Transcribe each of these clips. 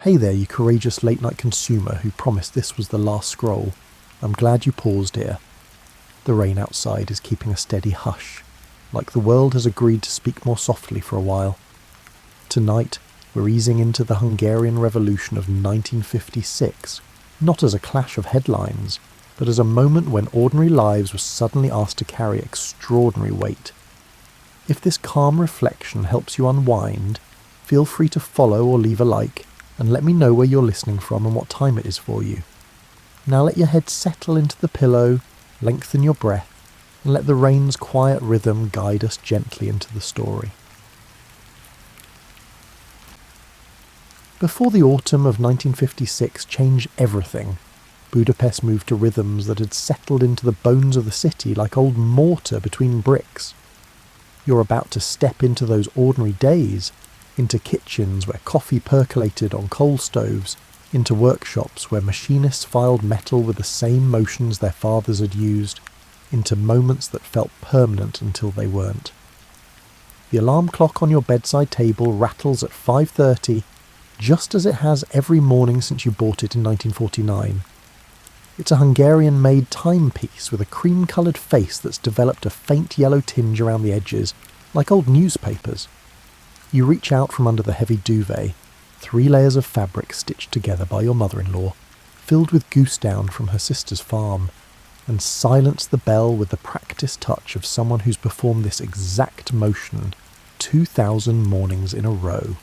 Hey there, you courageous late-night consumer who promised this was the last scroll. I'm glad you paused here. The rain outside is keeping a steady hush, like the world has agreed to speak more softly for a while. Tonight, we're easing into the Hungarian Revolution of 1956, not as a clash of headlines, but as a moment when ordinary lives were suddenly asked to carry extraordinary weight. If this calm reflection helps you unwind, feel free to follow or leave a like, and let me know where you're listening from and what time it is for you. Now let your head settle into the pillow, lengthen your breath, and let the rain's quiet rhythm guide us gently into the story. Before the autumn of 1956 changed everything, Budapest moved to rhythms that had settled into the bones of the city like old mortar between bricks. You're about to step into those ordinary days, into kitchens where coffee percolated on coal stoves, into workshops where machinists filed metal with the same motions their fathers had used, into moments that felt permanent until they weren't. The alarm clock on your bedside table rattles at 5:30, just as it has every morning since you bought it in 1949. It's a Hungarian-made timepiece with a cream-coloured face that's developed a faint yellow tinge around the edges, like old newspapers. You reach out from under the heavy duvet, 3 layers of fabric stitched together by your mother-in-law, filled with goose down from her sister's farm, and silence the bell with the practiced touch of someone who's performed this exact motion 2,000 mornings in a row.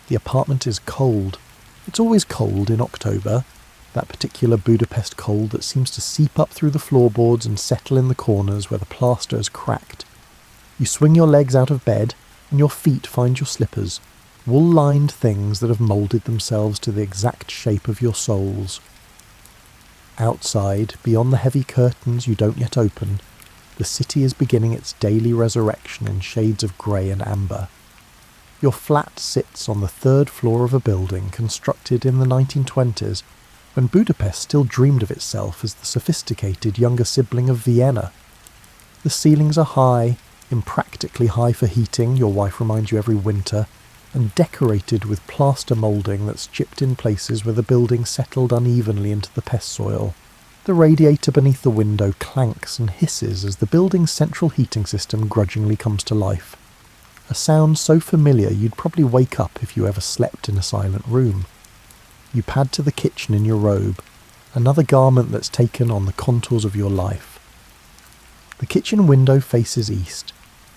The apartment is cold. It's always cold in October, that particular Budapest cold that seems to seep up through the floorboards and settle in the corners where the plaster has cracked. You swing your legs out of bed, and your feet find your slippers, wool-lined things that have moulded themselves to the exact shape of your soles. Outside, beyond the heavy curtains you don't yet open, the city is beginning its daily resurrection in shades of grey and amber. Your flat sits on the 3rd floor of a building constructed in the 1920s, when Budapest still dreamed of itself as the sophisticated younger sibling of Vienna. The ceilings are high, impractically high for heating, your wife reminds you every winter, and decorated with plaster moulding that's chipped in places where the building settled unevenly into the pest soil. The radiator beneath the window clanks and hisses as the building's central heating system grudgingly comes to life. A sound so familiar you'd probably wake up if you ever slept in a silent room. You pad to the kitchen in your robe, another garment that's taken on the contours of your life. The kitchen window faces east,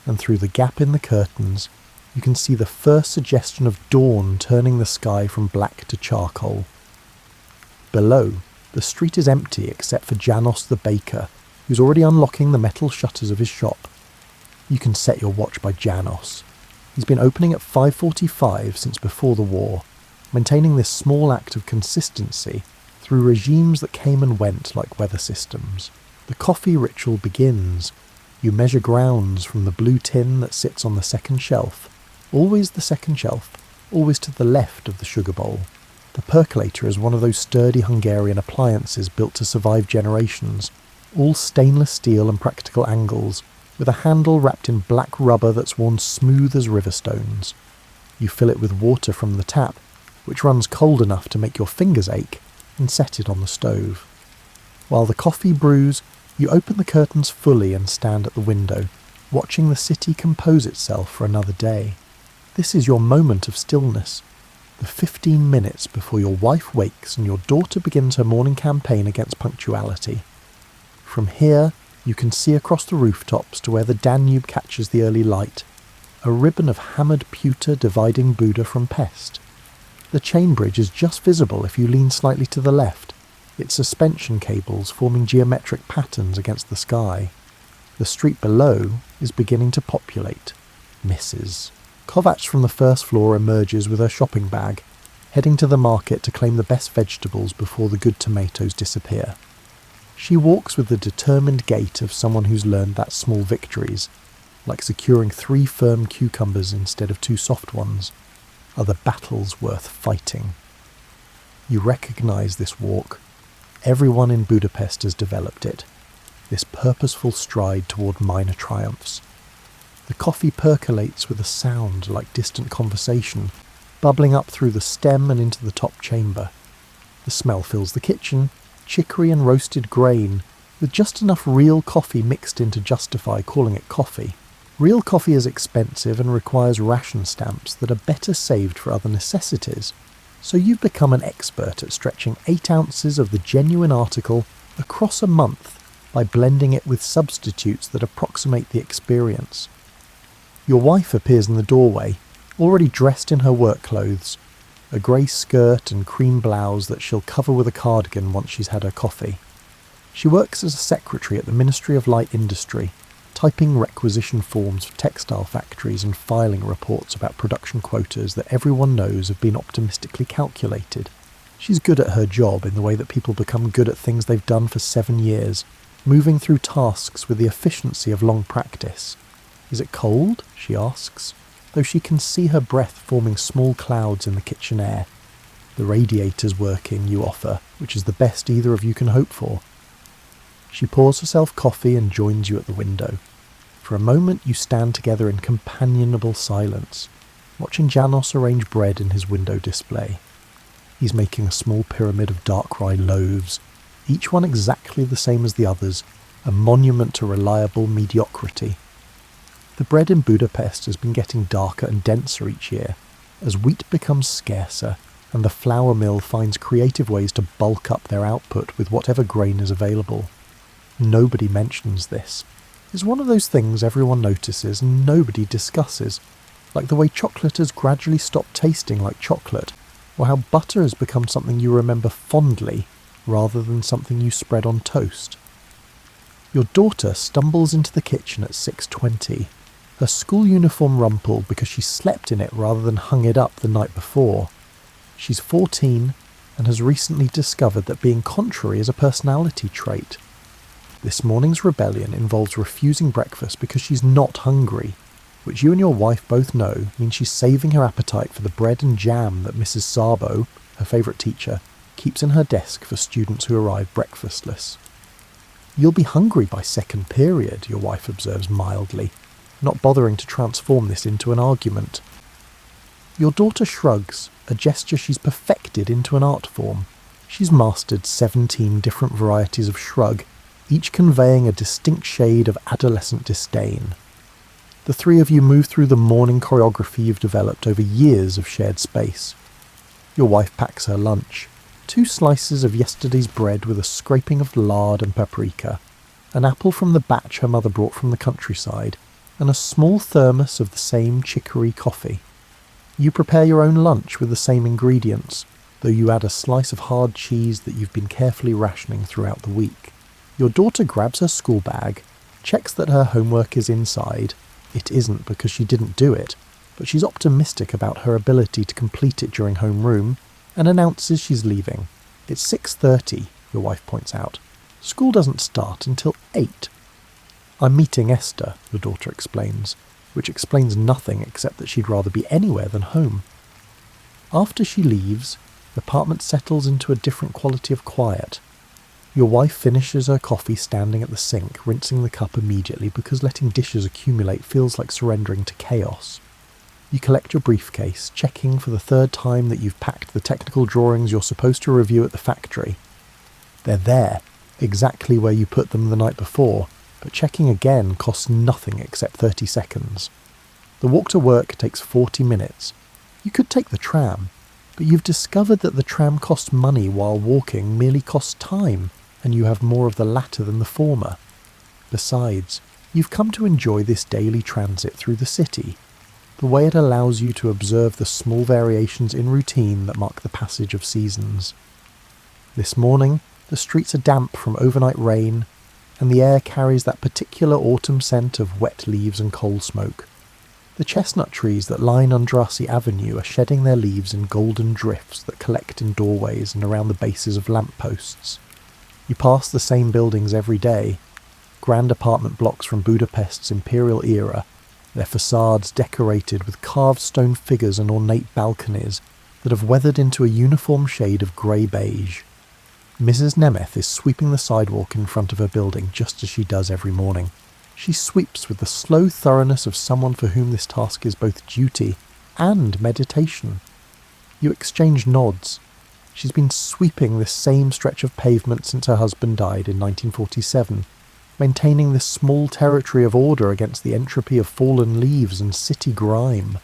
and through the gap in the curtains, you can see the first suggestion of dawn turning the sky from black to charcoal. Below, the street is empty except for Janos the baker, who's already unlocking the metal shutters of his shop. You can set your watch by Janos. He's been opening at 5:45 since before the war, maintaining this small act of consistency through regimes that came and went like weather systems. The coffee ritual begins. You measure grounds from the blue tin that sits on the second shelf, always the second shelf, always to the left of the sugar bowl. The percolator is one of those sturdy Hungarian appliances built to survive generations, all stainless steel and practical angles, with a handle wrapped in black rubber that's worn smooth as river stones. You fill it with water from the tap, which runs cold enough to make your fingers ache, and set it on the stove. While the coffee brews, you open the curtains fully and stand at the window, watching the city compose itself for another day. This is your moment of stillness, the 15 minutes before your wife wakes and your daughter begins her morning campaign against punctuality. From here, you can see across the rooftops to where the Danube catches the early light, a ribbon of hammered pewter dividing Buda from Pest. The chain bridge is just visible if you lean slightly to the left, its suspension cables forming geometric patterns against the sky. The street below is beginning to populate. Mrs. Kovacs from the first floor emerges with her shopping bag, heading to the market to claim the best vegetables before the good tomatoes disappear. She walks with the determined gait of someone who's learned that small victories, like securing 3 firm cucumbers instead of 2 soft ones, are the battles worth fighting. You recognise this walk. Everyone in Budapest has developed it, this purposeful stride toward minor triumphs. The coffee percolates with a sound like distant conversation, bubbling up through the stem and into the top chamber. The smell fills the kitchen, chicory and roasted grain, with just enough real coffee mixed in to justify calling it coffee. Real coffee is expensive and requires ration stamps that are better saved for other necessities, so you've become an expert at stretching 8 ounces of the genuine article across a month by blending it with substitutes that approximate the experience. Your wife appears in the doorway, already dressed in her work clothes, a grey skirt and cream blouse that she'll cover with a cardigan once she's had her coffee. She works as a secretary at the Ministry of Light Industry, typing requisition forms for textile factories and filing reports about production quotas that everyone knows have been optimistically calculated. She's good at her job in the way that people become good at things they've done for 7 years, moving through tasks with the efficiency of long practice. "Is it cold?" she asks, though she can see her breath forming small clouds in the kitchen air. "The radiator's working," you offer, which is the best either of you can hope for. She pours herself coffee and joins you at the window. For a moment you stand together in companionable silence, watching Janos arrange bread in his window display. He's making a small pyramid of dark rye loaves, each one exactly the same as the others, a monument to reliable mediocrity. The bread in Budapest has been getting darker and denser each year, as wheat becomes scarcer and the flour mill finds creative ways to bulk up their output with whatever grain is available. Nobody mentions this. It's one of those things everyone notices and nobody discusses, like the way chocolate has gradually stopped tasting like chocolate, or how butter has become something you remember fondly rather than something you spread on toast. Your daughter stumbles into the kitchen at 6:20, her school uniform rumpled because she slept in it rather than hung it up the night before. She's 14 and has recently discovered that being contrary is a personality trait. This morning's rebellion involves refusing breakfast because she's not hungry, which you and your wife both know means she's saving her appetite for the bread and jam that Mrs. Szabo, her favourite teacher, keeps in her desk for students who arrive breakfastless. "You'll be hungry by second period," your wife observes mildly, not bothering to transform this into an argument. Your daughter shrugs, a gesture she's perfected into an art form. She's mastered 17 different varieties of shrug, each conveying a distinct shade of adolescent disdain. The three of you move through the morning choreography you've developed over years of shared space. Your wife packs her lunch: 2 slices of yesterday's bread with a scraping of lard and paprika, an apple from the batch her mother brought from the countryside, and a small thermos of the same chicory coffee. You prepare your own lunch with the same ingredients, though you add a slice of hard cheese that you've been carefully rationing throughout the week. Your daughter grabs her school bag, checks that her homework is inside. It isn't because she didn't do it, but she's optimistic about her ability to complete it during homeroom, and announces she's leaving. "It's 6:30, your wife points out. "School doesn't start until 8. "I'm meeting Esther," your daughter explains, which explains nothing except that she'd rather be anywhere than home. After she leaves, the apartment settles into a different quality of quiet. Your wife finishes her coffee standing at the sink, rinsing the cup immediately because letting dishes accumulate feels like surrendering to chaos. You collect your briefcase, checking for the 3rd time that you've packed the technical drawings you're supposed to review at the factory. They're there, exactly where you put them the night before, but checking again costs nothing except 30 seconds. The walk to work takes 40 minutes. You could take the tram, but you've discovered that the tram costs money while walking merely costs time, and you have more of the latter than the former. Besides, you've come to enjoy this daily transit through the city, the way it allows you to observe the small variations in routine that mark the passage of seasons. This morning, the streets are damp from overnight rain, and the air carries that particular autumn scent of wet leaves and coal smoke. The chestnut trees that line Andrassy Avenue are shedding their leaves in golden drifts that collect in doorways and around the bases of lampposts. You pass the same buildings every day, grand apartment blocks from Budapest's imperial era, their facades decorated with carved stone figures and ornate balconies that have weathered into a uniform shade of grey-beige. Mrs. Nemeth is sweeping the sidewalk in front of her building just as she does every morning. She sweeps with the slow thoroughness of someone for whom this task is both duty and meditation. You exchange nods. She's been sweeping this same stretch of pavement since her husband died in 1947, maintaining this small territory of order against the entropy of fallen leaves and city grime.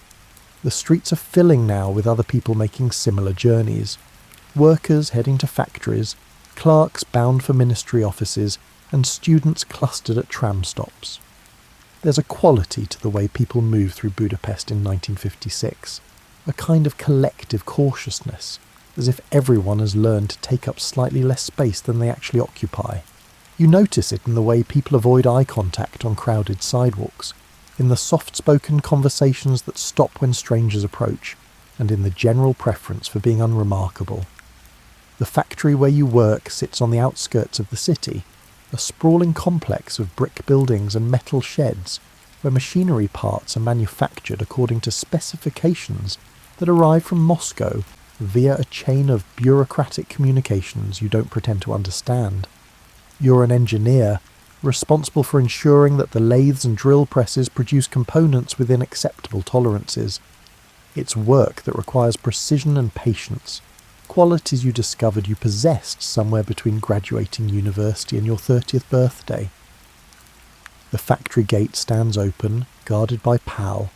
The streets are filling now with other people making similar journeys. Workers heading to factories, clerks bound for ministry offices, and students clustered at tram stops. There's a quality to the way people move through Budapest in 1956, a kind of collective cautiousness, as if everyone has learned to take up slightly less space than they actually occupy. You notice it in the way people avoid eye contact on crowded sidewalks, in the soft-spoken conversations that stop when strangers approach, and in the general preference for being unremarkable. The factory where you work sits on the outskirts of the city, a sprawling complex of brick buildings and metal sheds, where machinery parts are manufactured according to specifications that arrive from Moscow via a chain of bureaucratic communications you don't pretend to understand. You're an engineer, responsible for ensuring that the lathes and drill presses produce components within acceptable tolerances. It's work that requires precision and patience, qualities you discovered you possessed somewhere between graduating university and your 30th birthday. The factory gate stands open, guarded by Pal,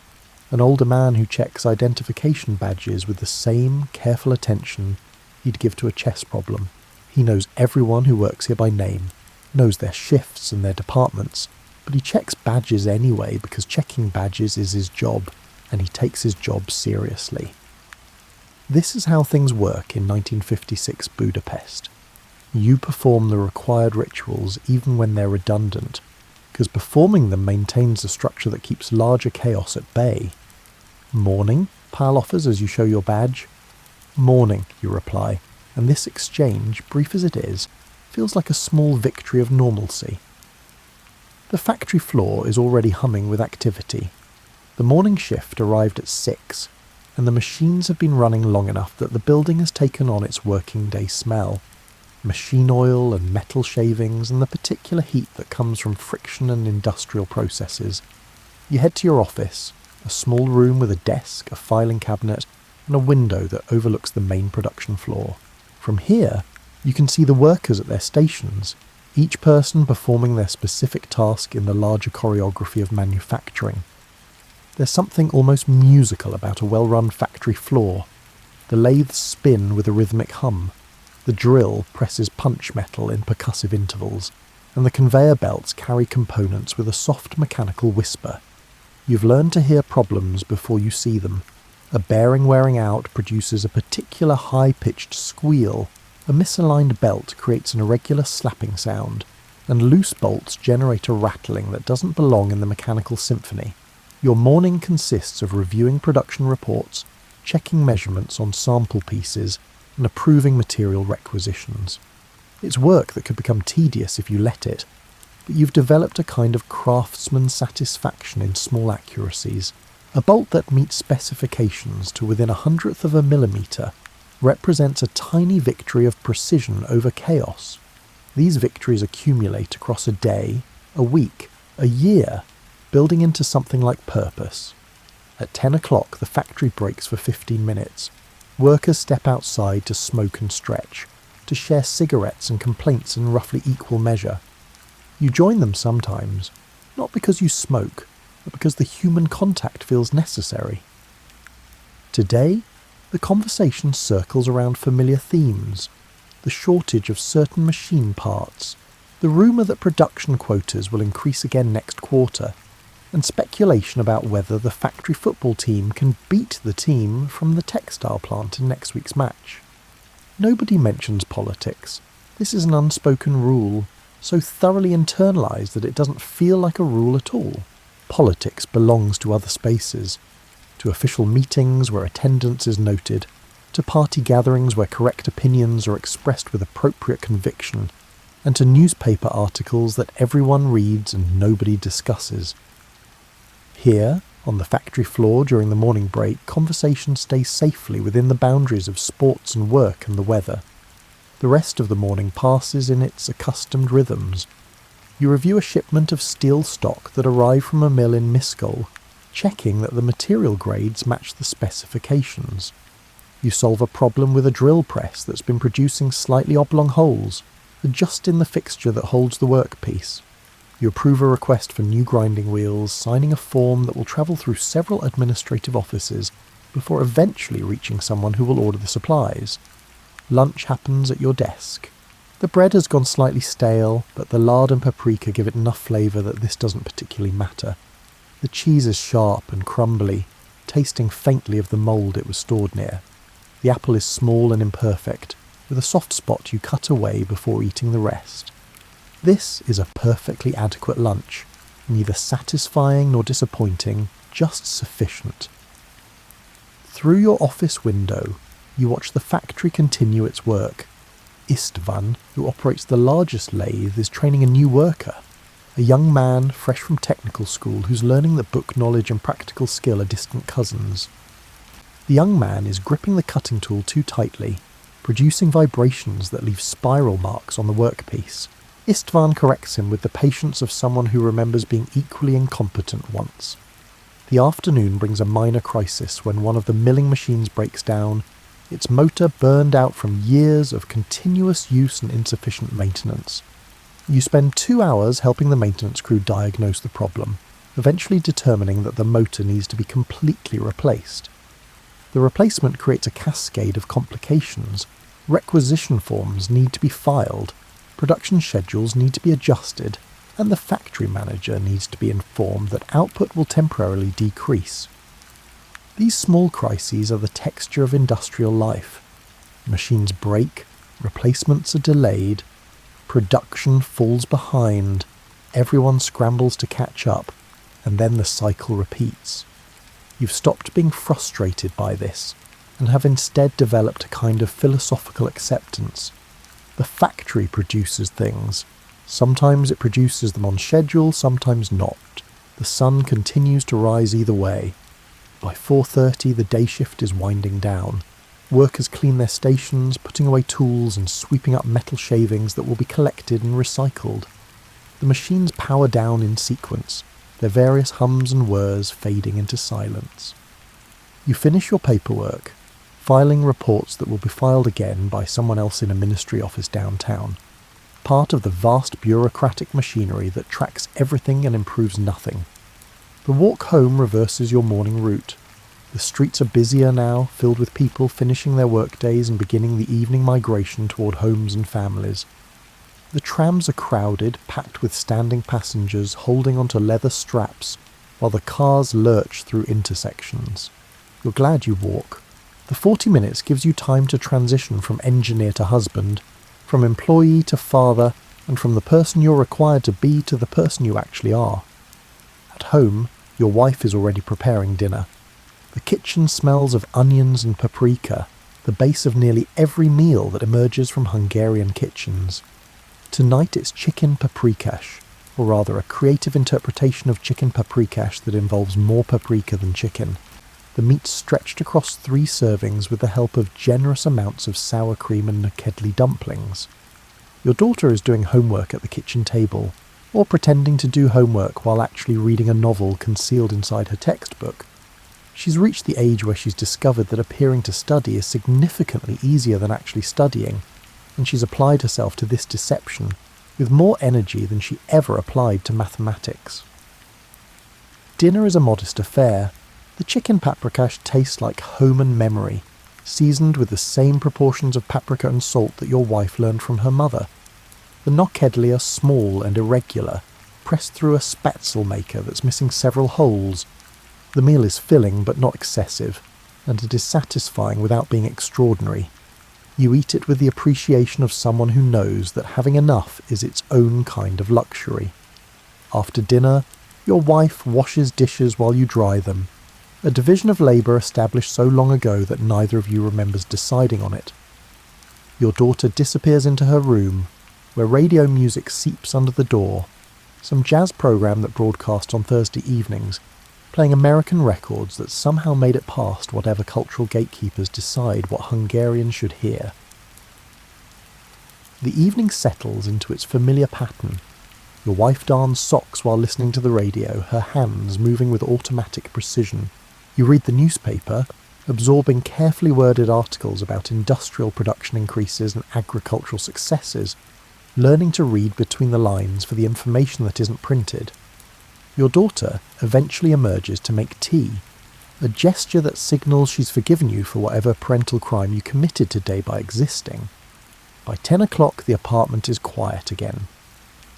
an older man who checks identification badges with the same careful attention he'd give to a chess problem. He knows everyone who works here by name, knows their shifts and their departments, but he checks badges anyway because checking badges is his job, and he takes his job seriously. This is how things work in 1956 Budapest. You perform the required rituals even when they're redundant, because performing them maintains the structure that keeps larger chaos at bay. Morning, Pal offers as you show your badge. Morning, you reply, and this exchange, brief as it is, feels like a small victory of normalcy. The factory floor is already humming with activity. The morning shift arrived at 6, and the machines have been running long enough that the building has taken on its working day smell. Machine oil and metal shavings and the particular heat that comes from friction and industrial processes. You head to your office, a small room with a desk, a filing cabinet, and a window that overlooks the main production floor. From here, you can see the workers at their stations, each person performing their specific task in the larger choreography of manufacturing. There's something almost musical about a well-run factory floor. The lathes spin with a rhythmic hum. The drill presses punch metal in percussive intervals, and the conveyor belts carry components with a soft mechanical whisper. You've learned to hear problems before you see them. A bearing wearing out produces a particular high-pitched squeal, a misaligned belt creates an irregular slapping sound, and loose bolts generate a rattling that doesn't belong in the mechanical symphony. Your morning consists of reviewing production reports, checking measurements on sample pieces, and approving material requisitions. It's work that could become tedious if you let it, but you've developed a kind of craftsman's satisfaction in small accuracies. A bolt that meets specifications to within 1/100th of a millimetre represents a tiny victory of precision over chaos. These victories accumulate across a day, a week, a year, building into something like purpose. At 10 o'clock, the factory breaks for 15 minutes. Workers step outside to smoke and stretch, to share cigarettes and complaints in roughly equal measure. You join them sometimes, not because you smoke, but because the human contact feels necessary. Today, the conversation circles around familiar themes: the shortage of certain machine parts, the rumour that production quotas will increase again next quarter, and speculation about whether the factory football team can beat the team from the textile plant in next week's match. Nobody mentions politics. This is an unspoken rule, so thoroughly internalised that it doesn't feel like a rule at all. Politics belongs to other spaces, to official meetings where attendance is noted, to party gatherings where correct opinions are expressed with appropriate conviction, and to newspaper articles that everyone reads and nobody discusses. Here, on the factory floor during the morning break, conversation stays safely within the boundaries of sports and work and the weather. The rest of the morning passes in its accustomed rhythms. You review a shipment of steel stock that arrived from a mill in Miskolc, checking that the material grades match the specifications. You solve a problem with a drill press that's been producing slightly oblong holes, adjusting the fixture that holds the workpiece. You approve a request for new grinding wheels, signing a form that will travel through several administrative offices before eventually reaching someone who will order the supplies. Lunch happens at your desk. The bread has gone slightly stale, but the lard and paprika give it enough flavour that this doesn't particularly matter. The cheese is sharp and crumbly, tasting faintly of the mould it was stored near. The apple is small and imperfect, with a soft spot you cut away before eating the rest. This is a perfectly adequate lunch, neither satisfying nor disappointing, just sufficient. Through your office window, you watch the factory continue its work. Istvan, who operates the largest lathe, is training a new worker, a young man fresh from technical school who's learning that book knowledge and practical skill are distant cousins. The young man is gripping the cutting tool too tightly, producing vibrations that leave spiral marks on the workpiece. Istvan corrects him with the patience of someone who remembers being equally incompetent once. The afternoon brings a minor crisis when one of the milling machines breaks down, its motor burned out from years of continuous use and insufficient maintenance. You spend 2 hours helping the maintenance crew diagnose the problem, eventually determining that the motor needs to be completely replaced. The replacement creates a cascade of complications. Requisition forms need to be filed, production schedules need to be adjusted, and the factory manager needs to be informed that output will temporarily decrease. These small crises are the texture of industrial life. Machines break, replacements are delayed, production falls behind, everyone scrambles to catch up, and then the cycle repeats. You've stopped being frustrated by this, and have instead developed a kind of philosophical acceptance. The factory produces things. Sometimes it produces them on schedule, sometimes not. The sun continues to rise either way. By 4:30 the day shift is winding down. Workers clean their stations, putting away tools and sweeping up metal shavings that will be collected and recycled. The machines power down in sequence, their various hums and whirs fading into silence. You finish your paperwork, filing reports that will be filed again by someone else in a ministry office downtown, part of the vast bureaucratic machinery that tracks everything and improves nothing. The walk home reverses your morning route. The streets are busier now, filled with people finishing their workdays and beginning the evening migration toward homes and families. The trams are crowded, packed with standing passengers holding onto leather straps, while the cars lurch through intersections. You're glad you walk. The 40 minutes gives you time to transition from engineer to husband, from employee to father, and from the person you're required to be to the person you actually are. At home, your wife is already preparing dinner. The kitchen smells of onions and paprika, the base of nearly every meal that emerges from Hungarian kitchens. Tonight it's chicken paprikash, or rather a creative interpretation of chicken paprikash that involves more paprika than chicken. The meat stretched across 3 servings with the help of generous amounts of sour cream and kedli dumplings. Your daughter is doing homework at the kitchen table, or pretending to do homework while actually reading a novel concealed inside her textbook. She's reached the age where she's discovered that appearing to study is significantly easier than actually studying, and she's applied herself to this deception with more energy than she ever applied to mathematics. Dinner is a modest affair. The chicken paprikash tastes like home and memory, seasoned with the same proportions of paprika and salt that your wife learned from her mother. The nokedli are small and irregular, pressed through a spatzel maker that's missing several holes. The meal is filling but not excessive, and it is satisfying without being extraordinary. You eat it with the appreciation of someone who knows that having enough is its own kind of luxury. After dinner, your wife washes dishes while you dry them, a division of labour established so long ago that neither of you remembers deciding on it. Your daughter disappears into her room, where radio music seeps under the door, some jazz programme that broadcasts on Thursday evenings, playing American records that somehow made it past whatever cultural gatekeepers decide what Hungarians should hear. The evening settles into its familiar pattern. Your wife darns socks while listening to the radio, her hands moving with automatic precision. You read the newspaper, absorbing carefully worded articles about industrial production increases and agricultural successes, learning to read between the lines for the information that isn't printed. Your daughter eventually emerges to make tea, a gesture that signals she's forgiven you for whatever parental crime you committed today by existing. By 10 o'clock, the apartment is quiet again.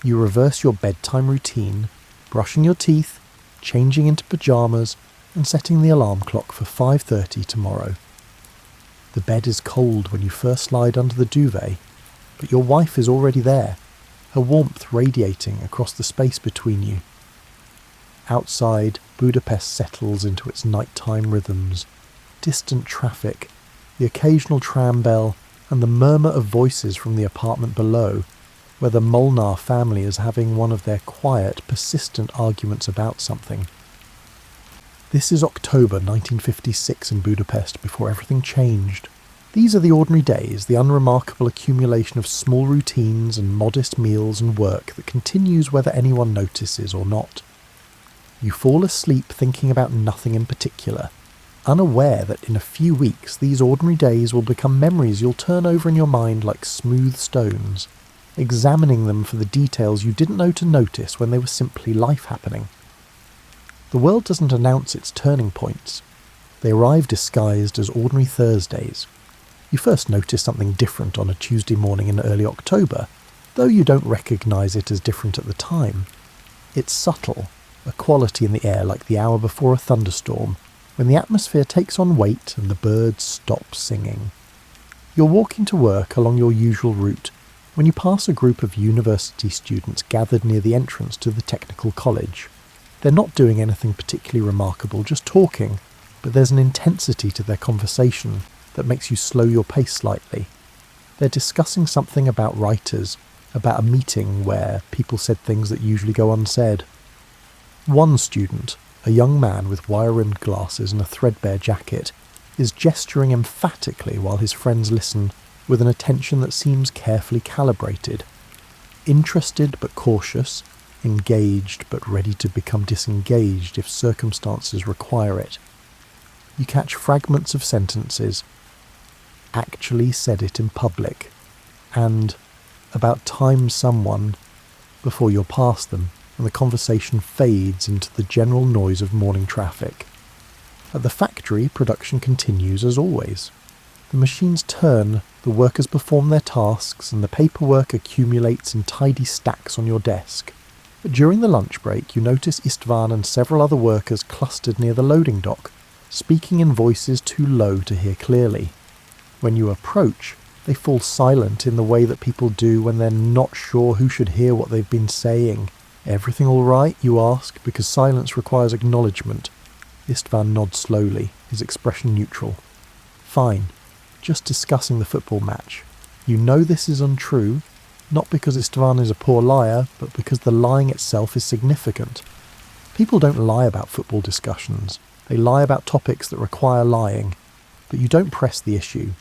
You reverse your bedtime routine, brushing your teeth, changing into pyjamas, and setting the alarm clock for 5:30 tomorrow. The bed is cold when you first slide under the duvet, but your wife is already there, her warmth radiating across the space between you. Outside, Budapest settles into its nighttime rhythms, distant traffic, the occasional tram bell, and the murmur of voices from the apartment below, where the Molnar family is having one of their quiet, persistent arguments about something. This is October 1956 in Budapest, before everything changed. These are the ordinary days, the unremarkable accumulation of small routines and modest meals and work that continues whether anyone notices or not. You fall asleep thinking about nothing in particular, unaware that in a few weeks these ordinary days will become memories you'll turn over in your mind like smooth stones, examining them for the details you didn't know to notice when they were simply life happening. The world doesn't announce its turning points. They arrive disguised as ordinary Thursdays. You first notice something different on a Tuesday morning in early October, though you don't recognise it as different at the time. It's subtle, a quality in the air like the hour before a thunderstorm, when the atmosphere takes on weight and the birds stop singing. You're walking to work along your usual route when you pass a group of university students gathered near the entrance to the technical college. They're not doing anything particularly remarkable, just talking, but there's an intensity to their conversation that makes you slow your pace slightly. They're discussing something about writers, about a meeting where people said things that usually go unsaid. One student, a young man with wire-rimmed glasses and a threadbare jacket, is gesturing emphatically while his friends listen with an attention that seems carefully calibrated. Interested but cautious, engaged but ready to become disengaged if circumstances require it. You catch fragments of sentences, actually said it in public, and about time someone, before you're past them, and the conversation fades into the general noise of morning traffic. At the factory, production continues as always. The machines turn, the workers perform their tasks, and the paperwork accumulates in tidy stacks on your desk. But during the lunch break, you notice Istvan and several other workers clustered near the loading dock, speaking in voices too low to hear clearly. When you approach, they fall silent in the way that people do when they're not sure who should hear what they've been saying. "Everything all right?" you ask, because silence requires acknowledgement. Istvan nods slowly, his expression neutral. "Fine. Just discussing the football match. You know this is untrue, not because Istvan is a poor liar, but because the lying itself is significant. People don't lie about football discussions. They lie about topics that require lying. But you don't press the issue.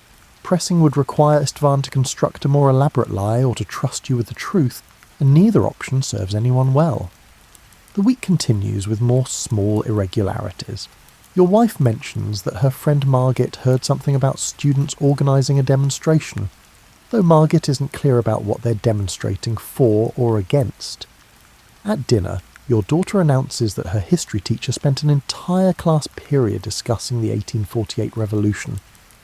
Pressing would require Istvan to construct a more elaborate lie or to trust you with the truth, and neither option serves anyone well. The week continues with more small irregularities. Your wife mentions that her friend Margit heard something about students organising a demonstration, though Margit isn't clear about what they're demonstrating for or against. At dinner, your daughter announces that her history teacher spent an entire class period discussing the 1848 revolution,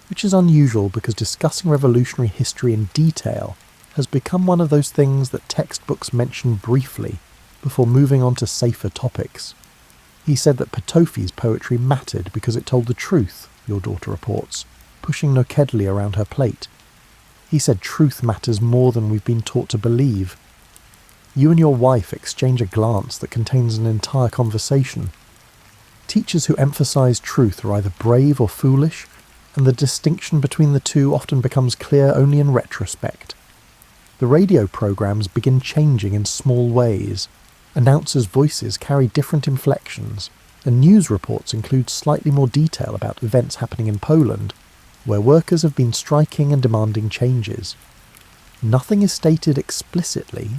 which is unusual because discussing revolutionary history in detail has become one of those things that textbooks mention briefly before moving on to safer topics. He said that Petofi's poetry mattered because it told the truth, your daughter reports, pushing nokedli around her plate. He said truth matters more than we've been taught to believe. You and your wife exchange a glance that contains an entire conversation. Teachers who emphasise truth are either brave or foolish, and the distinction between the two often becomes clear only in retrospect. The radio programmes begin changing in small ways. Announcers' voices carry different inflections, and news reports include slightly more detail about events happening in Poland, where workers have been striking and demanding changes. Nothing is stated explicitly,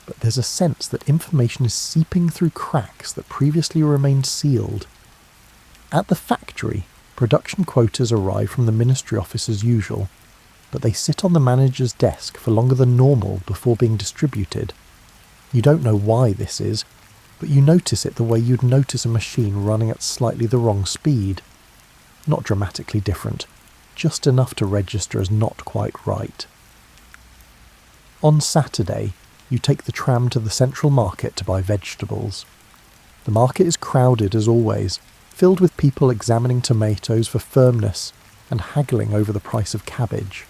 but there's a sense that information is seeping through cracks that previously remained sealed. At the factory, Production quotas arrive from the ministry office as usual, but they sit on the manager's desk for longer than normal before being distributed. You don't know why this is, but you notice it the way you'd notice a machine running at slightly the wrong speed. Not dramatically different, just enough to register as not quite right. On Saturday, you take the tram to the central market to buy vegetables. The market is crowded as always, filled with people examining tomatoes for firmness and haggling over the price of cabbage.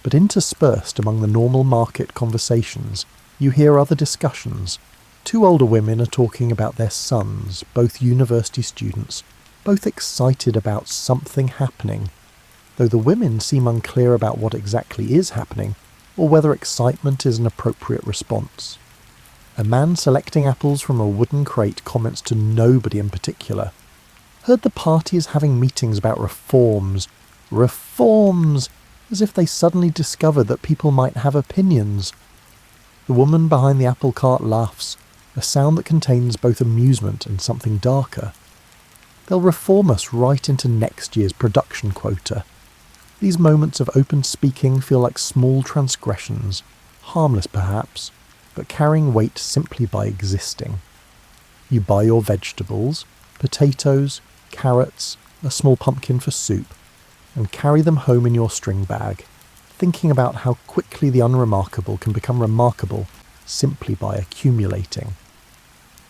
But interspersed among the normal market conversations, you hear other discussions. Two older women are talking about their sons, both university students, both excited about something happening, though the women seem unclear about what exactly is happening, or whether excitement is an appropriate response. A man selecting apples from a wooden crate comments to nobody in particular. Heard the party is having meetings about reforms. Reforms! As if they suddenly discovered that people might have opinions. The woman behind the apple cart laughs, a sound that contains both amusement and something darker. They'll reform us right into next year's production quota. These moments of open speaking feel like small transgressions, harmless perhaps, but carrying weight simply by existing. You buy your vegetables, potatoes, carrots, a small pumpkin for soup, and carry them home in your string bag, thinking about how quickly the unremarkable can become remarkable simply by accumulating.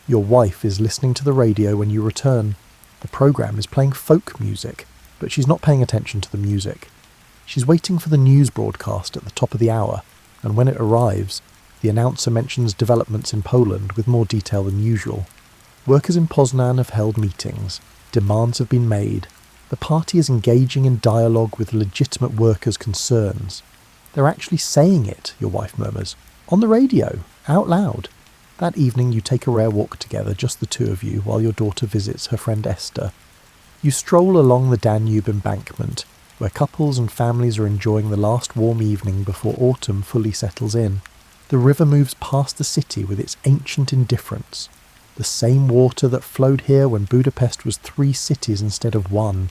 Your wife is listening to the radio when you return. The programme is playing folk music, but she's not paying attention to the music. She's waiting for the news broadcast at the top of the hour, and when it arrives, the announcer mentions developments in Poland with more detail than usual. Workers in Poznan have held meetings. Demands have been made. The party is engaging in dialogue with legitimate workers' concerns. They're actually saying it, your wife murmurs, on the radio, out loud. That evening you take a rare walk together, just the two of you, while your daughter visits her friend Esther. You stroll along the Danube embankment, where couples and families are enjoying the last warm evening before autumn fully settles in. The river moves past the city with its ancient indifference. The same water that flowed here when Budapest was 3 cities instead of 1,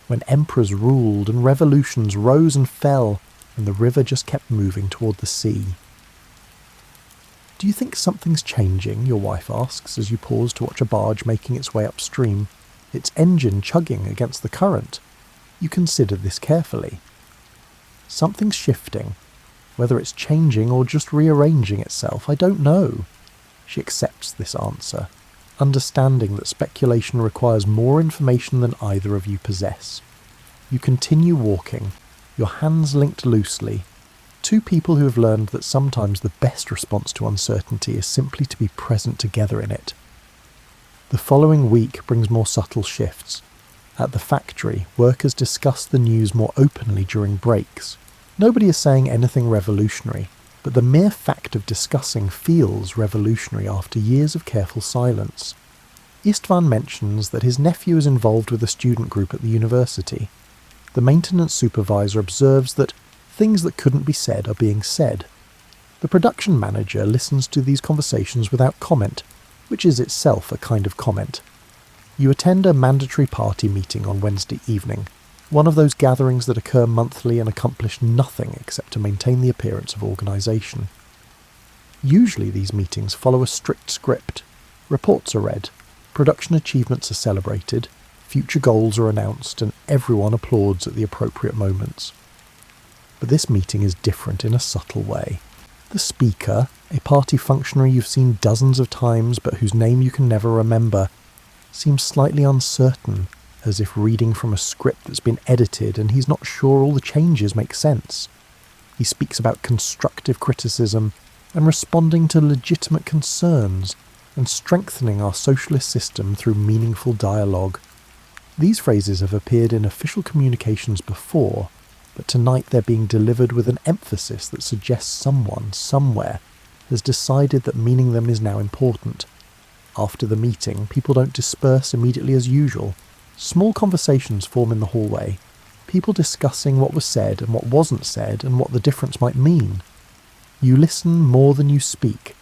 when emperors ruled and revolutions rose and fell, and the river just kept moving toward the sea. Do you think something's changing? Your wife asks as you pause to watch a barge making its way upstream, its engine chugging against the current. You consider this carefully. Something's shifting. Whether it's changing or just rearranging itself, I don't know. She accepts this answer, understanding that speculation requires more information than either of you possess. You continue walking, your hands linked loosely. Two people who have learned that sometimes the best response to uncertainty is simply to be present together in it. The following week brings more subtle shifts. At the factory, workers discuss the news more openly during breaks. Nobody is saying anything revolutionary, but the mere fact of discussing feels revolutionary after years of careful silence. Istvan mentions that his nephew is involved with a student group at the university. The maintenance supervisor observes that things that couldn't be said are being said. The production manager listens to these conversations without comment, which is itself a kind of comment. You attend a mandatory party meeting on Wednesday evening, one of those gatherings that occur monthly and accomplish nothing except to maintain the appearance of organisation. Usually these meetings follow a strict script. Reports are read, production achievements are celebrated, future goals are announced, and everyone applauds at the appropriate moments. But this meeting is different in a subtle way. The speaker, a party functionary you've seen dozens of times but whose name you can never remember, seems slightly uncertain, as if reading from a script that's been edited and he's not sure all the changes make sense. He speaks about constructive criticism and responding to legitimate concerns and strengthening our socialist system through meaningful dialogue. These phrases have appeared in official communications before, but tonight they're being delivered with an emphasis that suggests someone, somewhere, has decided that meaning them is now important. After the meeting, people don't disperse immediately as usual. Small conversations form in the hallway, people discussing what was said and what wasn't said and what the difference might mean. You listen more than you speak,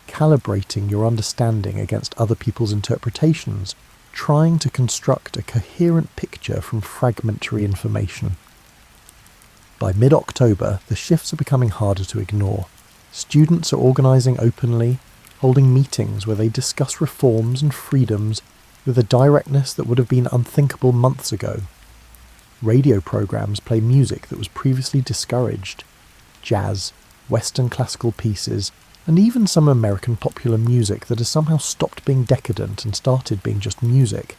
calibrating your understanding against other people's interpretations, trying to construct a coherent picture from fragmentary information. By mid-October, the shifts are becoming harder to ignore. Students are organising openly, holding meetings where they discuss reforms and freedoms with a directness that would have been unthinkable months ago. Radio programmes play music that was previously discouraged. Jazz, Western classical pieces, and even some American popular music that has somehow stopped being decadent and started being just music.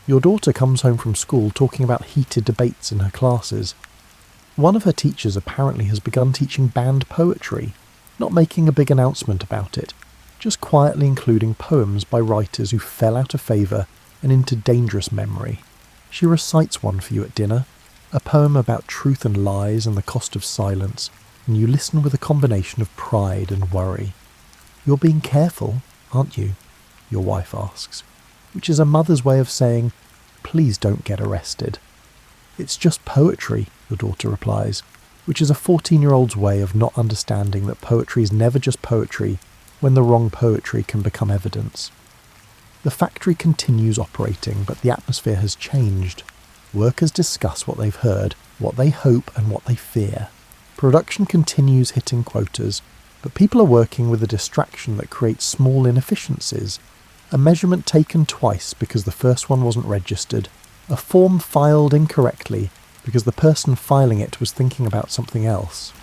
Your daughter comes home from school talking about heated debates in her classes. One of her teachers apparently has begun teaching banned poetry, not making a big announcement about it, just quietly including poems by writers who fell out of favour and into dangerous memory. She recites one for you at dinner, a poem about truth and lies and the cost of silence, and you listen with a combination of pride and worry. "You're being careful, aren't you?" your wife asks, which is a mother's way of saying, "Please don't get arrested." "It's just poetry," your daughter replies, which is a 14-year-old's way of not understanding that poetry is never just poetry when the wrong poetry can become evidence. The factory continues operating, but the atmosphere has changed. Workers discuss what they've heard, what they hope and what they fear. Production continues hitting quotas, but people are working with a distraction that creates small inefficiencies. A measurement taken twice because the first one wasn't registered. A form filed incorrectly because the person filing it was thinking about something else.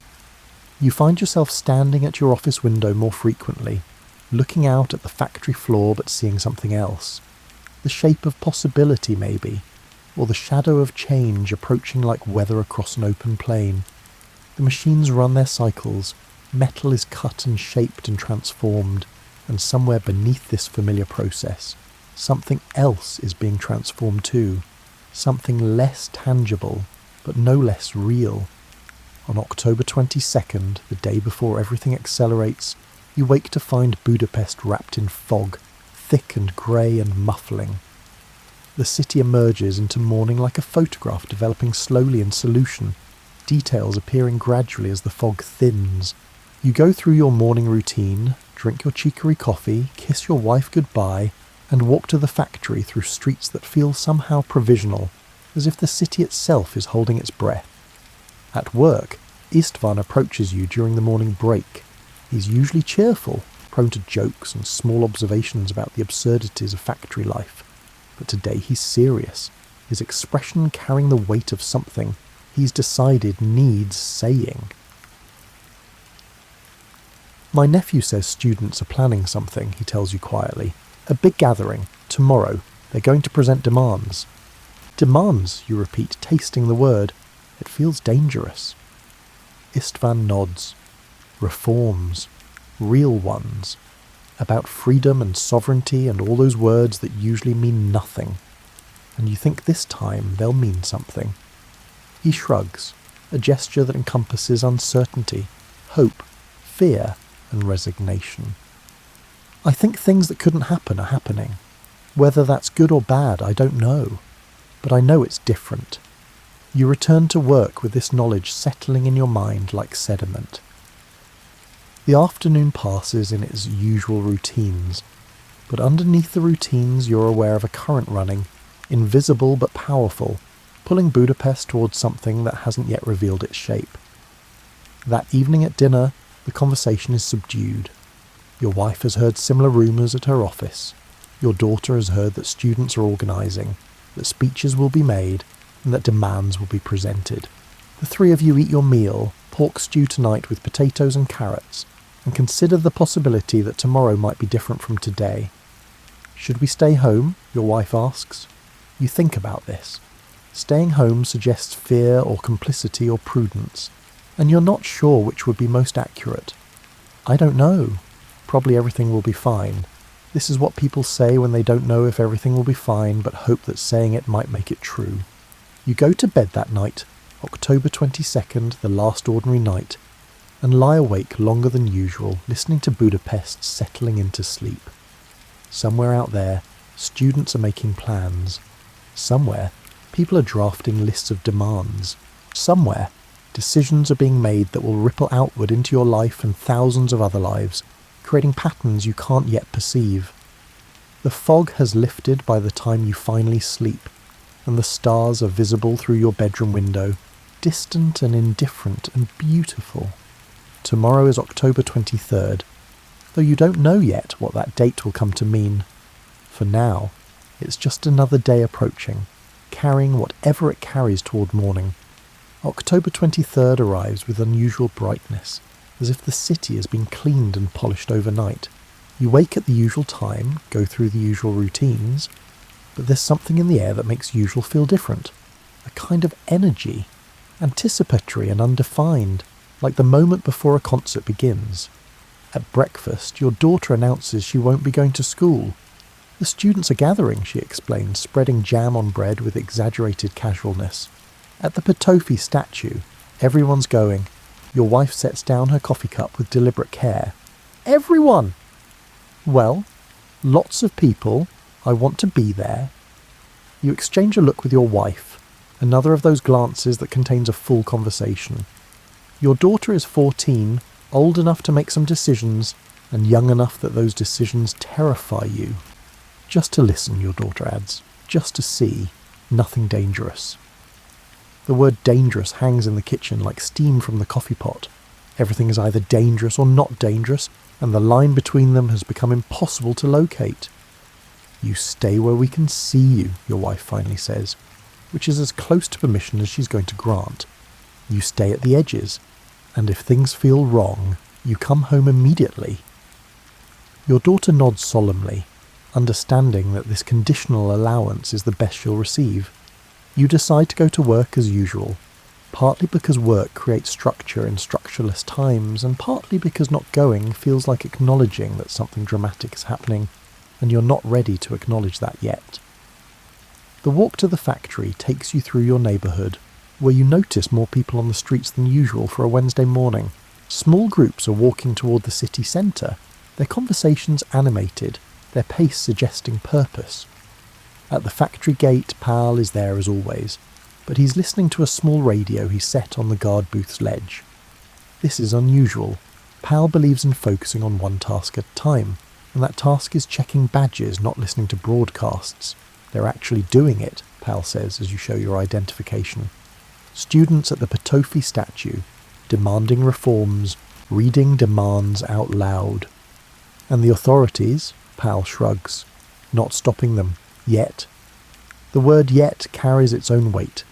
You find yourself standing at your office window more frequently, looking out at the factory floor but seeing something else. The shape of possibility, maybe, or the shadow of change approaching like weather across an open plain. The machines run their cycles, metal is cut and shaped and transformed, and somewhere beneath this familiar process, something else is being transformed too, something less tangible, but no less real. On October 22nd, the day before everything accelerates, you wake to find Budapest wrapped in fog, thick and grey and muffling. The city emerges into morning like a photograph developing slowly in solution, details appearing gradually as the fog thins. You go through your morning routine, drink your chicory coffee, kiss your wife goodbye, and walk to the factory through streets that feel somehow provisional, as if the city itself is holding its breath. At work, Istvan approaches you during the morning break. He's usually cheerful, prone to jokes and small observations about the absurdities of factory life. But today he's serious, his expression carrying the weight of something he's decided needs saying. "My nephew says students are planning something," he tells you quietly. "A big gathering. Tomorrow. They're going to present demands." "Demands," you repeat, tasting the word. It feels dangerous. Istvan nods. "Reforms. Real ones. About freedom and sovereignty and all those words that usually mean nothing. And you think this time they'll mean something." He shrugs, a gesture that encompasses uncertainty, hope, fear, and resignation. "I think things that couldn't happen are happening. Whether that's good or bad, I don't know. But I know it's different." You return to work with this knowledge settling in your mind like sediment. The afternoon passes in its usual routines, but underneath the routines you're aware of a current running, invisible but powerful, pulling Budapest towards something that hasn't yet revealed its shape. That evening at dinner, the conversation is subdued. Your wife has heard similar rumours at her office. Your daughter has heard that students are organising, that speeches will be made, and that demands will be presented. The three of you eat your meal, pork stew tonight with potatoes and carrots, and consider the possibility that tomorrow might be different from today. "Should we stay home?" your wife asks. You think about this. Staying home suggests fear or complicity or prudence, and you're not sure which would be most accurate. "I don't know. Probably everything will be fine." This is what people say when they don't know if everything will be fine, but hope that saying it might make it true. You go to bed that night, October 22nd, the last ordinary night, and lie awake longer than usual, listening to Budapest settling into sleep. Somewhere out there, students are making plans. Somewhere, people are drafting lists of demands. Somewhere, decisions are being made that will ripple outward into your life and thousands of other lives, creating patterns you can't yet perceive. The fog has lifted by the time you finally sleep, and the stars are visible through your bedroom window, distant and indifferent and beautiful. Tomorrow is October 23rd, though you don't know yet what that date will come to mean. For now, it's just another day approaching, carrying whatever it carries toward morning. October 23rd arrives with unusual brightness, as if the city has been cleaned and polished overnight. You wake at the usual time, go through the usual routines, but there's something in the air that makes usual feel different. A kind of energy, anticipatory and undefined, like the moment before a concert begins. At breakfast, your daughter announces she won't be going to school. The students are gathering, she explains, spreading jam on bread with exaggerated casualness. At the Potofi statue, everyone's going. Your wife sets down her coffee cup with deliberate care. Everyone! Well, lots of people. I want to be there. You exchange a look with your wife, another of those glances that contains a full conversation. Your daughter is 14, old enough to make some decisions, and young enough that those decisions terrify you. Just to listen, your daughter adds. Just to see. Nothing dangerous. The word dangerous hangs in the kitchen like steam from the coffee pot. Everything is either dangerous or not dangerous, and the line between them has become impossible to locate. You stay where we can see you, your wife finally says, which is as close to permission as she's going to grant. You stay at the edges, and if things feel wrong, you come home immediately. Your daughter nods solemnly, understanding that this conditional allowance is the best she'll receive. You decide to go to work as usual, partly because work creates structure in structureless times, and partly because not going feels like acknowledging that something dramatic is happening, and you're not ready to acknowledge that yet. The walk to the factory takes you through your neighbourhood, where you notice more people on the streets than usual for a Wednesday morning. Small groups are walking toward the city centre, their conversations animated, their pace suggesting purpose. At the factory gate, Pal is there as always, but he's listening to a small radio he set on the guard booth's ledge. This is unusual. Pal believes in focusing on one task at a time, and that task is checking badges, not listening to broadcasts. They're actually doing it, Pal says as you show your identification. Students at the Potofi statue, demanding reforms, reading demands out loud. And the authorities, Pal shrugs, not stopping them. Yet. The word yet carries its own weight.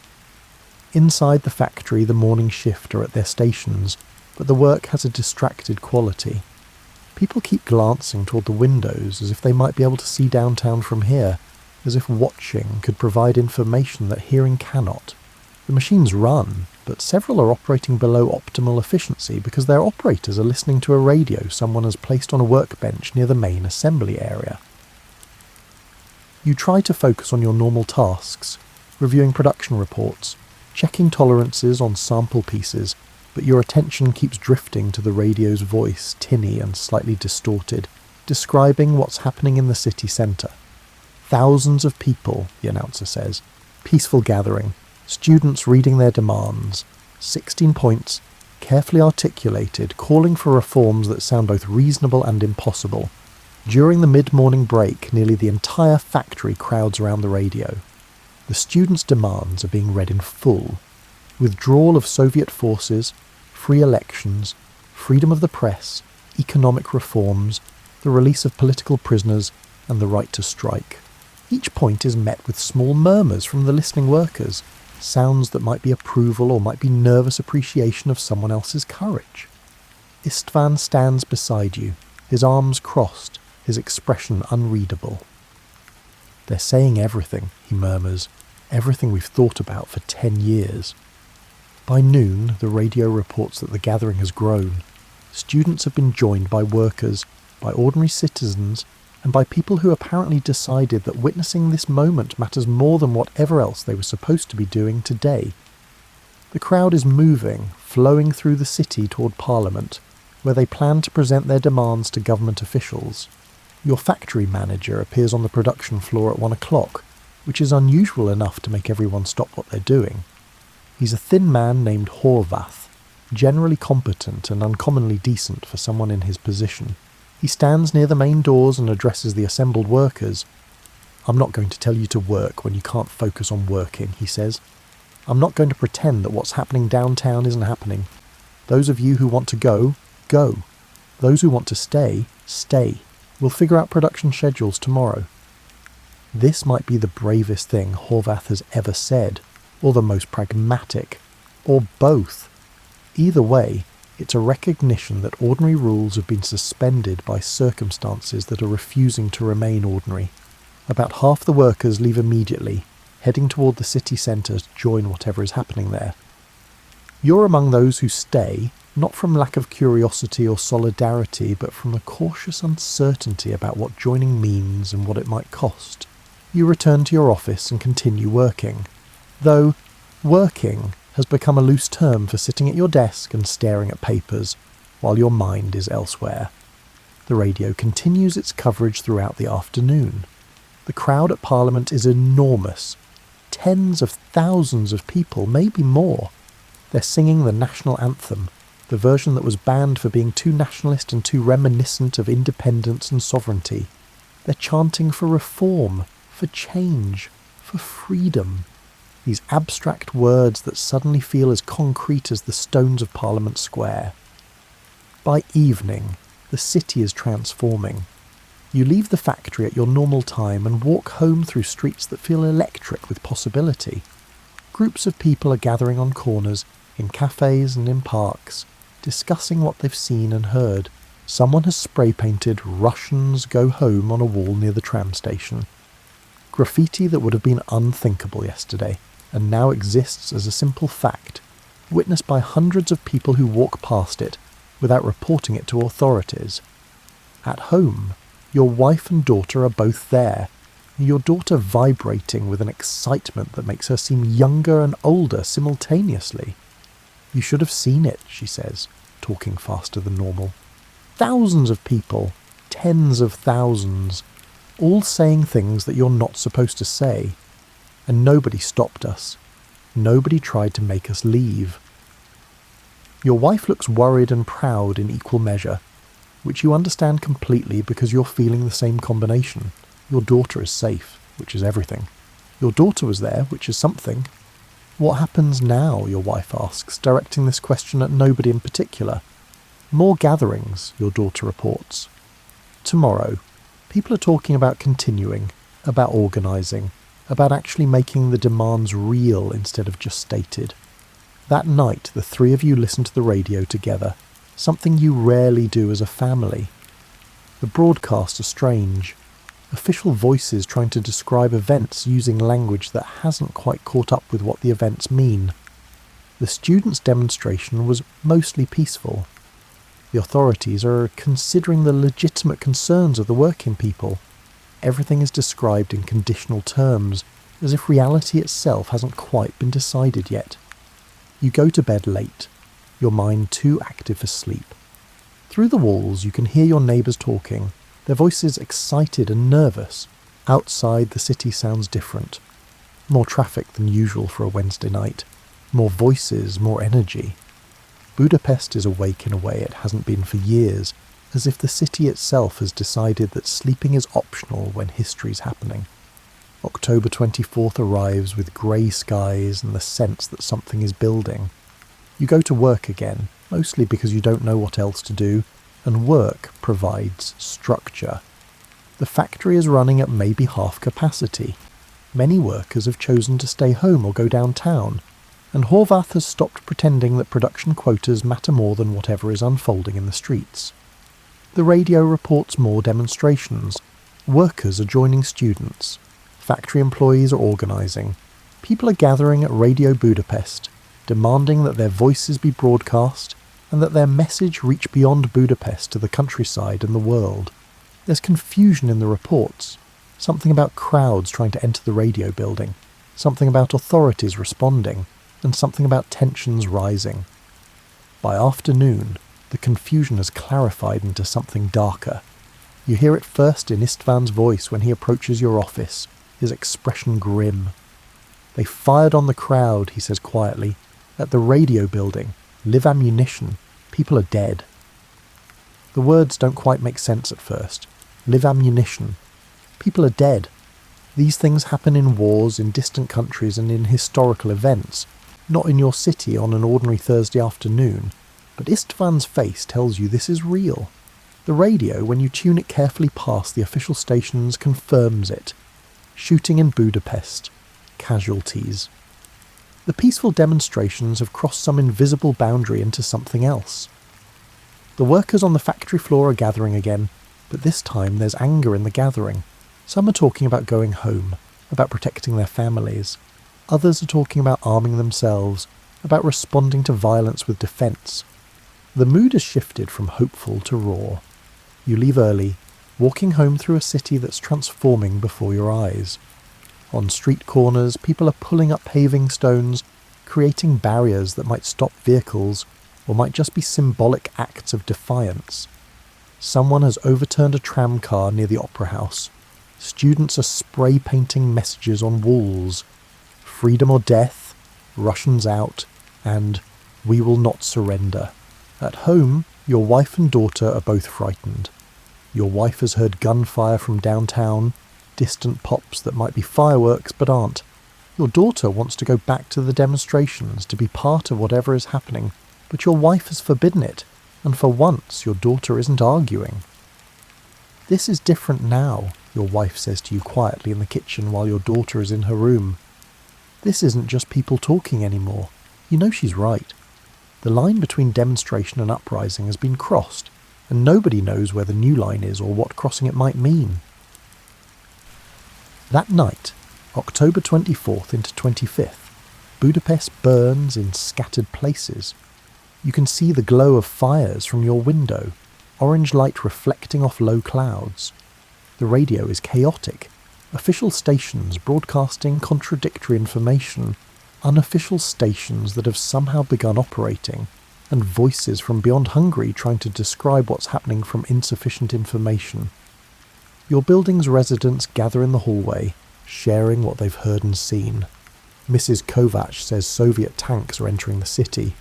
Inside the factory, the morning shift are at their stations, but the work has a distracted quality. People keep glancing toward the windows as if they might be able to see downtown from here, as if watching could provide information that hearing cannot. The machines run, but several are operating below optimal efficiency because their operators are listening to a radio someone has placed on a workbench near the main assembly area. You try to focus on your normal tasks, reviewing production reports, checking tolerances on sample pieces, but your attention keeps drifting to the radio's voice, tinny and slightly distorted, describing what's happening in the city centre. Thousands of people, the announcer says. Peaceful gathering. Students reading their demands. 16 points, carefully articulated, calling for reforms that sound both reasonable and impossible. During the mid-morning break, nearly the entire factory crowds around the radio. The students' demands are being read in full. Withdrawal of Soviet forces, free elections, freedom of the press, economic reforms, the release of political prisoners, and the right to strike. Each point is met with small murmurs from the listening workers, sounds that might be approval or might be nervous appreciation of someone else's courage. Istvan stands beside you, his arms crossed, his expression unreadable. "They're saying everything," he murmurs, "everything we've thought about for 10 years. By noon, the radio reports that the gathering has grown. Students have been joined by workers, by ordinary citizens, and by people who apparently decided that witnessing this moment matters more than whatever else they were supposed to be doing today. The crowd is moving, flowing through the city toward Parliament, where they plan to present their demands to government officials. Your factory manager appears on the production floor at 1 o'clock, which is unusual enough to make everyone stop what they're doing. He's a thin man named Horvath, generally competent and uncommonly decent for someone in his position. He stands near the main doors and addresses the assembled workers. "I'm not going to tell you to work when you can't focus on working," he says. "I'm not going to pretend that what's happening downtown isn't happening. Those of you who want to go, go. Those who want to stay, stay. We'll figure out production schedules tomorrow." This might be the bravest thing Horvath has ever said, or the most pragmatic, or both. Either way, it's a recognition that ordinary rules have been suspended by circumstances that are refusing to remain ordinary. About half the workers leave immediately, heading toward the city centre to join whatever is happening there. You're among those who stay, not from lack of curiosity or solidarity, but from a cautious uncertainty about what joining means and what it might cost. You return to your office and continue working, though working has become a loose term for sitting at your desk and staring at papers while your mind is elsewhere. The radio continues its coverage throughout the afternoon. The crowd at Parliament is enormous. Tens of thousands of people, maybe more. They're singing the national anthem, the version that was banned for being too nationalist and too reminiscent of independence and sovereignty. They're chanting for reform, for change, for freedom. These abstract words that suddenly feel as concrete as the stones of Parliament Square. By evening, the city is transforming. You leave the factory at your normal time and walk home through streets that feel electric with possibility. Groups of people are gathering on corners, in cafes and in parks, discussing what they've seen and heard. Someone has spray-painted "Russians go home" on a wall near the tram station. Graffiti that would have been unthinkable yesterday, and now exists as a simple fact, witnessed by hundreds of people who walk past it without reporting it to authorities. At home, your wife and daughter are both there, your daughter vibrating with an excitement that makes her seem younger and older simultaneously. "You should have seen it," she says, talking faster than normal. Thousands of people, tens of thousands, all saying things that you're not supposed to say. And nobody stopped us. Nobody tried to make us leave. Your wife looks worried and proud in equal measure, which you understand completely because you're feeling the same combination. Your daughter is safe, which is everything. Your daughter was there, which is something. "What happens now?" your wife asks, directing this question at nobody in particular. "More gatherings," your daughter reports. "Tomorrow, people are talking about continuing, about organising, about actually making the demands real instead of just stated. That night, the three of you listen to the radio together, something you rarely do as a family. The broadcasts are strange. Official voices trying to describe events using language that hasn't quite caught up with what the events mean. The students' demonstration was mostly peaceful. The authorities are considering the legitimate concerns of the working people. Everything is described in conditional terms, as if reality itself hasn't quite been decided yet. You go to bed late, your mind too active for sleep. Through the walls you can hear your neighbours talking, their voices excited and nervous. Outside the city sounds different. More traffic than usual for a Wednesday night. More voices, more energy. Budapest is awake in a way it hasn't been for years, as if the city itself has decided that sleeping is optional when history's happening. October 24th arrives with grey skies and the sense that something is building. You go to work again, mostly because you don't know what else to do, and work provides structure. The factory is running at maybe half capacity. Many workers have chosen to stay home or go downtown, and Horvath has stopped pretending that production quotas matter more than whatever is unfolding in the streets. The radio reports more demonstrations. Workers are joining students. Factory employees are organising. People are gathering at Radio Budapest, demanding that their voices be broadcast and that their message reach beyond Budapest to the countryside and the world. There's confusion in the reports. Something about crowds trying to enter the radio building. Something about authorities responding. And something about tensions rising. By afternoon, the confusion has clarified into something darker. You hear it first in Istvan's voice when he approaches your office, his expression grim. "They fired on the crowd," he says quietly. "At the radio building. Live ammunition. People are dead." The words don't quite make sense at first. Live ammunition. People are dead. These things happen in wars, in distant countries, and in historical events, not in your city on an ordinary Thursday afternoon. But Istvan's face tells you this is real. The radio, when you tune it carefully past the official stations, confirms it. Shooting in Budapest. Casualties. The peaceful demonstrations have crossed some invisible boundary into something else. The workers on the factory floor are gathering again, but this time there's anger in the gathering. Some are talking about going home, about protecting their families. Others are talking about arming themselves, about responding to violence with defence. The mood has shifted from hopeful to raw. You leave early, walking home through a city that's transforming before your eyes. On street corners, people are pulling up paving stones, creating barriers that might stop vehicles, or might just be symbolic acts of defiance. Someone has overturned a tram car near the Opera House. Students are spray painting messages on walls. Freedom or death, Russians out, and we will not surrender. At home, your wife and daughter are both frightened. Your wife has heard gunfire from downtown, distant pops that might be fireworks but aren't. Your daughter wants to go back to the demonstrations to be part of whatever is happening, but your wife has forbidden it, and for once your daughter isn't arguing. This is different now, your wife says to you quietly in the kitchen while your daughter is in her room. This isn't just people talking anymore. You know she's right. The line between demonstration and uprising has been crossed, and nobody knows where the new line is or what crossing it might mean. That night, October 24th into 25th, Budapest burns in scattered places. You can see the glow of fires from your window, orange light reflecting off low clouds. The radio is chaotic. Official stations broadcasting contradictory information, unofficial stations that have somehow begun operating, and voices from beyond Hungary trying to describe what's happening from insufficient information. Your building's residents gather in the hallway, sharing what they've heard and seen. Mrs. Kovac says Soviet tanks are entering the city.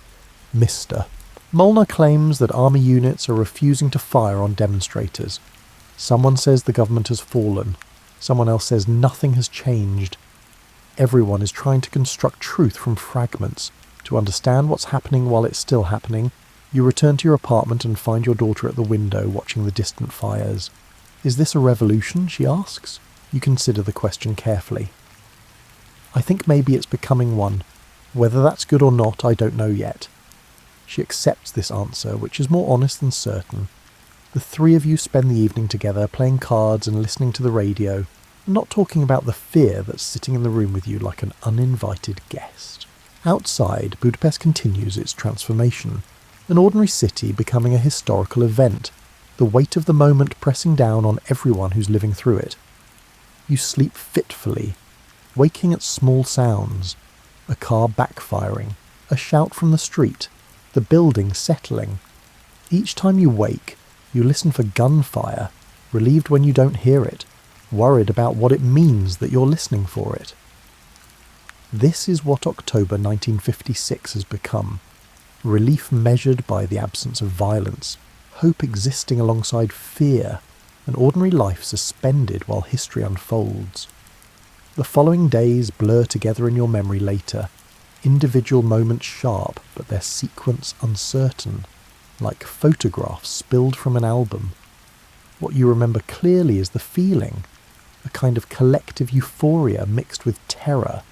Mr. Molnar claims that army units are refusing to fire on demonstrators. Someone says the government has fallen. Someone else says nothing has changed. Everyone is trying to construct truth from fragments. To understand what's happening while it's still happening, you return to your apartment and find your daughter at the window watching the distant fires. Is this a revolution, she asks. You consider the question carefully. I think maybe it's becoming one. Whether that's good or not, I don't know yet. She accepts this answer, which is more honest than certain. The three of you spend the evening together, playing cards and listening to the radio, and not talking about the fear that's sitting in the room with you like an uninvited guest. Outside, Budapest continues its transformation, an ordinary city becoming a historical event, the weight of the moment pressing down on everyone who's living through it. You sleep fitfully, waking at small sounds, a car backfiring, a shout from the street, the building settling. Each time you wake, you listen for gunfire, relieved when you don't hear it, worried about what it means that you're listening for it. This is what October 1956 has become. Relief measured by the absence of violence, hope existing alongside fear, an ordinary life suspended while history unfolds. The following days blur together in your memory later, individual moments sharp but their sequence uncertain, like photographs spilled from an album. What you remember clearly is the feeling, a kind of collective euphoria mixed with terror,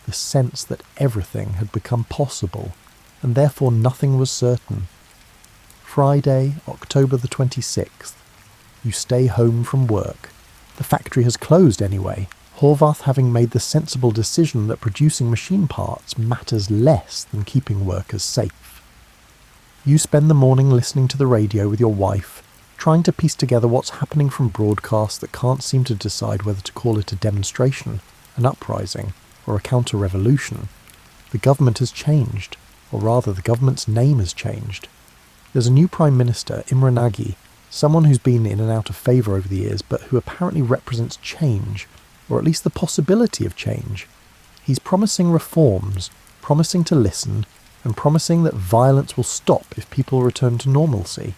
the sense that everything had become possible, and therefore nothing was certain. Friday, October the 26th. You stay home from work. The factory has closed anyway, Horvath having made the sensible decision that producing machine parts matters less than keeping workers safe. You spend the morning listening to the radio with your wife, trying to piece together what's happening from broadcasts that can't seem to decide whether to call it a demonstration, an uprising, or a counter-revolution. The government has changed, or rather the government's name has changed. There's a new Prime Minister, Imre Nagy, someone who's been in and out of favour over the years, but who apparently represents change, or at least the possibility of change. He's promising reforms, promising to listen, and promising that violence will stop if people return to normalcy.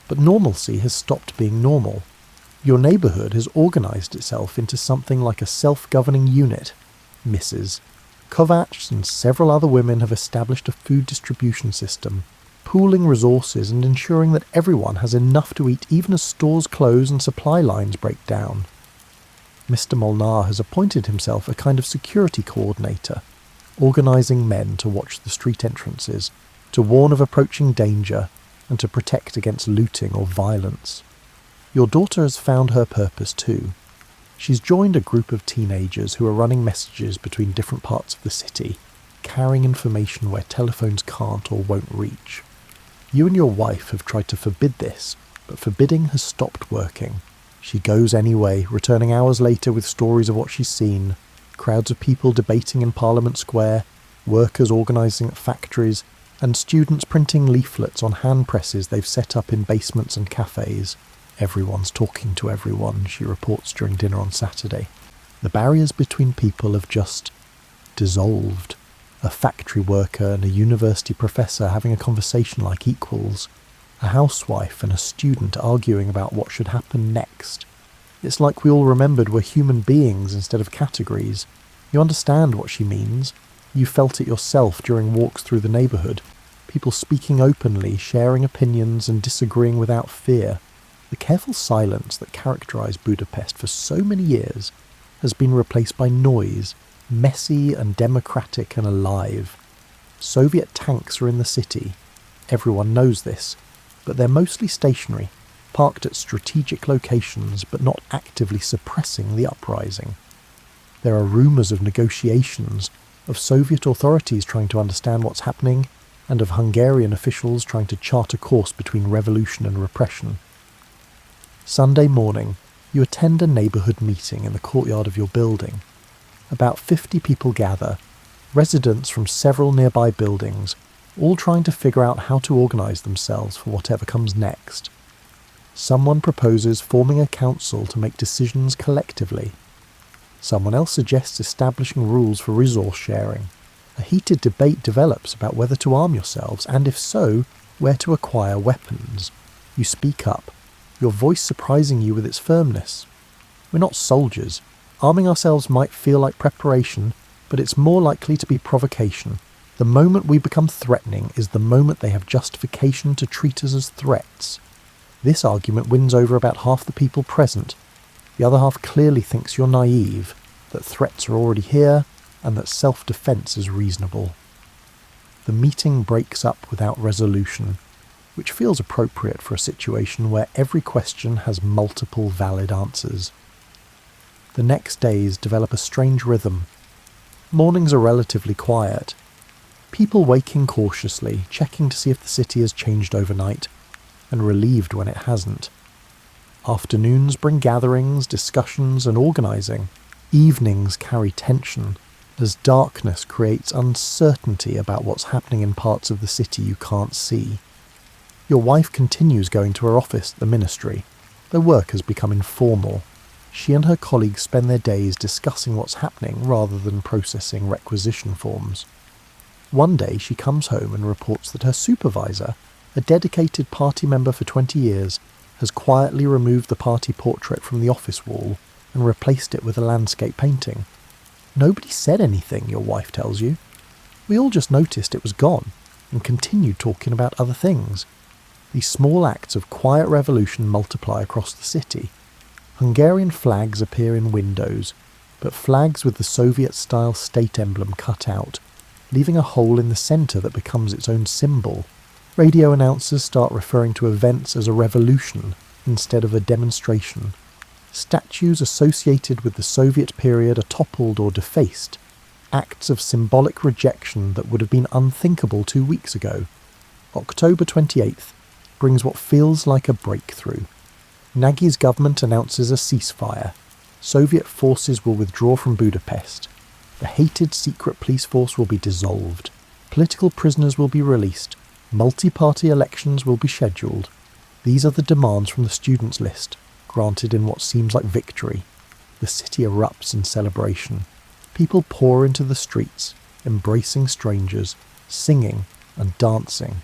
But normalcy has stopped being normal. Your neighbourhood has organised itself into something like a self-governing unit. Mrs. Kovacs and several other women have established a food distribution system, pooling resources and ensuring that everyone has enough to eat even as stores close and supply lines break down. Mr. Molnar has appointed himself a kind of security coordinator, organising men to watch the street entrances, to warn of approaching danger, and to protect against looting or violence. Your daughter has found her purpose too. She's joined a group of teenagers who are running messages between different parts of the city, carrying information where telephones can't or won't reach. You and your wife have tried to forbid this, but forbidding has stopped working. She goes anyway, returning hours later with stories of what she's seen, crowds of people debating in Parliament Square, workers organising at factories, and students printing leaflets on hand presses they've set up in basements and cafes. Everyone's talking to everyone, she reports during dinner on Saturday. The barriers between people have just dissolved. A factory worker and a university professor having a conversation like equals. A housewife and a student arguing about what should happen next. It's like we all remembered we're human beings instead of categories. You understand what she means. You felt it yourself during walks through the neighbourhood. People speaking openly, sharing opinions and disagreeing without fear. The careful silence that characterised Budapest for so many years has been replaced by noise, messy and democratic and alive. Soviet tanks are in the city. Everyone knows this, but they're mostly stationary, parked at strategic locations but not actively suppressing the uprising. There are rumours of negotiations, of Soviet authorities trying to understand what's happening, and of Hungarian officials trying to chart a course between revolution and repression. Sunday morning, you attend a neighbourhood meeting in the courtyard of your building. About 50 people gather, residents from several nearby buildings, all trying to figure out how to organise themselves for whatever comes next. Someone proposes forming a council to make decisions collectively. Someone else suggests establishing rules for resource sharing. A heated debate develops about whether to arm yourselves, and if so, where to acquire weapons. You speak up, your voice surprising you with its firmness. We're not soldiers. Arming ourselves might feel like preparation, but it's more likely to be provocation. The moment we become threatening is the moment they have justification to treat us as threats. This argument wins over about half the people present. The other half clearly thinks you're naive, that threats are already here, and that self-defence is reasonable. The meeting breaks up without resolution, which feels appropriate for a situation where every question has multiple valid answers. The next days develop a strange rhythm. Mornings are relatively quiet. People waking cautiously, checking to see if the city has changed overnight, and relieved when it hasn't. Afternoons bring gatherings, discussions, and organising. Evenings carry tension, as darkness creates uncertainty about what's happening in parts of the city you can't see. Your wife continues going to her office at the ministry. Their work has become informal. She and her colleagues spend their days discussing what's happening rather than processing requisition forms. One day she comes home and reports that her supervisor, a dedicated party member for 20 years, has quietly removed the party portrait from the office wall and replaced it with a landscape painting. Nobody said anything, your wife tells you. We all just noticed it was gone and continued talking about other things. These small acts of quiet revolution multiply across the city. Hungarian flags appear in windows, but flags with the Soviet-style state emblem cut out, leaving a hole in the centre that becomes its own symbol. Radio announcers start referring to events as a revolution instead of a demonstration. Statues associated with the Soviet period are toppled or defaced, acts of symbolic rejection that would have been unthinkable 2 weeks ago. October 28th brings what feels like a breakthrough. Nagy's government announces a ceasefire. Soviet forces will withdraw from Budapest. The hated secret police force will be dissolved. Political prisoners will be released. Multi-party elections will be scheduled. These are the demands from the students' list, granted in what seems like victory. The city erupts in celebration. People pour into the streets, embracing strangers, singing and dancing.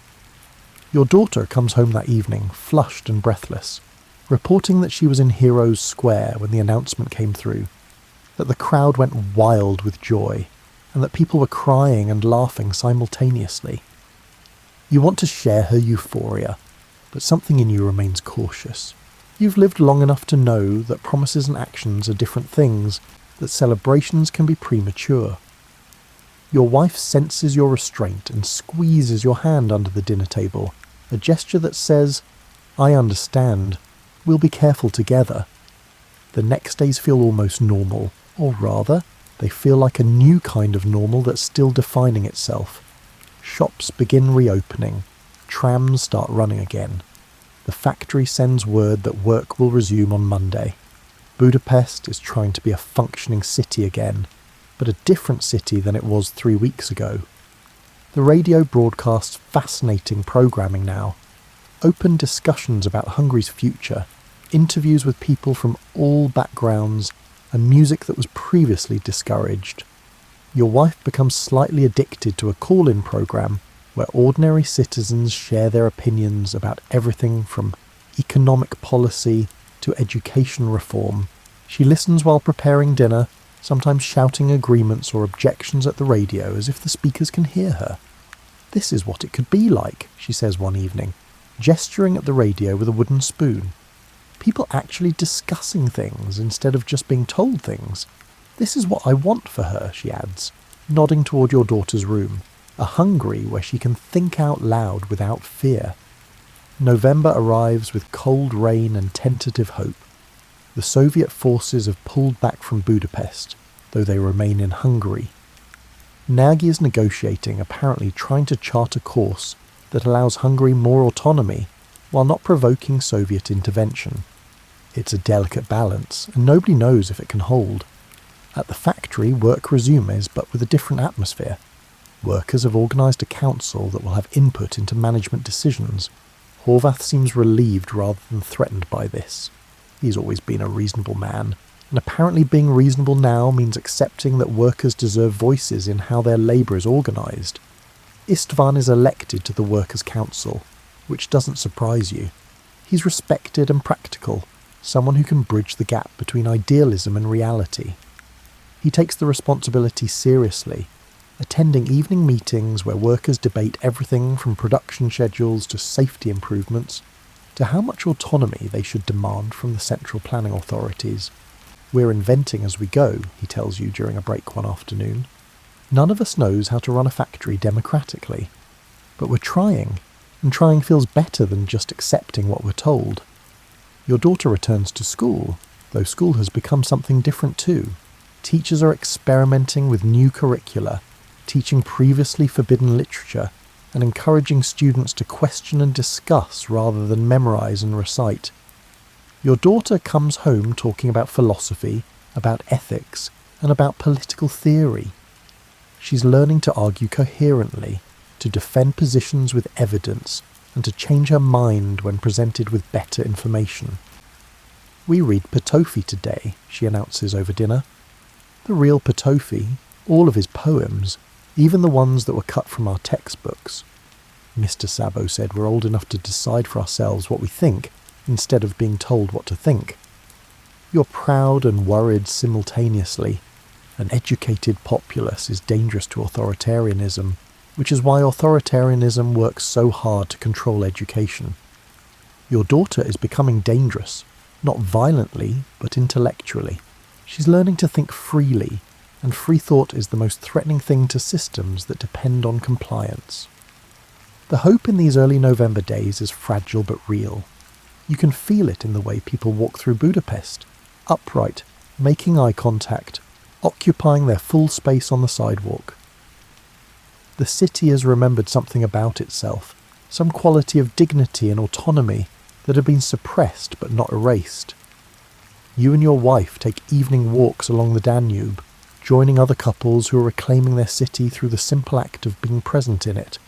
Your daughter comes home that evening, flushed and breathless, reporting that she was in Heroes Square when the announcement came through, that the crowd went wild with joy, and that people were crying and laughing simultaneously. You want to share her euphoria, but something in you remains cautious. You've lived long enough to know that promises and actions are different things, that celebrations can be premature. Your wife senses your restraint and squeezes your hand under the dinner table, a gesture that says, "I understand. We'll be careful together." The next days feel almost normal, or rather, they feel like a new kind of normal that's still defining itself. Shops begin reopening, trams start running again. The factory sends word that work will resume on Monday. Budapest is trying to be a functioning city again, but a different city than it was 3 weeks ago. The radio broadcasts fascinating programming now, open discussions about Hungary's future, interviews with people from all backgrounds, and music that was previously discouraged. Your wife becomes slightly addicted to a call-in program where ordinary citizens share their opinions about everything from economic policy to education reform. She listens while preparing dinner, sometimes shouting agreements or objections at the radio as if the speakers can hear her. "This is what it could be like," she says one evening, gesturing at the radio with a wooden spoon. People actually discussing things instead of just being told things. "This is what I want for her," she adds, nodding toward your daughter's room, a Hungary where she can think out loud without fear. November arrives with cold rain and tentative hope. The Soviet forces have pulled back from Budapest, though they remain in Hungary. Nagy is negotiating, apparently trying to chart a course that allows Hungary more autonomy while not provoking Soviet intervention. It's a delicate balance, and nobody knows if it can hold. At the factory, work resumes, but with a different atmosphere. Workers have organised a council that will have input into management decisions. Horvath seems relieved rather than threatened by this. He's always been a reasonable man, and apparently being reasonable now means accepting that workers deserve voices in how their labour is organised. Istvan is elected to the Workers' Council, which doesn't surprise you. He's respected and practical, someone who can bridge the gap between idealism and reality. He takes the responsibility seriously, attending evening meetings where workers debate everything from production schedules to safety improvements to how much autonomy they should demand from the central planning authorities. "We're inventing as we go," he tells you during a break one afternoon. "None of us knows how to run a factory democratically, but we're trying, and trying feels better than just accepting what we're told." Your daughter returns to school, though school has become something different too. Teachers are experimenting with new curricula, teaching previously forbidden literature, and encouraging students to question and discuss rather than memorize and recite. Your daughter comes home talking about philosophy, about ethics, and about political theory. She's learning to argue coherently, to defend positions with evidence, and to change her mind when presented with better information. "We read Petofi today," she announces over dinner. The real Petofi, all of his poems, even the ones that were cut from our textbooks. Mr. Sabo said we're old enough to decide for ourselves what we think, instead of being told what to think. You're proud and worried simultaneously. An educated populace is dangerous to authoritarianism, which is why authoritarianism works so hard to control education. Your daughter is becoming dangerous, not violently, but intellectually. She's learning to think freely, and free thought is the most threatening thing to systems that depend on compliance. The hope in these early November days is fragile but real. You can feel it in the way people walk through Budapest, upright, making eye contact, occupying their full space on the sidewalk. The city has remembered something about itself, some quality of dignity and autonomy that had been suppressed but not erased. You and your wife take evening walks along the Danube, joining other couples who are reclaiming their city through the simple act of being present in it.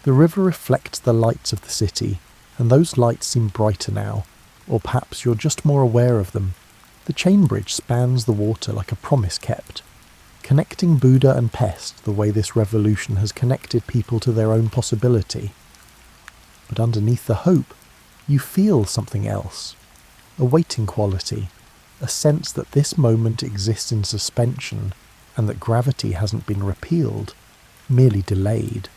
The river reflects the lights of the city, and those lights seem brighter now, or perhaps you're just more aware of them. The chain bridge spans the water like a promise kept, connecting Buda and Pest the way this revolution has connected people to their own possibility. But underneath the hope, you feel something else. A waiting quality, a sense that this moment exists in suspension and that gravity hasn't been repealed, merely delayed.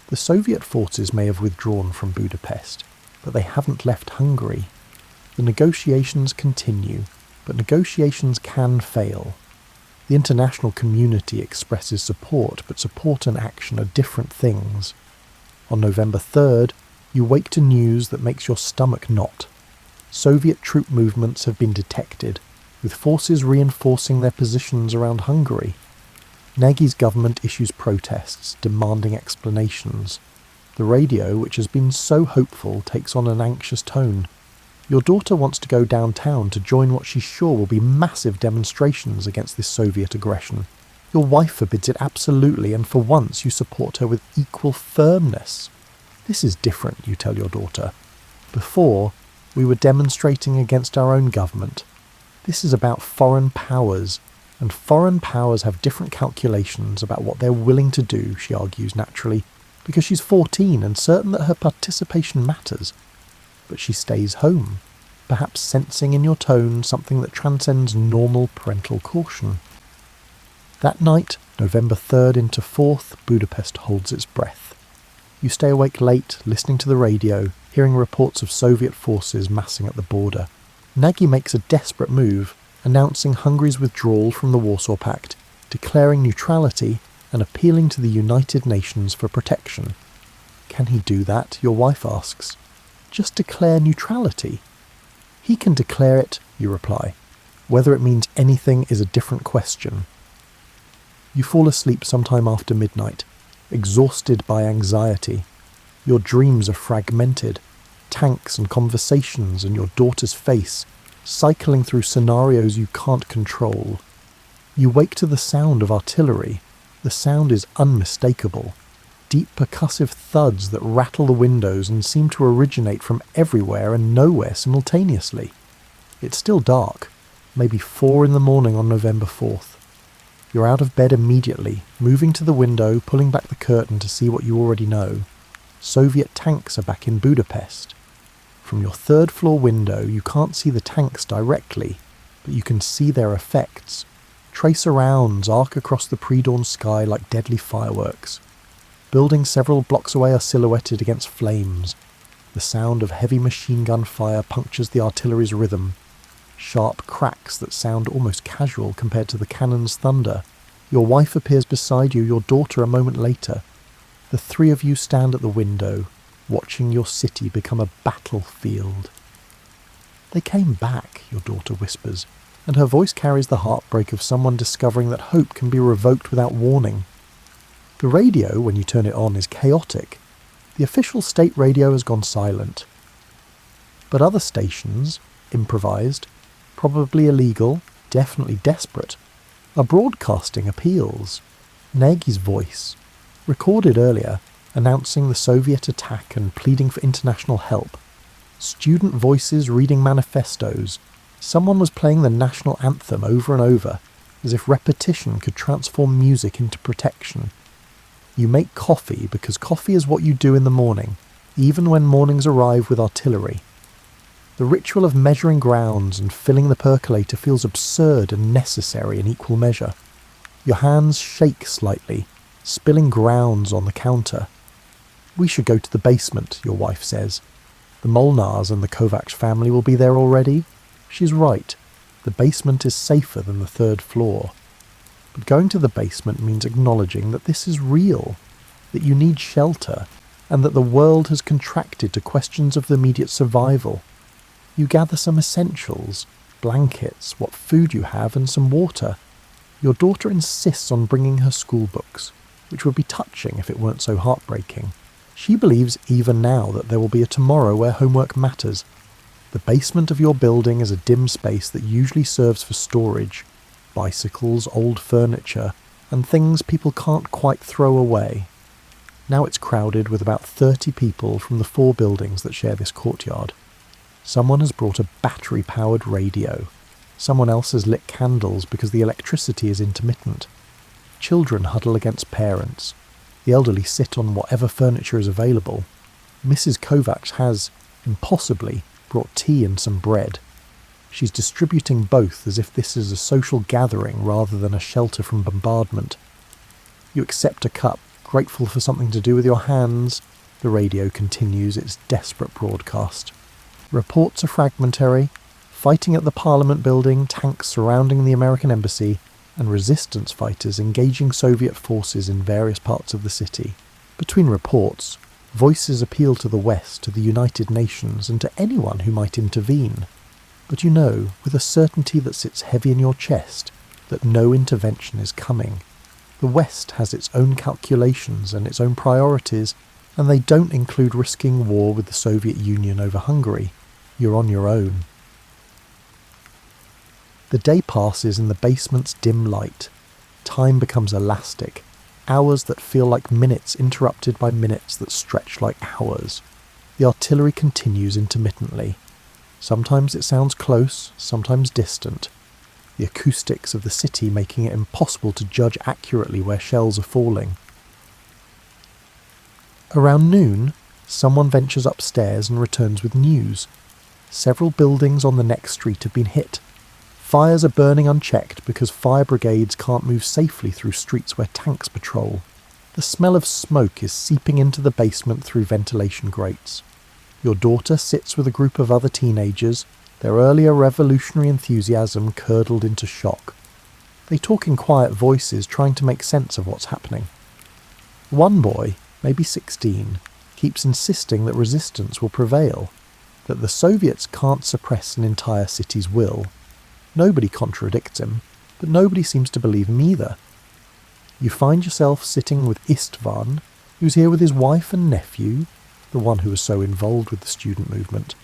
The Soviet forces may have withdrawn from Budapest, but they haven't left Hungary. The negotiations continue, but negotiations can fail. The international community expresses support, but support and action are different things. On November 3rd, you wake to news that makes your stomach knot. Soviet troop movements have been detected, with forces reinforcing their positions around Hungary. Nagy's government issues protests, demanding explanations. The radio, which has been so hopeful, takes on an anxious tone. Your daughter wants to go downtown to join what she's sure will be massive demonstrations against this Soviet aggression. Your wife forbids it absolutely, and for once you support her with equal firmness. This is different, you tell your daughter. Before, we were demonstrating against our own government. This is about foreign powers, and foreign powers have different calculations about what they're willing to do, she argues naturally, because she's 14 and certain that her participation matters. But she stays home, perhaps sensing in your tone something that transcends normal parental caution. That night, November 3rd into 4th, Budapest holds its breath. You stay awake late, listening to the radio, hearing reports of Soviet forces massing at the border. Nagy makes a desperate move, announcing Hungary's withdrawal from the Warsaw Pact, declaring neutrality and appealing to the United Nations for protection. Can he do that? Your wife asks. Just declare neutrality. He can declare it, you reply. Whether it means anything is a different question. You fall asleep sometime after midnight, exhausted by anxiety. Your dreams are fragmented, tanks and conversations and your daughter's face, cycling through scenarios you can't control. You wake to the sound of artillery. The sound is unmistakable. Deep percussive thuds that rattle the windows and seem to originate from everywhere and nowhere simultaneously. It's still dark, maybe 4 in the morning on November 4th. You're out of bed immediately, moving to the window, pulling back the curtain to see what you already know. Soviet tanks are back in Budapest. From your 3rd floor window, you can't see the tanks directly, but you can see their effects. Tracer rounds arc across the pre-dawn sky like deadly fireworks. Buildings several blocks away are silhouetted against flames. The sound of heavy machine gun fire punctures the artillery's rhythm. Sharp cracks that sound almost casual compared to the cannon's thunder. Your wife appears beside you, your daughter a moment later. The 3 of you stand at the window, watching your city become a battlefield. They came back, your daughter whispers, and her voice carries the heartbreak of someone discovering that hope can be revoked without warning. The radio, when you turn it on, is chaotic. The official state radio has gone silent. But other stations, improvised, probably illegal, definitely desperate, are broadcasting appeals. Nagy's voice, recorded earlier, announcing the Soviet attack and pleading for international help. Student voices reading manifestos. Someone was playing the national anthem over and over, as if repetition could transform music into protection. You make coffee because coffee is what you do in the morning, even when mornings arrive with artillery. The ritual of measuring grounds and filling the percolator feels absurd and necessary in equal measure. Your hands shake slightly, spilling grounds on the counter. We should go to the basement, your wife says. The Molnars and the Kovacs family will be there already. She's right. The basement is safer than the 3rd floor. But going to the basement means acknowledging that this is real, that you need shelter, and that the world has contracted to questions of immediate survival. You gather some essentials, blankets, what food you have, and some water. Your daughter insists on bringing her school books, which would be touching if it weren't so heartbreaking. She believes even now that there will be a tomorrow where homework matters. The basement of your building is a dim space that usually serves for storage, bicycles, old furniture, and things people can't quite throw away. Now it's crowded with about 30 people from the 4 buildings that share this courtyard. Someone has brought a battery-powered radio. Someone else has lit candles because the electricity is intermittent. Children huddle against parents. The elderly sit on whatever furniture is available. Mrs. Kovacs has, impossibly, brought tea and some bread. She's distributing both as if this is a social gathering rather than a shelter from bombardment. You accept a cup, grateful for something to do with your hands. The radio continues its desperate broadcast. Reports are fragmentary. Fighting at the Parliament building, tanks surrounding the American embassy, and resistance fighters engaging Soviet forces in various parts of the city. Between reports, voices appeal to the West, to the United Nations, and to anyone who might intervene. But you know, with a certainty that sits heavy in your chest, that no intervention is coming. The West has its own calculations and its own priorities, and they don't include risking war with the Soviet Union over Hungary. You're on your own. The day passes in the basement's dim light. Time becomes elastic. Hours that feel like minutes interrupted by minutes that stretch like hours. The artillery continues intermittently. Sometimes it sounds close, sometimes distant. The acoustics of the city making it impossible to judge accurately where shells are falling. Around noon, someone ventures upstairs and returns with news. Several buildings on the next street have been hit. Fires are burning unchecked because fire brigades can't move safely through streets where tanks patrol. The smell of smoke is seeping into the basement through ventilation grates. Your daughter sits with a group of other teenagers, their earlier revolutionary enthusiasm curdled into shock. They talk in quiet voices, trying to make sense of what's happening. One boy, maybe 16, keeps insisting that resistance will prevail, that the Soviets can't suppress an entire city's will. Nobody contradicts him, but nobody seems to believe him either. You find yourself sitting with Istvan, who's here with his wife and nephew, the one who was so involved with the student movement.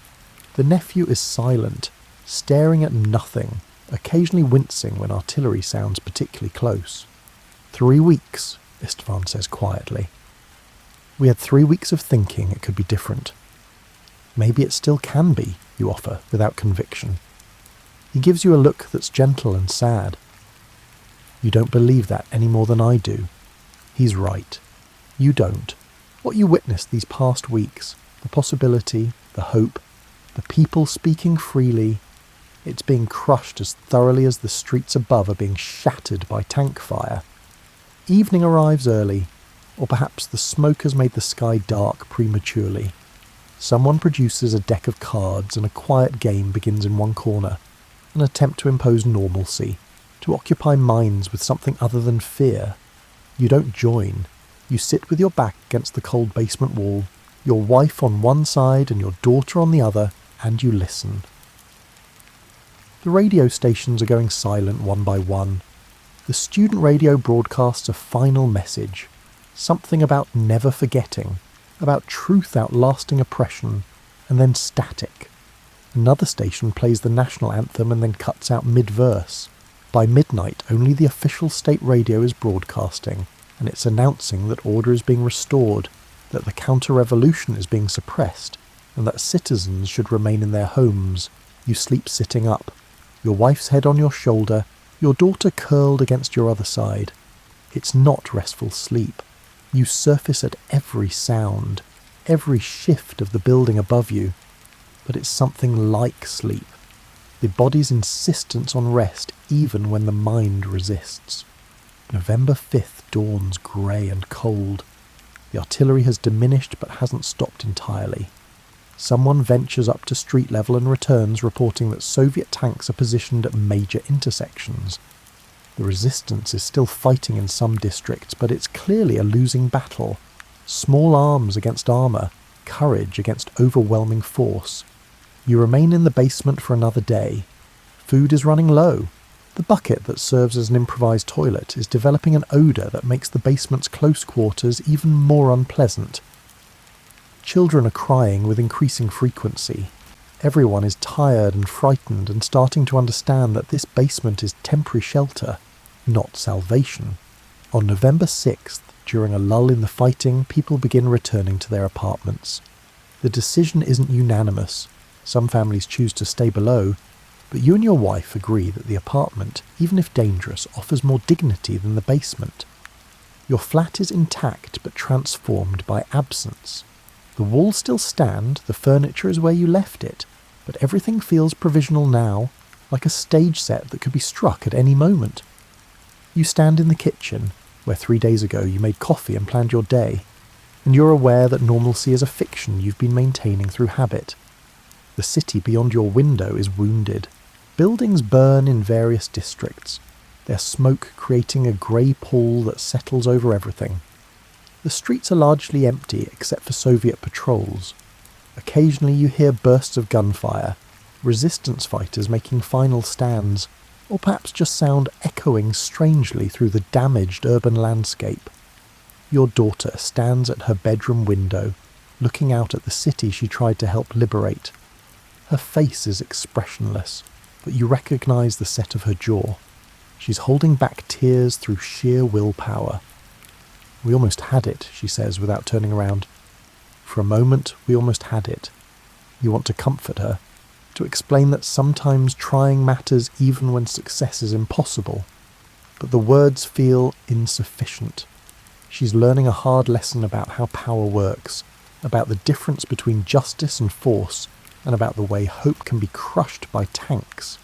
The nephew is silent, staring at nothing, occasionally wincing when artillery sounds particularly close. 3 weeks, Istvan says quietly. We had 3 weeks of thinking it could be different. Maybe it still can be, you offer, without conviction. He gives you a look that's gentle and sad. You don't believe that any more than I do. He's right. You don't. What you witnessed these past weeks, the possibility, the hope, the people speaking freely, it's being crushed as thoroughly as the streets above are being shattered by tank fire. Evening arrives early, or perhaps the smoke has made the sky dark prematurely. Someone produces a deck of cards and a quiet game begins in one corner, an attempt to impose normalcy, to occupy minds with something other than fear. You don't join. You sit with your back against the cold basement wall, your wife on one side and your daughter on the other, and you listen. The radio stations are going silent one by one. The student radio broadcasts a final message, something about never forgetting, about truth outlasting oppression, and then static. Another station plays the national anthem and then cuts out mid-verse. By midnight, only the official state radio is broadcasting, and it's announcing that order is being restored, that the counter-revolution is being suppressed, and that citizens should remain in their homes. You sleep sitting up, your wife's head on your shoulder, your daughter curled against your other side. It's not restful sleep. You surface at every sound, every shift of the building above you, but it's something like sleep. The body's insistence on rest even when the mind resists. November 5th dawns grey and cold. The artillery has diminished but hasn't stopped entirely. Someone ventures up to street level and returns reporting that Soviet tanks are positioned at major intersections. The resistance is still fighting in some districts, but it's clearly a losing battle. Small arms against armour, courage against overwhelming force. You remain in the basement for another day. Food is running low. The bucket that serves as an improvised toilet is developing an odour that makes the basement's close quarters even more unpleasant. Children are crying with increasing frequency. Everyone is tired and frightened and starting to understand that this basement is temporary shelter, not salvation. On November 6th, during a lull in the fighting, people begin returning to their apartments. The decision isn't unanimous. Some families choose to stay below, but you and your wife agree that the apartment, even if dangerous, offers more dignity than the basement. Your flat is intact but transformed by absence. The walls still stand, the furniture is where you left it, but everything feels provisional now, like a stage set that could be struck at any moment. You stand in the kitchen, where 3 days ago you made coffee and planned your day, and you're aware that normalcy is a fiction you've been maintaining through habit. The city beyond your window is wounded. Buildings burn in various districts, their smoke creating a grey pall that settles over everything. The streets are largely empty except for Soviet patrols. Occasionally you hear bursts of gunfire, resistance fighters making final stands, or perhaps just sound echoing strangely through the damaged urban landscape. Your daughter stands at her bedroom window, looking out at the city she tried to help liberate. Her face is expressionless, but you recognise the set of her jaw. She's holding back tears through sheer willpower. "We almost had it," she says without turning around. For a moment, we almost had it. You want to comfort her, to explain that sometimes trying matters even when success is impossible. But the words feel insufficient. She's learning a hard lesson about how power works, about the difference between justice and force, and about the way hope can be crushed by tanks.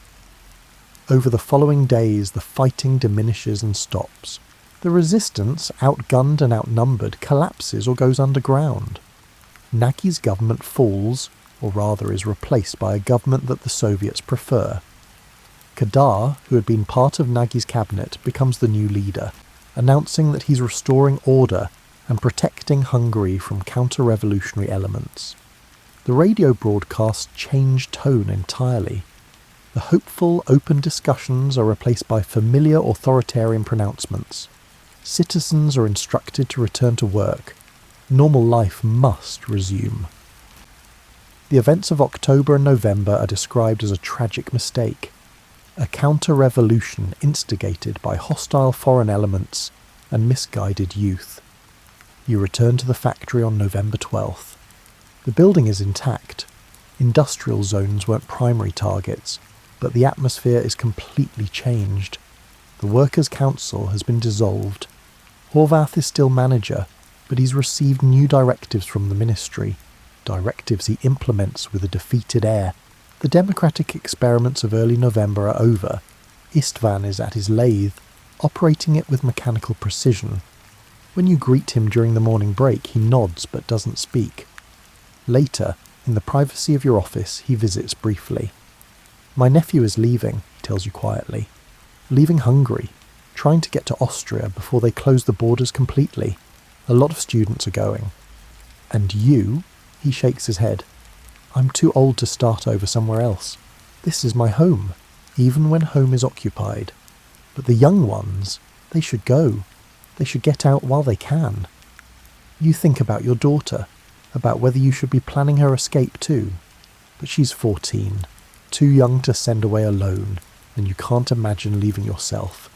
Over the following days, the fighting diminishes and stops. The resistance, outgunned and outnumbered, collapses or goes underground. Nagy's government falls, or rather is replaced by a government that the Soviets prefer. Kadar, who had been part of Nagy's cabinet, becomes the new leader, announcing that he's restoring order and protecting Hungary from counter-revolutionary elements. The radio broadcasts change tone entirely. The hopeful, open discussions are replaced by familiar authoritarian pronouncements. Citizens are instructed to return to work. Normal life must resume. The events of October and November are described as a tragic mistake, a counter-revolution instigated by hostile foreign elements and misguided youth. You return to the factory on November 12th. The building is intact. Industrial zones weren't primary targets, but the atmosphere is completely changed. The Workers' Council has been dissolved. Horvath is still manager, but he's received new directives from the ministry, directives he implements with a defeated air. The democratic experiments of early November are over. Istvan is at his lathe, operating it with mechanical precision. When you greet him during the morning break, he nods but doesn't speak. Later, in the privacy of your office, he visits briefly. "My nephew is leaving," he tells you quietly. "Leaving Hungary, trying to get to Austria before they close the borders completely. A lot of students are going." "And you?" He shakes his head. "I'm too old to start over somewhere else. This is my home, even when home is occupied. But the young ones, they should go. They should get out while they can." You think about your daughter, about whether you should be planning her escape too. But she's 14, too young to send away alone, and you can't imagine leaving yourself.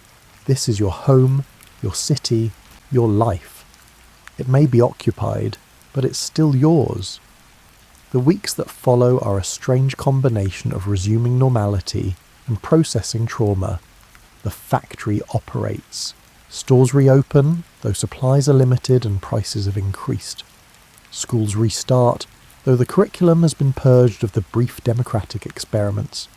This is your home, your city, your life. It may be occupied, but it's still yours. The weeks that follow are a strange combination of resuming normality and processing trauma. The factory operates. Stores reopen, though supplies are limited and prices have increased. Schools restart, though the curriculum has been purged of the brief democratic experiments.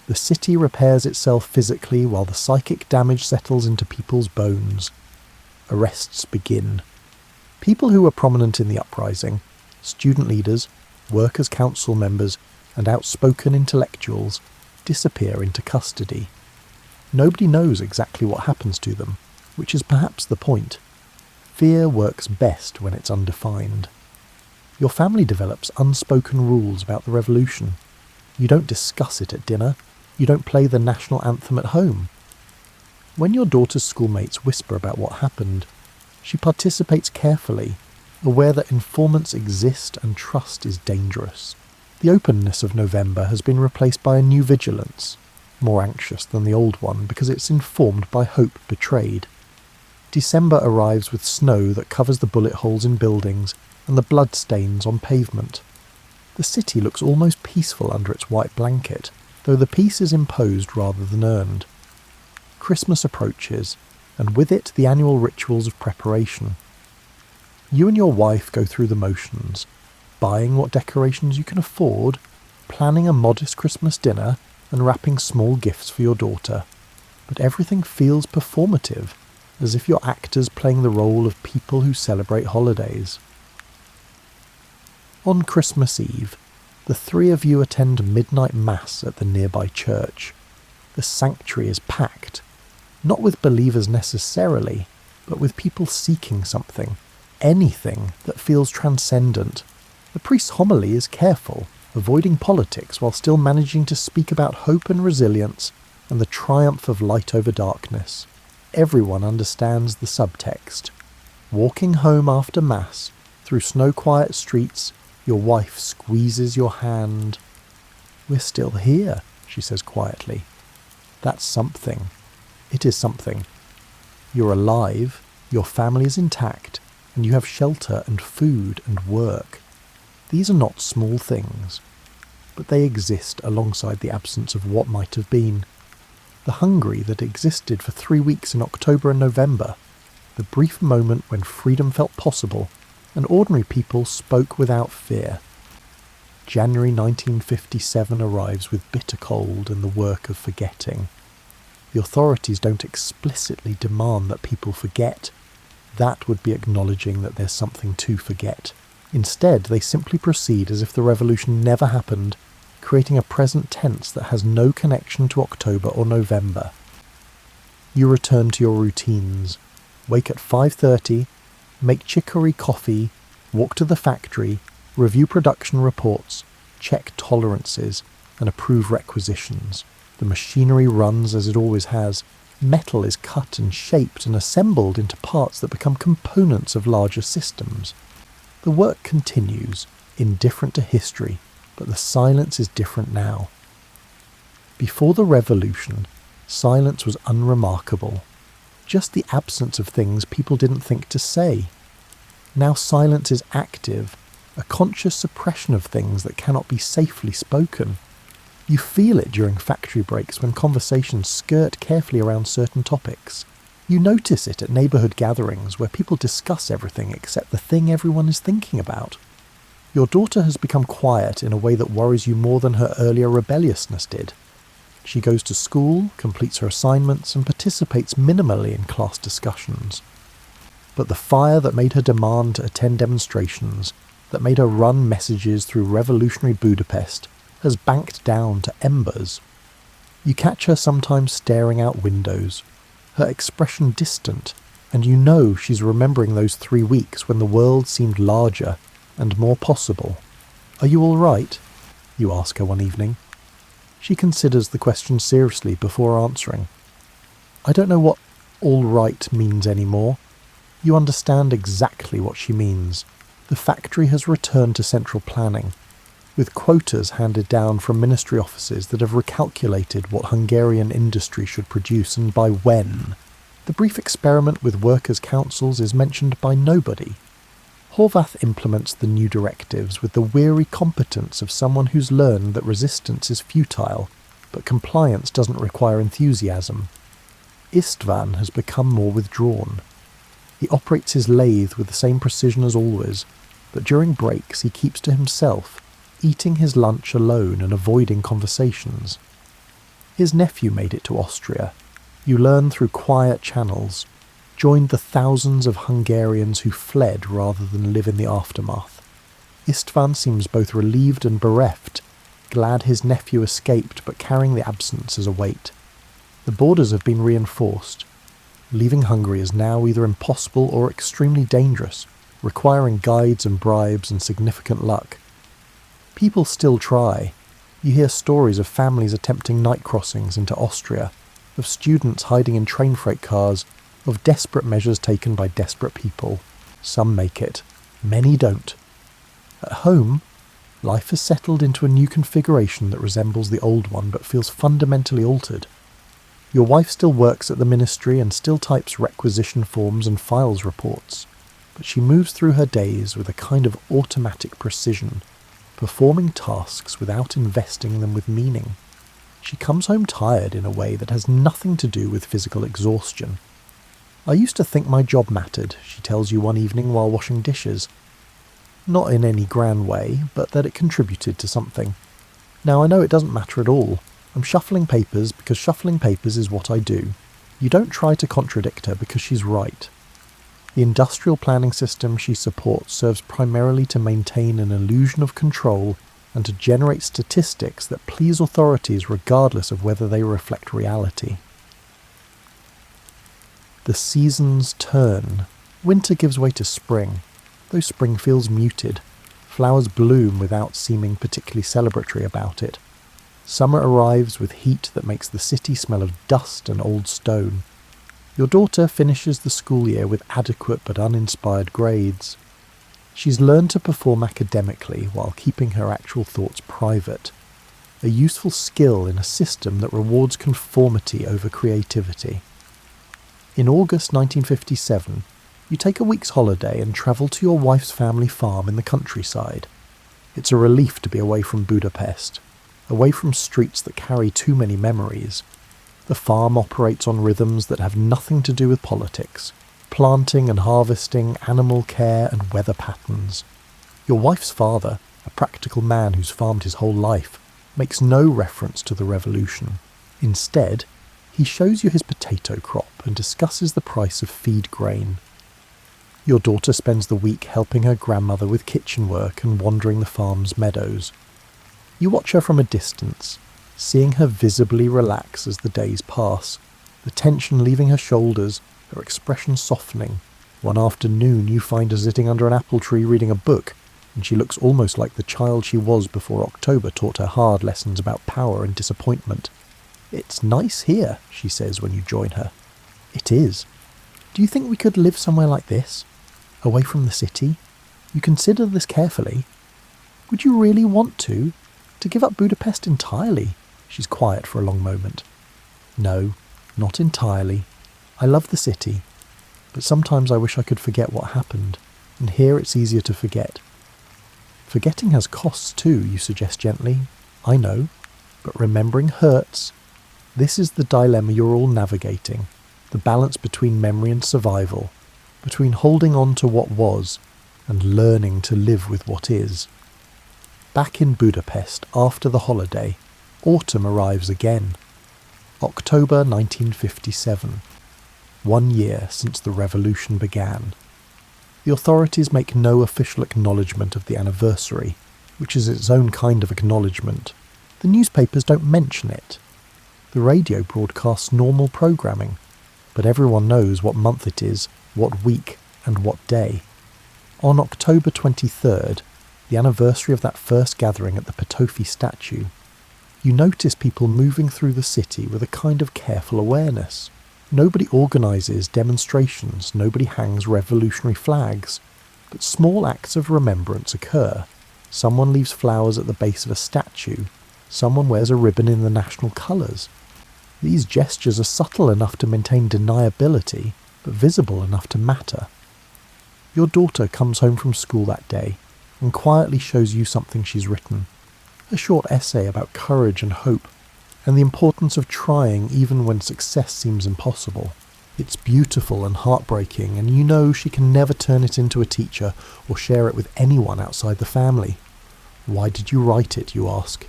The city repairs itself physically while the psychic damage settles into people's bones. Arrests begin. People who were prominent in the uprising, student leaders, workers' council members, and outspoken intellectuals, disappear into custody. Nobody knows exactly what happens to them, which is perhaps the point. Fear works best when it's undefined. Your family develops unspoken rules about the revolution. You don't discuss it at dinner. You don't play the national anthem at home. When your daughter's schoolmates whisper about what happened, she participates carefully, aware that informants exist and trust is dangerous. The openness of November has been replaced by a new vigilance, more anxious than the old one because it's informed by hope betrayed. December arrives with snow that covers the bullet holes in buildings and the blood stains on pavement. The city looks almost peaceful under its white blanket, though the peace is imposed rather than earned. Christmas approaches, and with it the annual rituals of preparation. You and your wife go through the motions. buying what decorations you can afford, planning a modest Christmas dinner, and wrapping small gifts for your daughter. But everything feels performative, as if you're actors playing the role of people who celebrate holidays. On Christmas Eve, the three of you attend midnight mass at the nearby church. The sanctuary is packed, not with believers necessarily, but with people seeking something, anything that feels transcendent. The priest's homily is careful, avoiding politics while still managing to speak about hope and resilience and the triumph of light over darkness. Everyone understands the subtext. Walking home after Mass, through snow-quiet streets, your wife squeezes your hand. "We're still here," she says quietly. "That's something. It is something. You're alive, your family is intact, and you have shelter and food and work. These are not small things, but they exist alongside the absence of what might have been. The Hungary that existed for 3 weeks in October and November, the brief moment when freedom felt possible and ordinary people spoke without fear. January 1957 arrives with bitter cold and the work of forgetting. The authorities don't explicitly demand that people forget. That would be acknowledging that there's something to forget. Instead, they simply proceed as if the revolution never happened, creating a present tense that has no connection to October or November. You return to your routines. Wake at 5:30, make chicory coffee, walk to the factory, review production reports, check tolerances, and approve requisitions. The machinery runs as it always has. Metal is cut and shaped and assembled into parts that become components of larger systems. The work continues, indifferent to history, but the silence is different now. Before the revolution, silence was unremarkable. Just the absence of things people didn't think to say. Now silence is active, a conscious suppression of things that cannot be safely spoken. You feel it during factory breaks when conversations skirt carefully around certain topics. You notice it at neighbourhood gatherings where people discuss everything except the thing everyone is thinking about. Your daughter has become quiet in a way that worries you more than her earlier rebelliousness did. She goes to school, completes her assignments, and participates minimally in class discussions. But the fire that made her demand to attend demonstrations, that made her run messages through revolutionary Budapest, has banked down to embers. You catch her sometimes staring out windows, her expression distant, and you know she's remembering those 3 weeks when the world seemed larger and more possible. "Are you all right?" you ask her one evening. She considers the question seriously before answering. "I don't know what 'all right' means anymore." You understand exactly what she means. The factory has returned to central planning, with quotas handed down from ministry offices that have recalculated what Hungarian industry should produce and by when. The brief experiment with workers' councils is mentioned by nobody. Horvath implements the new directives with the weary competence of someone who's learned that resistance is futile, but compliance doesn't require enthusiasm. Istvan has become more withdrawn. He operates his lathe with the same precision as always, but during breaks he keeps to himself, eating his lunch alone and avoiding conversations. His nephew made it to Austria. You learn through quiet channels, joined the thousands of Hungarians who fled rather than live in the aftermath. Istvan seems both relieved and bereft, glad his nephew escaped but carrying the absence as a weight. The borders have been reinforced. Leaving Hungary is now either impossible or extremely dangerous, requiring guides and bribes and significant luck. People still try. You hear stories of families attempting night crossings into Austria, of students hiding in train freight cars, of desperate measures taken by desperate people. Some make it. Many don't. At home, life has settled into a new configuration that resembles the old one but feels fundamentally altered. Your wife still works at the ministry and still types requisition forms and files reports, but she moves through her days with a kind of automatic precision, performing tasks without investing them with meaning. She comes home tired in a way that has nothing to do with physical exhaustion. "I used to think my job mattered," she tells you one evening while washing dishes. Not in any grand way, but that it contributed to something. Now I know it doesn't matter at all. I'm shuffling papers because shuffling papers is what I do. You don't try to contradict her because she's right. The industrial planning system she supports serves primarily to maintain an illusion of control and to generate statistics that please authorities regardless of whether they reflect reality. The seasons turn. Winter gives way to spring, though spring feels muted. Flowers bloom without seeming particularly celebratory about it. Summer arrives with heat that makes the city smell of dust and old stone. Your daughter finishes the school year with adequate but uninspired grades. She's learned to perform academically while keeping her actual thoughts private, a useful skill in a system that rewards conformity over creativity. In August 1957, you take a week's holiday and travel to your wife's family farm in the countryside. It's a relief to be away from Budapest, away from streets that carry too many memories. The farm operates on rhythms that have nothing to do with politics, planting and harvesting, animal care and weather patterns. Your wife's father, a practical man who's farmed his whole life, makes no reference to the revolution. Instead, he shows you his potato crop and discusses the price of feed grain. Your daughter spends the week helping her grandmother with kitchen work and wandering the farm's meadows. You watch her from a distance, seeing her visibly relax as the days pass, the tension leaving her shoulders, her expression softening. One afternoon you find her sitting under an apple tree reading a book, and she looks almost like the child she was before October taught her hard lessons about power and disappointment. "It's nice here," she says when you join her. "It is. Do you think we could live somewhere like this? Away from the city? You consider this carefully? Would you really want to give up Budapest entirely?" She's quiet for a long moment. "No, not entirely. I love the city, but sometimes I wish I could forget what happened, and here it's easier to forget." "Forgetting has costs too," you suggest gently. "I know, but remembering hurts. This is the dilemma you're all navigating, the balance between memory and survival, between holding on to what was and learning to live with what is." Back in Budapest after the holiday, autumn arrives again. October 1957. 1 year since the revolution began. The authorities make no official acknowledgement of the anniversary, which is its own kind of acknowledgement. The newspapers don't mention it. The radio broadcasts normal programming, but everyone knows what month it is, what week, and what day. On October 23rd, the anniversary of that first gathering at the Potofi statue, you notice people moving through the city with a kind of careful awareness. Nobody organises demonstrations, nobody hangs revolutionary flags, but small acts of remembrance occur. Someone leaves flowers at the base of a statue, someone wears a ribbon in the national colours. These gestures are subtle enough to maintain deniability, but visible enough to matter. Your daughter comes home from school that day and quietly shows you something she's written. A short essay about courage and hope, and the importance of trying even when success seems impossible. It's beautiful and heartbreaking, and you know she can never turn it into a teacher or share it with anyone outside the family. "Why did you write it?" you ask.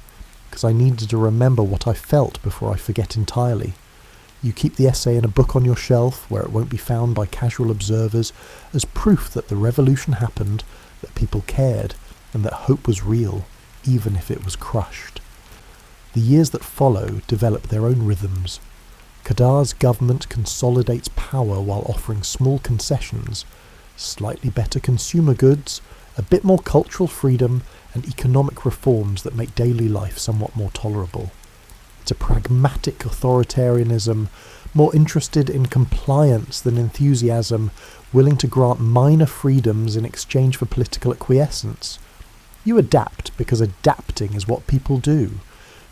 "Because I needed to remember what I felt before I forget entirely." You keep the essay in a book on your shelf where it won't be found by casual observers as proof that the revolution happened, that people cared, and that hope was real, even if it was crushed. The years that follow develop their own rhythms. Kadar's government consolidates power while offering small concessions, slightly better consumer goods, a bit more cultural freedom, and economic reforms that make daily life somewhat more tolerable. It's a pragmatic authoritarianism, more interested in compliance than enthusiasm, willing to grant minor freedoms in exchange for political acquiescence. You adapt because adapting is what people do.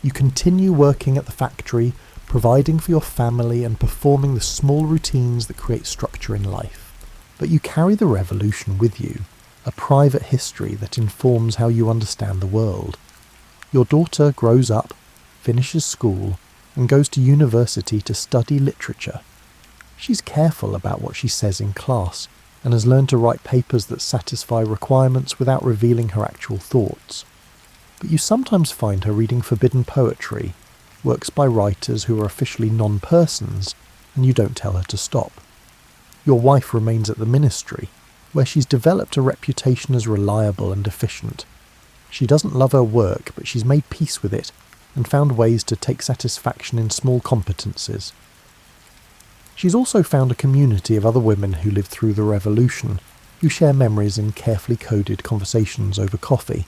You continue working at the factory, providing for your family and performing the small routines that create structure in life. But you carry the revolution with you, a private history that informs how you understand the world. Your daughter grows up, finishes school, and goes to university to study literature. She's careful about what she says in class, and has learned to write papers that satisfy requirements without revealing her actual thoughts. But you sometimes find her reading forbidden poetry, works by writers who are officially non-persons, and you don't tell her to stop. Your wife remains at the ministry, where she's developed a reputation as reliable and efficient. She doesn't love her work, but she's made peace with it and found ways to take satisfaction in small competences. She's also found a community of other women who lived through the revolution, who share memories in carefully coded conversations over coffee.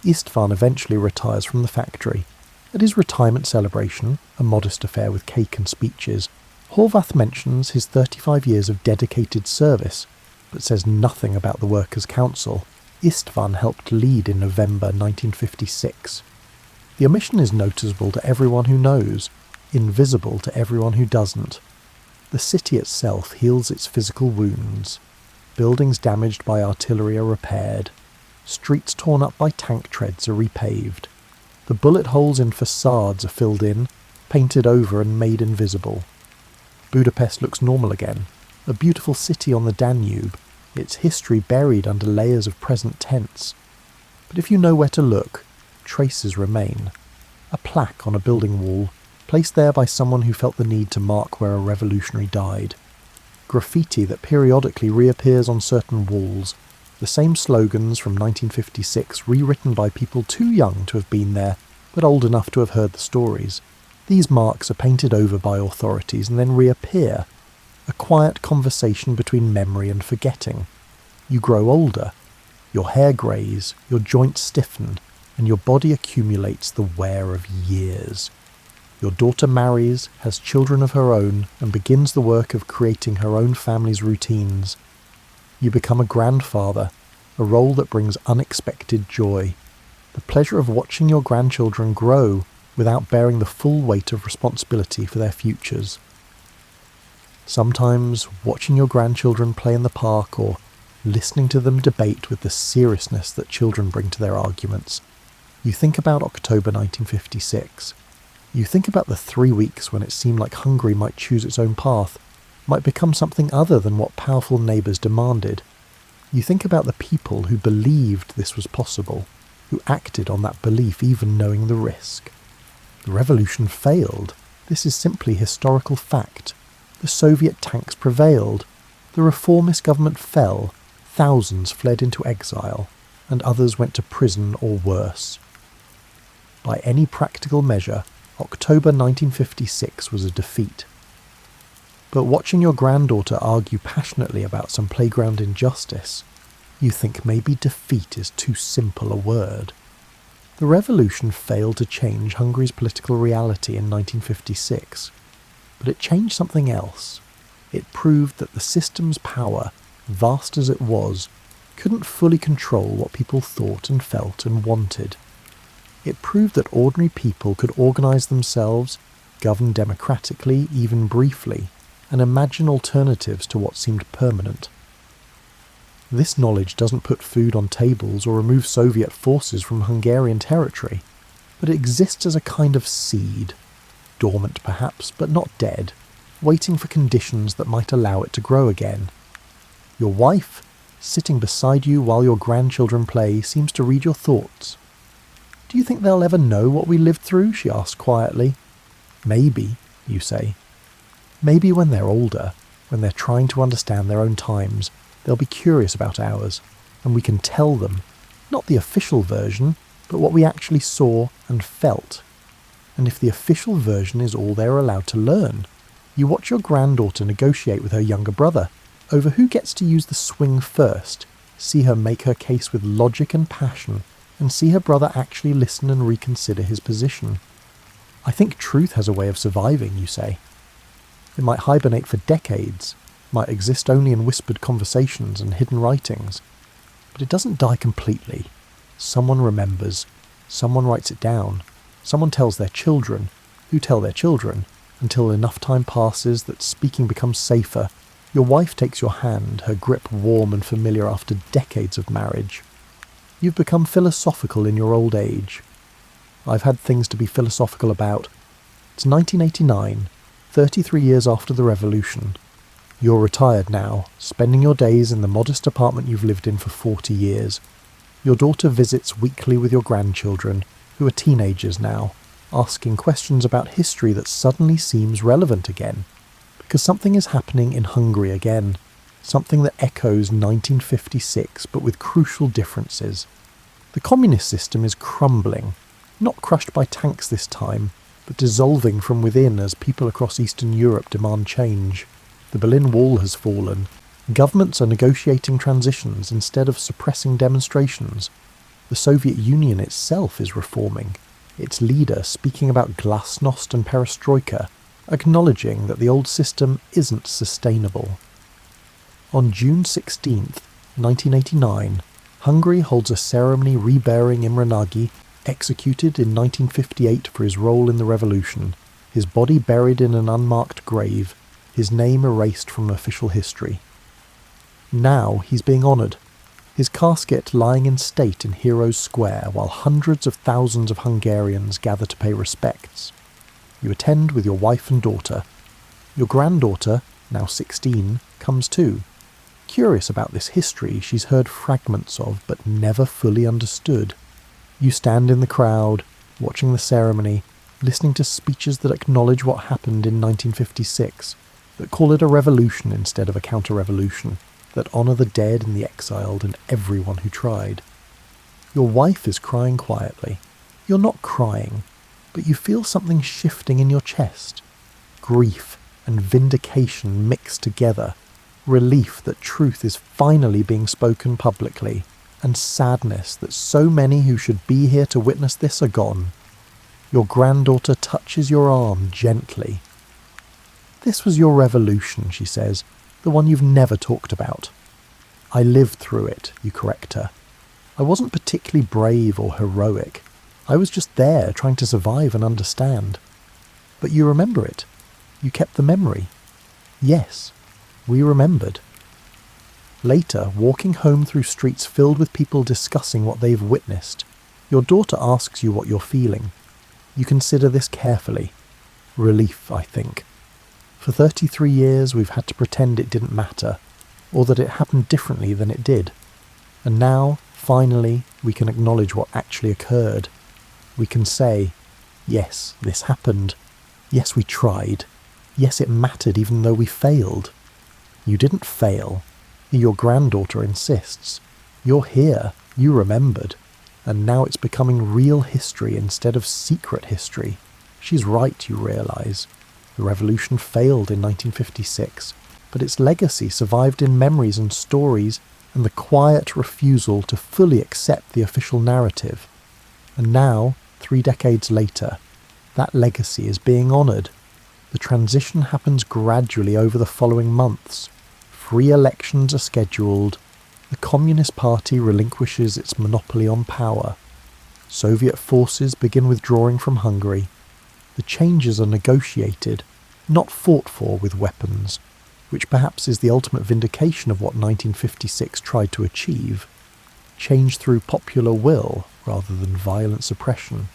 Istvan eventually retires from the factory. At his retirement celebration, a modest affair with cake and speeches, Horvath mentions his 35 years of dedicated service, but says nothing about the Workers' Council Istvan helped lead in November 1956. The omission is noticeable to everyone who knows, invisible to everyone who doesn't. The city itself heals its physical wounds. Buildings damaged by artillery are repaired. Streets torn up by tank treads are repaved. The bullet holes in facades are filled in, painted over and made invisible. Budapest looks normal again, a beautiful city on the Danube, its history buried under layers of present tense. But if you know where to look, traces remain. A plaque on a building wall, placed there by someone who felt the need to mark where a revolutionary died. Graffiti that periodically reappears on certain walls, the same slogans from 1956 rewritten by people too young to have been there, but old enough to have heard the stories. These marks are painted over by authorities and then reappear, a quiet conversation between memory and forgetting. You grow older, your hair greys, your joints stiffen, and your body accumulates the wear of years. Your daughter marries, has children of her own, and begins the work of creating her own family's routines. You become a grandfather, a role that brings unexpected joy, the pleasure of watching your grandchildren grow without bearing the full weight of responsibility for their futures. Sometimes, watching your grandchildren play in the park or listening to them debate with the seriousness that children bring to their arguments, you think about October 1956. You think about the 3 weeks when it seemed like Hungary might choose its own path, might become something other than what powerful neighbours demanded. You think about the people who believed this was possible, who acted on that belief even knowing the risk. The revolution failed. This is simply historical fact. The Soviet tanks prevailed. The reformist government fell. Thousands fled into exile, and others went to prison or worse. By any practical measure, October 1956 was a defeat. But watching your granddaughter argue passionately about some playground injustice, you think maybe defeat is too simple a word. The revolution failed to change Hungary's political reality in 1956, but it changed something else. It proved that the system's power, vast as it was, couldn't fully control what people thought and felt and wanted. It proved that ordinary people could organise themselves, govern democratically, even briefly, and imagine alternatives to what seemed permanent. This knowledge doesn't put food on tables or remove Soviet forces from Hungarian territory, but it exists as a kind of seed, dormant perhaps, but not dead, waiting for conditions that might allow it to grow again. Your wife, sitting beside you while your grandchildren play, seems to read your thoughts. "Do you think they'll ever know what we lived through?" she asks quietly. "Maybe," you say. "Maybe when they're older, when they're trying to understand their own times, they'll be curious about ours, and we can tell them, not the official version, but what we actually saw and felt. And if the official version is all they're allowed to learn, you watch your granddaughter negotiate with her younger brother over who gets to use the swing first, see her make her case with logic and passion, and see her brother actually listen and reconsider his position. I think truth has a way of surviving, you say. It might hibernate for decades, might exist only in whispered conversations and hidden writings, but it doesn't die completely. Someone remembers, someone writes it down, someone tells their children, who tell their children, until enough time passes that speaking becomes safer. Your wife takes your hand, her grip warm and familiar after decades of marriage. You've become philosophical in your old age. I've had things to be philosophical about. It's 1989, 33 years after the revolution. You're retired now, spending your days in the modest apartment you've lived in for 40 years. Your daughter visits weekly with your grandchildren, who are teenagers now, asking questions about history that suddenly seems relevant again, because something is happening in Hungary again, something that echoes 1956 but with crucial differences. The communist system is crumbling, not crushed by tanks this time, but dissolving from within as people across Eastern Europe demand change. The Berlin Wall has fallen. Governments are negotiating transitions instead of suppressing demonstrations. The Soviet Union itself is reforming, its leader speaking about glasnost and perestroika, acknowledging that the old system isn't sustainable. On June 16th, 1989, Hungary holds a ceremony reburying Imre Nagy, executed in 1958 for his role in the revolution, his body buried in an unmarked grave, his name erased from official history. Now he's being honoured, his casket lying in state in Heroes Square while hundreds of thousands of Hungarians gather to pay respects. You attend with your wife and daughter. Your granddaughter, now 16, comes too. Curious about this history she's heard fragments of but never fully understood. You stand in the crowd, watching the ceremony, listening to speeches that acknowledge what happened in 1956, that call it a revolution instead of a counter-revolution, that honour the dead and the exiled and everyone who tried. Your wife is crying quietly. You're not crying, but you feel something shifting in your chest. Grief and vindication mixed together, relief that truth is finally being spoken publicly, and sadness that so many who should be here to witness this are gone. Your granddaughter touches your arm gently. "This was your revolution," she says, "the one you've never talked about." "I lived through it," you correct her. "I wasn't particularly brave or heroic. I was just there trying to survive and understand." "But you remember it. You kept the memory." "Yes, we remembered." Later, walking home through streets filled with people discussing what they've witnessed, your daughter asks you what you're feeling. You consider this carefully. Relief, I think. For 33 years we've had to pretend it didn't matter, or that it happened differently than it did. And now, finally, we can acknowledge what actually occurred. We can say, yes, this happened. Yes, we tried. Yes, it mattered even though we failed. You didn't fail. Your granddaughter insists. You're here. You remembered. And now it's becoming real history instead of secret history. She's right, you realise. The revolution failed in 1956, but its legacy survived in memories and stories and the quiet refusal to fully accept the official narrative. And now, 3 decades later, that legacy is being honoured. The transition happens gradually over the following months. Free elections are scheduled. The Communist Party relinquishes its monopoly on power. Soviet forces begin withdrawing from Hungary. The changes are negotiated, not fought for with weapons, which perhaps is the ultimate vindication of what 1956 tried to achieve. Change through popular will rather than violent suppression.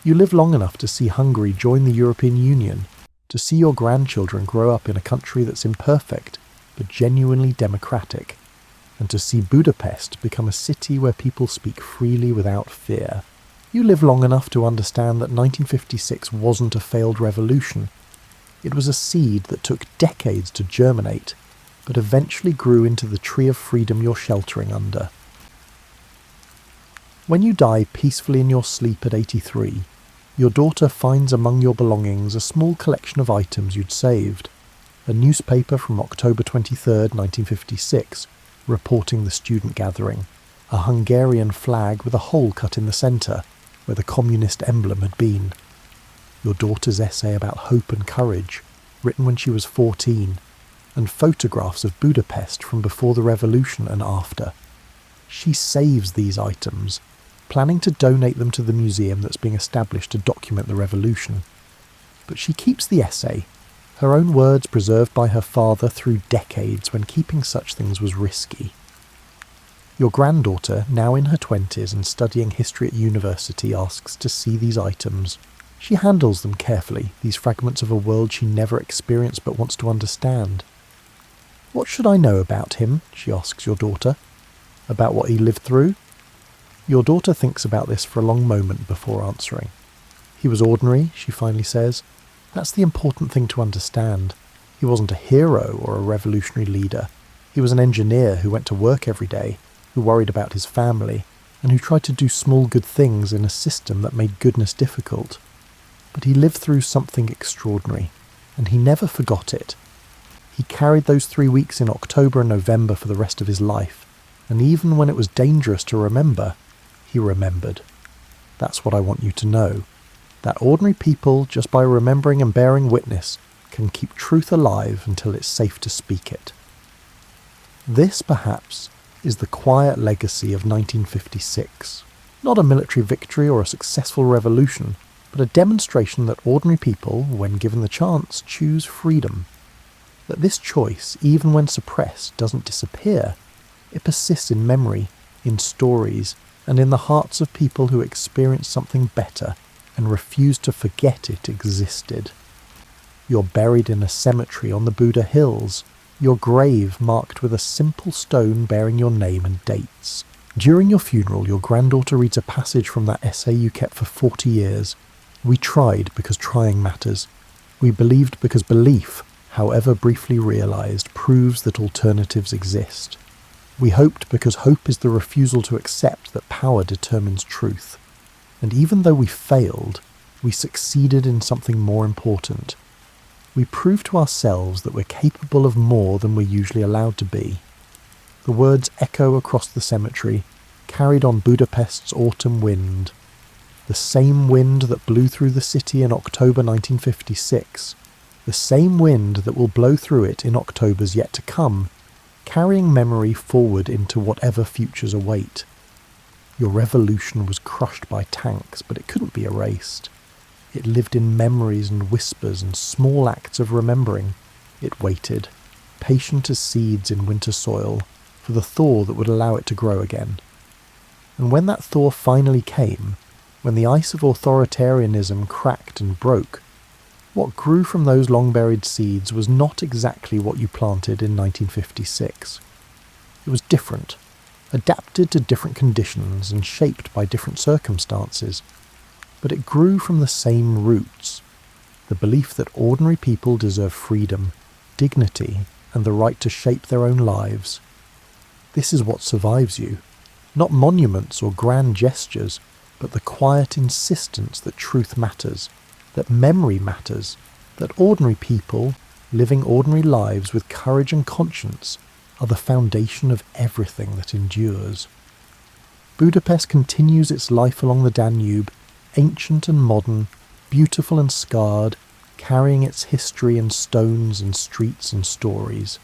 You live long enough to see Hungary join the European Union, to see your grandchildren grow up in a country that's imperfect but genuinely democratic, and to see Budapest become a city where people speak freely without fear. You live long enough to understand that 1956 wasn't a failed revolution. It was a seed that took decades to germinate, but eventually grew into the tree of freedom you're sheltering under. When you die peacefully in your sleep at 83, your daughter finds among your belongings a small collection of items you'd saved. A newspaper from October 23rd, 1956, reporting the student gathering. A Hungarian flag with a hole cut in the centre, where the communist emblem had been. Your daughter's essay about hope and courage, written when she was 14, and photographs of Budapest from before the revolution and after. She saves these items, planning to donate them to the museum that's being established to document the revolution. But she keeps the essay, her own words preserved by her father through decades when keeping such things was risky. Your granddaughter, now in her 20s and studying history at university, asks to see these items. She handles them carefully, these fragments of a world she never experienced but wants to understand. "What should I know about him?" she asks your daughter. "About what he lived through?" Your daughter thinks about this for a long moment before answering. "He was ordinary," she finally says. "That's the important thing to understand. He wasn't a hero or a revolutionary leader. He was an engineer who went to work every day, who worried about his family, and who tried to do small good things in a system that made goodness difficult. But he lived through something extraordinary, and he never forgot it. He carried those 3 weeks in October and November for the rest of his life, and even when it was dangerous to remember, he remembered. That's what I want you to know. That ordinary people, just by remembering and bearing witness, can keep truth alive until it's safe to speak it." This, perhaps, is the quiet legacy of 1956. Not a military victory or a successful revolution, but a demonstration that ordinary people, when given the chance, choose freedom. That this choice, even when suppressed, doesn't disappear. It persists in memory, in stories, and in the hearts of people who experience something better and refuse to forget it existed. You're buried in a cemetery on the Buddha Hills, your grave marked with a simple stone bearing your name and dates. During your funeral, your granddaughter reads a passage from that essay you kept for 40 years. "We tried because trying matters. We believed because belief, however briefly realized, proves that alternatives exist. We hoped because hope is the refusal to accept that power determines truth. And even though we failed, we succeeded in something more important. We proved to ourselves that we're capable of more than we're usually allowed to be." The words echo across the cemetery, carried on Budapest's autumn wind. The same wind that blew through the city in October 1956. The same wind that will blow through it in Octobers yet to come, carrying memory forward into whatever futures await. Your revolution was crushed by tanks, but it couldn't be erased. It lived in memories and whispers and small acts of remembering. It waited, patient as seeds in winter soil, for the thaw that would allow it to grow again. And when that thaw finally came, when the ice of authoritarianism cracked and broke, what grew from those long-buried seeds was not exactly what you planted in 1956. It was different, adapted to different conditions and shaped by different circumstances. But it grew from the same roots, the belief that ordinary people deserve freedom, dignity, and the right to shape their own lives. This is what survives you, not monuments or grand gestures, but the quiet insistence that truth matters, that memory matters, that ordinary people, living ordinary lives with courage and conscience, are the foundation of everything that endures. Budapest continues its life along the Danube, ancient and modern, beautiful and scarred, carrying its history in stones and streets and stories.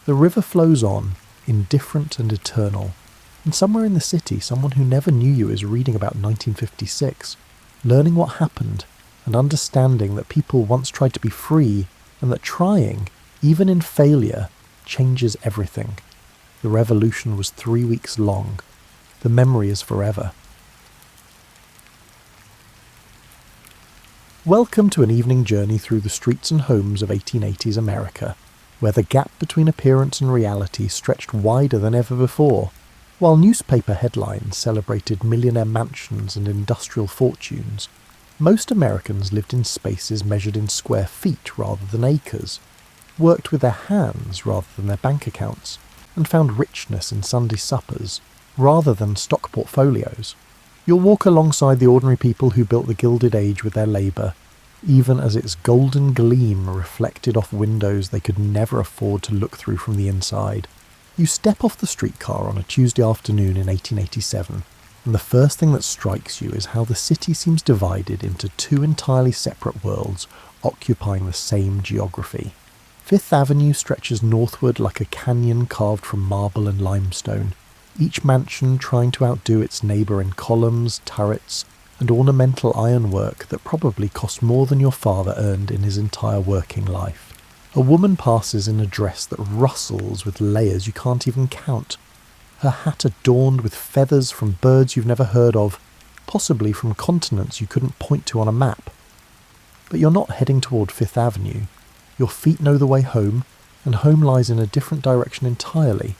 The river flows on, indifferent and eternal, and somewhere in the city someone who never knew you is reading about 1956, learning what happened, and understanding that people once tried to be free, and that trying, even in failure, changes everything. The revolution was 3 weeks long. The memory is forever. Welcome to an evening journey through the streets and homes of 1880s America, where the gap between appearance and reality stretched wider than ever before. While newspaper headlines celebrated millionaire mansions and industrial fortunes, most Americans lived in spaces measured in square feet rather than acres, worked with their hands rather than their bank accounts, and found richness in Sunday suppers rather than stock portfolios. You'll walk alongside the ordinary people who built the Gilded Age with their labour, even as its golden gleam reflected off windows they could never afford to look through from the inside. You step off the streetcar on a Tuesday afternoon in 1887, and the first thing that strikes you is how the city seems divided into two entirely separate worlds occupying the same geography. Fifth Avenue stretches northward like a canyon carved from marble and limestone, each mansion trying to outdo its neighbour in columns, turrets, and ornamental ironwork that probably cost more than your father earned in his entire working life. A woman passes in a dress that rustles with layers you can't even count, her hat adorned with feathers from birds you've never heard of, possibly from continents you couldn't point to on a map. But you're not heading toward Fifth Avenue. Your feet know the way home, and home lies in a different direction entirely,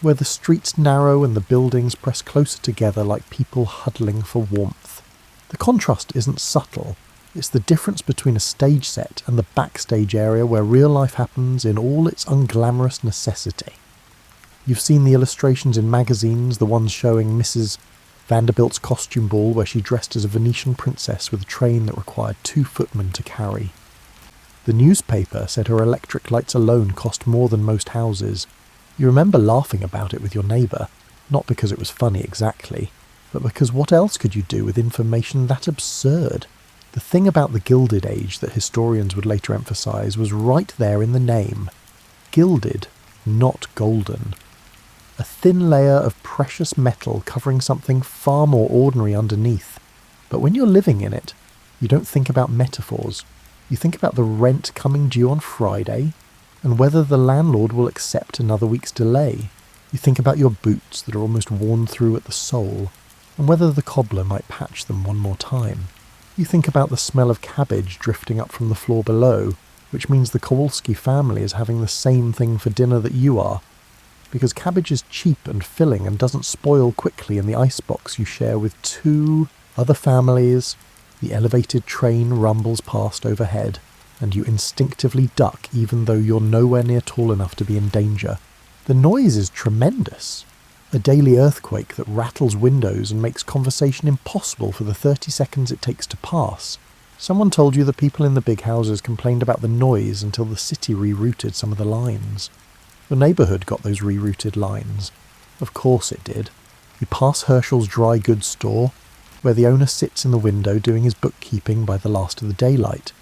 where the streets narrow and the buildings press closer together like people huddling for warmth. The contrast isn't subtle, it's the difference between a stage set and the backstage area where real life happens in all its unglamorous necessity. You've seen the illustrations in magazines, the ones showing Mrs. Vanderbilt's costume ball where she dressed as a Venetian princess with a train that required 2 footmen to carry. The newspaper said her electric lights alone cost more than most houses. You remember laughing about it with your neighbour, not because it was funny exactly, but because what else could you do with information that absurd? The thing about the Gilded Age that historians would later emphasise was right there in the name. Gilded, not golden. A thin layer of precious metal covering something far more ordinary underneath. But when you're living in it, you don't think about metaphors. You think about the rent coming due on Friday, and whether the landlord will accept another week's delay. You think about your boots that are almost worn through at the sole, and whether the cobbler might patch them one more time. You think about the smell of cabbage drifting up from the floor below, which means the Kowalski family is having the same thing for dinner that you are, because cabbage is cheap and filling and doesn't spoil quickly in the icebox you share with 2 other families. The elevated train rumbles past overhead, and you instinctively duck even though you're nowhere near tall enough to be in danger. The noise is tremendous. A daily earthquake that rattles windows and makes conversation impossible for the 30 seconds it takes to pass. Someone told you the people in the big houses complained about the noise until the city rerouted some of the lines. Your neighbourhood got those rerouted lines. Of course it did. You pass Herschel's dry goods store, where the owner sits in the window doing his bookkeeping by the last of the daylight.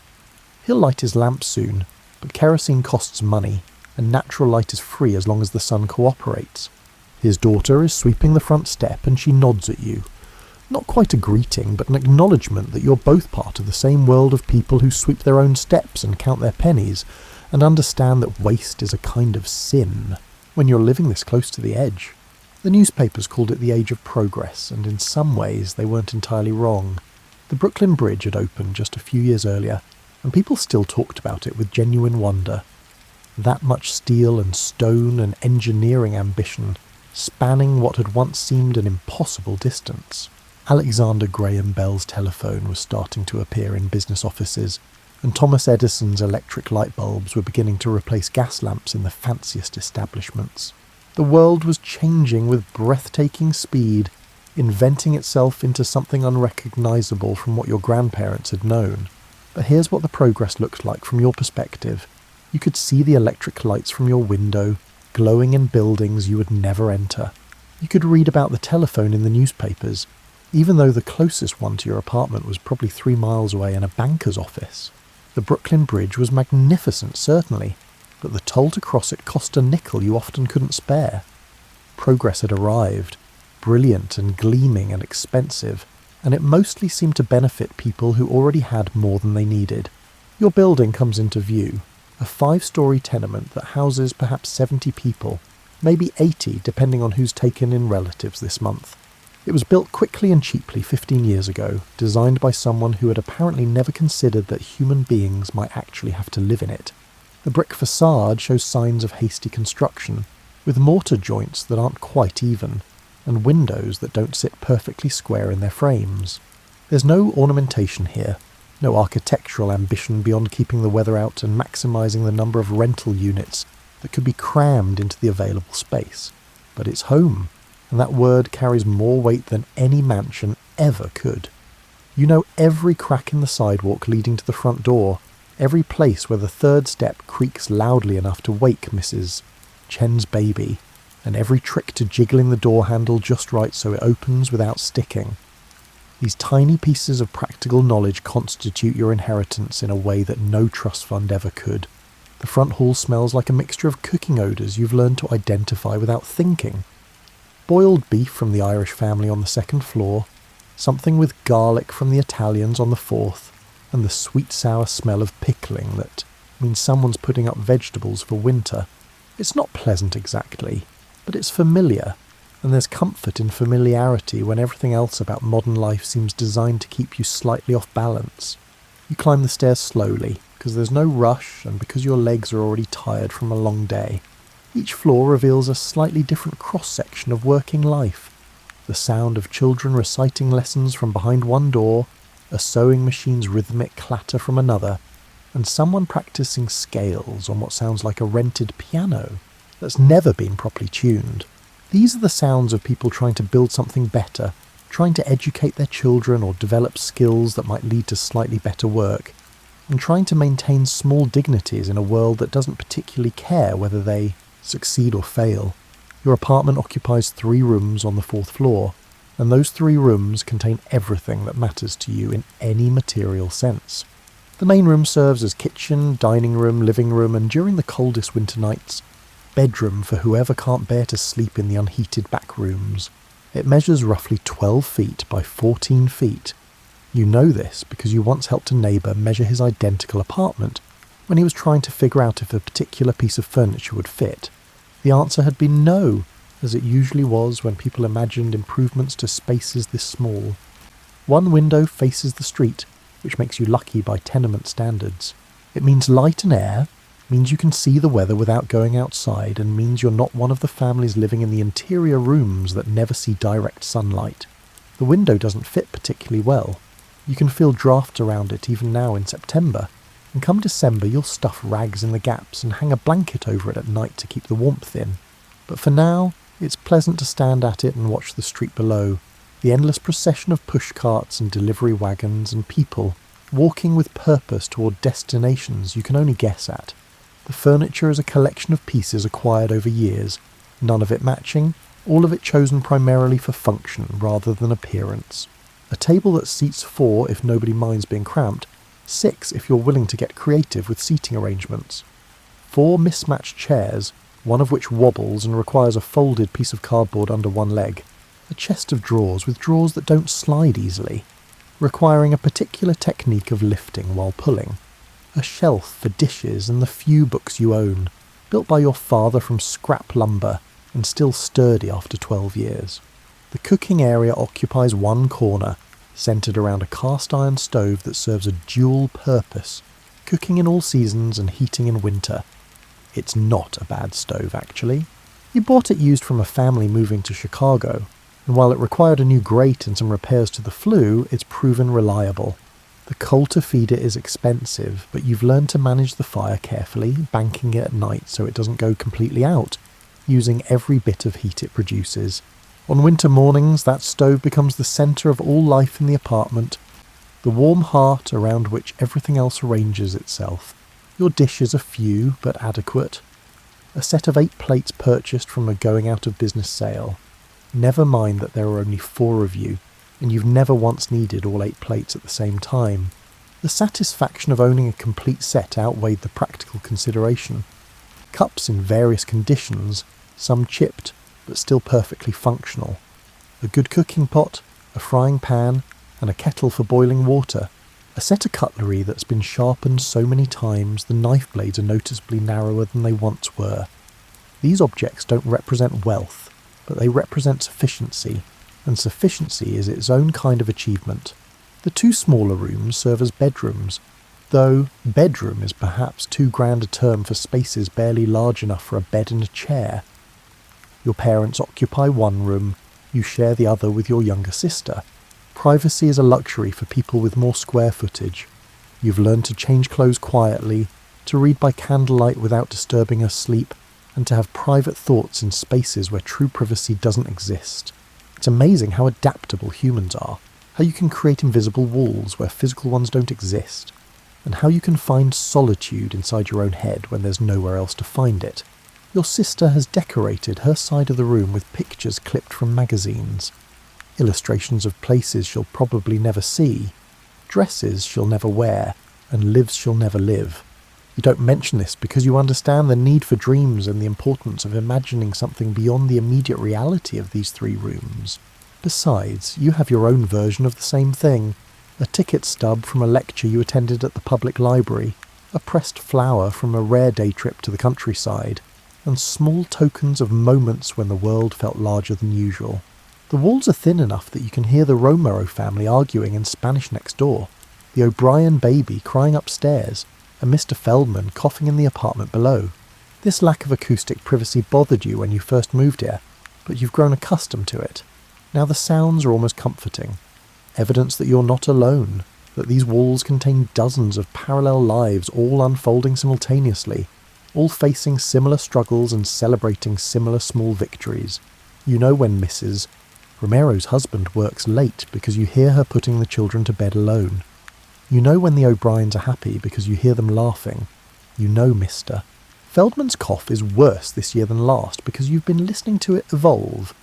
He'll light his lamp soon, but kerosene costs money, and natural light is free as long as the sun cooperates. His daughter is sweeping the front step and she nods at you. Not quite a greeting, but an acknowledgement that you're both part of the same world of people who sweep their own steps and count their pennies, and understand that waste is a kind of sin when you're living this close to the edge. The newspapers called it the Age of Progress, and in some ways they weren't entirely wrong. The Brooklyn Bridge had opened just a few years earlier, and people still talked about it with genuine wonder. That much steel and stone and engineering ambition, spanning what had once seemed an impossible distance. Alexander Graham Bell's telephone was starting to appear in business offices, and Thomas Edison's electric light bulbs were beginning to replace gas lamps in the fanciest establishments. The world was changing with breathtaking speed, inventing itself into something unrecognisable from what your grandparents had known. But here's what the progress looked like from your perspective. You could see the electric lights from your window, glowing in buildings you would never enter. You could read about the telephone in the newspapers, even though the closest one to your apartment was probably 3 miles away in a banker's office. The Brooklyn Bridge was magnificent, certainly, but the toll to cross it cost a nickel you often couldn't spare. Progress had arrived, brilliant and gleaming and expensive, and it mostly seemed to benefit people who already had more than they needed. Your building comes into view, a 5-story tenement that houses perhaps 70 people, maybe 80 depending on who's taken in relatives this month. It was built quickly and cheaply 15 years ago, designed by someone who had apparently never considered that human beings might actually have to live in it. The brick facade shows signs of hasty construction, with mortar joints that aren't quite even, and windows that don't sit perfectly square in their frames. There's no ornamentation here, no architectural ambition beyond keeping the weather out and maximising the number of rental units that could be crammed into the available space. But it's home, and that word carries more weight than any mansion ever could. You know every crack in the sidewalk leading to the front door, every place where the 3rd step creaks loudly enough to wake Mrs. Chen's baby, and every trick to jiggling the door handle just right so it opens without sticking. These tiny pieces of practical knowledge constitute your inheritance in a way that no trust fund ever could. The front hall smells like a mixture of cooking odours you've learned to identify without thinking. Boiled beef from the Irish family on the 2nd floor, something with garlic from the Italians on the 4th, and the sweet-sour smell of pickling that means someone's putting up vegetables for winter. It's not pleasant exactly, but it's familiar, and there's comfort in familiarity when everything else about modern life seems designed to keep you slightly off balance. You climb the stairs slowly, because there's no rush and because your legs are already tired from a long day. Each floor reveals a slightly different cross-section of working life. The sound of children reciting lessons from behind one door, a sewing machine's rhythmic clatter from another, and someone practicing scales on what sounds like a rented piano that's never been properly tuned. These are the sounds of people trying to build something better, trying to educate their children or develop skills that might lead to slightly better work, and trying to maintain small dignities in a world that doesn't particularly care whether they succeed or fail. Your apartment occupies 3 rooms on the 4th floor, and those 3 rooms contain everything that matters to you in any material sense. The main room serves as kitchen, dining room, living room, and during the coldest winter nights, bedroom for whoever can't bear to sleep in the unheated back rooms. It measures roughly 12 feet by 14 feet. You know this because you once helped a neighbour measure his identical apartment when he was trying to figure out if a particular piece of furniture would fit. The answer had been no, as it usually was when people imagined improvements to spaces this small. One window faces the street, which makes you lucky by tenement standards. It means light and air, means you can see the weather without going outside, and means you're not one of the families living in the interior rooms that never see direct sunlight. The window doesn't fit particularly well. You can feel drafts around it even now in September, and come December you'll stuff rags in the gaps and hang a blanket over it at night to keep the warmth in. But for now, it's pleasant to stand at it and watch the street below, the endless procession of pushcarts and delivery wagons and people walking with purpose toward destinations you can only guess at. The furniture is a collection of pieces acquired over years, none of it matching, all of it chosen primarily for function rather than appearance. A table that seats 4 if nobody minds being cramped, 6 if you're willing to get creative with seating arrangements. 4 mismatched chairs, one of which wobbles and requires a folded piece of cardboard under one leg. A chest of drawers with drawers that don't slide easily, requiring a particular technique of lifting while pulling. A shelf for dishes and the few books you own, built by your father from scrap lumber and still sturdy after 12 years. The cooking area occupies one corner, centred around a cast iron stove that serves a dual purpose, cooking in all seasons and heating in winter. It's not a bad stove, actually. You bought it used from a family moving to Chicago, and while it required a new grate and some repairs to the flue, it's proven reliable. The coal to feed it is expensive, but you've learned to manage the fire carefully, banking it at night so it doesn't go completely out, using every bit of heat it produces. On winter mornings, that stove becomes the centre of all life in the apartment, the warm heart around which everything else arranges itself. Your dishes are few, but adequate. A set of 8 plates purchased from a going-out-of-business sale. Never mind that there are only 4 of you, and you've never once needed all 8 plates at the same time. The satisfaction of owning a complete set outweighed the practical consideration. Cups in various conditions, some chipped, but still perfectly functional. A good cooking pot, a frying pan, and a kettle for boiling water. A set of cutlery that's been sharpened so many times the knife blades are noticeably narrower than they once were. These objects don't represent wealth, but they represent sufficiency, and sufficiency is its own kind of achievement. The 2 smaller rooms serve as bedrooms, though bedroom is perhaps too grand a term for spaces barely large enough for a bed and a chair. Your parents occupy one room, you share the other with your younger sister. Privacy is a luxury for people with more square footage. You've learned to change clothes quietly, to read by candlelight without disturbing her sleep, and to have private thoughts in spaces where true privacy doesn't exist. It's amazing how adaptable humans are, how you can create invisible walls where physical ones don't exist, and how you can find solitude inside your own head when there's nowhere else to find it. Your sister has decorated her side of the room with pictures clipped from magazines, illustrations of places she'll probably never see, dresses she'll never wear, and lives she'll never live. You don't mention this because you understand the need for dreams and the importance of imagining something beyond the immediate reality of these 3 rooms. Besides, you have your own version of the same thing, a ticket stub from a lecture you attended at the public library, a pressed flower from a rare day trip to the countryside, and small tokens of moments when the world felt larger than usual. The walls are thin enough that you can hear the Romero family arguing in Spanish next door. the O'Brien baby crying upstairs, and Mr. Feldman coughing in the apartment below. This lack of acoustic privacy bothered you when you first moved here, but you've grown accustomed to it. Now the sounds are almost comforting. Evidence that you're not alone, that these walls contain dozens of parallel lives all unfolding simultaneously, all facing similar struggles and celebrating similar small victories. You know when Mrs. Romero's husband works late because you hear her putting the children to bed alone. You know when the O'Briens are happy because you hear them laughing. You know, Mr. Feldman's cough is worse this year than last because you've been listening to it evolve.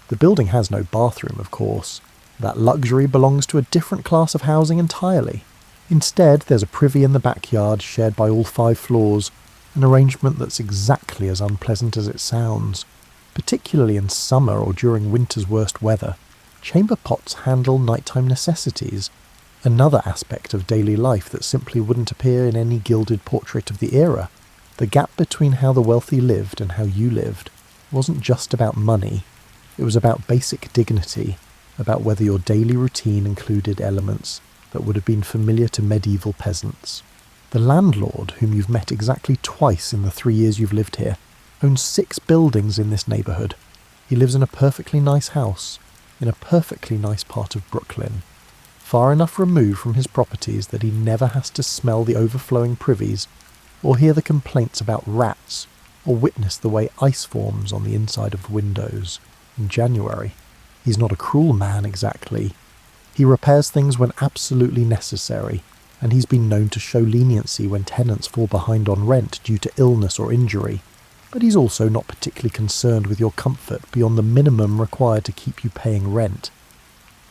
The building has no bathroom, of course. That luxury belongs to a different class of housing entirely. Instead, there's a privy in the backyard shared by all 5 floors, an arrangement that's exactly as unpleasant as it sounds. Particularly in summer or during winter's worst weather, chamber pots handle nighttime necessities, another aspect of daily life that simply wouldn't appear in any gilded portrait of the era. The gap between how the wealthy lived and how you lived wasn't just about money, it was about basic dignity, about whether your daily routine included elements that would have been familiar to medieval peasants. The landlord, whom you've met exactly twice in the 3 years you've lived here, owns 6 buildings in this neighbourhood. He lives in a perfectly nice house, in a perfectly nice part of Brooklyn, far enough removed from his properties that he never has to smell the overflowing privies, or hear the complaints about rats, or witness the way ice forms on the inside of windows in January. He's not a cruel man exactly. He repairs things when absolutely necessary, and he's been known to show leniency when tenants fall behind on rent due to illness or injury. But he's also not particularly concerned with your comfort beyond the minimum required to keep you paying rent.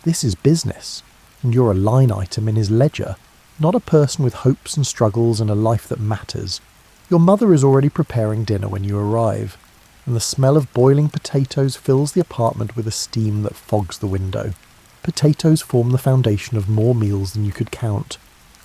This is business, and you're a line item in his ledger, not a person with hopes and struggles and a life that matters. Your mother is already preparing dinner when you arrive, and the smell of boiling potatoes fills the apartment with a steam that fogs the window. Potatoes form the foundation of more meals than you could count.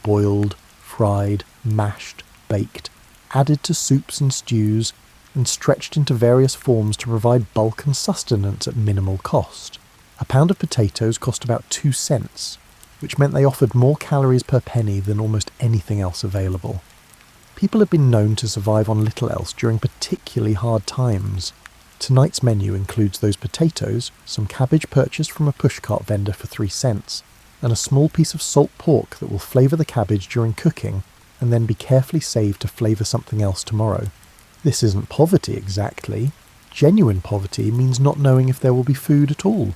Boiled, fried, mashed, baked, added to soups and stews, and stretched into various forms to provide bulk and sustenance at minimal cost. A pound of potatoes cost about 2 cents, which meant they offered more calories per penny than almost anything else available. People have been known to survive on little else during particularly hard times. Tonight's menu includes those potatoes, some cabbage purchased from a pushcart vendor for 3 cents, and a small piece of salt pork that will flavour the cabbage during cooking and then be carefully saved to flavour something else tomorrow. This isn't poverty exactly. Genuine poverty means not knowing if there will be food at all.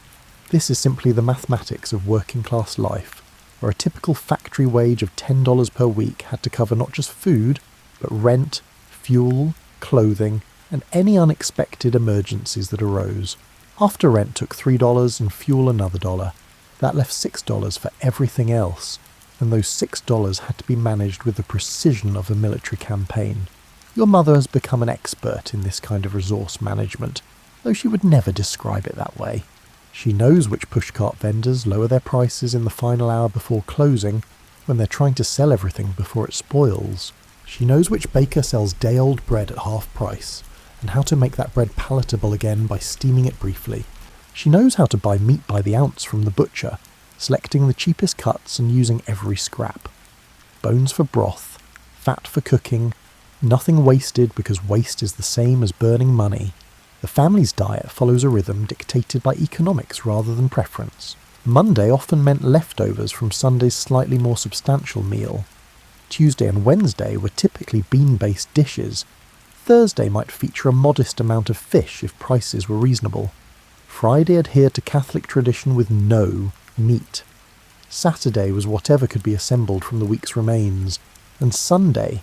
This is simply the mathematics of working class life, where a typical factory wage of $10 per week had to cover not just food, but rent, fuel, clothing, and any unexpected emergencies that arose. After rent took $3 and fuel another $1. That left $6 for everything else, and those $6 had to be managed with the precision of a military campaign. Your mother has become an expert in this kind of resource management, though she would never describe it that way. She knows which pushcart vendors lower their prices in the final hour before closing, when they're trying to sell everything before it spoils. She knows which baker sells day-old bread at half price, and how to make that bread palatable again by steaming it briefly. She knows how to buy meat by the ounce from the butcher, selecting the cheapest cuts and using every scrap. Bones for broth, fat for cooking, nothing wasted because waste is the same as burning money. The family's diet follows a rhythm dictated by economics rather than preference. Monday often meant leftovers from Sunday's slightly more substantial meal. Tuesday and Wednesday were typically bean-based dishes. Thursday might feature a modest amount of fish if prices were reasonable. Friday adhered to Catholic tradition with no meat. Saturday was whatever could be assembled from the week's remains. And Sunday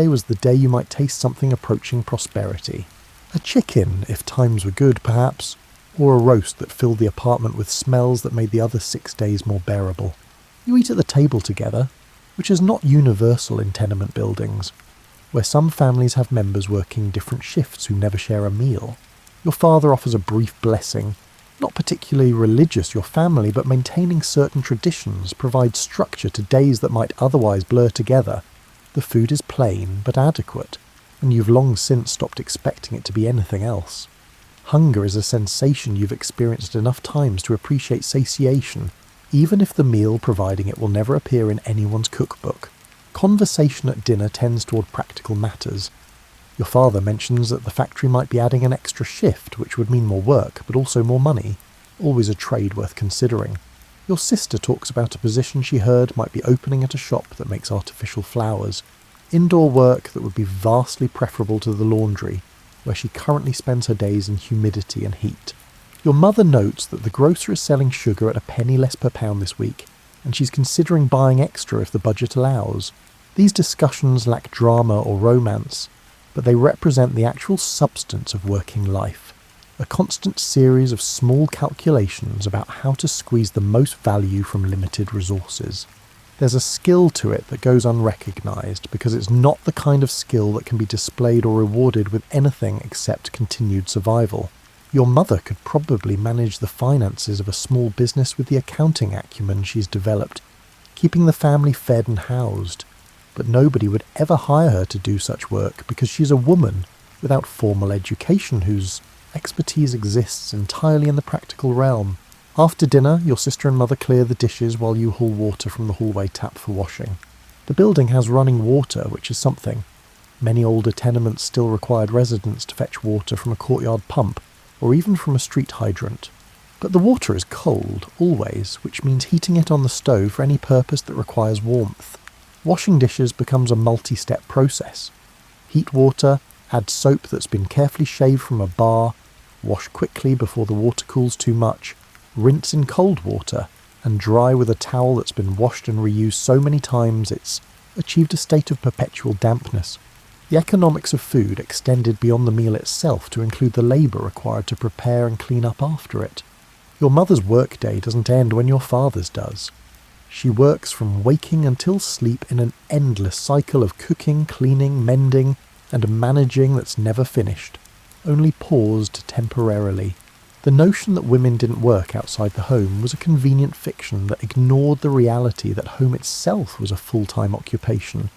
was the day you might taste something approaching prosperity. A chicken, if times were good perhaps, or a roast that filled the apartment with smells that made the other 6 days more bearable. You eat at the table together, which is not universal in tenement buildings, where some families have members working different shifts who never share a meal. Your father offers a brief blessing, not particularly religious your family, but maintaining certain traditions provides structure to days that might otherwise blur together. The food is plain but adequate, and you've long since stopped expecting it to be anything else. Hunger is a sensation you've experienced enough times to appreciate satiation, even if the meal providing it will never appear in anyone's cookbook. Conversation at dinner tends toward practical matters. Your father mentions that the factory might be adding an extra shift, which would mean more work, but also more money. Always a trade worth considering. Your sister talks about a position she heard might be opening at a shop that makes artificial flowers. Indoor work that would be vastly preferable to the laundry, where she currently spends her days in humidity and heat. Your mother notes that the grocer is selling sugar at a penny less per pound this week, and she's considering buying extra if the budget allows. These discussions lack drama or romance, but they represent the actual substance of working life. A constant series of small calculations about how to squeeze the most value from limited resources. There's a skill to it that goes unrecognised because it's not the kind of skill that can be displayed or rewarded with anything except continued survival. Your mother could probably manage the finances of a small business with the accounting acumen she's developed, keeping the family fed and housed, but nobody would ever hire her to do such work because she's a woman without formal education whose expertise exists entirely in the practical realm. After dinner, your sister and mother clear the dishes while you haul water from the hallway tap for washing. The building has running water, which is something. Many older tenements still required residents to fetch water from a courtyard pump, or even from a street hydrant. But the water is cold, always, which means heating it on the stove for any purpose that requires warmth. Washing dishes becomes a multi-step process. Heat water, add soap that's been carefully shaved from a bar, wash quickly before the water cools too much, rinse in cold water, and dry with a towel that's been washed and reused so many times it's achieved a state of perpetual dampness. The economics of food extended beyond the meal itself to include the labour required to prepare and clean up after it. Your mother's workday doesn't end when your father's does. She works from waking until sleep in an endless cycle of cooking, cleaning, mending, and managing that's never finished, only paused temporarily. The notion that women didn't work outside the home was a convenient fiction that ignored the reality that home itself was a full-time occupation,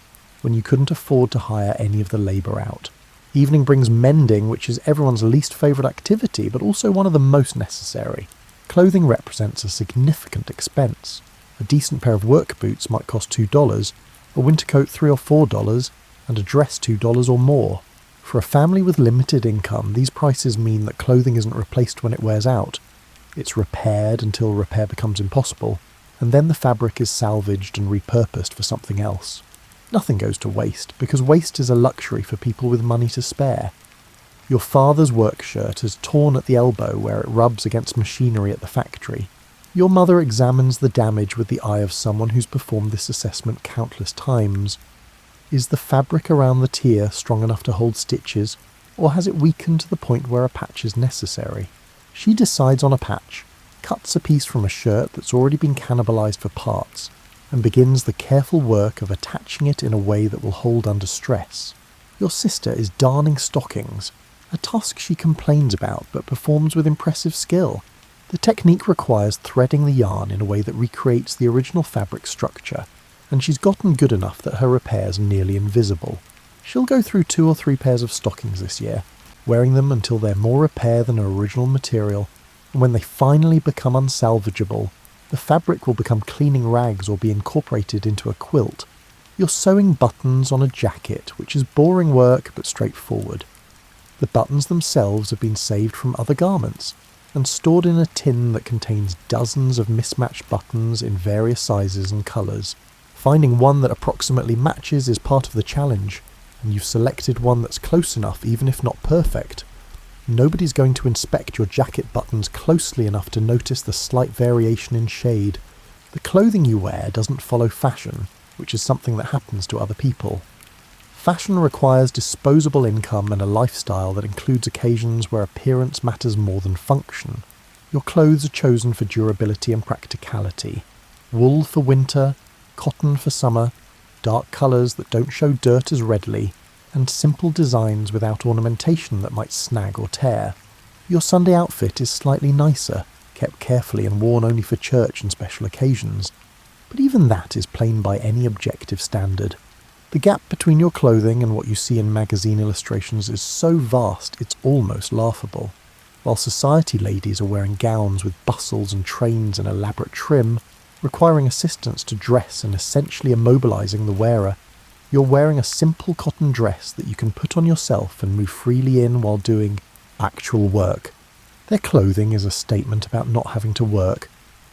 when you couldn't afford to hire any of the labour out. Evening brings mending, which is everyone's least favourite activity, but also one of the most necessary. Clothing represents a significant expense. A decent pair of work boots might cost $2, a winter coat $3 or $4, and a dress $2 or more. For a family with limited income, these prices mean that clothing isn't replaced when it wears out. It's repaired until repair becomes impossible, and then the fabric is salvaged and repurposed for something else. Nothing goes to waste, because waste is a luxury for people with money to spare. Your father's work shirt is torn at the elbow where it rubs against machinery at the factory. Your mother examines the damage with the eye of someone who's performed this assessment countless times. Is the fabric around the tier strong enough to hold stitches, or has it weakened to the point where a patch is necessary? She decides on a patch, cuts a piece from a shirt that's already been cannibalized for parts, and begins the careful work of attaching it in a way that will hold under stress. Your sister is darning stockings, a task she complains about but performs with impressive skill. The technique requires threading the yarn in a way that recreates the original fabric structure, and she's gotten good enough that her repairs are nearly invisible. She'll go through 2 or 3 pairs of stockings this year, wearing them until they're more repair than her original material, and when they finally become unsalvageable, the fabric will become cleaning rags or be incorporated into a quilt. You're sewing buttons on a jacket, which is boring work but straightforward. The buttons themselves have been saved from other garments, and stored in a tin that contains dozens of mismatched buttons in various sizes and colours. Finding one that approximately matches is part of the challenge, and you've selected one that's close enough even if not perfect. Nobody's going to inspect your jacket buttons closely enough to notice the slight variation in shade. The clothing you wear doesn't follow fashion, which is something that happens to other people. Fashion requires disposable income and a lifestyle that includes occasions where appearance matters more than function. Your clothes are chosen for durability and practicality. Wool for winter, cotton for summer, dark colours that don't show dirt as readily, and simple designs without ornamentation that might snag or tear. Your Sunday outfit is slightly nicer, kept carefully and worn only for church and special occasions, but even that is plain by any objective standard. The gap between your clothing and what you see in magazine illustrations is so vast it's almost laughable. While society ladies are wearing gowns with bustles and trains and elaborate trim, requiring assistance to dress and essentially immobilizing the wearer. You're wearing a simple cotton dress that you can put on yourself and move freely in while doing actual work. Their clothing is a statement about not having to work,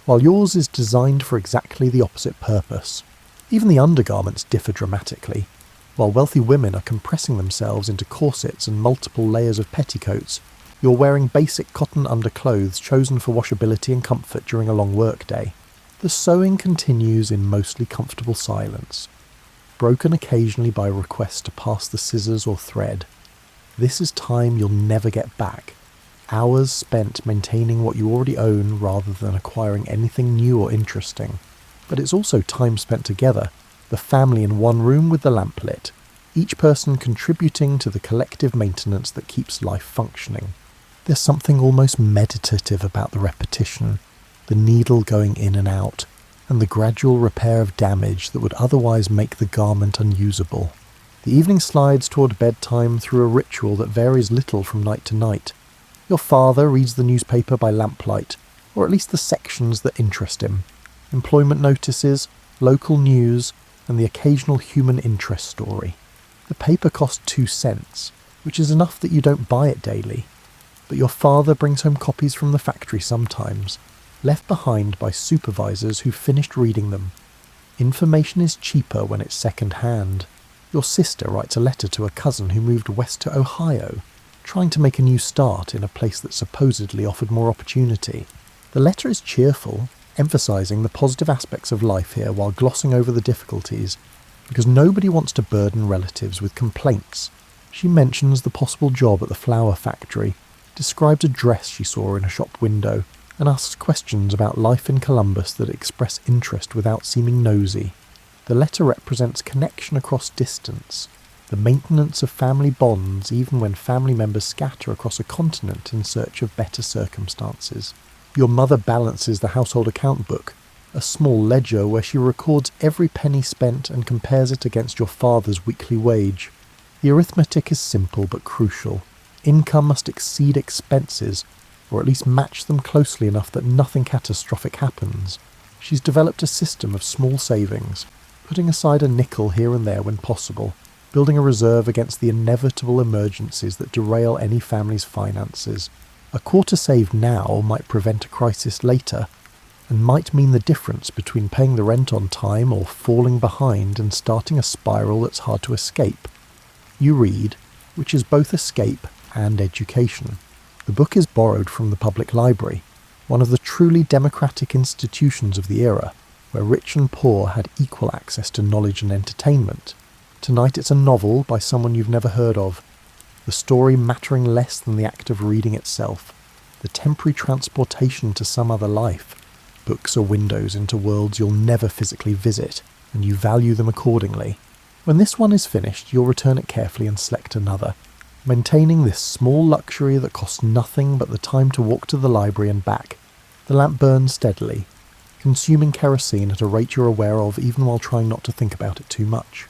while yours is designed for exactly the opposite purpose. Even the undergarments differ dramatically. While wealthy women are compressing themselves into corsets and multiple layers of petticoats, you're wearing basic cotton underclothes chosen for washability and comfort during a long workday. The sewing continues in mostly comfortable silence, broken occasionally by requests to pass the scissors or thread. This is time you'll never get back. Hours spent maintaining what you already own rather than acquiring anything new or interesting. But it's also time spent together, the family in one room with the lamp lit, each person contributing to the collective maintenance that keeps life functioning. There's something almost meditative about the repetition, the needle going in and out, and the gradual repair of damage that would otherwise make the garment unusable. The evening slides toward bedtime through a ritual that varies little from night to night. Your father reads the newspaper by lamplight, or at least the sections that interest him. Employment notices, local news, and the occasional human interest story. The paper costs 2 cents, which is enough that you don't buy it daily. But your father brings home copies from the factory sometimes, left behind by supervisors who finished reading them. Information is cheaper when it's second-hand. Your sister writes a letter to a cousin who moved west to Ohio, trying to make a new start in a place that supposedly offered more opportunity. The letter is cheerful, emphasising the positive aspects of life here while glossing over the difficulties, because nobody wants to burden relatives with complaints. She mentions the possible job at the flour factory, describes a dress she saw in a shop window, and asks questions about life in Columbus that express interest without seeming nosy. The letter represents connection across distance, the maintenance of family bonds even when family members scatter across a continent in search of better circumstances. Your mother balances the household account book, a small ledger where she records every penny spent and compares it against your father's weekly wage. The arithmetic is simple but crucial. Income must exceed expenses, or at least match them closely enough that nothing catastrophic happens. She's developed a system of small savings, putting aside a nickel here and there when possible, building a reserve against the inevitable emergencies that derail any family's finances. A quarter saved now might prevent a crisis later, and might mean the difference between paying the rent on time or falling behind and starting a spiral that's hard to escape. You read, which is both escape and education. The book is borrowed from the public library, one of the truly democratic institutions of the era, where rich and poor had equal access to knowledge and entertainment. Tonight it's a novel by someone you've never heard of, the story mattering less than the act of reading itself, the temporary transportation to some other life. Books are windows into worlds you'll never physically visit, and you value them accordingly. When this one is finished, you'll return it carefully and select another, maintaining this small luxury that costs nothing but the time to walk to the library and back. The lamp burns steadily, consuming kerosene at a rate you're aware of even while trying not to think about it too much.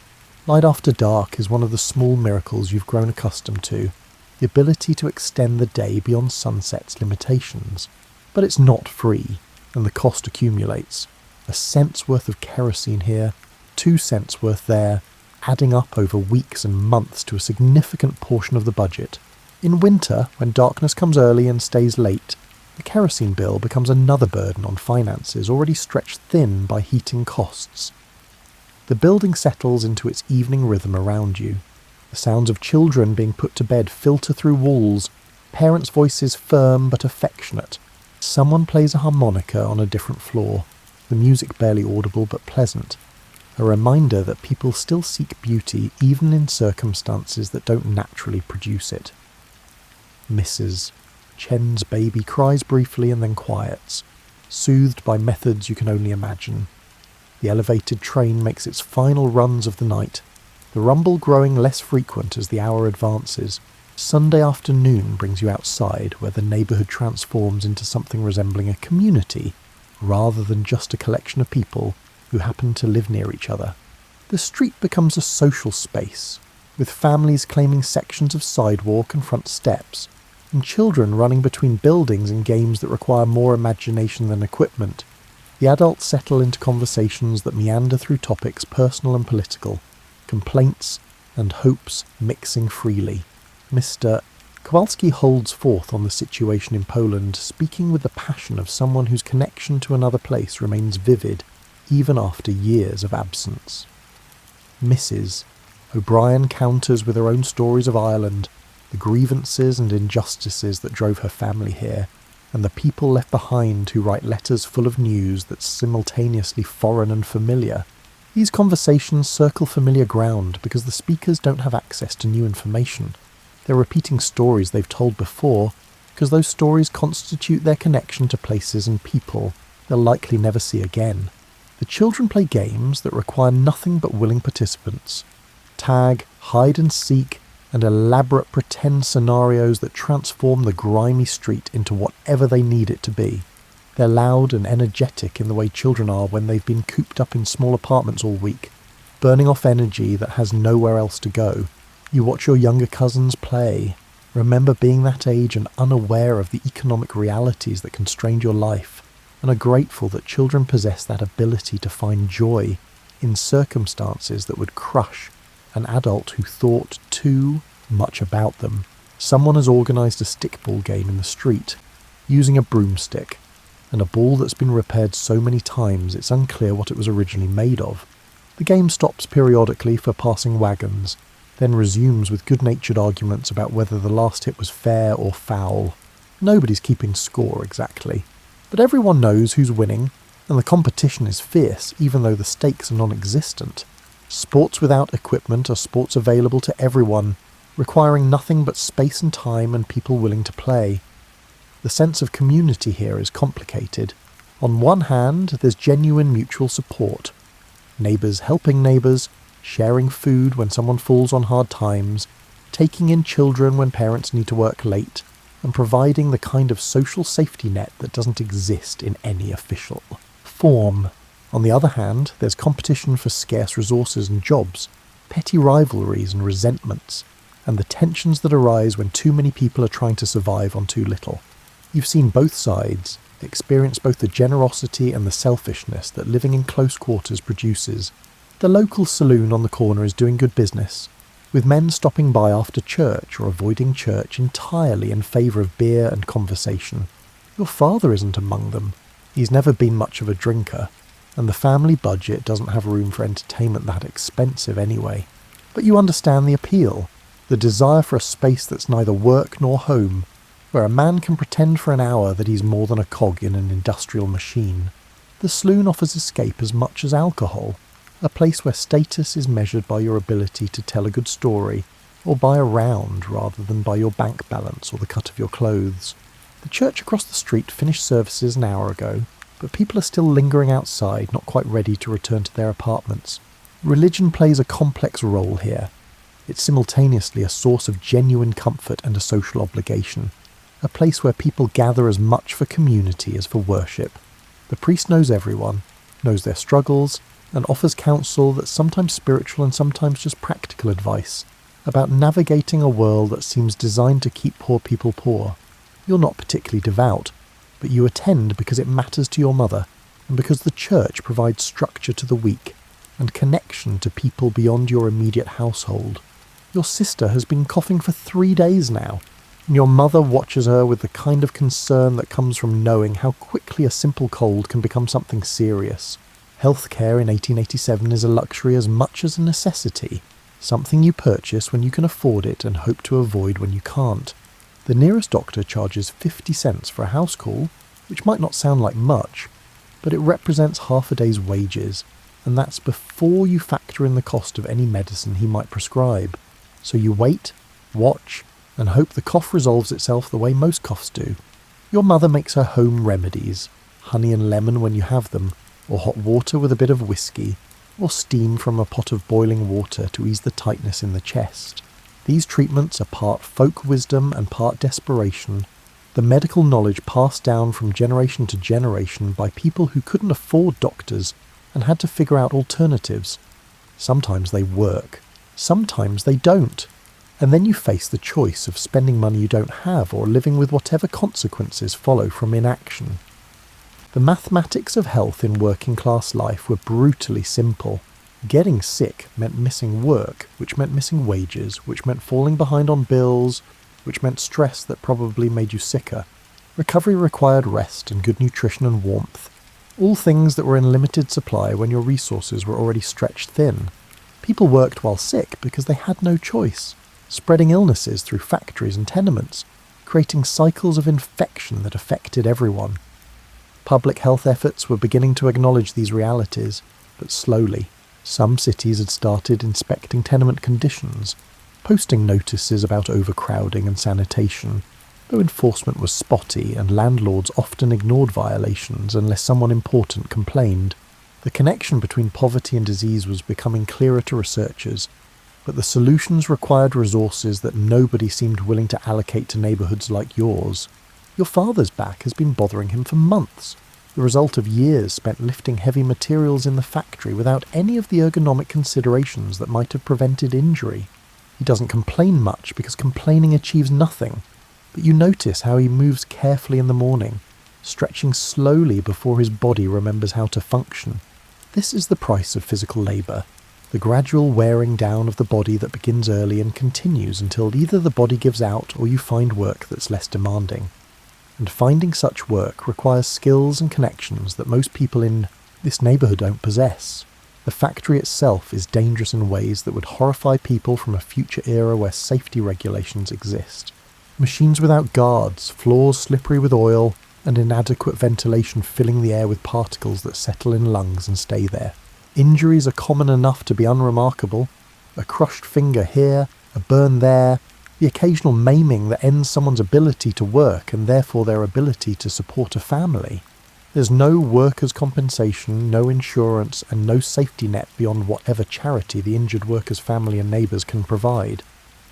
Light after dark is one of the small miracles you've grown accustomed to, the ability to extend the day beyond sunset's limitations. But it's not free, and the cost accumulates. A cent's worth of kerosene here, 2 cents worth there, adding up over weeks and months to a significant portion of the budget. In winter, when darkness comes early and stays late, the kerosene bill becomes another burden on finances already stretched thin by heating costs. The building settles into its evening rhythm around you. The sounds of children being put to bed filter through walls, parents' voices firm but affectionate. Someone plays a harmonica on a different floor, the music barely audible but pleasant. A reminder that people still seek beauty even in circumstances that don't naturally produce it. Mrs. Chen's baby cries briefly and then quiets, soothed by methods you can only imagine. The elevated train makes its final runs of the night, the rumble growing less frequent as the hour advances. Sunday afternoon brings you outside, where the neighbourhood transforms into something resembling a community, rather than just a collection of people who happen to live near each other. The street becomes a social space, with families claiming sections of sidewalk and front steps, and children running between buildings in games that require more imagination than equipment. The adults settle into conversations that meander through topics personal and political, complaints and hopes mixing freely. Mr. Kowalski holds forth on the situation in Poland, speaking with the passion of someone whose connection to another place remains vivid even after years of absence. Mrs. O'Brien counters with her own stories of Ireland, the grievances and injustices that drove her family here, and the people left behind who write letters full of news that's simultaneously foreign and familiar. These conversations circle familiar ground because the speakers don't have access to new information. They're repeating stories they've told before because those stories constitute their connection to places and people they'll likely never see again. The children play games that require nothing but willing participants. Tag, hide and seek, and elaborate pretend scenarios that transform the grimy street into whatever they need it to be. They're loud and energetic in the way children are when they've been cooped up in small apartments all week, burning off energy that has nowhere else to go. You watch your younger cousins play, remember being that age and unaware of the economic realities that constrained your life, and are grateful that children possess that ability to find joy in circumstances that would crush an adult who thought too much about them. Someone has organised a stickball game in the street, using a broomstick, and a ball that's been repaired so many times it's unclear what it was originally made of. The game stops periodically for passing wagons, then resumes with good-natured arguments about whether the last hit was fair or foul. Nobody's keeping score exactly, but everyone knows who's winning, and the competition is fierce even though the stakes are non-existent. Sports without equipment are sports available to everyone, requiring nothing but space and time and people willing to play. The sense of community here is complicated. On one hand, there's genuine mutual support. Neighbours helping neighbours, sharing food when someone falls on hard times, taking in children when parents need to work late, and providing the kind of social safety net that doesn't exist in any official form. On the other hand, there's competition for scarce resources and jobs, petty rivalries and resentments, and the tensions that arise when too many people are trying to survive on too little. You've seen both sides, experienced both the generosity and the selfishness that living in close quarters produces. The local saloon on the corner is doing good business, with men stopping by after church or avoiding church entirely in favour of beer and conversation. Your father isn't among them. He's never been much of a drinker, and the family budget doesn't have room for entertainment that expensive anyway. But you understand the appeal, the desire for a space that's neither work nor home, where a man can pretend for an hour that he's more than a cog in an industrial machine. The saloon offers escape as much as alcohol, a place where status is measured by your ability to tell a good story, or by a round rather than by your bank balance or the cut of your clothes. The church across the street finished services an hour ago, but people are still lingering outside, not quite ready to return to their apartments. Religion plays a complex role here. It's simultaneously a source of genuine comfort and a social obligation, a place where people gather as much for community as for worship. The priest knows everyone, knows their struggles, and offers counsel that's sometimes spiritual and sometimes just practical advice about navigating a world that seems designed to keep poor people poor. You're not particularly devout, but you attend because it matters to your mother, and because the church provides structure to the week, and connection to people beyond your immediate household. Your sister has been coughing for 3 days now, and your mother watches her with the kind of concern that comes from knowing how quickly a simple cold can become something serious. Healthcare in 1887 is a luxury as much as a necessity, something you purchase when you can afford it and hope to avoid when you can't. The nearest doctor charges 50 cents for a house call, which might not sound like much, but it represents half a day's wages, and that's before you factor in the cost of any medicine he might prescribe. So you wait, watch, and hope the cough resolves itself the way most coughs do. Your mother makes her home remedies, honey and lemon when you have them, or hot water with a bit of whiskey, or steam from a pot of boiling water to ease the tightness in the chest. These treatments are part folk wisdom and part desperation, the medical knowledge passed down from generation to generation by people who couldn't afford doctors and had to figure out alternatives. Sometimes they work, sometimes they don't, and then you face the choice of spending money you don't have or living with whatever consequences follow from inaction. The mathematics of health in working-class life were brutally simple. Getting sick meant missing work, which meant missing wages, which meant falling behind on bills, which meant stress that probably made you sicker. Recovery required rest and good nutrition and warmth, all things that were in limited supply when your resources were already stretched thin. People worked while sick because they had no choice, spreading illnesses through factories and tenements, creating cycles of infection that affected everyone. Public health efforts were beginning to acknowledge these realities, but slowly. Some cities had started inspecting tenement conditions, posting notices about overcrowding and sanitation, though enforcement was spotty and landlords often ignored violations unless someone important complained. The connection between poverty and disease was becoming clearer to researchers, but the solutions required resources that nobody seemed willing to allocate to neighbourhoods like yours. Your father's back has been bothering him for months, the result of years spent lifting heavy materials in the factory without any of the ergonomic considerations that might have prevented injury. He doesn't complain much because complaining achieves nothing, but you notice how he moves carefully in the morning, stretching slowly before his body remembers how to function. This is the price of physical labour, the gradual wearing down of the body that begins early and continues until either the body gives out or you find work that's less demanding. And finding such work requires skills and connections that most people in this neighbourhood don't possess. The factory itself is dangerous in ways that would horrify people from a future era where safety regulations exist. Machines without guards, floors slippery with oil, and inadequate ventilation filling the air with particles that settle in lungs and stay there. Injuries are common enough to be unremarkable. A crushed finger here, a burn there, the occasional maiming that ends someone's ability to work and therefore their ability to support a family. There's no workers' compensation, no insurance, and no safety net beyond whatever charity the injured worker's family and neighbours can provide.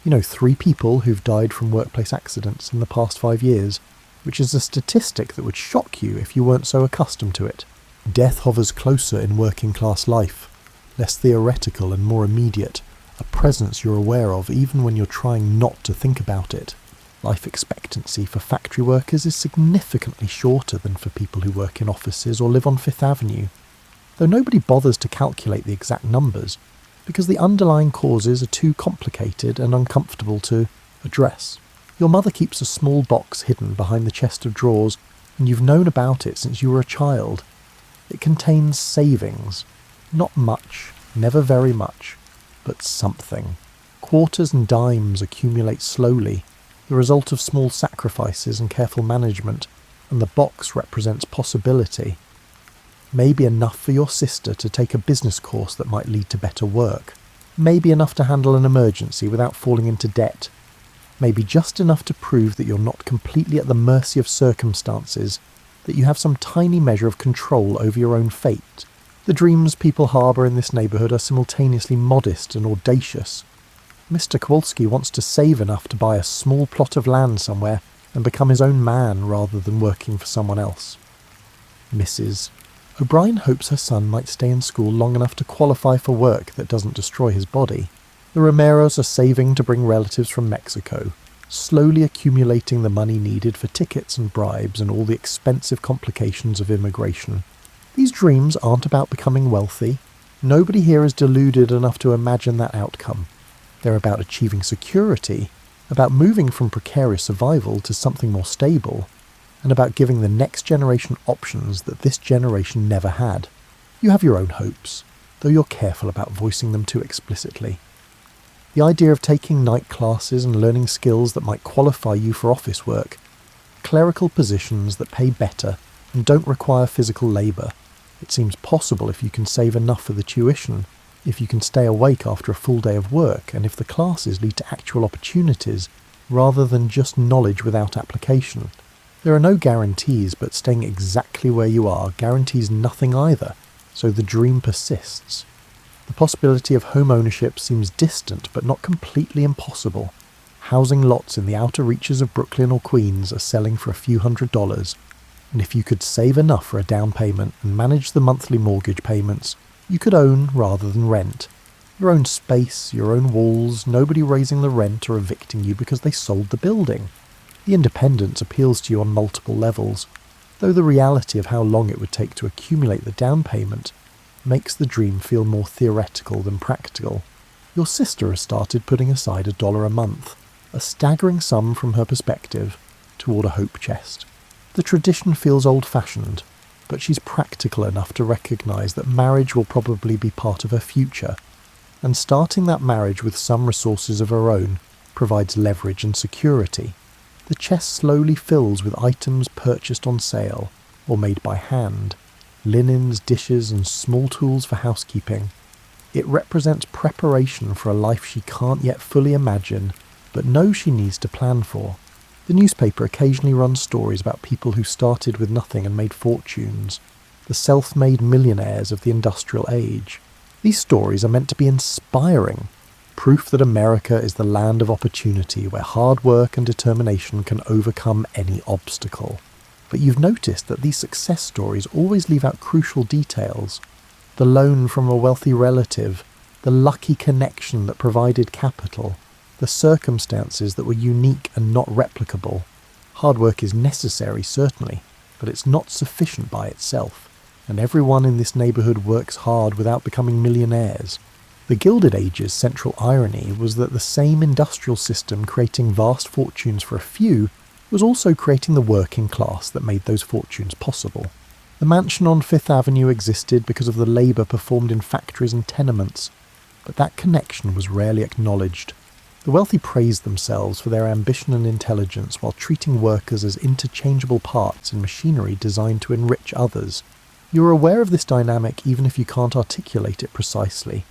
You know 3 people who've died from workplace accidents in the past 5 years, which is a statistic that would shock you if you weren't so accustomed to it. Death hovers closer in working-class life, less theoretical and more immediate, a presence you're aware of even when you're trying not to think about it. Life expectancy for factory workers is significantly shorter than for people who work in offices or live on Fifth Avenue, though nobody bothers to calculate the exact numbers, because the underlying causes are too complicated and uncomfortable to address. Your mother keeps a small box hidden behind the chest of drawers, and you've known about it since you were a child. It contains savings. Not much, never very much, but something. Quarters and dimes accumulate slowly, the result of small sacrifices and careful management, and the box represents possibility. Maybe enough for your sister to take a business course that might lead to better work. Maybe enough to handle an emergency without falling into debt. Maybe just enough to prove that you're not completely at the mercy of circumstances, that you have some tiny measure of control over your own fate. The dreams people harbour in this neighbourhood are simultaneously modest and audacious. Mr. Kowalski wants to save enough to buy a small plot of land somewhere and become his own man rather than working for someone else. Mrs. O'Brien hopes her son might stay in school long enough to qualify for work that doesn't destroy his body. The Romeros are saving to bring relatives from Mexico, slowly accumulating the money needed for tickets and bribes and all the expensive complications of immigration. These dreams aren't about becoming wealthy. Nobody here is deluded enough to imagine that outcome. They're about achieving security, about moving from precarious survival to something more stable, and about giving the next generation options that this generation never had. You have your own hopes, though you're careful about voicing them too explicitly. The idea of taking night classes and learning skills that might qualify you for office work, clerical positions that pay better and don't require physical labour. It seems possible if you can save enough for the tuition, if you can stay awake after a full day of work, and if the classes lead to actual opportunities rather than just knowledge without application. There are no guarantees, but staying exactly where you are guarantees nothing either, so the dream persists. The possibility of home ownership seems distant but not completely impossible. Housing lots in the outer reaches of Brooklyn or Queens are selling for a few $100s, and if you could save enough for a down payment and manage the monthly mortgage payments, you could own rather than rent. Your own space, your own walls, nobody raising the rent or evicting you because they sold the building. The independence appeals to you on multiple levels. though the reality of how long it would take to accumulate the down payment makes the dream feel more theoretical than practical. Your sister has started putting aside $1 a month, a staggering sum from her perspective, toward a hope chest. The tradition feels old-fashioned, but she's practical enough to recognise that marriage will probably be part of her future, and starting that marriage with some resources of her own provides leverage and security. The chest slowly fills with items purchased on sale or made by hand, linens, dishes and small tools for housekeeping. It represents preparation for a life she can't yet fully imagine, but knows she needs to plan for. The newspaper occasionally runs stories about people who started with nothing and made fortunes, the self-made millionaires of the industrial age. These stories are meant to be inspiring, proof that America is the land of opportunity where hard work and determination can overcome any obstacle. But you've noticed that these success stories always leave out crucial details. The loan from a wealthy relative, the lucky connection that provided capital, the circumstances that were unique and not replicable. Hard work is necessary, certainly, but it's not sufficient by itself, and everyone in this neighbourhood works hard without becoming millionaires. The Gilded Age's central irony was that the same industrial system creating vast fortunes for a few was also creating the working class that made those fortunes possible. The mansion on Fifth Avenue existed because of the labour performed in factories and tenements, but that connection was rarely acknowledged. The wealthy praised themselves for their ambition and intelligence while treating workers as interchangeable parts in machinery designed to enrich others. You're aware of this dynamic even if you can't articulate it precisely.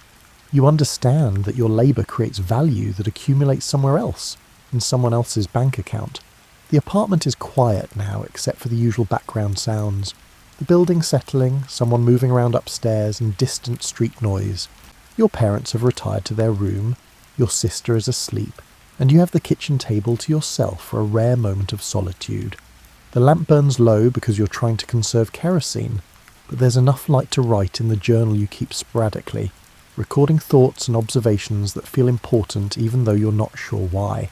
You understand that your labour creates value that accumulates somewhere else, in someone else's bank account. The apartment is quiet now except for the usual background sounds. The building settling, someone moving around upstairs and distant street noise. Your parents have retired to their room, your sister is asleep, and you have the kitchen table to yourself for a rare moment of solitude. The lamp burns low because you're trying to conserve kerosene, but there's enough light to write in the journal you keep sporadically, recording thoughts and observations that feel important even though you're not sure why.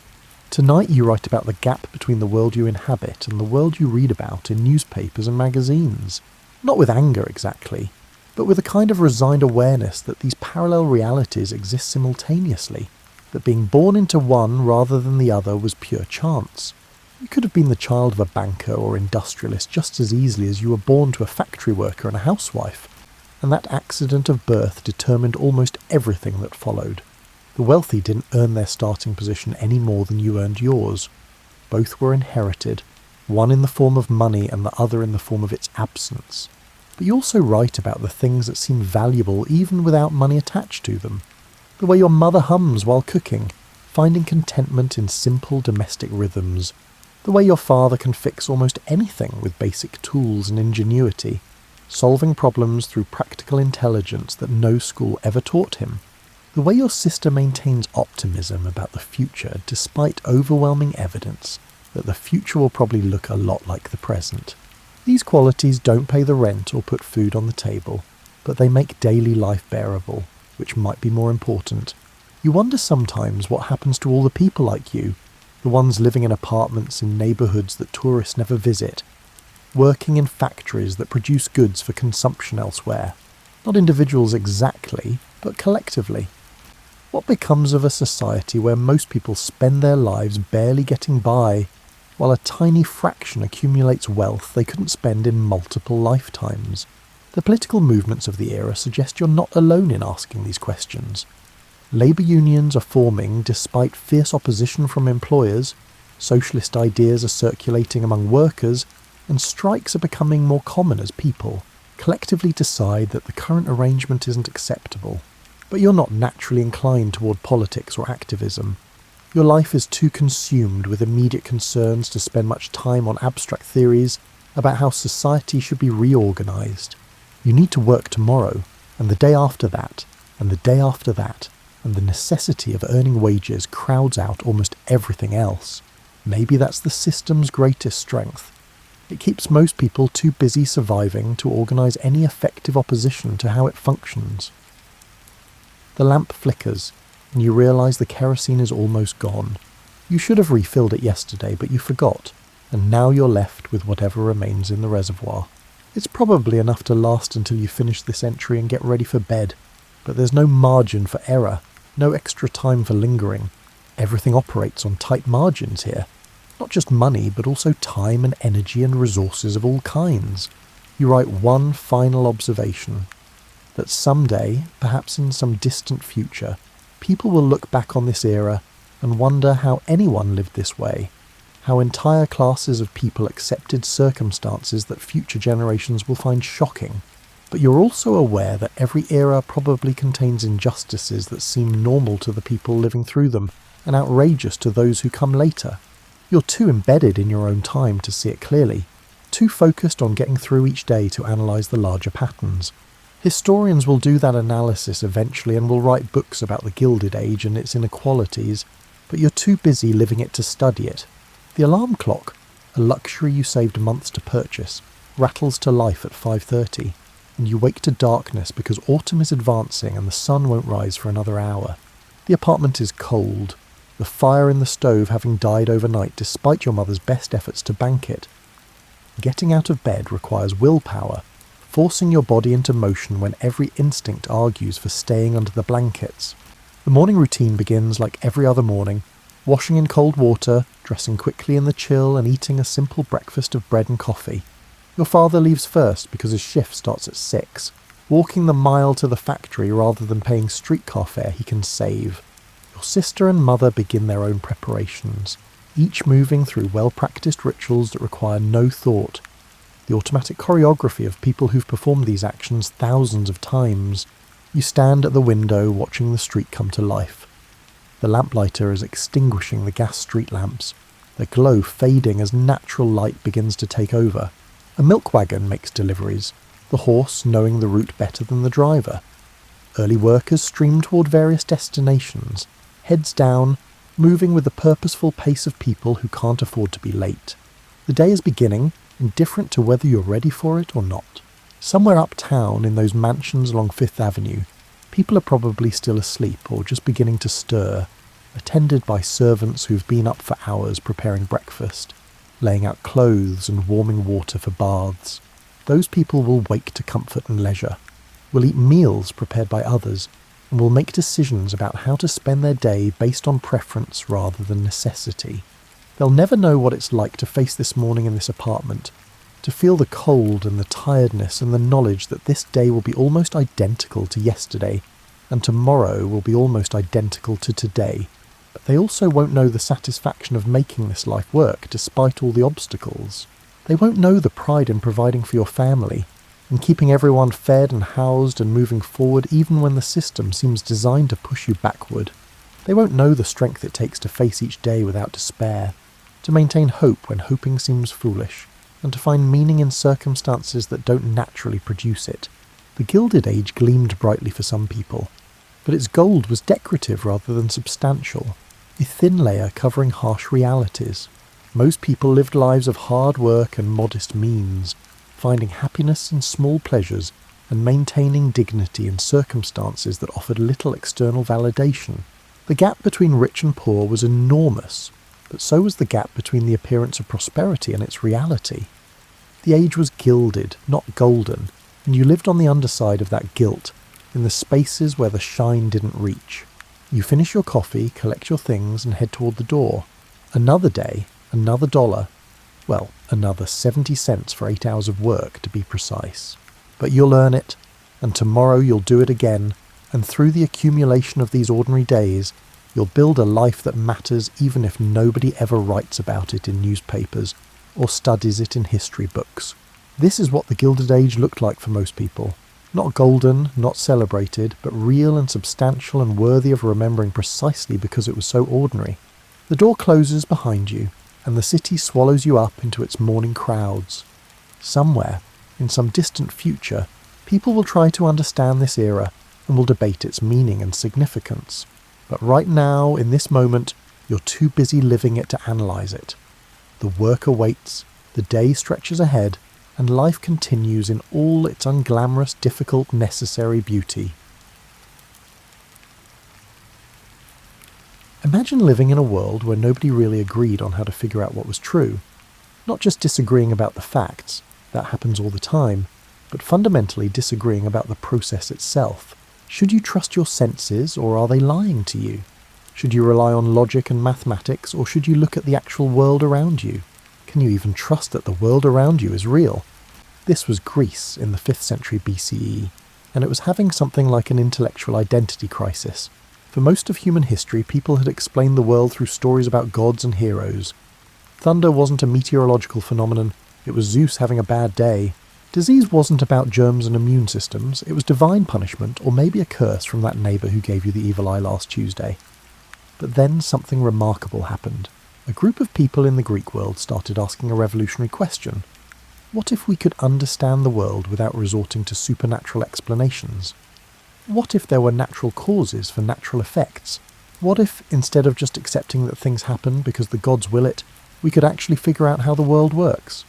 Tonight you write about the gap between the world you inhabit and the world you read about in newspapers and magazines. Not with anger exactly, but with a kind of resigned awareness that these parallel realities exist simultaneously, that being born into one rather than the other was pure chance. You could have been the child of a banker or industrialist just as easily as you were born to a factory worker and a housewife, and that accident of birth determined almost everything that followed. The wealthy didn't earn their starting position any more than you earned yours. Both were inherited, one in the form of money and the other in the form of its absence. But you also write about the things that seem valuable even without money attached to them. The way your mother hums while cooking, finding contentment in simple domestic rhythms. The way your father can fix almost anything with basic tools and ingenuity, solving problems through practical intelligence that no school ever taught him. The way your sister maintains optimism about the future despite overwhelming evidence that the future will probably look a lot like the present. These qualities don't pay the rent or put food on the table, but they make daily life bearable, which might be more important. You wonder sometimes what happens to all the people like you, the ones living in apartments in neighbourhoods that tourists never visit, working in factories that produce goods for consumption elsewhere. Not individuals exactly, but collectively. What becomes of a society where most people spend their lives barely getting by, while a tiny fraction accumulates wealth they couldn't spend in multiple lifetimes? The political movements of the era suggest you're not alone in asking these questions. Labour unions are forming despite fierce opposition from employers, socialist ideas are circulating among workers, and strikes are becoming more common as people collectively decide that the current arrangement isn't acceptable. But you're not naturally inclined toward politics or activism. Your life is too consumed with immediate concerns to spend much time on abstract theories about how society should be reorganised. You need to work tomorrow, and the day after that, and the day after that, and the necessity of earning wages crowds out almost everything else. Maybe that's the system's greatest strength. It keeps most people too busy surviving to organise any effective opposition to how it functions. The lamp flickers, and you realise the kerosene is almost gone. You should have refilled it yesterday, but you forgot. and now you're left with whatever remains in the reservoir. It's probably enough to last until you finish this entry and get ready for bed, but there's no margin for error, no extra time for lingering. Everything operates on tight margins here. Not just money, but also time and energy and resources of all kinds. You write one final observation, that someday, perhaps in some distant future, people will look back on this era and wonder how anyone lived this way, how entire classes of people accepted circumstances that future generations will find shocking. But you're also aware that every era probably contains injustices that seem normal to the people living through them and outrageous to those who come later. You're too embedded in your own time to see it clearly, too focused on getting through each day to analyse the larger patterns. Historians will do that analysis eventually and will write books about the Gilded Age and its inequalities, but you're too busy living it to study it. The alarm clock, a luxury you saved months to purchase, rattles to life at 5:30, and you wake to darkness because autumn is advancing and the sun won't rise for another hour. The apartment is cold, the fire in the stove having died overnight despite your mother's best efforts to bank it. Getting out of bed requires willpower, forcing your body into motion when every instinct argues for staying under the blankets. The morning routine begins like every other morning, washing in cold water, dressing quickly in the chill and eating a simple breakfast of bread and coffee. Your father leaves first because his shift starts at 6, walking the mile to the factory rather than paying streetcar fare he can save. Your sister and mother begin their own preparations, each moving through well-practiced rituals that require no thought. The automatic choreography of people who've performed these actions thousands of times. You stand at the window watching the street come to life. The lamplighter is extinguishing the gas street lamps, their glow fading as natural light begins to take over. A milk wagon makes deliveries, the horse knowing the route better than the driver. Early workers stream toward various destinations, heads down, moving with the purposeful pace of people who can't afford to be late. The day is beginning, indifferent to whether you're ready for it or not. Somewhere uptown in those mansions along Fifth Avenue, people are probably still asleep or just beginning to stir, attended by servants who've been up for hours preparing breakfast, laying out clothes and warming water for baths. Those people will wake to comfort and leisure, will eat meals prepared by others, and will make decisions about how to spend their day based on preference rather than necessity. They'll never know what it's like to face this morning in this apartment, to feel the cold and the tiredness and the knowledge that this day will be almost identical to yesterday, and tomorrow will be almost identical to today. But they also won't know the satisfaction of making this life work despite all the obstacles. They won't know the pride in providing for your family, and keeping everyone fed and housed and moving forward even when the system seems designed to push you backward. They won't know the strength it takes to face each day without despair, to maintain hope when hoping seems foolish, and to find meaning in circumstances that don't naturally produce it. The Gilded Age gleamed brightly for some people, but its gold was decorative rather than substantial, a thin layer covering harsh realities. Most people lived lives of hard work and modest means, finding happiness in small pleasures and maintaining dignity in circumstances that offered little external validation. The gap between rich and poor was enormous, but so was the gap between the appearance of prosperity and its reality. The age was gilded, not golden, and you lived on the underside of that gilt, in the spaces where the shine didn't reach. You finish your coffee, collect your things, and head toward the door. Another day, another dollar. Well, another 70 cents for 8 hours of work, to be precise. But you'll earn it, and tomorrow you'll do it again, and through the accumulation of these ordinary days, you'll build a life that matters even if nobody ever writes about it in newspapers or studies it in history books. This is what the Gilded Age looked like for most people. Not golden, not celebrated, but real and substantial and worthy of remembering precisely because it was so ordinary. The door closes behind you, and the city swallows you up into its morning crowds. Somewhere, in some distant future, people will try to understand this era and will debate its meaning and significance. But right now, in this moment, you're too busy living it to analyse it. The work awaits, the day stretches ahead, and life continues in all its unglamorous, difficult, necessary beauty. Imagine living in a world where nobody really agreed on how to figure out what was true. Not just disagreeing about the facts, that happens all the time, but fundamentally disagreeing about the process itself. Should you trust your senses, or are they lying to you? Should you rely on logic and mathematics, or should you look at the actual world around you? Can you even trust that the world around you is real? This was Greece in the 5th century BCE, and it was having something like an intellectual identity crisis. For most of human history, people had explained the world through stories about gods and heroes. Thunder wasn't a meteorological phenomenon, it was Zeus having a bad day. Disease wasn't about germs and immune systems, it was divine punishment, or maybe a curse from that neighbour who gave you the evil eye last Tuesday. But then something remarkable happened. A group of people in the Greek world started asking a revolutionary question. What if we could understand the world without resorting to supernatural explanations? What if there were natural causes for natural effects? What if, instead of just accepting that things happen because the gods will it, we could actually figure out how the world works?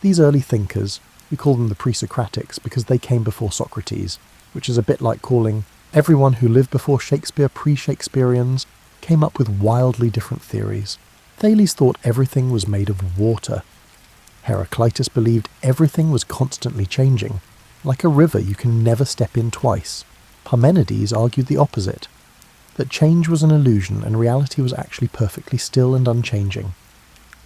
These early thinkers, we call them the pre-Socratics because they came before Socrates, which is a bit like calling everyone who lived before Shakespeare pre-Shakespeareans, came up with wildly different theories. Thales thought everything was made of water. Heraclitus believed everything was constantly changing. Like a river you can never step in twice. Parmenides argued the opposite, that change was an illusion and reality was actually perfectly still and unchanging.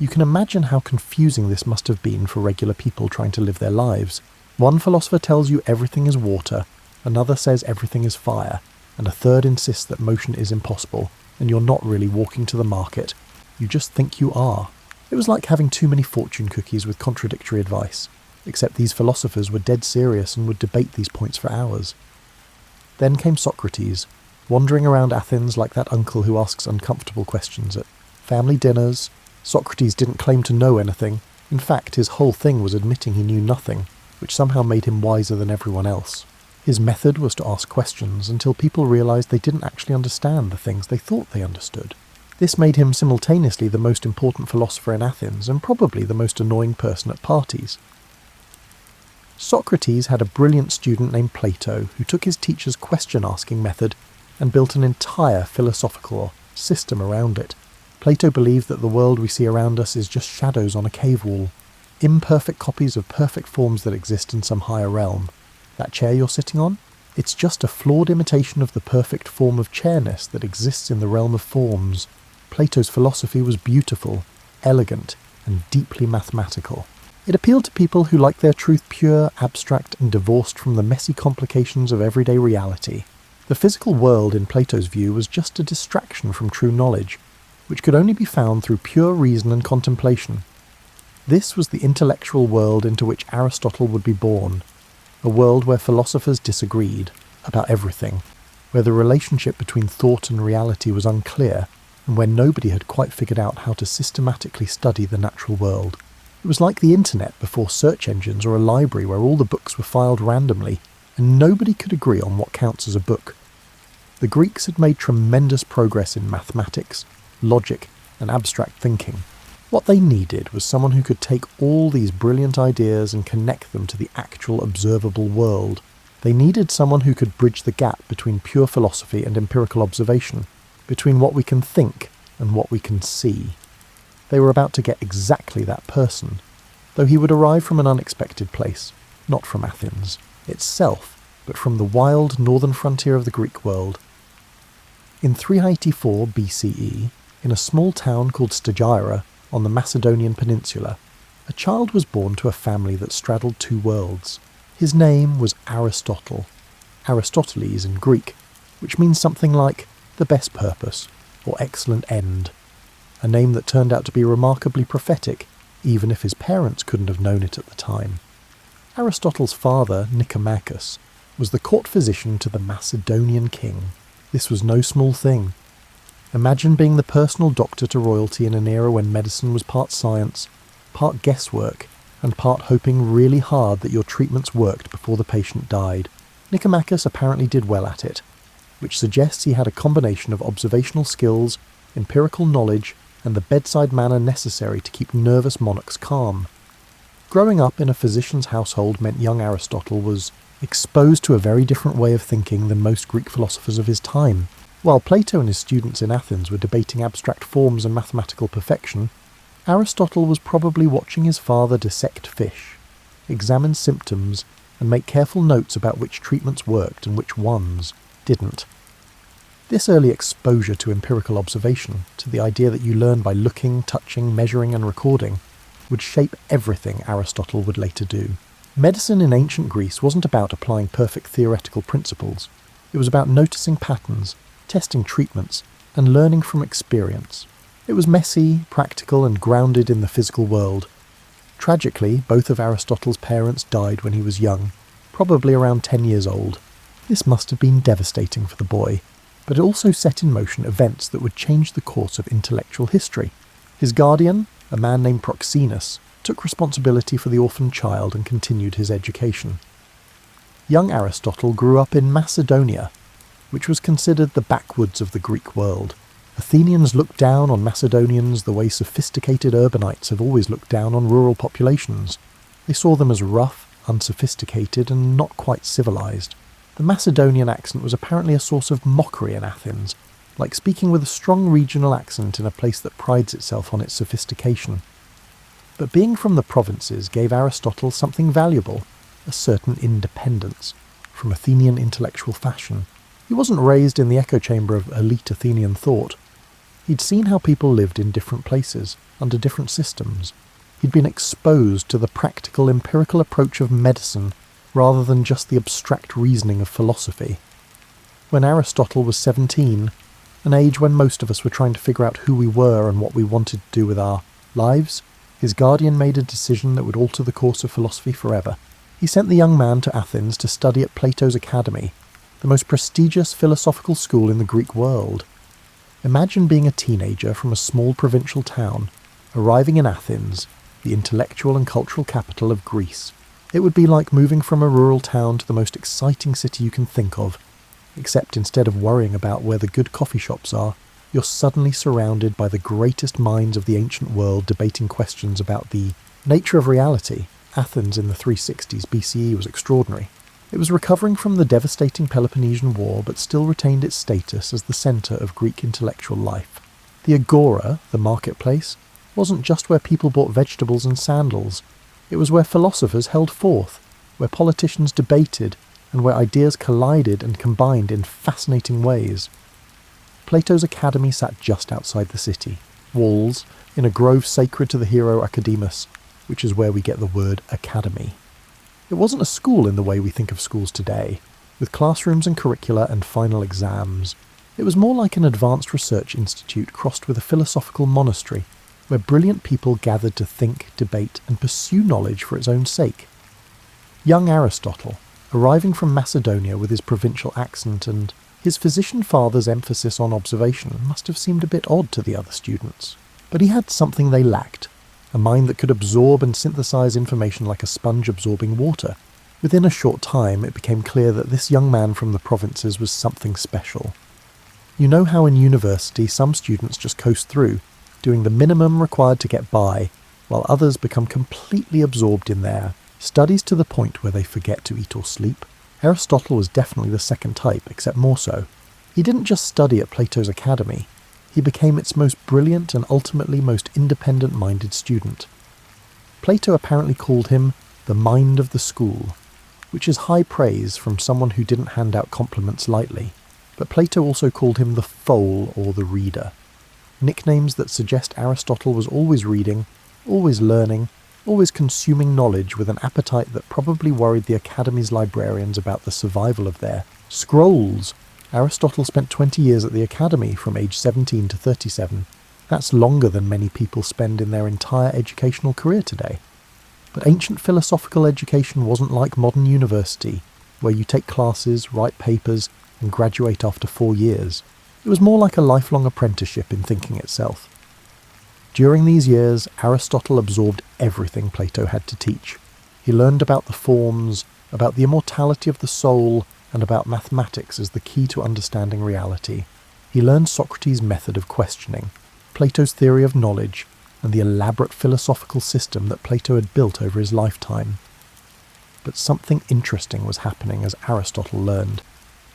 You can imagine how confusing this must have been for regular people trying to live their lives. One philosopher tells you everything is water, another says everything is fire, and a third insists that motion is impossible, and you're not really walking to the market. You just think you are. It was like having too many fortune cookies with contradictory advice, except these philosophers were dead serious and would debate these points for hours. Then came Socrates, wandering around Athens like that uncle who asks uncomfortable questions at family dinners. Socrates didn't claim to know anything. In fact, his whole thing was admitting he knew nothing, which somehow made him wiser than everyone else. His method was to ask questions until people realised they didn't actually understand the things they thought they understood. This made him simultaneously the most important philosopher in Athens and probably the most annoying person at parties. Socrates had a brilliant student named Plato who took his teacher's question-asking method and built an entire philosophical system around it. Plato believed that the world we see around us is just shadows on a cave wall, imperfect copies of perfect forms that exist in some higher realm. That chair you're sitting on? It's just a flawed imitation of the perfect form of chairness that exists in the realm of forms. Plato's philosophy was beautiful, elegant, and deeply mathematical. It appealed to people who liked their truth pure, abstract, and divorced from the messy complications of everyday reality. The physical world, in Plato's view, was just a distraction from true knowledge, which could only be found through pure reason and contemplation. This was the intellectual world into which Aristotle would be born, a world where philosophers disagreed about everything, where the relationship between thought and reality was unclear, and where nobody had quite figured out how to systematically study the natural world. It was like the internet before search engines or a library where all the books were filed randomly, and nobody could agree on what counts as a book. The Greeks had made tremendous progress in mathematics, logic, and abstract thinking. What they needed was someone who could take all these brilliant ideas and connect them to the actual observable world. They needed someone who could bridge the gap between pure philosophy and empirical observation, between what we can think and what we can see. They were about to get exactly that person, though he would arrive from an unexpected place, not from Athens itself, but from the wild northern frontier of the Greek world. In 384 BCE, in a small town called Stagira on the Macedonian peninsula, a child was born to a family that straddled two worlds. His name was Aristotle, Aristoteles in Greek, which means something like the best purpose or excellent end, a name that turned out to be remarkably prophetic, even if his parents couldn't have known it at the time. Aristotle's father, Nicomachus, was the court physician to the Macedonian king. This was no small thing. Imagine being the personal doctor to royalty in an era when medicine was part science, part guesswork, and part hoping really hard that your treatments worked before the patient died. Nicomachus apparently did well at it, which suggests he had a combination of observational skills, empirical knowledge, and the bedside manner necessary to keep nervous monarchs calm. Growing up in a physician's household meant young Aristotle was exposed to a very different way of thinking than most Greek philosophers of his time. While Plato and his students in Athens were debating abstract forms and mathematical perfection, Aristotle was probably watching his father dissect fish, examine symptoms, and make careful notes about which treatments worked and which ones didn't. This early exposure to empirical observation, to the idea that you learn by looking, touching, measuring and recording, would shape everything Aristotle would later do. Medicine in ancient Greece wasn't about applying perfect theoretical principles. It was about noticing patterns, testing treatments, and learning from experience. It was messy, practical, and grounded in the physical world. Tragically, both of Aristotle's parents died when he was young, probably around 10 years old. This must have been devastating for the boy, but it also set in motion events that would change the course of intellectual history. His guardian, a man named Proxenus, took responsibility for the orphaned child and continued his education. Young Aristotle grew up in Macedonia, which was considered the backwoods of the Greek world. Athenians looked down on Macedonians the way sophisticated urbanites have always looked down on rural populations. They saw them as rough, unsophisticated, and not quite civilized. The Macedonian accent was apparently a source of mockery in Athens, like speaking with a strong regional accent in a place that prides itself on its sophistication. But being from the provinces gave Aristotle something valuable, a certain independence, from Athenian intellectual fashion. He wasn't raised in the echo chamber of elite Athenian thought. He'd seen how people lived in different places, under different systems. He'd been exposed to the practical, empirical approach of medicine rather than just the abstract reasoning of philosophy. When Aristotle was 17, an age when most of us were trying to figure out who we were and what we wanted to do with our lives, his guardian made a decision that would alter the course of philosophy forever. He sent the young man to Athens to study at Plato's Academy, the most prestigious philosophical school in the Greek world. Imagine being a teenager from a small provincial town, arriving in Athens, the intellectual and cultural capital of Greece. It would be like moving from a rural town to the most exciting city you can think of, except instead of worrying about where the good coffee shops are, you're suddenly surrounded by the greatest minds of the ancient world debating questions about the nature of reality. Athens in the 360s BCE was extraordinary. It was recovering from the devastating Peloponnesian War, but still retained its status as the centre of Greek intellectual life. The agora, the marketplace, wasn't just where people bought vegetables and sandals. It was where philosophers held forth, where politicians debated, and where ideas collided and combined in fascinating ways. Plato's Academy sat just outside the city, walls, in a grove sacred to the hero Academus, which is where we get the word academy. It wasn't a school in the way we think of schools today, with classrooms and curricula and final exams. It was more like an advanced research institute crossed with a philosophical monastery, where brilliant people gathered to think, debate, and pursue knowledge for its own sake. Young Aristotle, arriving from Macedonia with his provincial accent and his physician father's emphasis on observation, must have seemed a bit odd to the other students. But he had something they lacked, a mind that could absorb and synthesize information like a sponge absorbing water. Within a short time, it became clear that this young man from the provinces was something special. You know how in university some students just coast through, doing the minimum required to get by, while others become completely absorbed in their studies to the point where they forget to eat or sleep? Aristotle was definitely the second type, except more so. He didn't just study at Plato's Academy, he became its most brilliant and ultimately most independent-minded student. Plato apparently called him the mind of the school, which is high praise from someone who didn't hand out compliments lightly. But Plato also called him the foal or the reader, nicknames that suggest Aristotle was always reading, always learning, always consuming knowledge with an appetite that probably worried the Academy's librarians about the survival of their scrolls. Aristotle spent 20 years at the Academy from age 17 to 37. That's longer than many people spend in their entire educational career today. But ancient philosophical education wasn't like modern university, where you take classes, write papers, and graduate after 4 years. It was more like a lifelong apprenticeship in thinking itself. During these years, Aristotle absorbed everything Plato had to teach. He learned about the forms, about the immortality of the soul, and about mathematics as the key to understanding reality. He learned Socrates' method of questioning, Plato's theory of knowledge, and the elaborate philosophical system that Plato had built over his lifetime. But something interesting was happening as Aristotle learned.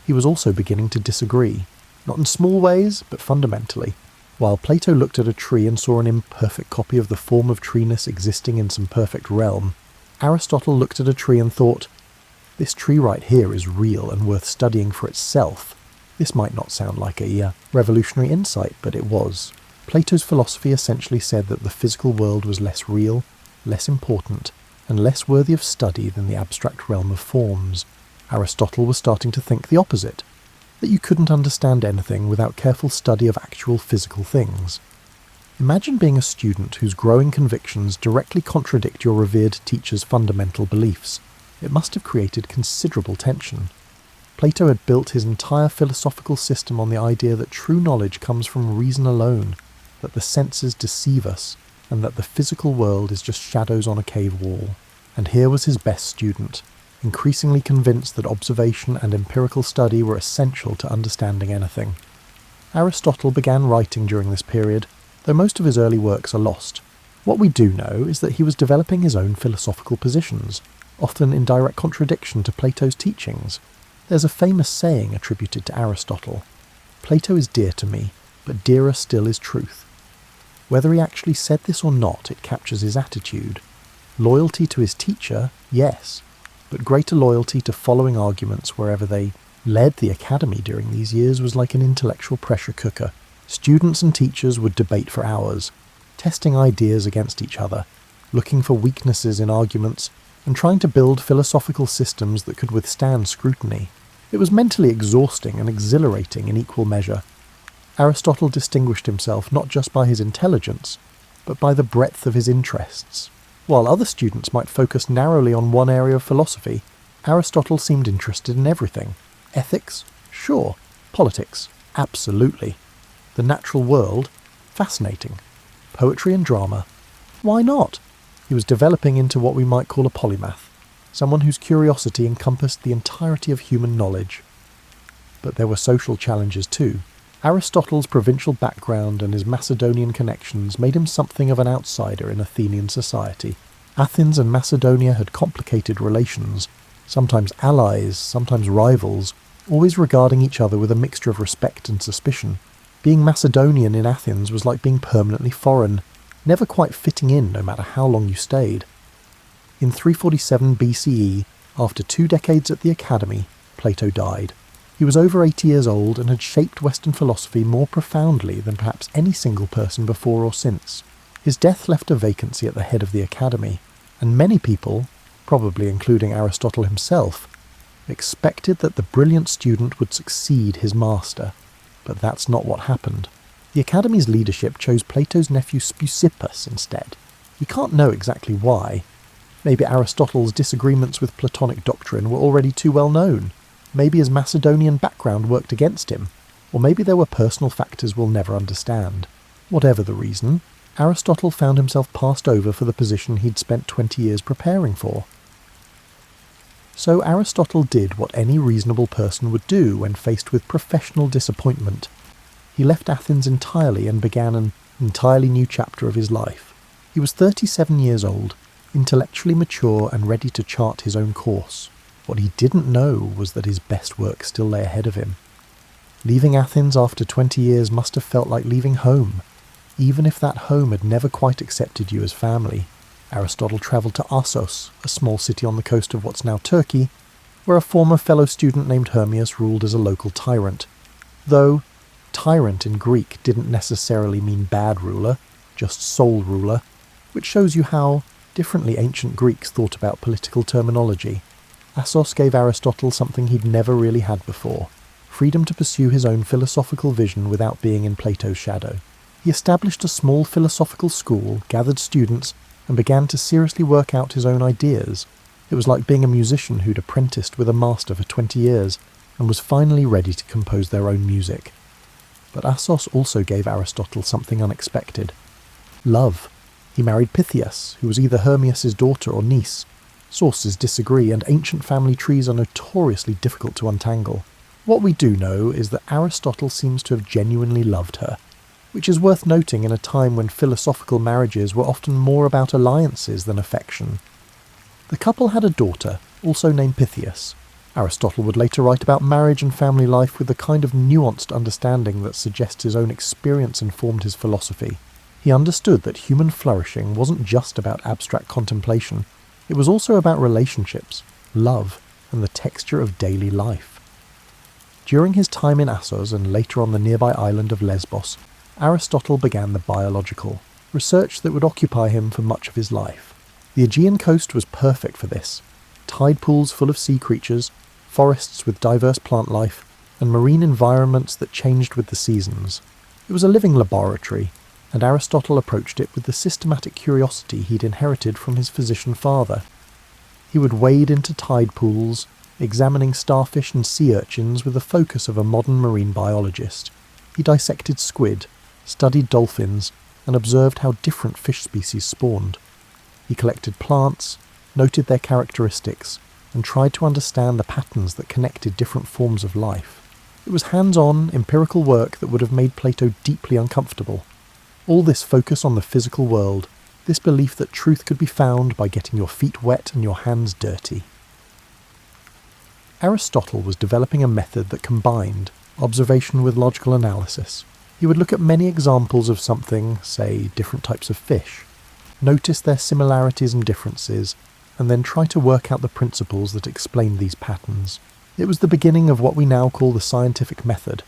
He was also beginning to disagree, not in small ways, but fundamentally. While Plato looked at a tree and saw an imperfect copy of the form of treeness existing in some perfect realm, Aristotle looked at a tree and thought, "This tree right here is real and worth studying for itself." This might not sound like a revolutionary insight, but it was. Plato's philosophy essentially said that the physical world was less real, less important, and less worthy of study than the abstract realm of forms. Aristotle was starting to think the opposite, that you couldn't understand anything without careful study of actual physical things. Imagine being a student whose growing convictions directly contradict your revered teacher's fundamental beliefs. It must have created considerable tension. Plato had built his entire philosophical system on the idea that true knowledge comes from reason alone, that the senses deceive us, and that the physical world is just shadows on a cave wall. And here was his best student, increasingly convinced that observation and empirical study were essential to understanding anything. Aristotle began writing during this period, though most of his early works are lost. What we do know is that he was developing his own philosophical positions, often in direct contradiction to Plato's teachings. There's a famous saying attributed to Aristotle: "Plato is dear to me, but dearer still is truth." Whether he actually said this or not, it captures his attitude. Loyalty to his teacher, yes, but greater loyalty to following arguments wherever they led. The academy during these years was like an intellectual pressure cooker. Students and teachers would debate for hours, testing ideas against each other, looking for weaknesses in arguments, and trying to build philosophical systems that could withstand scrutiny. It was mentally exhausting and exhilarating in equal measure. Aristotle distinguished himself not just by his intelligence, but by the breadth of his interests. While other students might focus narrowly on one area of philosophy, Aristotle seemed interested in everything. Ethics? Sure. Politics? Absolutely. The natural world? Fascinating. Poetry and drama? Why not? He was developing into what we might call a polymath, someone whose curiosity encompassed the entirety of human knowledge. But there were social challenges too. Aristotle's provincial background and his Macedonian connections made him something of an outsider in Athenian society. Athens and Macedonia had complicated relations, sometimes allies, sometimes rivals, always regarding each other with a mixture of respect and suspicion. Being Macedonian in Athens was like being permanently foreign, never quite fitting in no matter how long you stayed. In 347 BCE, after 2 decades at the academy, Plato died. He was over 80 years old and had shaped Western philosophy more profoundly than perhaps any single person before or since. His death left a vacancy at the head of the academy, and many people, probably including Aristotle himself, expected that the brilliant student would succeed his master. But that's not what happened. The academy's leadership chose Plato's nephew Speusippus instead. We can't know exactly why. Maybe Aristotle's disagreements with Platonic doctrine were already too well known. Maybe his Macedonian background worked against him, or maybe there were personal factors we'll never understand. Whatever the reason, Aristotle found himself passed over for the position he'd spent 20 years preparing for. So Aristotle did what any reasonable person would do when faced with professional disappointment. He left Athens entirely and began an entirely new chapter of his life. He was 37 years old, intellectually mature and ready to chart his own course. What he didn't know was that his best work still lay ahead of him. Leaving Athens after 20 years must have felt like leaving home, even if that home had never quite accepted you as family. Aristotle travelled to Assos, a small city on the coast of what's now Turkey, where a former fellow student named Hermias ruled as a local tyrant. Though tyrant in Greek didn't necessarily mean bad ruler, just sole ruler, which shows you how differently ancient Greeks thought about political terminology. Assos gave Aristotle something he'd never really had before: freedom to pursue his own philosophical vision without being in Plato's shadow. He established a small philosophical school, gathered students, and began to seriously work out his own ideas. It was like being a musician who'd apprenticed with a master for 20 years and was finally ready to compose their own music. But Assos also gave Aristotle something unexpected: love. He married Pythias, who was either Hermias' daughter or niece. Sources disagree, and ancient family trees are notoriously difficult to untangle. What we do know is that Aristotle seems to have genuinely loved her, which is worth noting in a time when philosophical marriages were often more about alliances than affection. The couple had a daughter, also named Pythias. Aristotle would later write about marriage and family life with the kind of nuanced understanding that suggests his own experience informed his philosophy. He understood that human flourishing wasn't just about abstract contemplation, it was also about relationships, love, and the texture of daily life. During his time in Assos and later on the nearby island of Lesbos, Aristotle began the biological, research that would occupy him for much of his life. The Aegean coast was perfect for this. Tide pools full of sea creatures, forests with diverse plant life, and marine environments that changed with the seasons. It was a living laboratory, and Aristotle approached it with the systematic curiosity he'd inherited from his physician father. He would wade into tide pools, examining starfish and sea urchins with the focus of a modern marine biologist. He dissected squid, studied dolphins, and observed how different fish species spawned. He collected plants, noted their characteristics, and tried to understand the patterns that connected different forms of life. It was hands-on, empirical work that would have made Plato deeply uncomfortable. All this focus on the physical world, this belief that truth could be found by getting your feet wet and your hands dirty. Aristotle was developing a method that combined observation with logical analysis. He would look at many examples of something, say different types of fish, notice their similarities and differences, and then try to work out the principles that explain these patterns. It was the beginning of what we now call the scientific method,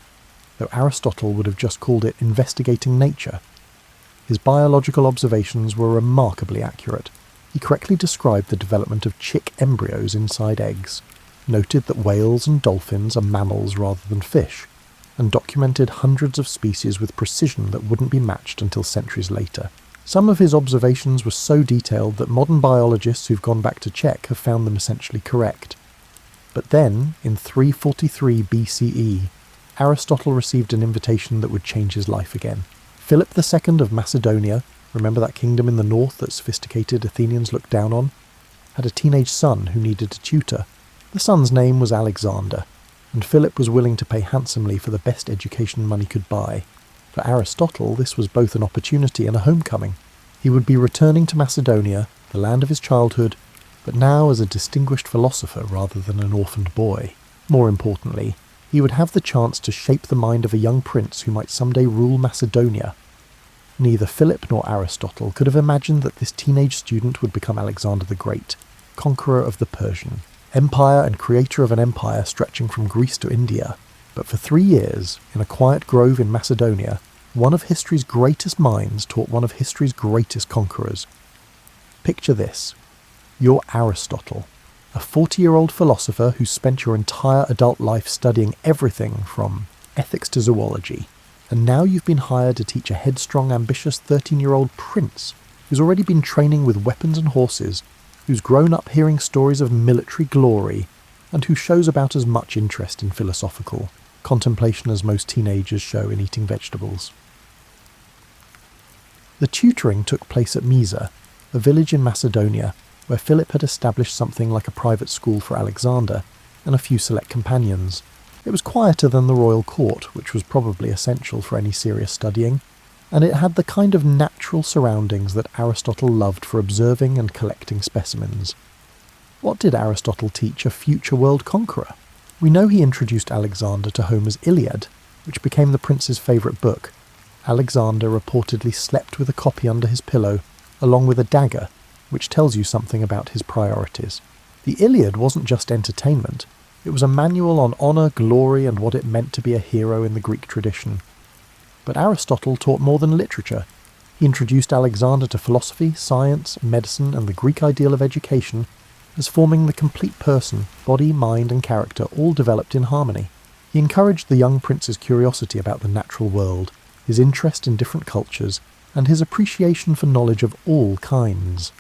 though Aristotle would have just called it investigating nature. His biological observations were remarkably accurate. He correctly described the development of chick embryos inside eggs, noted that whales and dolphins are mammals rather than fish, and documented hundreds of species with precision that wouldn't be matched until centuries later. Some of his observations were so detailed that modern biologists who've gone back to check have found them essentially correct. But then, in 343 BCE, Aristotle received an invitation that would change his life again. Philip II of Macedonia, remember that kingdom in the north that sophisticated Athenians looked down on, had a teenage son who needed a tutor. The son's name was Alexander, and Philip was willing to pay handsomely for the best education money could buy. For Aristotle, this was both an opportunity and a homecoming. He would be returning to Macedonia, the land of his childhood, but now as a distinguished philosopher rather than an orphaned boy. More importantly, he would have the chance to shape the mind of a young prince who might someday rule Macedonia. Neither Philip nor Aristotle could have imagined that this teenage student would become Alexander the Great, conqueror of the Persian Empire and creator of an empire stretching from Greece to India. But for 3 years, in a quiet grove in Macedonia, one of history's greatest minds taught one of history's greatest conquerors. Picture this. You're Aristotle, a 40-year-old philosopher who spent your entire adult life studying everything from ethics to zoology, and now you've been hired to teach a headstrong, ambitious 13-year-old prince who's already been training with weapons and horses, who's grown up hearing stories of military glory, and who shows about as much interest in philosophical contemplation as most teenagers show in eating vegetables. The tutoring took place at Mysa, a village in Macedonia, where Philip had established something like a private school for Alexander and a few select companions. It was quieter than the royal court, which was probably essential for any serious studying, and it had the kind of natural surroundings that Aristotle loved for observing and collecting specimens. What did Aristotle teach a future world conqueror? We know he introduced Alexander to Homer's Iliad, which became the prince's favourite book. Alexander reportedly slept with a copy under his pillow, along with a dagger, which tells you something about his priorities. The Iliad wasn't just entertainment, it was a manual on honour, glory, and what it meant to be a hero in the Greek tradition. But Aristotle taught more than literature. He introduced Alexander to philosophy, science, medicine, and the Greek ideal of education as forming the complete person, body, mind, and character all developed in harmony. He encouraged the young prince's curiosity about the natural world, his interest in different cultures, and his appreciation for knowledge of all kinds.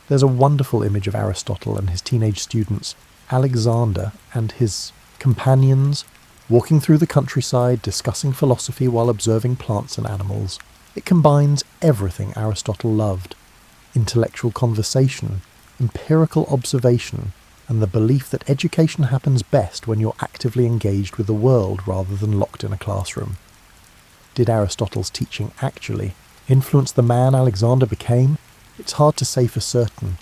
There's a wonderful image of Aristotle and his teenage students, Alexander and his companions, walking through the countryside, discussing philosophy while observing plants and animals. It combines everything Aristotle loved: intellectual conversation, empirical observation, and the belief that education happens best when you're actively engaged with the world rather than locked in a classroom. Did Aristotle's teaching actually influence the man Alexander became? It's hard to say for certain.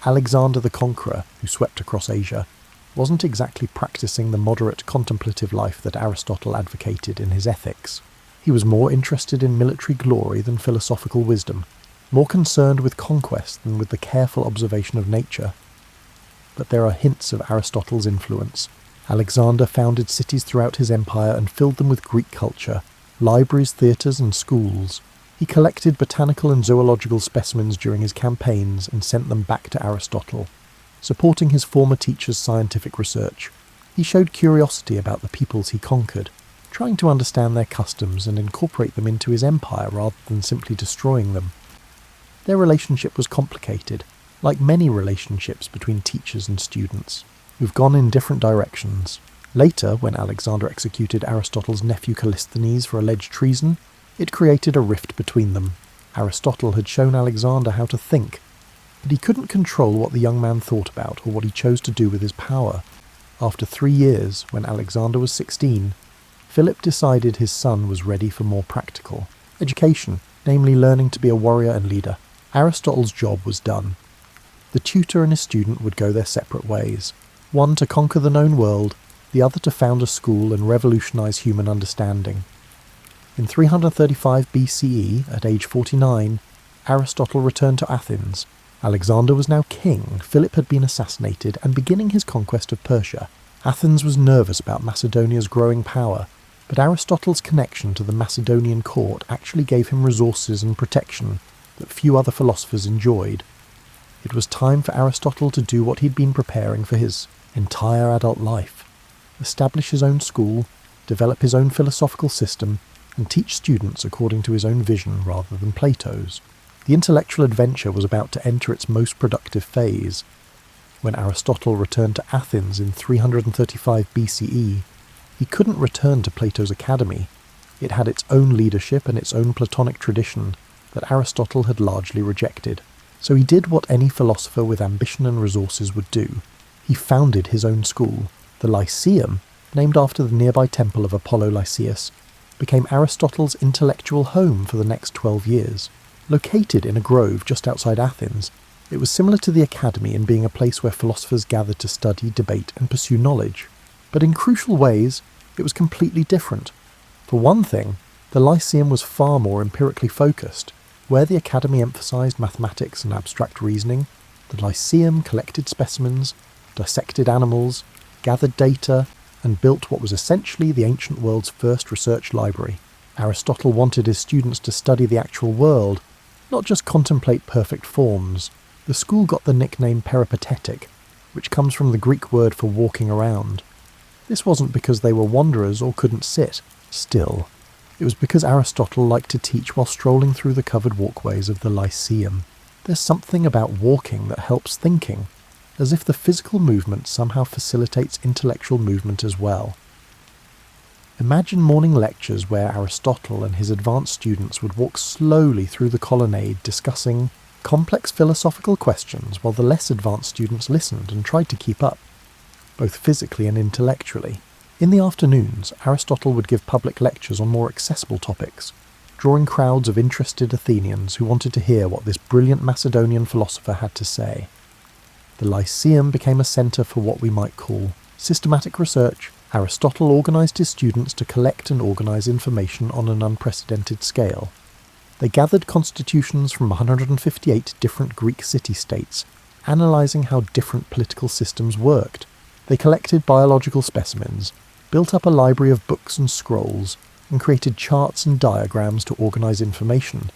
Alexander the Conqueror, who swept across Asia, wasn't exactly practicing the moderate contemplative life that Aristotle advocated in his Ethics. He was more interested in military glory than philosophical wisdom, more concerned with conquest than with the careful observation of nature. But there are hints of Aristotle's influence. Alexander founded cities throughout his empire and filled them with Greek culture, libraries, theatres and schools. He collected botanical and zoological specimens during his campaigns and sent them back to Aristotle, supporting his former teacher's scientific research. He showed curiosity about the peoples he conquered, trying to understand their customs and incorporate them into his empire rather than simply destroying them. Their relationship was complicated, like many relationships between teachers and students, who've gone in different directions. Later, when Alexander executed Aristotle's nephew Callisthenes for alleged treason, it created a rift between them. Aristotle had shown Alexander how to think, but he couldn't control what the young man thought about or what he chose to do with his power. After 3 years, when Alexander was 16, Philip decided his son was ready for more practical education, namely learning to be a warrior and leader. Aristotle's job was done. The tutor and his student would go their separate ways, one to conquer the known world, the other to found a school and revolutionize human understanding. In 335 BCE, at age 49, Aristotle returned to Athens. Alexander was now king, Philip had been assassinated, and beginning his conquest of Persia. Athens was nervous about Macedonia's growing power, but Aristotle's connection to the Macedonian court actually gave him resources and protection that few other philosophers enjoyed. It was time for Aristotle to do what he'd been preparing for his entire adult life: establish his own school, develop his own philosophical system, and teach students according to his own vision rather than Plato's. The intellectual adventure was about to enter its most productive phase. When Aristotle returned to Athens in 335 BCE, he couldn't return to Plato's academy. It had its own leadership and its own Platonic tradition that Aristotle had largely rejected. So he did what any philosopher with ambition and resources would do. He founded his own school. The Lyceum, named after the nearby temple of Apollo Lyceus, became Aristotle's intellectual home for the next 12 years. Located in a grove just outside Athens, it was similar to the academy in being a place where philosophers gathered to study, debate, and pursue knowledge. But in crucial ways, it was completely different. For one thing, the Lyceum was far more empirically focused. Where the academy emphasized mathematics and abstract reasoning, the Lyceum collected specimens, dissected animals, gathered data, and built what was essentially the ancient world's first research library. Aristotle wanted his students to study the actual world, not just contemplate perfect forms. The school got the nickname peripatetic, which comes from the Greek word for walking around. This wasn't because they were wanderers or couldn't sit still. It was because Aristotle liked to teach while strolling through the covered walkways of the Lyceum. There's something about walking that helps thinking, as if the physical movement somehow facilitates intellectual movement as well. Imagine morning lectures where Aristotle and his advanced students would walk slowly through the colonnade discussing complex philosophical questions while the less advanced students listened and tried to keep up, both physically and intellectually. In the afternoons, Aristotle would give public lectures on more accessible topics, drawing crowds of interested Athenians who wanted to hear what this brilliant Macedonian philosopher had to say. The Lyceum became a centre for what we might call systematic research. Aristotle organised his students to collect and organise information on an unprecedented scale. They gathered constitutions from 158 different Greek city-states, analysing how different political systems worked. They collected biological specimens, built up a library of books and scrolls, and created charts and diagrams to organise information.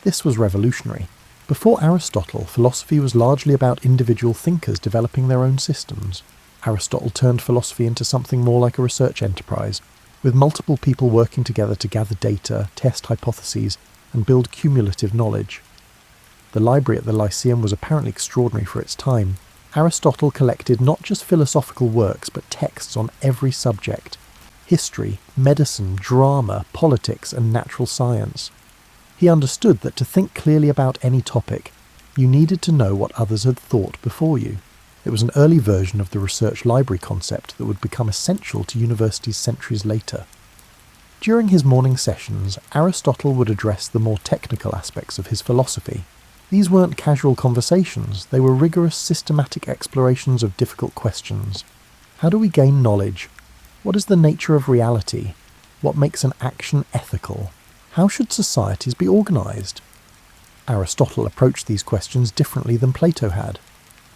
This was revolutionary. Before Aristotle, philosophy was largely about individual thinkers developing their own systems. Aristotle turned philosophy into something more like a research enterprise, with multiple people working together to gather data, test hypotheses, and build cumulative knowledge. The library at the Lyceum was apparently extraordinary for its time. Aristotle collected not just philosophical works, but texts on every subject: history, medicine, drama, politics, and natural science. He understood that to think clearly about any topic, you needed to know what others had thought before you. It was an early version of the research library concept that would become essential to universities centuries later. During his morning sessions, Aristotle would address the more technical aspects of his philosophy. These weren't casual conversations, they were rigorous, systematic explorations of difficult questions. How do we gain knowledge? What is the nature of reality? What makes an action ethical? How should societies be organised? Aristotle approached these questions differently than Plato had.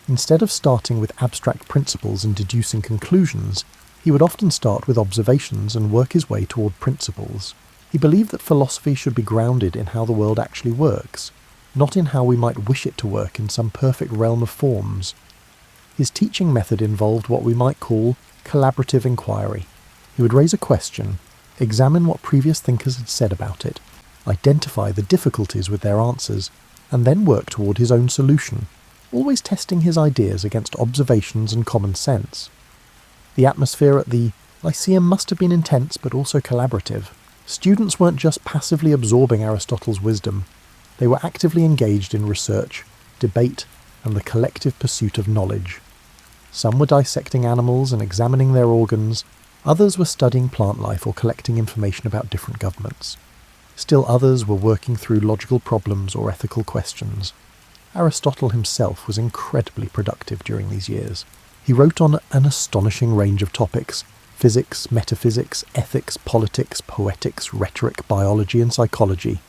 Instead of starting with abstract principles and deducing conclusions, he would often start with observations and work his way toward principles. He believed that philosophy should be grounded in how the world actually works, not in how we might wish it to work in some perfect realm of forms. His teaching method involved what we might call collaborative inquiry. He would raise a question, examine what previous thinkers had said about it, identify the difficulties with their answers, and then work toward his own solution, always testing his ideas against observations and common sense. The atmosphere at the Lyceum must have been intense but also collaborative. Students weren't just passively absorbing Aristotle's wisdom, they were actively engaged in research, debate, and the collective pursuit of knowledge. Some were dissecting animals and examining their organs, others were studying plant life or collecting information about different governments. Still others were working through logical problems or ethical questions. Aristotle himself was incredibly productive during these years. He wrote on an astonishing range of topics: physics, metaphysics, ethics, politics, poetics, rhetoric, biology, and psychology.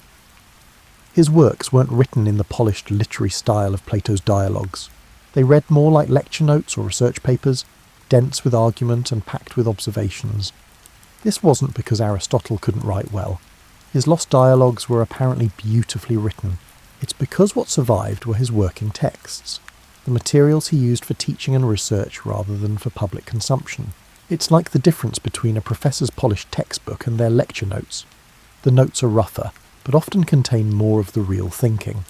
His works weren't written in the polished literary style of Plato's dialogues. They read more like lecture notes or research papers, dense with argument and packed with observations. This wasn't because Aristotle couldn't write well. His lost dialogues were apparently beautifully written. It's because what survived were his working texts, the materials he used for teaching and research rather than for public consumption. It's like the difference between a professor's polished textbook and their lecture notes. The notes are rougher, but often contain more of the real thinking.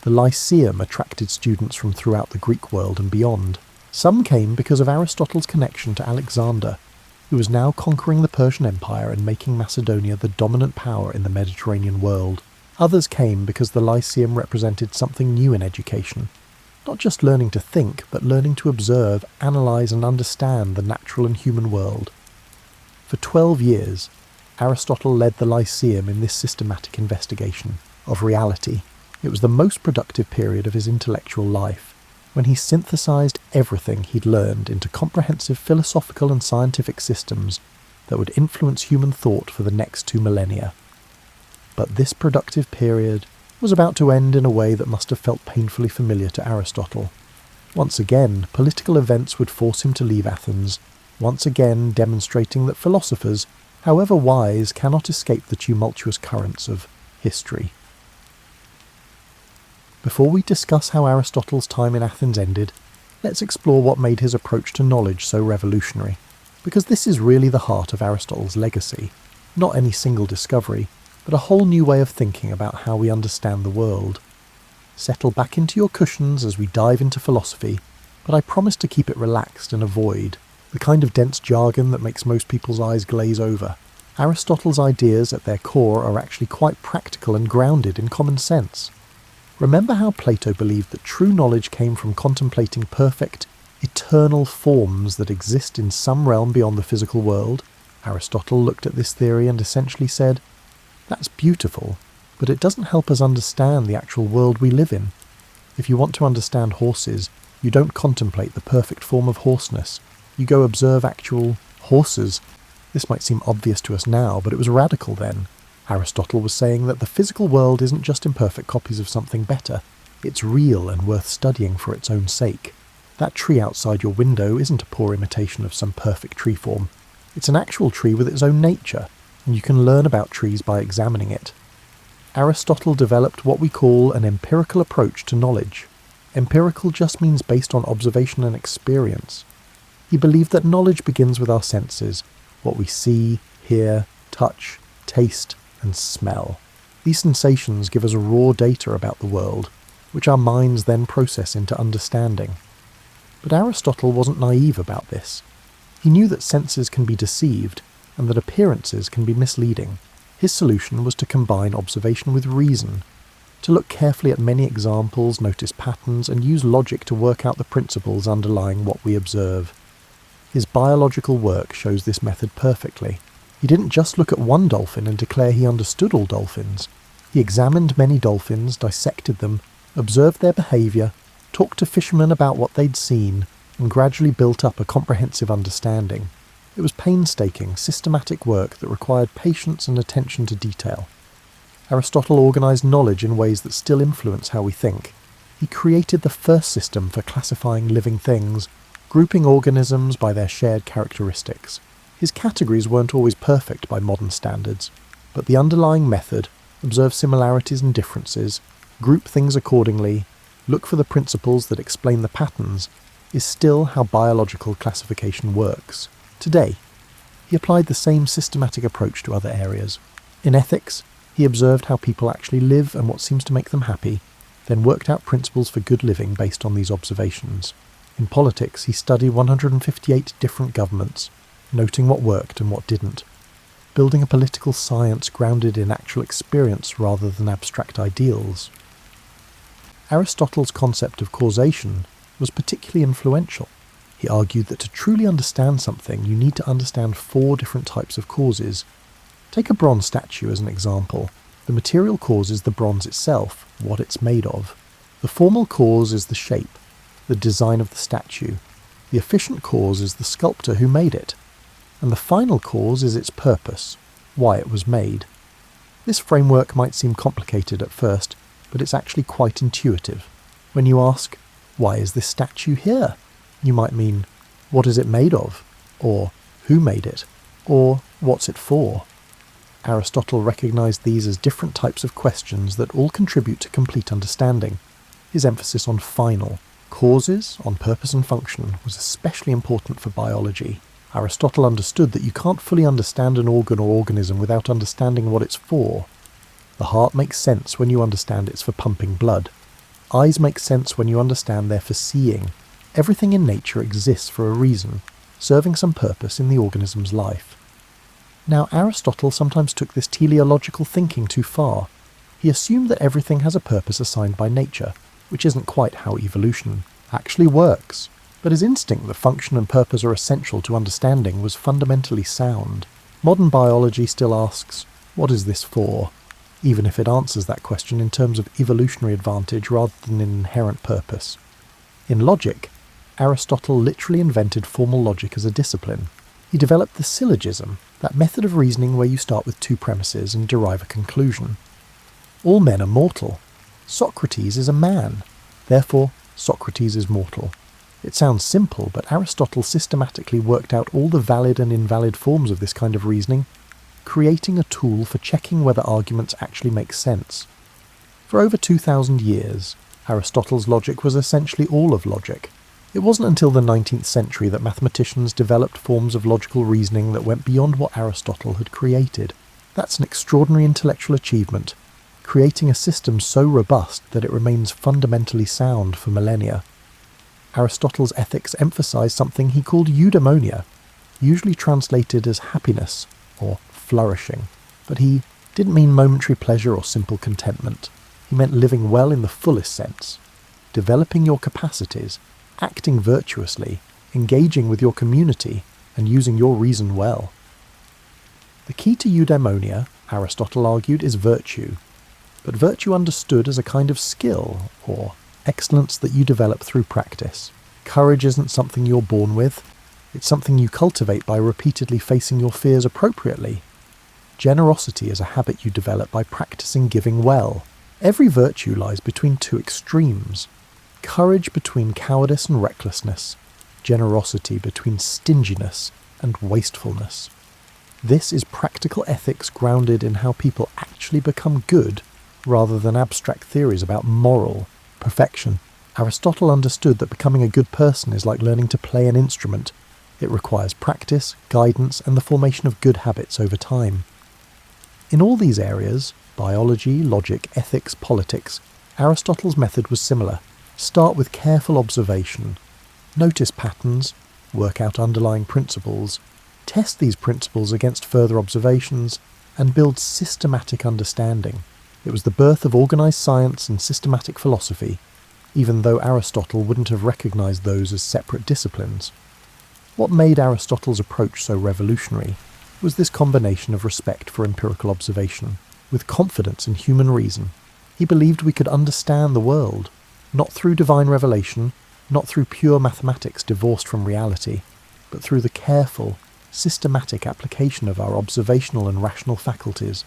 The Lyceum attracted students from throughout the Greek world and beyond. Some came because of Aristotle's connection to Alexander, who was now conquering the Persian Empire and making Macedonia the dominant power in the Mediterranean world. Others came because the Lyceum represented something new in education. Not just learning to think, but learning to observe, analyse and understand the natural and human world. For 12 years, Aristotle led the Lyceum in this systematic investigation of reality. It was the most productive period of his intellectual life, when he synthesized everything he'd learned into comprehensive philosophical and scientific systems that would influence human thought for the next 2 millennia. But this productive period was about to end in a way that must have felt painfully familiar to Aristotle. Once again, political events would force him to leave Athens, once again demonstrating that philosophers, however wise, cannot escape the tumultuous currents of history. Before we discuss how Aristotle's time in Athens ended, let's explore what made his approach to knowledge so revolutionary, because this is really the heart of Aristotle's legacy, not any single discovery, but a whole new way of thinking about how we understand the world. Settle back into your cushions as we dive into philosophy, but I promise to keep it relaxed and avoid the kind of dense jargon that makes most people's eyes glaze over. Aristotle's ideas at their core are actually quite practical and grounded in common sense. Remember how Plato believed that true knowledge came from contemplating perfect, eternal forms that exist in some realm beyond the physical world? Aristotle looked at this theory and essentially said, "That's beautiful, but it doesn't help us understand the actual world we live in. If you want to understand horses, you don't contemplate the perfect form of horseness. You go observe actual horses." This might seem obvious to us now, but it was radical then. Aristotle was saying that the physical world isn't just imperfect copies of something better. It's real and worth studying for its own sake. That tree outside your window isn't a poor imitation of some perfect tree form. It's an actual tree with its own nature, and you can learn about trees by examining it. Aristotle developed what we call an empirical approach to knowledge. Empirical just means based on observation and experience. He believed that knowledge begins with our senses, what we see, hear, touch, taste, and smell. These sensations give us raw data about the world, which our minds then process into understanding. But Aristotle wasn't naive about this. He knew that senses can be deceived, and that appearances can be misleading. His solution was to combine observation with reason, to look carefully at many examples, notice patterns, and use logic to work out the principles underlying what we observe. His biological work shows this method perfectly. He didn't just look at one dolphin and declare he understood all dolphins. He examined many dolphins, dissected them, observed their behaviour, talked to fishermen about what they'd seen, and gradually built up a comprehensive understanding. It was painstaking, systematic work that required patience and attention to detail. Aristotle organised knowledge in ways that still influence how we think. He created the first system for classifying living things, grouping organisms by their shared characteristics. His categories weren't always perfect by modern standards, but the underlying method, observe similarities and differences, group things accordingly, look for the principles that explain the patterns, is still how biological classification works. Today, he applied the same systematic approach to other areas. In ethics, he observed how people actually live and what seems to make them happy, then worked out principles for good living based on these observations. In politics, he studied 158 different governments, noting what worked and what didn't, building a political science grounded in actual experience rather than abstract ideals. Aristotle's concept of causation was particularly influential. He argued that to truly understand something, you need to understand 4 different types of causes. Take a bronze statue as an example. The material cause is the bronze itself, what it's made of. The formal cause is the shape, the design of the statue. The efficient cause is the sculptor who made it. And the final cause is its purpose, why it was made. This framework might seem complicated at first, but it's actually quite intuitive. When you ask, why is this statue here? You might mean, what is it made of? Or, who made it? Or, what's it for? Aristotle recognized these as different types of questions that all contribute to complete understanding. His emphasis on final causes, on purpose and function, was especially important for biology. Aristotle understood that you can't fully understand an organ or organism without understanding what it's for. The heart makes sense when you understand it's for pumping blood. Eyes make sense when you understand they're for seeing. Everything in nature exists for a reason, serving some purpose in the organism's life. Now, Aristotle sometimes took this teleological thinking too far. He assumed that everything has a purpose assigned by nature, which isn't quite how evolution actually works. But his instinct that function and purpose are essential to understanding was fundamentally sound. Modern biology still asks, what is this for? Even if it answers that question in terms of evolutionary advantage rather than in inherent purpose. In logic, Aristotle literally invented formal logic as a discipline. He developed the syllogism, that method of reasoning where you start with 2 premises and derive a conclusion. All men are mortal. Socrates is a man. Therefore, Socrates is mortal. It sounds simple, but Aristotle systematically worked out all the valid and invalid forms of this kind of reasoning, creating a tool for checking whether arguments actually make sense. For over 2,000 years, Aristotle's logic was essentially all of logic. It wasn't until the 19th century that mathematicians developed forms of logical reasoning that went beyond what Aristotle had created. That's an extraordinary intellectual achievement, creating a system so robust that it remains fundamentally sound for millennia. Aristotle's ethics emphasized something he called eudaimonia, usually translated as happiness or flourishing. But he didn't mean momentary pleasure or simple contentment. He meant living well in the fullest sense, developing your capacities, acting virtuously, engaging with your community, and using your reason well. The key to eudaimonia, Aristotle argued, is virtue, but virtue understood as a kind of skill, or excellence that you develop through practice. Courage isn't something you're born with, it's something you cultivate by repeatedly facing your fears appropriately. Generosity is a habit you develop by practicing giving well. Every virtue lies between 2 extremes. Courage between cowardice and recklessness, generosity between stinginess and wastefulness. This is practical ethics grounded in how people actually become good, rather than abstract theories about moral perfection. Aristotle understood that becoming a good person is like learning to play an instrument. It requires practice, guidance, and the formation of good habits over time. In all these areas, biology, logic, ethics, politics, Aristotle's method was similar. Start with careful observation. Notice patterns, work out underlying principles, test these principles against further observations, and build systematic understanding. It was the birth of organised science and systematic philosophy, even though Aristotle wouldn't have recognised those as separate disciplines. What made Aristotle's approach so revolutionary was this combination of respect for empirical observation, with confidence in human reason. He believed we could understand the world, not through divine revelation, not through pure mathematics divorced from reality, but through the careful, systematic application of our observational and rational faculties.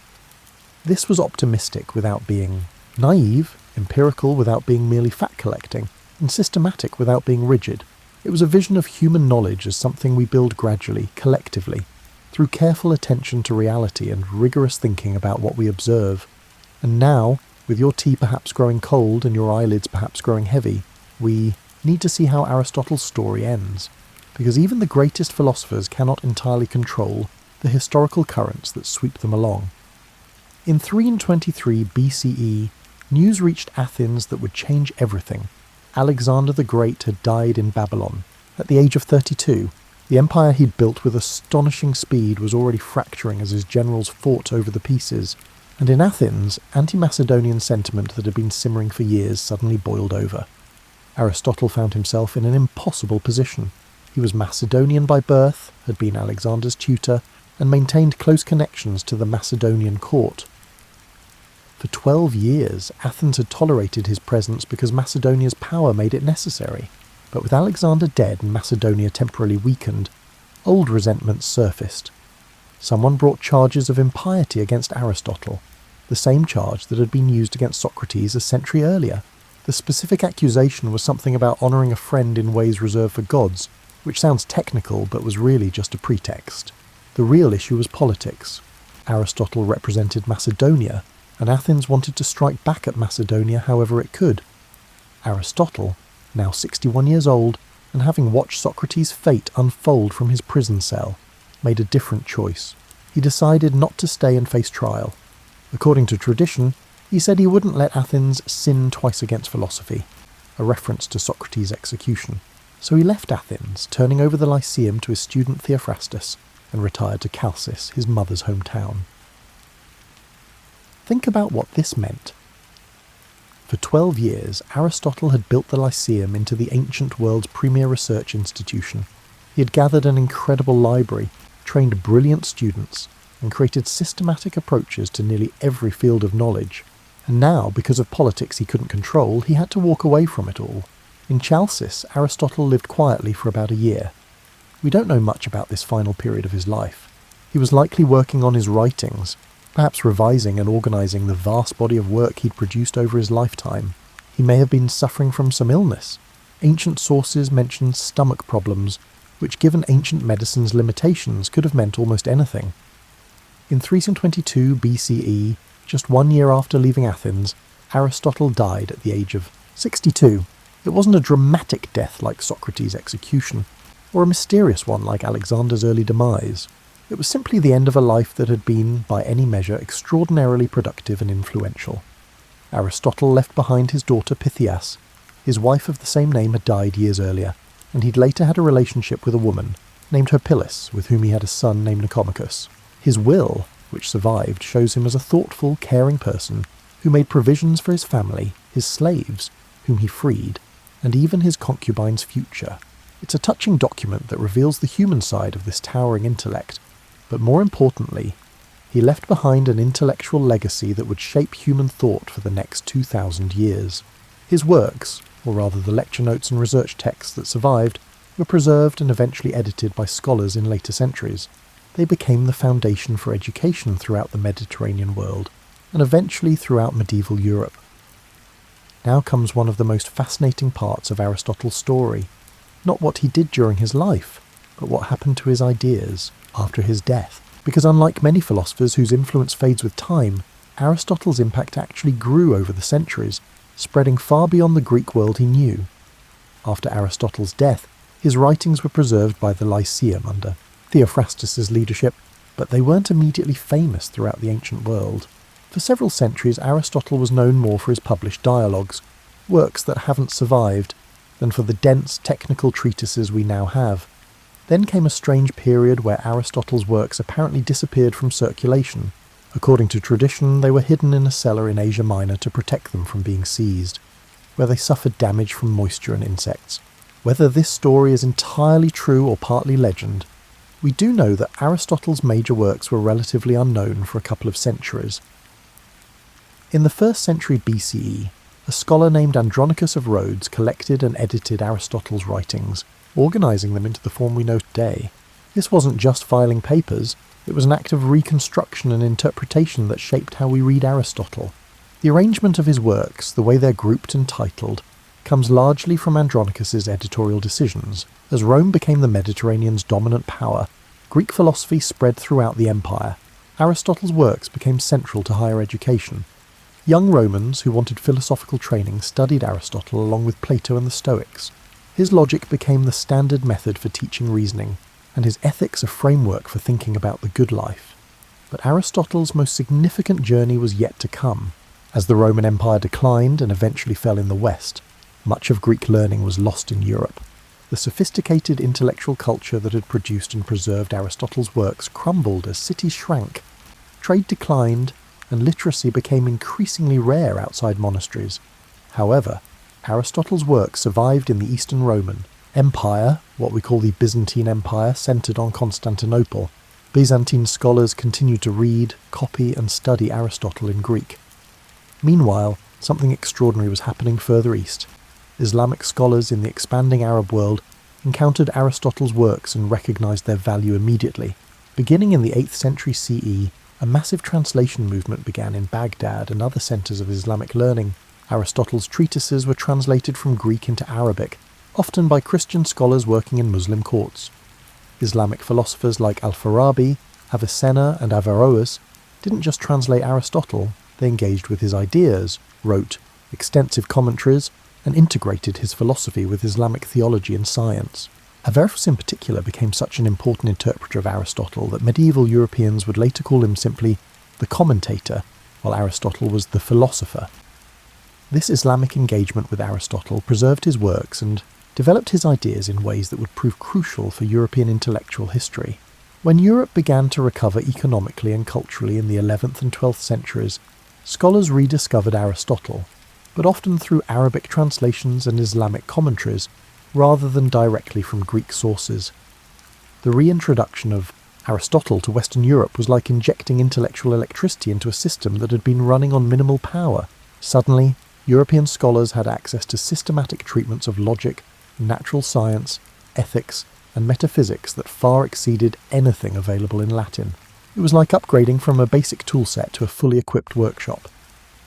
This was optimistic without being naive, empirical without being merely fact-collecting, and systematic without being rigid. It was a vision of human knowledge as something we build gradually, collectively, through careful attention to reality and rigorous thinking about what we observe. And now, with your tea perhaps growing cold and your eyelids perhaps growing heavy, we need to see how Aristotle's story ends, because even the greatest philosophers cannot entirely control the historical currents that sweep them along. In 323 BCE, news reached Athens that would change everything. Alexander the Great had died in Babylon. At the age of 32, the empire he'd built with astonishing speed was already fracturing as his generals fought over the pieces, and in Athens, anti-Macedonian sentiment that had been simmering for years suddenly boiled over. Aristotle found himself in an impossible position. He was Macedonian by birth, had been Alexander's tutor, and maintained close connections to the Macedonian court. For 12 years, Athens had tolerated his presence because Macedonia's power made it necessary. But with Alexander dead and Macedonia temporarily weakened, old resentments surfaced. Someone brought charges of impiety against Aristotle, the same charge that had been used against Socrates a century earlier. The specific accusation was something about honouring a friend in ways reserved for gods, which sounds technical but was really just a pretext. The real issue was politics. Aristotle represented Macedonia, and Athens wanted to strike back at Macedonia however it could. Aristotle, now 61 years old, and having watched Socrates' fate unfold from his prison cell, made a different choice. He decided not to stay and face trial. According to tradition, he said he wouldn't let Athens sin twice against philosophy, a reference to Socrates' execution. So he left Athens, turning over the Lyceum to his student Theophrastus, and retired to Chalcis, his mother's hometown. Think about what this meant. For 12 years, Aristotle had built the Lyceum into the ancient world's premier research institution. He had gathered an incredible library, trained brilliant students, and created systematic approaches to nearly every field of knowledge. And now, because of politics he couldn't control, he had to walk away from it all. In Chalcis, Aristotle lived quietly for about a year. We don't know much about this final period of his life. He was likely working on his writings, perhaps revising and organising the vast body of work he'd produced over his lifetime. He may have been suffering from some illness. Ancient sources mention stomach problems, which given ancient medicine's limitations could have meant almost anything. In 322 BCE, just 1 year after leaving Athens, Aristotle died at the age of 62. It wasn't a dramatic death like Socrates' execution, or a mysterious one like Alexander's early demise. It was simply the end of a life that had been, by any measure, extraordinarily productive and influential. Aristotle left behind his daughter Pythias. His wife of the same name had died years earlier, and he'd later had a relationship with a woman named Herpyllis, with whom he had a son named Nicomachus. His will, which survived, shows him as a thoughtful, caring person who made provisions for his family, his slaves, whom he freed, and even his concubine's future. It's a touching document that reveals the human side of this towering intellect, but more importantly, he left behind an intellectual legacy that would shape human thought for the next 2,000 years. His works, or rather the lecture notes and research texts that survived, were preserved and eventually edited by scholars in later centuries. They became the foundation for education throughout the Mediterranean world, and eventually throughout medieval Europe. Now comes one of the most fascinating parts of Aristotle's story. Not what he did during his life, but what happened to his ideas after his death. Because unlike many philosophers whose influence fades with time, Aristotle's impact actually grew over the centuries, spreading far beyond the Greek world he knew. After Aristotle's death, his writings were preserved by the Lyceum under Theophrastus's leadership, but they weren't immediately famous throughout the ancient world. For several centuries, Aristotle was known more for his published dialogues, works that haven't survived, than for the dense technical treatises we now have. Then came a strange period where Aristotle's works apparently disappeared from circulation. According to tradition, they were hidden in a cellar in Asia Minor to protect them from being seized, where they suffered damage from moisture and insects. Whether this story is entirely true or partly legend, we do know that Aristotle's major works were relatively unknown for a couple of centuries. In the 1st century BCE, a scholar named Andronicus of Rhodes collected and edited Aristotle's writings, organising them into the form we know today. This wasn't just filing papers, it was an act of reconstruction and interpretation that shaped how we read Aristotle. The arrangement of his works, the way they're grouped and titled, comes largely from Andronicus's editorial decisions. As Rome became the Mediterranean's dominant power, Greek philosophy spread throughout the empire. Aristotle's works became central to higher education. Young Romans who wanted philosophical training studied Aristotle along with Plato and the Stoics. His logic became the standard method for teaching reasoning, and his ethics a framework for thinking about the good life. But Aristotle's most significant journey was yet to come. As the Roman Empire declined and eventually fell in the West, much of Greek learning was lost in Europe. The sophisticated intellectual culture that had produced and preserved Aristotle's works crumbled as cities shrank. Trade declined, and literacy became increasingly rare outside monasteries. However, Aristotle's work survived in the Eastern Roman Empire, what we call the Byzantine Empire, centred on Constantinople. Byzantine scholars continued to read, copy and study Aristotle in Greek. Meanwhile, something extraordinary was happening further east. Islamic scholars in the expanding Arab world encountered Aristotle's works and recognised their value immediately. Beginning in the 8th century CE, a massive translation movement began in Baghdad and other centres of Islamic learning. Aristotle's treatises were translated from Greek into Arabic, often by Christian scholars working in Muslim courts. Islamic philosophers like Al-Farabi, Avicenna and Averroes didn't just translate Aristotle, they engaged with his ideas, wrote extensive commentaries, and integrated his philosophy with Islamic theology and science. Averroes in particular became such an important interpreter of Aristotle that medieval Europeans would later call him simply the commentator, while Aristotle was the philosopher. This Islamic engagement with Aristotle preserved his works and developed his ideas in ways that would prove crucial for European intellectual history. When Europe began to recover economically and culturally in the 11th and 12th centuries, scholars rediscovered Aristotle, but often through Arabic translations and Islamic commentaries, rather than directly from Greek sources. The reintroduction of Aristotle to Western Europe was like injecting intellectual electricity into a system that had been running on minimal power. Suddenly, European scholars had access to systematic treatments of logic, natural science, ethics, and metaphysics that far exceeded anything available in Latin. It was like upgrading from a basic toolset to a fully equipped workshop.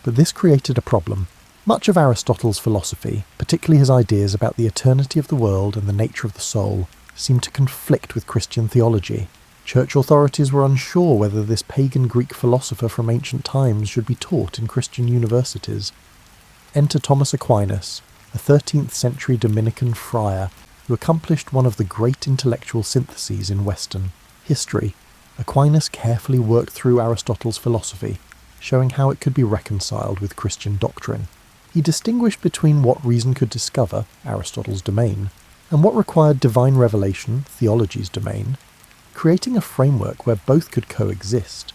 But this created a problem. Much of Aristotle's philosophy, particularly his ideas about the eternity of the world and the nature of the soul, seemed to conflict with Christian theology. Church authorities were unsure whether this pagan Greek philosopher from ancient times should be taught in Christian universities. Enter Thomas Aquinas, a 13th century Dominican friar who accomplished one of the great intellectual syntheses in Western history. Aquinas carefully worked through Aristotle's philosophy, showing how it could be reconciled with Christian doctrine. He distinguished between what reason could discover, Aristotle's domain, and what required divine revelation, theology's domain, creating a framework where both could coexist.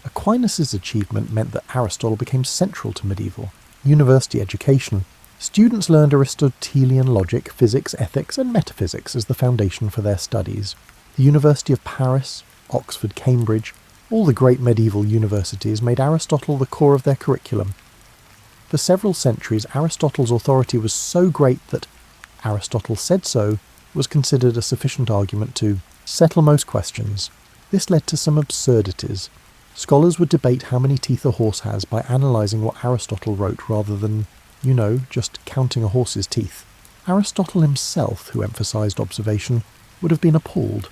Aquinas' achievement meant that Aristotle became central to medieval university education. Students learned Aristotelian logic, physics, ethics, and metaphysics as the foundation for their studies. The University of Paris, Oxford, Cambridge, all the great medieval universities made Aristotle the core of their curriculum. For several centuries, Aristotle's authority was so great that Aristotle said so was considered a sufficient argument to settle most questions. This led to some absurdities. Scholars would debate how many teeth a horse has by analysing what Aristotle wrote rather than, just counting a horse's teeth. Aristotle himself, who emphasised observation, would have been appalled.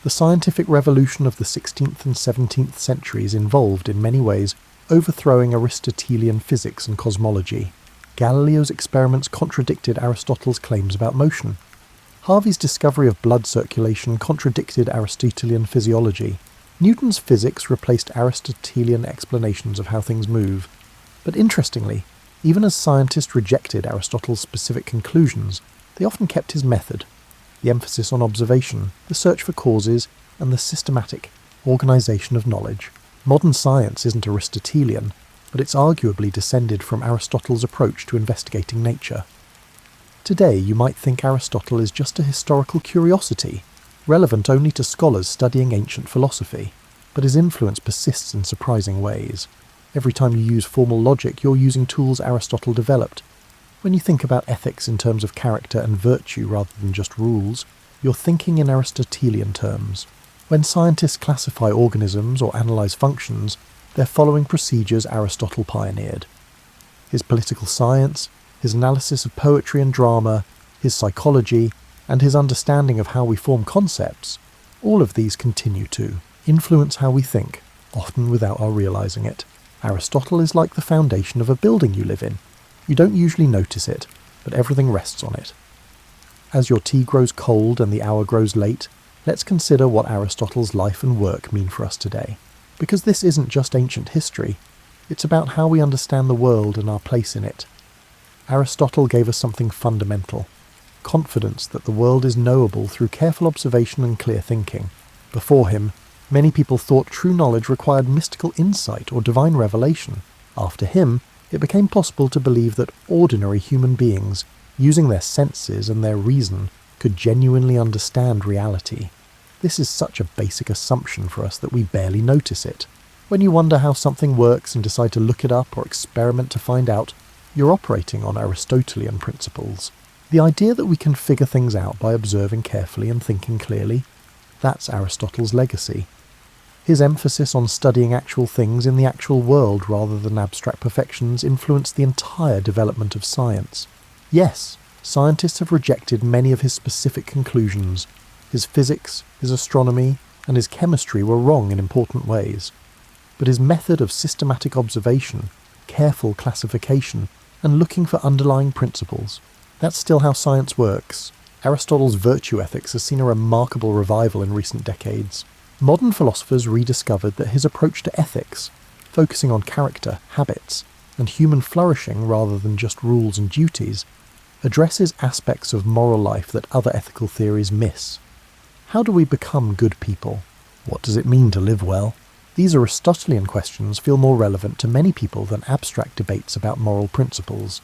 The scientific revolution of the 16th and 17th centuries involved, in many ways, overthrowing Aristotelian physics and cosmology. Galileo's experiments contradicted Aristotle's claims about motion. Harvey's discovery of blood circulation contradicted Aristotelian physiology. Newton's physics replaced Aristotelian explanations of how things move. But interestingly, even as scientists rejected Aristotle's specific conclusions, they often kept his method, the emphasis on observation, the search for causes, and the systematic organisation of knowledge. Modern science isn't Aristotelian, but it's arguably descended from Aristotle's approach to investigating nature. Today you might think Aristotle is just a historical curiosity, relevant only to scholars studying ancient philosophy, but his influence persists in surprising ways. Every time you use formal logic, you're using tools Aristotle developed. When you think about ethics in terms of character and virtue rather than just rules, you're thinking in Aristotelian terms. When scientists classify organisms or analyse functions, they're following procedures Aristotle pioneered. His political science, his analysis of poetry and drama, his psychology, and his understanding of how we form concepts, all of these continue to influence how we think, often without our realising it. Aristotle is like the foundation of a building you live in. You don't usually notice it, but everything rests on it. As your tea grows cold and the hour grows late, let's consider what Aristotle's life and work mean for us today. Because this isn't just ancient history, it's about how we understand the world and our place in it. Aristotle gave us something fundamental: confidence that the world is knowable through careful observation and clear thinking. Before him, many people thought true knowledge required mystical insight or divine revelation. After him, it became possible to believe that ordinary human beings, using their senses and their reason, could genuinely understand reality. This is such a basic assumption for us that we barely notice it. When you wonder how something works and decide to look it up or experiment to find out, you're operating on Aristotelian principles. The idea that we can figure things out by observing carefully and thinking clearly, that's Aristotle's legacy. His emphasis on studying actual things in the actual world rather than abstract perfections influenced the entire development of science. Yes, scientists have rejected many of his specific conclusions. His physics, his astronomy, and his chemistry were wrong in important ways. But his method of systematic observation, careful classification, and looking for underlying principles, that's still how science works. Aristotle's virtue ethics has seen a remarkable revival in recent decades. Modern philosophers rediscovered that his approach to ethics, focusing on character, habits, and human flourishing rather than just rules and duties, addresses aspects of moral life that other ethical theories miss. How do we become good people? What does it mean to live well? These Aristotelian questions feel more relevant to many people than abstract debates about moral principles.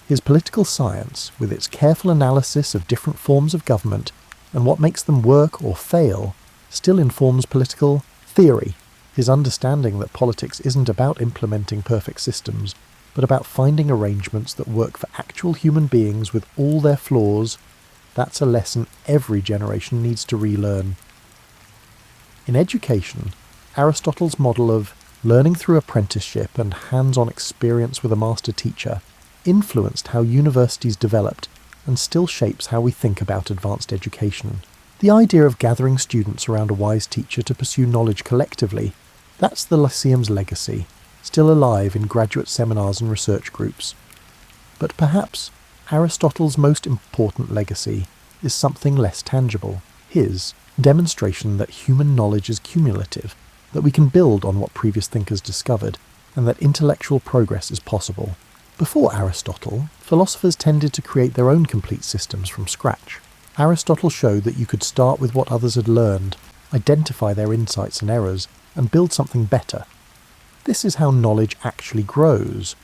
His political science, with its careful analysis of different forms of government and what makes them work or fail, still informs political theory. His understanding that politics isn't about implementing perfect systems, but about finding arrangements that work for actual human beings with all their flaws, that's a lesson every generation needs to relearn. In education, Aristotle's model of learning through apprenticeship and hands-on experience with a master teacher influenced how universities developed and still shapes how we think about advanced education. The idea of gathering students around a wise teacher to pursue knowledge collectively, that's the Lyceum's legacy, still alive in graduate seminars and research groups. But perhaps Aristotle's most important legacy is something less tangible, his demonstration that human knowledge is cumulative, that we can build on what previous thinkers discovered, and that intellectual progress is possible. Before Aristotle, philosophers tended to create their own complete systems from scratch. Aristotle showed that you could start with what others had learned, identify their insights and errors, and build something better. This is how knowledge actually grows,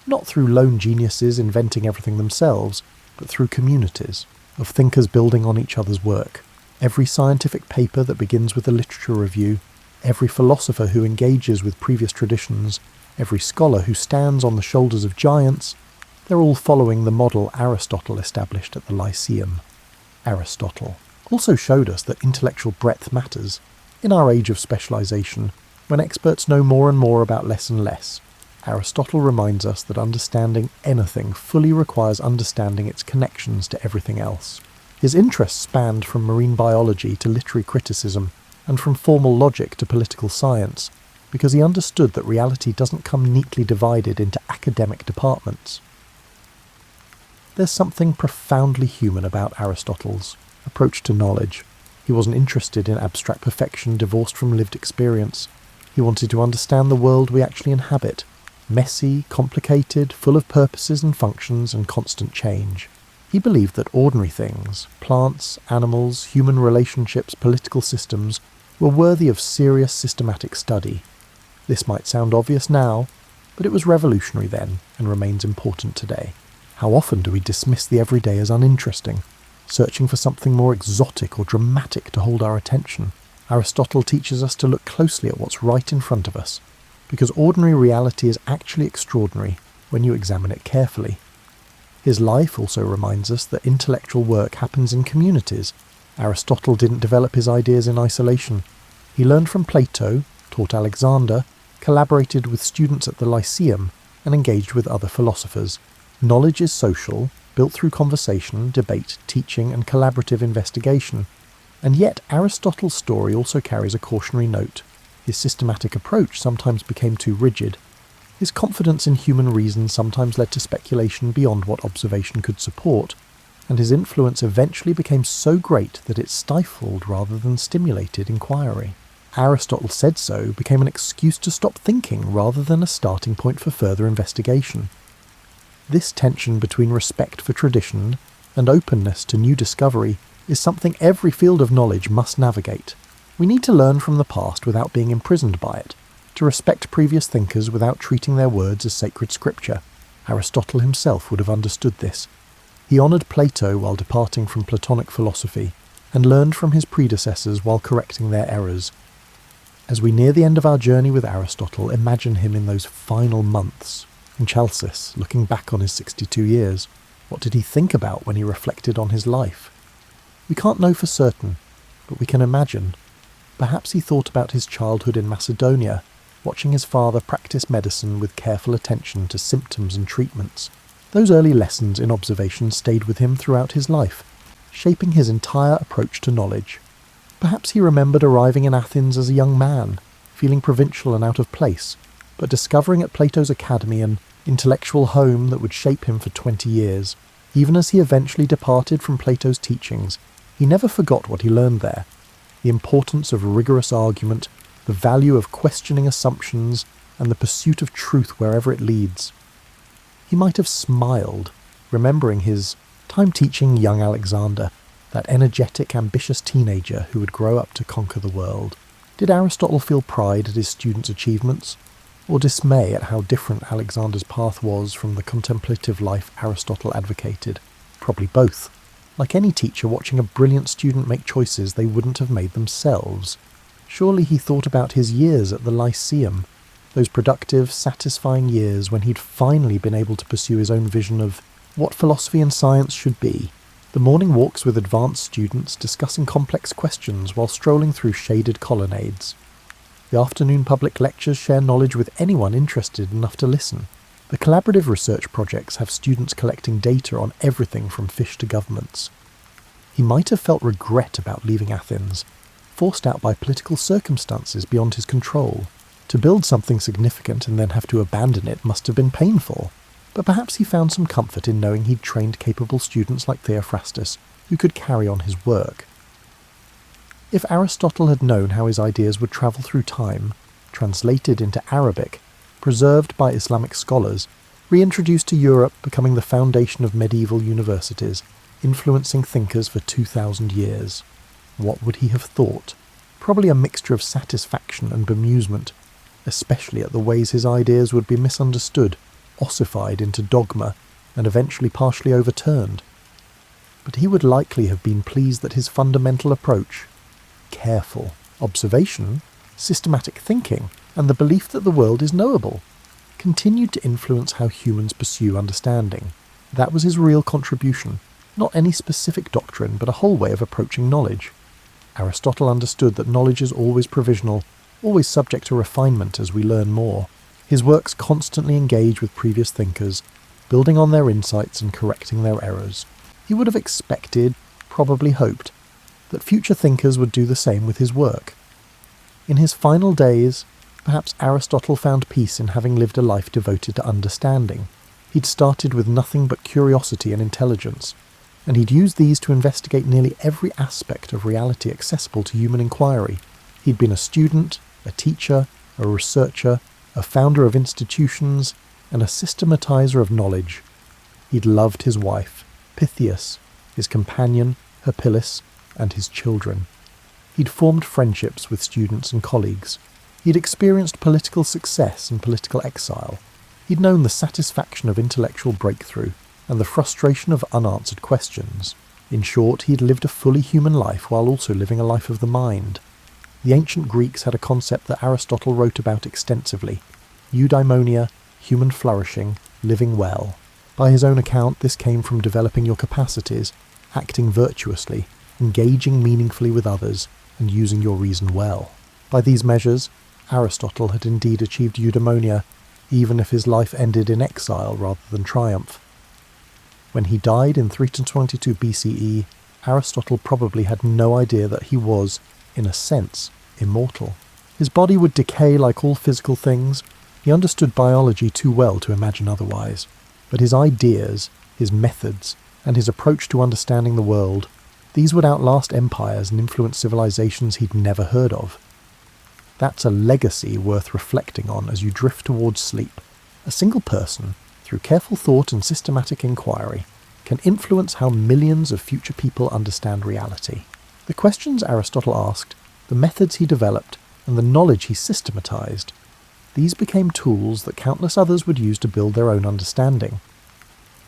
not through lone geniuses inventing everything themselves, but through communities of thinkers building on each other's work. Every scientific paper that begins with a literature review, every philosopher who engages with previous traditions, every scholar who stands on the shoulders of giants, they're all following the model Aristotle established at the Lyceum. Aristotle also showed us that intellectual breadth matters. In our age of specialization, when experts know more and more about less and less, Aristotle reminds us that understanding anything fully requires understanding its connections to everything else. His interests spanned from marine biology to literary criticism, and from formal logic to political science, because he understood that reality doesn't come neatly divided into academic departments. There's something profoundly human about Aristotle's approach to knowledge. He wasn't interested in abstract perfection divorced from lived experience. He wanted to understand the world we actually inhabit, messy, complicated, full of purposes and functions and constant change. He believed that ordinary things, plants, animals, human relationships, political systems, were worthy of serious systematic study. This might sound obvious now, but it was revolutionary then and remains important today. How often do we dismiss the everyday as uninteresting, searching for something more exotic or dramatic to hold our attention? Aristotle teaches us to look closely at what's right in front of us, because ordinary reality is actually extraordinary when you examine it carefully. His life also reminds us that intellectual work happens in communities. Aristotle didn't develop his ideas in isolation. He learned from Plato, taught Alexander, collaborated with students at the Lyceum, and engaged with other philosophers. Knowledge is social, built through conversation, debate, teaching, and collaborative investigation. And yet Aristotle's story also carries a cautionary note. His systematic approach sometimes became too rigid. His confidence in human reason sometimes led to speculation beyond what observation could support, and his influence eventually became so great that it stifled rather than stimulated inquiry. Aristotle said so became an excuse to stop thinking rather than a starting point for further investigation. This tension between respect for tradition and openness to new discovery is something every field of knowledge must navigate. We need to learn from the past without being imprisoned by it, to respect previous thinkers without treating their words as sacred scripture. Aristotle himself would have understood this. He honoured Plato while departing from Platonic philosophy, and learned from his predecessors while correcting their errors. As we near the end of our journey with Aristotle, imagine him in those final months in Chalcis, looking back on his 62 years. What did he think about when he reflected on his life? We can't know for certain, but we can imagine. Perhaps he thought about his childhood in Macedonia, watching his father practice medicine with careful attention to symptoms and treatments. Those early lessons in observation stayed with him throughout his life, shaping his entire approach to knowledge. Perhaps he remembered arriving in Athens as a young man, feeling provincial and out of place, but discovering at Plato's academy an intellectual home that would shape him for 20 years. Even as he eventually departed from Plato's teachings, he never forgot what he learned there. The importance of rigorous argument, the value of questioning assumptions, and the pursuit of truth wherever it leads. He might have smiled, remembering his time teaching young Alexander, that energetic, ambitious teenager who would grow up to conquer the world. Did Aristotle feel pride at his students' achievements, or dismay at how different Alexander's path was from the contemplative life Aristotle advocated? Probably both. Like any teacher watching a brilliant student make choices they wouldn't have made themselves. Surely he thought about his years at the Lyceum, those productive, satisfying years when he'd finally been able to pursue his own vision of what philosophy and science should be. The morning walks with advanced students discussing complex questions while strolling through shaded colonnades. The afternoon public lectures share knowledge with anyone interested enough to listen. The collaborative research projects have students collecting data on everything from fish to governments. He might have felt regret about leaving Athens, forced out by political circumstances beyond his control. To build something significant and then have to abandon it must have been painful. But perhaps he found some comfort in knowing he'd trained capable students like Theophrastus, who could carry on his work. If Aristotle had known how his ideas would travel through time, translated into Arabic, preserved by Islamic scholars, reintroduced to Europe, becoming the foundation of medieval universities, influencing thinkers for 2,000 years, what would he have thought? Probably a mixture of satisfaction and bemusement, especially at the ways his ideas would be misunderstood, ossified into dogma, and eventually partially overturned. But he would likely have been pleased that his fundamental approach, careful observation, systematic thinking, and the belief that the world is knowable, continued to influence how humans pursue understanding. That was his real contribution, not any specific doctrine, but a whole way of approaching knowledge. Aristotle understood that knowledge is always provisional, always subject to refinement as we learn more. His works constantly engage with previous thinkers, building on their insights and correcting their errors. He would have expected, probably hoped, that future thinkers would do the same with his work. In his final days, perhaps Aristotle found peace in having lived a life devoted to understanding. He'd started with nothing but curiosity and intelligence, and he'd used these to investigate nearly every aspect of reality accessible to human inquiry. He'd been a student, a teacher, a researcher, a founder of institutions, and a systematizer of knowledge. He'd loved his wife, Pythias, his companion, Herpyllis, and his children. He'd formed friendships with students and colleagues. He'd experienced political success and political exile. He'd known the satisfaction of intellectual breakthrough and the frustration of unanswered questions. In short, he'd lived a fully human life while also living a life of the mind. The ancient Greeks had a concept that Aristotle wrote about extensively, eudaimonia, human flourishing, living well. By his own account, this came from developing your capacities, acting virtuously, engaging meaningfully with others, and using your reason well. By these measures, Aristotle had indeed achieved eudaimonia, even if his life ended in exile rather than triumph. When he died in 322 BCE, Aristotle probably had no idea that he was, in a sense, immortal. His body would decay like all physical things. He understood biology too well to imagine otherwise. But his ideas, his methods, and his approach to understanding the world, these would outlast empires and influence civilizations he'd never heard of. That's a legacy worth reflecting on as you drift towards sleep. A single person, through careful thought and systematic inquiry, can influence how millions of future people understand reality. The questions Aristotle asked, the methods he developed, and the knowledge he systematized, these became tools that countless others would use to build their own understanding.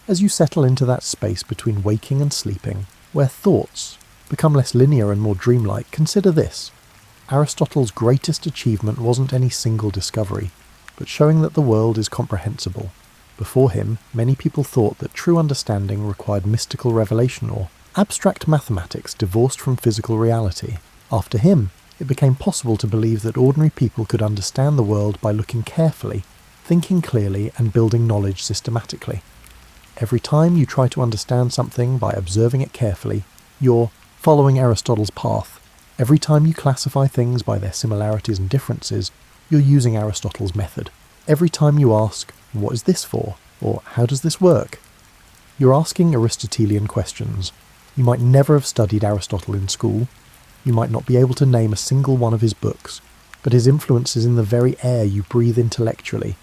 As you settle into that space between waking and sleeping, where thoughts become less linear and more dreamlike, consider this. Aristotle's greatest achievement wasn't any single discovery, but showing that the world is comprehensible. Before him, many people thought that true understanding required mystical revelation or abstract mathematics divorced from physical reality. After him, it became possible to believe that ordinary people could understand the world by looking carefully, thinking clearly, and building knowledge systematically. Every time you try to understand something by observing it carefully, you're following Aristotle's path. Every time you classify things by their similarities and differences, you're using Aristotle's method. Every time you ask, "What is this for?" or "How does this work?" you're asking Aristotelian questions. You might never have studied Aristotle in school. You might not be able to name a single one of his books, but his influence is in the very air you breathe intellectually,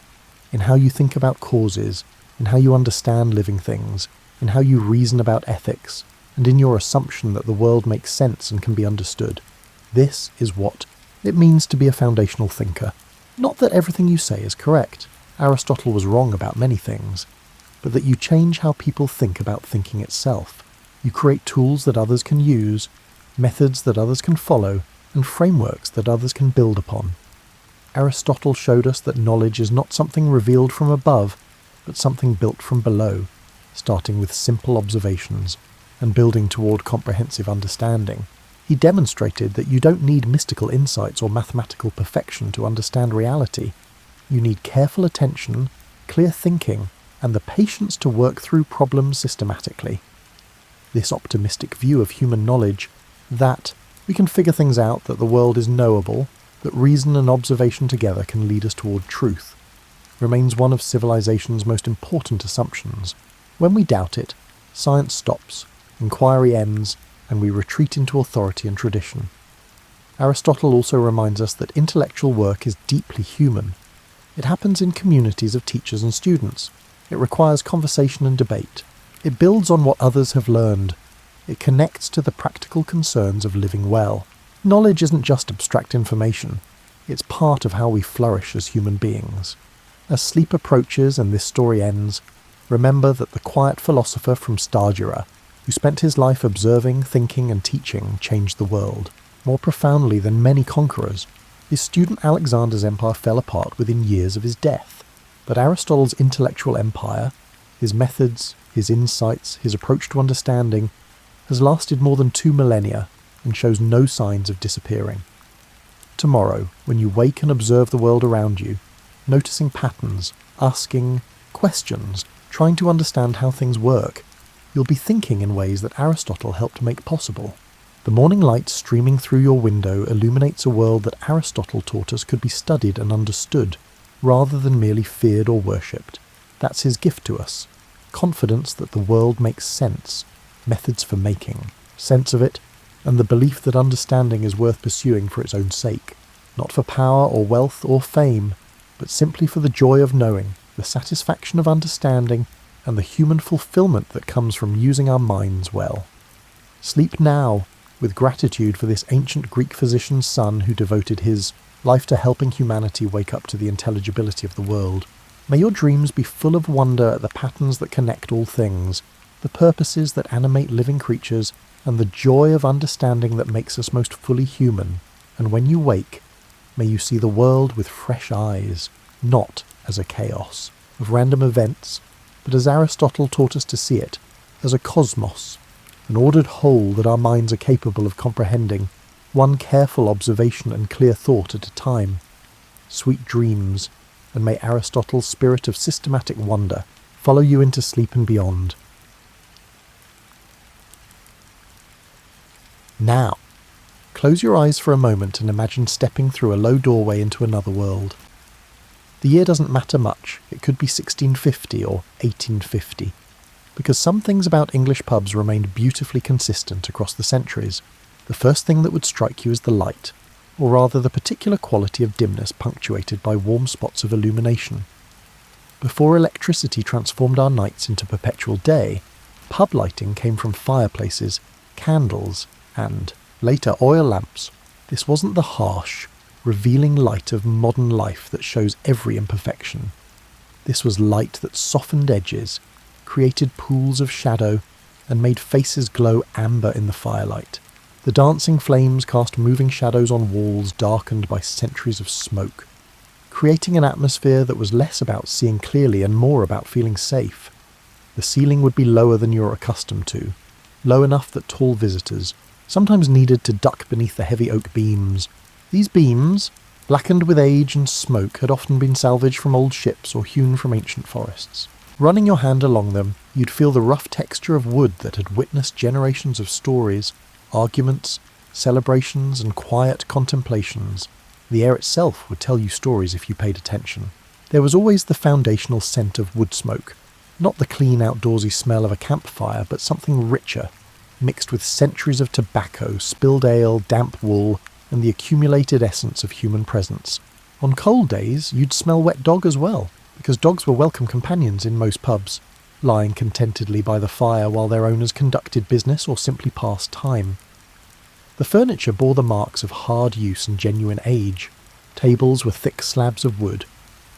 in how you think about causes, in how you understand living things, in how you reason about ethics, and in your assumption that the world makes sense and can be understood. This is what it means to be a foundational thinker. Not that everything you say is correct. Aristotle was wrong about many things, but that you change how people think about thinking itself. You create tools that others can use, methods that others can follow, and frameworks that others can build upon. Aristotle showed us that knowledge is not something revealed from above, but something built from below, starting with simple observations and building toward comprehensive understanding. He demonstrated that you don't need mystical insights or mathematical perfection to understand reality. You need careful attention, clear thinking, and the patience to work through problems systematically. This optimistic view of human knowledge, that we can figure things out, that the world is knowable, that reason and observation together can lead us toward truth, remains one of civilization's most important assumptions. When we doubt it, science stops, inquiry ends, and we retreat into authority and tradition. Aristotle also reminds us that intellectual work is deeply human. It happens in communities of teachers and students. It requires conversation and debate. It builds on what others have learned. It connects to the practical concerns of living well. Knowledge isn't just abstract information. It's part of how we flourish as human beings. As sleep approaches and this story ends, remember that the quiet philosopher from Stagira, who spent his life observing, thinking, and teaching, changed the world, more profoundly than many conquerors. His student Alexander's empire fell apart within years of his death. But Aristotle's intellectual empire, his methods, his insights, his approach to understanding, has lasted more than 2 millennia and shows no signs of disappearing. Tomorrow, when you wake and observe the world around you, noticing patterns, asking questions, trying to understand how things work, you'll be thinking in ways that Aristotle helped make possible. The morning light streaming through your window illuminates a world that Aristotle taught us could be studied and understood, rather than merely feared or worshipped. That's his gift to us. Confidence that the world makes sense, methods for making sense of it, and the belief that understanding is worth pursuing for its own sake, not for power or wealth or fame, but simply for the joy of knowing, the satisfaction of understanding, and the human fulfillment that comes from using our minds well. Sleep now, with gratitude for this ancient Greek physician's son who devoted his life to helping humanity wake up to the intelligibility of the world. May your dreams be full of wonder at the patterns that connect all things, the purposes that animate living creatures, and the joy of understanding that makes us most fully human. And when you wake, may you see the world with fresh eyes, not as a chaos of random events, but as Aristotle taught us to see it, as a cosmos, an ordered whole that our minds are capable of comprehending, one careful observation and clear thought at a time. Sweet dreams, and may Aristotle's spirit of systematic wonder follow you into sleep and beyond. Now, close your eyes for a moment and imagine stepping through a low doorway into another world. The year doesn't matter much, it could be 1650 or 1850, because some things about English pubs remained beautifully consistent across the centuries. The first thing that would strike you is the light, or rather the particular quality of dimness punctuated by warm spots of illumination. Before electricity transformed our nights into perpetual day, pub lighting came from fireplaces, candles, and, later, oil lamps. This wasn't the harsh, revealing light of modern life that shows every imperfection. This was light that softened edges, created pools of shadow, and made faces glow amber in the firelight. The dancing flames cast moving shadows on walls darkened by centuries of smoke, creating an atmosphere that was less about seeing clearly and more about feeling safe. The ceiling would be lower than you're accustomed to, low enough that tall visitors sometimes needed to duck beneath the heavy oak beams. These beams, blackened with age and smoke, had often been salvaged from old ships or hewn from ancient forests. Running your hand along them, you'd feel the rough texture of wood that had witnessed generations of stories, arguments, celebrations, and quiet contemplations. The air itself would tell you stories if you paid attention. There was always the foundational scent of wood smoke, not the clean outdoorsy smell of a campfire, but something richer, mixed with centuries of tobacco, spilled ale, damp wool, and the accumulated essence of human presence. On cold days, you'd smell wet dog as well, because dogs were welcome companions in most pubs, lying contentedly by the fire while their owners conducted business or simply passed time. The furniture bore the marks of hard use and genuine age. Tables were thick slabs of wood,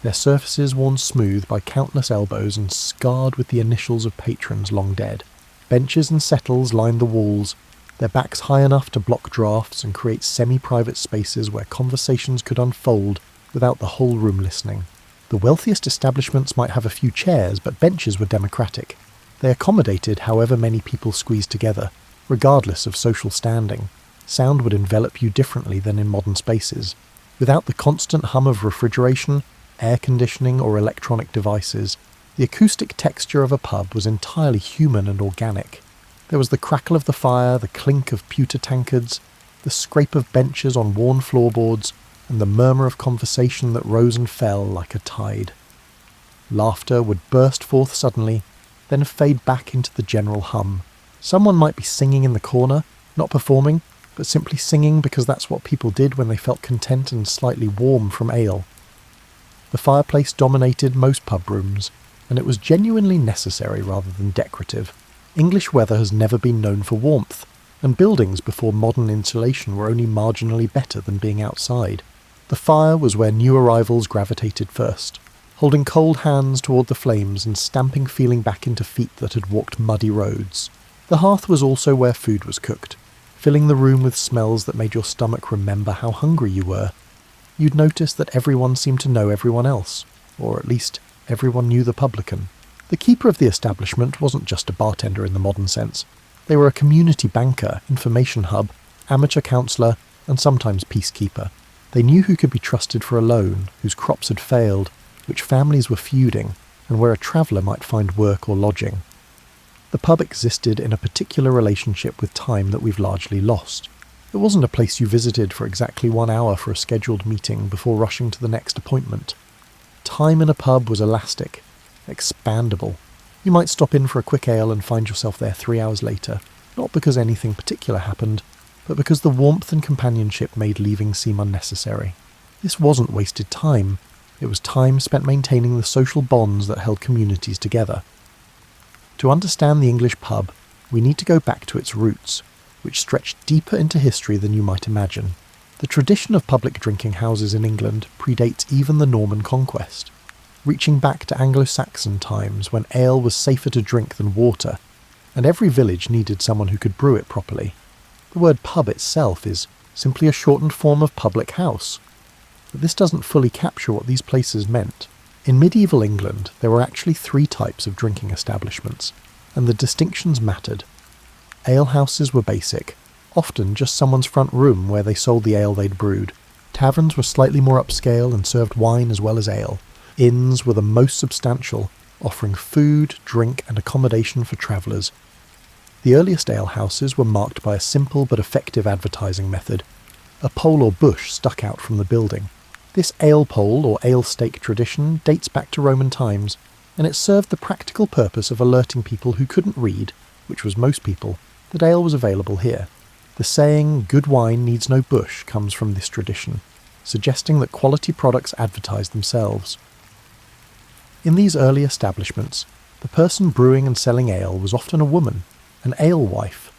their surfaces worn smooth by countless elbows and scarred with the initials of patrons long dead. Benches and settles lined the walls, their backs high enough to block drafts and create semi-private spaces where conversations could unfold without the whole room listening. The wealthiest establishments might have a few chairs, but benches were democratic. They accommodated however many people squeezed together, regardless of social standing. Sound would envelop you differently than in modern spaces. Without the constant hum of refrigeration, air conditioning, or electronic devices, the acoustic texture of a pub was entirely human and organic. There was the crackle of the fire, the clink of pewter tankards, the scrape of benches on worn floorboards, and the murmur of conversation that rose and fell like a tide. Laughter would burst forth suddenly, then fade back into the general hum. Someone might be singing in the corner, not performing, but simply singing because that's what people did when they felt content and slightly warm from ale. The fireplace dominated most pub rooms, and it was genuinely necessary rather than decorative. English weather has never been known for warmth, and buildings before modern insulation were only marginally better than being outside. The fire was where new arrivals gravitated first, holding cold hands toward the flames and stamping feeling back into feet that had walked muddy roads. The hearth was also where food was cooked, filling the room with smells that made your stomach remember how hungry you were. You'd notice that everyone seemed to know everyone else, or at least everyone knew the publican. The keeper of the establishment wasn't just a bartender in the modern sense. They were a community banker, information hub, amateur counsellor, and sometimes peacekeeper. They knew who could be trusted for a loan, whose crops had failed, which families were feuding, and where a traveller might find work or lodging. The pub existed in a particular relationship with time that we've largely lost. It wasn't a place you visited for exactly 1 hour for a scheduled meeting before rushing to the next appointment. Time in a pub was elastic, expandable. You might stop in for a quick ale and find yourself there 3 hours later, not because anything particular happened, but because the warmth and companionship made leaving seem unnecessary. This wasn't wasted time. It was time spent maintaining the social bonds that held communities together. To understand the English pub, we need to go back to its roots, which stretch deeper into history than you might imagine. The tradition of public drinking houses in England predates even the Norman conquest, reaching back to Anglo-Saxon times when ale was safer to drink than water, and every village needed someone who could brew it properly. The word pub itself is simply a shortened form of public house, but this doesn't fully capture what these places meant. In medieval England, there were actually 3 types of drinking establishments, and the distinctions mattered. Alehouses were basic, often just someone's front room where they sold the ale they'd brewed. Taverns were slightly more upscale and served wine as well as ale. Inns were the most substantial, offering food, drink and accommodation for travellers. The earliest alehouses were marked by a simple but effective advertising method. A pole or bush stuck out from the building. This ale pole or ale stake tradition dates back to Roman times, and it served the practical purpose of alerting people who couldn't read, which was most people, that ale was available here. The saying, "good wine needs no bush," comes from this tradition, suggesting that quality products advertise themselves. In these early establishments, the person brewing and selling ale was often a woman, an alewife.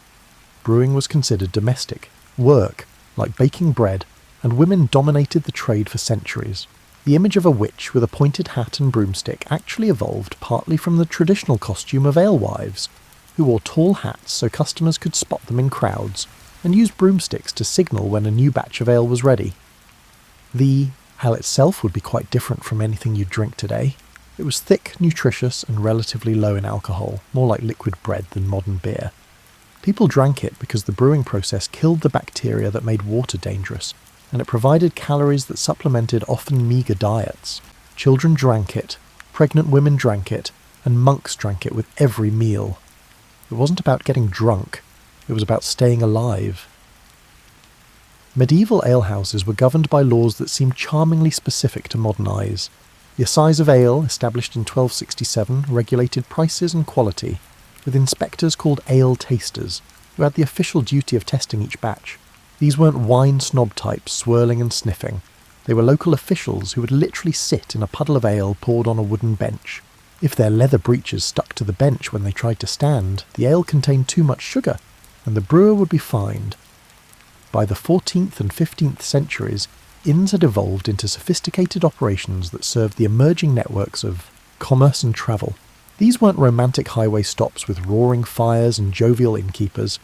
Brewing was considered domestic, work, like baking bread, and women dominated the trade for centuries. The image of a witch with a pointed hat and broomstick actually evolved partly from the traditional costume of alewives, who wore tall hats so customers could spot them in crowds, and used broomsticks to signal when a new batch of ale was ready. The ale itself would be quite different from anything you'd drink today. It was thick, nutritious, and relatively low in alcohol, more like liquid bread than modern beer. People drank it because the brewing process killed the bacteria that made water dangerous, and it provided calories that supplemented often meagre diets. Children drank it, pregnant women drank it, and monks drank it with every meal. It wasn't about getting drunk, it was about staying alive. Medieval alehouses were governed by laws that seemed charmingly specific to modern eyes. The Assize of Ale, established in 1267, regulated prices and quality, with inspectors called ale tasters, who had the official duty of testing each batch. These weren't wine snob types swirling and sniffing. They were local officials who would literally sit in a puddle of ale poured on a wooden bench. If their leather breeches stuck to the bench when they tried to stand, the ale contained too much sugar, and the brewer would be fined. By the 14th and 15th centuries, inns had evolved into sophisticated operations that served the emerging networks of commerce and travel. These weren't romantic highway stops with roaring fires and jovial innkeepers.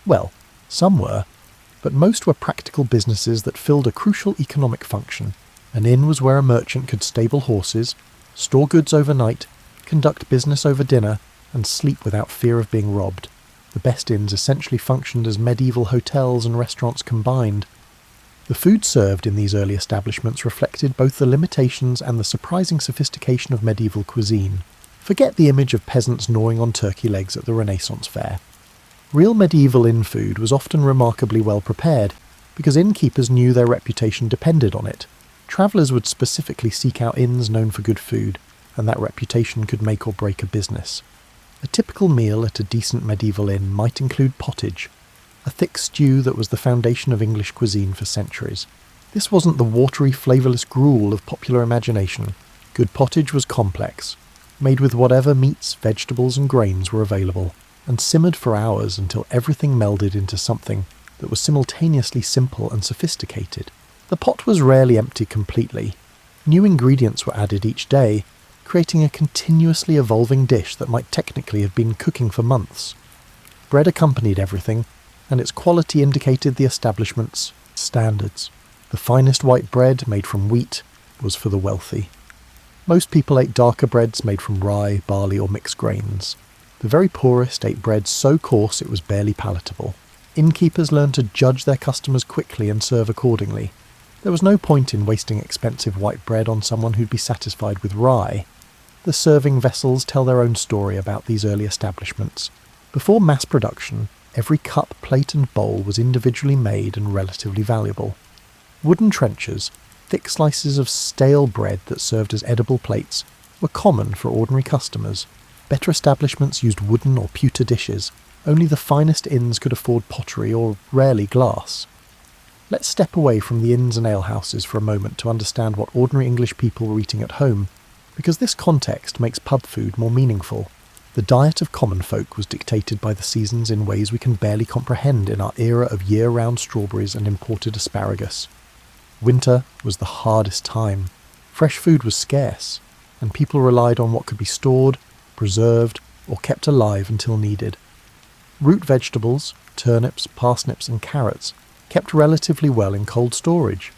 Well, some were, but most were practical businesses that filled a crucial economic function. An inn was where a merchant could stable horses, store goods overnight, conduct business over dinner, and sleep without fear of being robbed. The best inns essentially functioned as medieval hotels and restaurants combined. The food served in these early establishments reflected both the limitations and the surprising sophistication of medieval cuisine. Forget the image of peasants gnawing on turkey legs at the Renaissance fair. Real medieval inn food was often remarkably well prepared, because innkeepers knew their reputation depended on it. Travellers would specifically seek out inns known for good food, and that reputation could make or break a business. A typical meal at a decent medieval inn might include pottage, a thick stew that was the foundation of English cuisine for centuries. This wasn't the watery, flavourless gruel of popular imagination. Good pottage was complex, made with whatever meats, vegetables and grains were available, and simmered for hours until everything melded into something that was simultaneously simple and sophisticated. The pot was rarely empty completely. New ingredients were added each day, creating a continuously evolving dish that might technically have been cooking for months. Bread accompanied everything, and its quality indicated the establishment's standards. The finest white bread, made from wheat, was for the wealthy. Most people ate darker breads made from rye, barley or mixed grains. The very poorest ate bread so coarse it was barely palatable. Innkeepers learned to judge their customers quickly and serve accordingly. There was no point in wasting expensive white bread on someone who'd be satisfied with rye. The serving vessels tell their own story about these early establishments. Before mass production, every cup, plate and bowl was individually made and relatively valuable. Wooden trenchers, thick slices of stale bread that served as edible plates, were common for ordinary customers. Better establishments used wooden or pewter dishes. Only the finest inns could afford pottery or rarely glass. Let's step away from the inns and alehouses for a moment to understand what ordinary English people were eating at home, because this context makes pub food more meaningful. The diet of common folk was dictated by the seasons in ways we can barely comprehend in our era of year-round strawberries and imported asparagus. Winter was the hardest time. Fresh food was scarce, and people relied on what could be stored, preserved, or kept alive until needed. Root vegetables, turnips, parsnips and carrots kept relatively well in cold storage.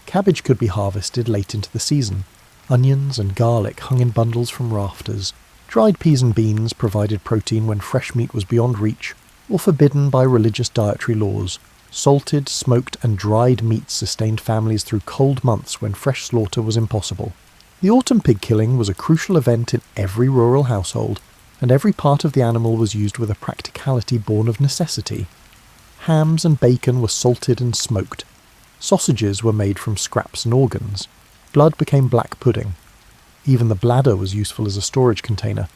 Cabbage could be harvested late into the season. Onions and garlic hung in bundles from rafters. Dried peas and beans provided protein when fresh meat was beyond reach, or forbidden by religious dietary laws. Salted, smoked and dried meats sustained families through cold months when fresh slaughter was impossible. The autumn pig killing was a crucial event in every rural household, and every part of the animal was used with a practicality born of necessity. Hams and bacon were salted and smoked. Sausages were made from scraps and organs. Blood became black pudding. Even the bladder was useful as a storage container.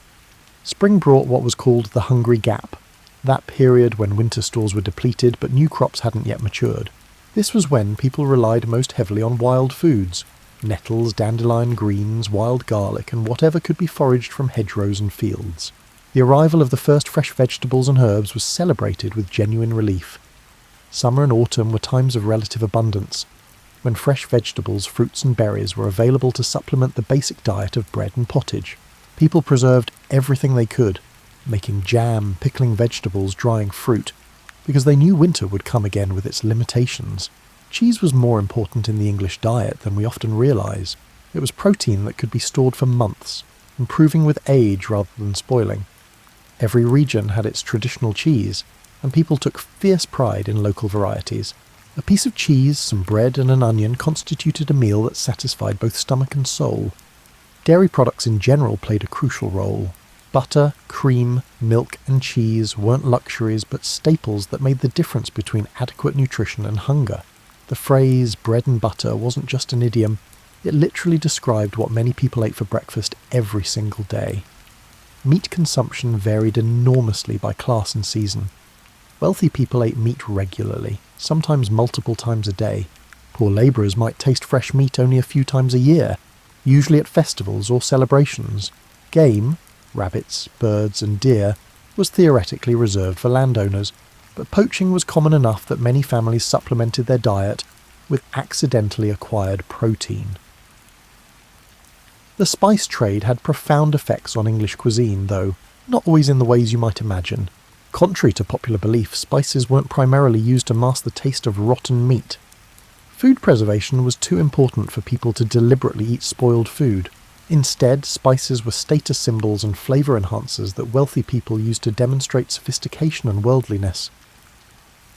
Spring brought what was called the hungry gap, that period when winter stores were depleted but new crops hadn't yet matured. This was when people relied most heavily on wild foods: nettles, dandelion greens, wild garlic, and whatever could be foraged from hedgerows and fields. The arrival of the first fresh vegetables and herbs was celebrated with genuine relief. Summer and autumn were times of relative abundance, when fresh vegetables, fruits and berries were available to supplement the basic diet of bread and pottage. People preserved everything they could, making jam, pickling vegetables, drying fruit, because they knew winter would come again with its limitations. Cheese was more important in the English diet than we often realise. It was protein that could be stored for months, improving with age rather than spoiling. Every region had its traditional cheese, and people took fierce pride in local varieties. A piece of cheese, some bread and an onion constituted a meal that satisfied both stomach and soul. Dairy products in general played a crucial role. Butter, cream, milk and cheese weren't luxuries but staples that made the difference between adequate nutrition and hunger. The phrase bread and butter wasn't just an idiom, it literally described what many people ate for breakfast every single day. Meat consumption varied enormously by class and season. Wealthy people ate meat regularly, sometimes multiple times a day. Poor labourers might taste fresh meat only a few times a year, usually at festivals or celebrations. Game, rabbits, birds and deer, was theoretically reserved for landowners, but poaching was common enough that many families supplemented their diet with accidentally acquired protein. The spice trade had profound effects on English cuisine, though not always in the ways you might imagine. Contrary to popular belief, spices weren't primarily used to mask the taste of rotten meat. Food preservation was too important for people to deliberately eat spoiled food. Instead, spices were status symbols and flavour enhancers that wealthy people used to demonstrate sophistication and worldliness.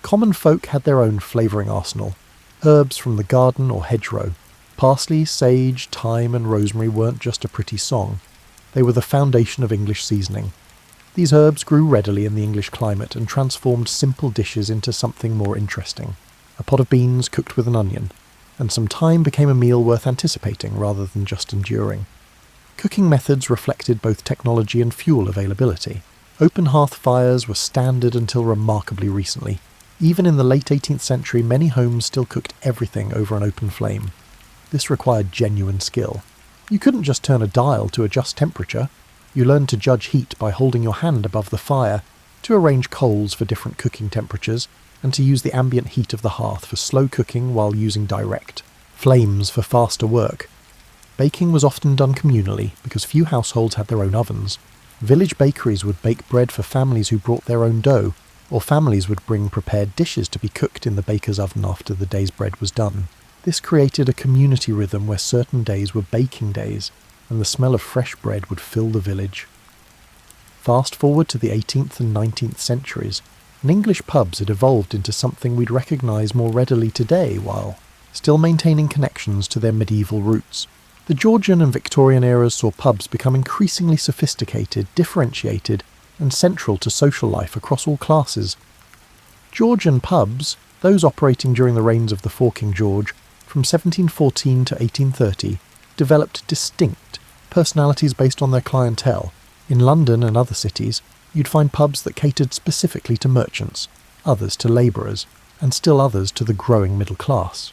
Common folk had their own flavouring arsenal. Herbs from the garden or hedgerow. Parsley, sage, thyme and rosemary weren't just a pretty song. They were the foundation of English seasoning. These herbs grew readily in the English climate and transformed simple dishes into something more interesting. A pot of beans cooked with an onion, and some thyme became a meal worth anticipating rather than just enduring. Cooking methods reflected both technology and fuel availability. Open hearth fires were standard until remarkably recently. Even in the late 18th century, many homes still cooked everything over an open flame. This required genuine skill. You couldn't just turn a dial to adjust temperature. You learned to judge heat by holding your hand above the fire, to arrange coals for different cooking temperatures, and to use the ambient heat of the hearth for slow cooking while using direct flames for faster work. Baking was often done communally because few households had their own ovens. Village bakeries would bake bread for families who brought their own dough, or families would bring prepared dishes to be cooked in the baker's oven after the day's bread was done. This created a community rhythm where certain days were baking days, and the smell of fresh bread would fill the village. Fast forward to the 18th and 19th centuries, and English pubs had evolved into something we'd recognise more readily today while still maintaining connections to their medieval roots. The Georgian and Victorian eras saw pubs become increasingly sophisticated, differentiated, and central to social life across all classes. Georgian pubs, those operating during the reigns of the four King George, from 1714 to 1830, developed distinct personalities based on their clientele. In London and other cities, you'd find pubs that catered specifically to merchants, others to labourers, and still others to the growing middle class.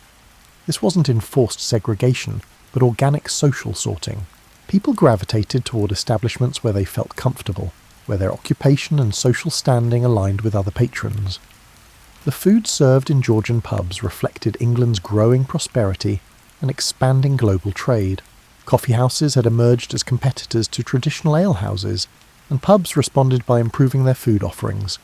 This wasn't enforced segregation, but organic social sorting. People gravitated toward establishments where they felt comfortable, where their occupation and social standing aligned with other patrons. The food served in Georgian pubs reflected England's growing prosperity and expanding global trade. Coffee houses had emerged as competitors to traditional alehouses, and pubs responded by improving their food offerings.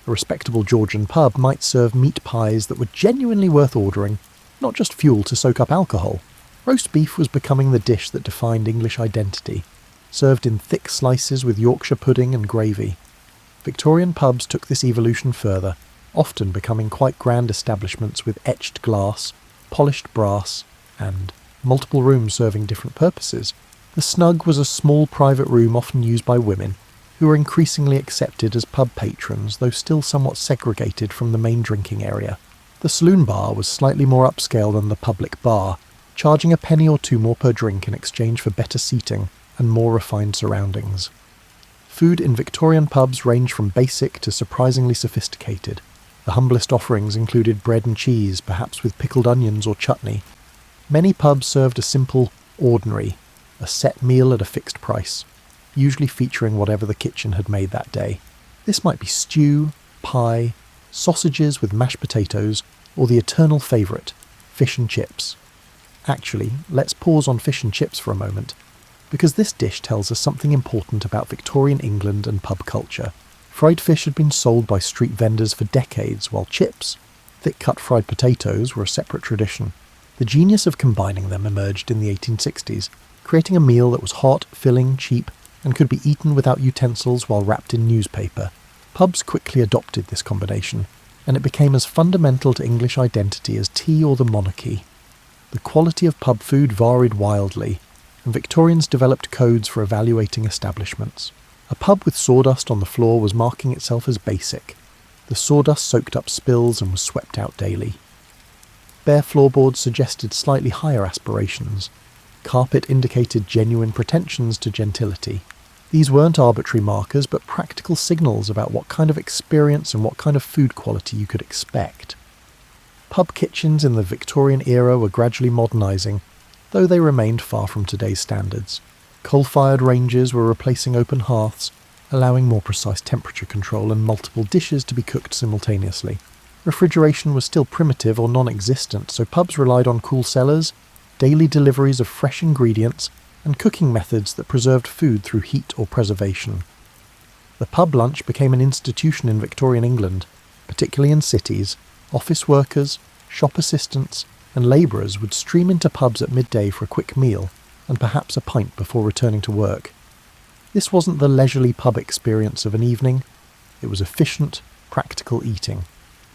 A respectable Georgian pub might serve meat pies that were genuinely worth ordering, not just fuel to soak up alcohol. Roast beef was becoming the dish that defined English identity, served in thick slices with Yorkshire pudding and gravy. Victorian pubs took this evolution further, often becoming quite grand establishments with etched glass, polished brass, and multiple rooms serving different purposes. The snug was a small private room often used by women, who were increasingly accepted as pub patrons, though still somewhat segregated from the main drinking area. The saloon bar was slightly more upscale than the public bar, charging a penny or two more per drink in exchange for better seating and more refined surroundings. Food in Victorian pubs ranged from basic to surprisingly sophisticated. The humblest offerings included bread and cheese, perhaps with pickled onions or chutney. Many pubs served a simple ordinary, a set meal at a fixed price, usually featuring whatever the kitchen had made that day. This might be stew, pie, sausages with mashed potatoes, or the eternal favourite, fish and chips. Actually, let's pause on fish and chips for a moment, because this dish tells us something important about Victorian England and pub culture. Fried fish had been sold by street vendors for decades, while chips, thick-cut fried potatoes, were a separate tradition. The genius of combining them emerged in the 1860s, creating a meal that was hot, filling, cheap, and could be eaten without utensils while wrapped in newspaper. Pubs quickly adopted this combination, and it became as fundamental to English identity as tea or the monarchy. The quality of pub food varied wildly, and Victorians developed codes for evaluating establishments. A pub with sawdust on the floor was marking itself as basic. The sawdust soaked up spills and was swept out daily. Bare floorboards suggested slightly higher aspirations. Carpet indicated genuine pretensions to gentility. These weren't arbitrary markers, but practical signals about what kind of experience and what kind of food quality you could expect. Pub kitchens in the Victorian era were gradually modernising, though they remained far from today's standards. Coal-fired ranges were replacing open hearths, allowing more precise temperature control and multiple dishes to be cooked simultaneously. Refrigeration was still primitive or non-existent, so pubs relied on cool cellars, daily deliveries of fresh ingredients, and cooking methods that preserved food through heat or preservation. The pub lunch became an institution in Victorian England, particularly in cities. Office workers, shop assistants, and labourers would stream into pubs at midday for a quick meal, and perhaps a pint before returning to work. This wasn't the leisurely pub experience of an evening, it was efficient, practical eating.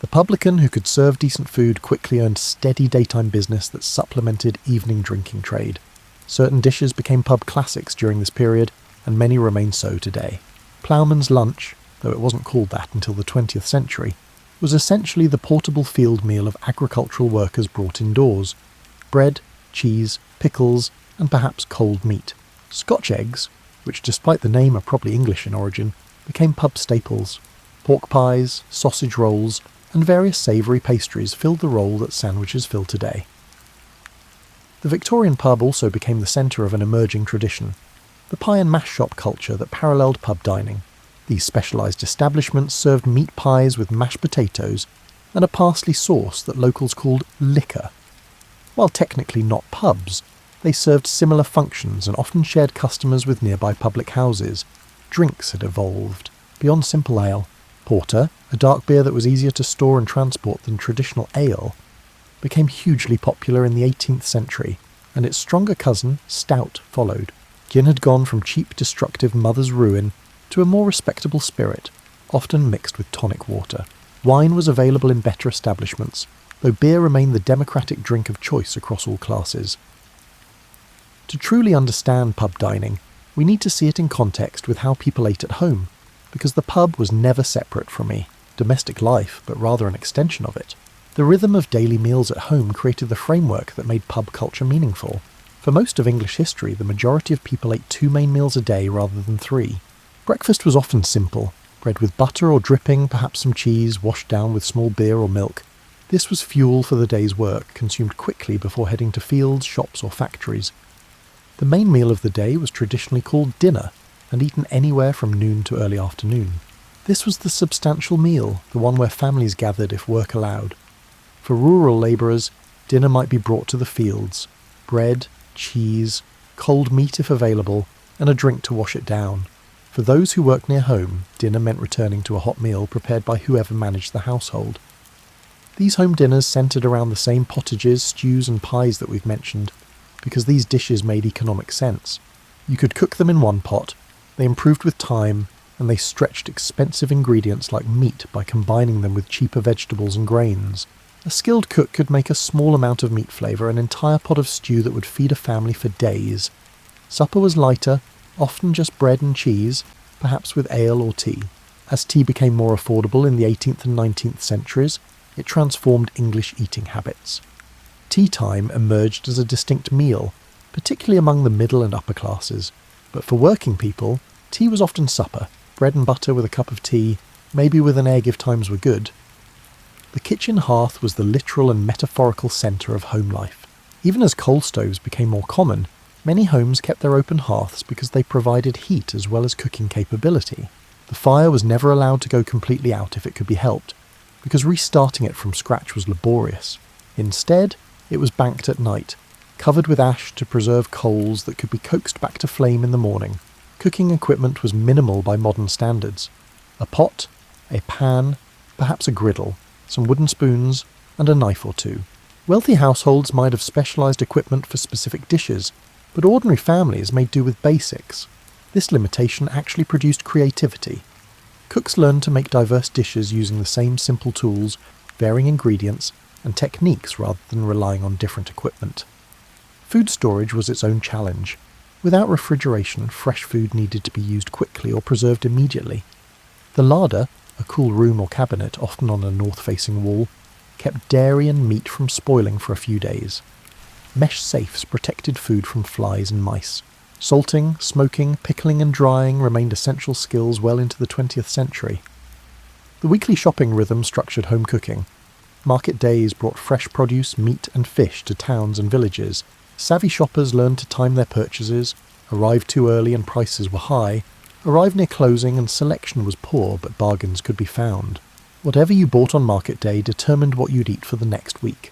The publican who could serve decent food quickly earned steady daytime business that supplemented evening drinking trade. Certain dishes became pub classics during this period, and many remain so today. Ploughman's lunch, though it wasn't called that until the 20th century, was essentially the portable field meal of agricultural workers brought indoors. Bread, cheese, pickles, and perhaps cold meat. Scotch eggs, which despite the name are probably English in origin, became pub staples. Pork pies, sausage rolls, and various savoury pastries filled the role that sandwiches fill today. The Victorian pub also became the centre of an emerging tradition, the pie and mash shop culture that paralleled pub dining. These specialised establishments served meat pies with mashed potatoes and a parsley sauce that locals called liquor. While technically not pubs, they served similar functions and often shared customers with nearby public houses. Drinks had evolved. Beyond simple ale, porter, a dark beer that was easier to store and transport than traditional ale, became hugely popular in the 18th century, and its stronger cousin, stout, followed. Gin had gone from cheap, destructive mother's ruin to a more respectable spirit, often mixed with tonic water. Wine was available in better establishments, though beer remained the democratic drink of choice across all classes. To truly understand pub dining, we need to see it in context with how people ate at home, because the pub was never separate from domestic life, but rather an extension of it. The rhythm of daily meals at home created the framework that made pub culture meaningful. For most of English history, the majority of people ate 2 main meals a day rather than 3. Breakfast was often simple, bread with butter or dripping, perhaps some cheese, washed down with small beer or milk. This was fuel for the day's work, consumed quickly before heading to fields, shops or factories. The main meal of the day was traditionally called dinner, and eaten anywhere from noon to early afternoon. This was the substantial meal, the one where families gathered if work allowed. For rural labourers, dinner might be brought to the fields. Bread, cheese, cold meat if available, and a drink to wash it down. For those who worked near home, dinner meant returning to a hot meal prepared by whoever managed the household. These home dinners centred around the same pottages, stews and pies that we've mentioned. because these dishes made economic sense. You could cook them in one pot, they improved with time, and they stretched expensive ingredients like meat by combining them with cheaper vegetables and grains. A skilled cook could make a small amount of meat flavour an entire pot of stew that would feed a family for days. Supper was lighter, often just bread and cheese, perhaps with ale or tea. As tea became more affordable in the 18th and 19th centuries, it transformed English eating habits. Tea time emerged as a distinct meal, particularly among the middle and upper classes. But for working people, tea was often supper, bread and butter with a cup of tea, maybe with an egg if times were good. The kitchen hearth was the literal and metaphorical centre of home life. Even as coal stoves became more common, many homes kept their open hearths because they provided heat as well as cooking capability. The fire was never allowed to go completely out if it could be helped, because restarting it from scratch was laborious. Instead, it was banked at night, covered with ash to preserve coals that could be coaxed back to flame in the morning. Cooking equipment was minimal by modern standards. A pot, a pan, perhaps a griddle, some wooden spoons, and a knife or two. Wealthy households might have specialised equipment for specific dishes, but ordinary families made do with basics. This limitation actually produced creativity. Cooks learned to make diverse dishes using the same simple tools, varying ingredients, and techniques rather than relying on different equipment. Food storage was its own challenge. Without refrigeration, fresh food needed to be used quickly or preserved immediately. The larder, a cool room or cabinet often on a north-facing wall, kept dairy and meat from spoiling for a few days. Mesh safes protected food from flies and mice. Salting, smoking, pickling and drying remained essential skills well into the 20th century. The weekly shopping rhythm structured home cooking. Market days brought fresh produce, meat and fish to towns and villages. Savvy shoppers learned to time their purchases, arrived too early and prices were high, arrived near closing and selection was poor but bargains could be found. Whatever you bought on market day determined what you'd eat for the next week.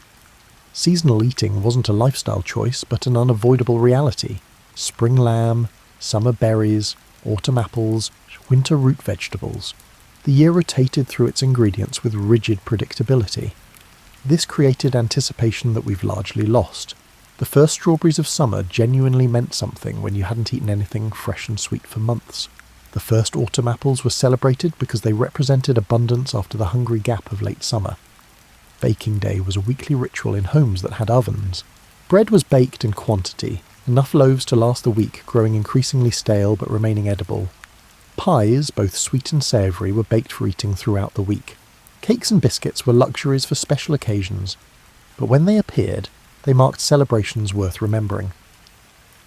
Seasonal eating wasn't a lifestyle choice but an unavoidable reality. Spring lamb, summer berries, autumn apples, winter root vegetables. The year rotated through its ingredients with rigid predictability. This created anticipation that we've largely lost. The first strawberries of summer genuinely meant something when you hadn't eaten anything fresh and sweet for months. The first autumn apples were celebrated because they represented abundance after the hungry gap of late summer. Baking day was a weekly ritual in homes that had ovens. Bread was baked in quantity, enough loaves to last the week, growing increasingly stale but remaining edible. Pies, both sweet and savoury, were baked for eating throughout the week. Cakes and biscuits were luxuries for special occasions, but when they appeared, they marked celebrations worth remembering.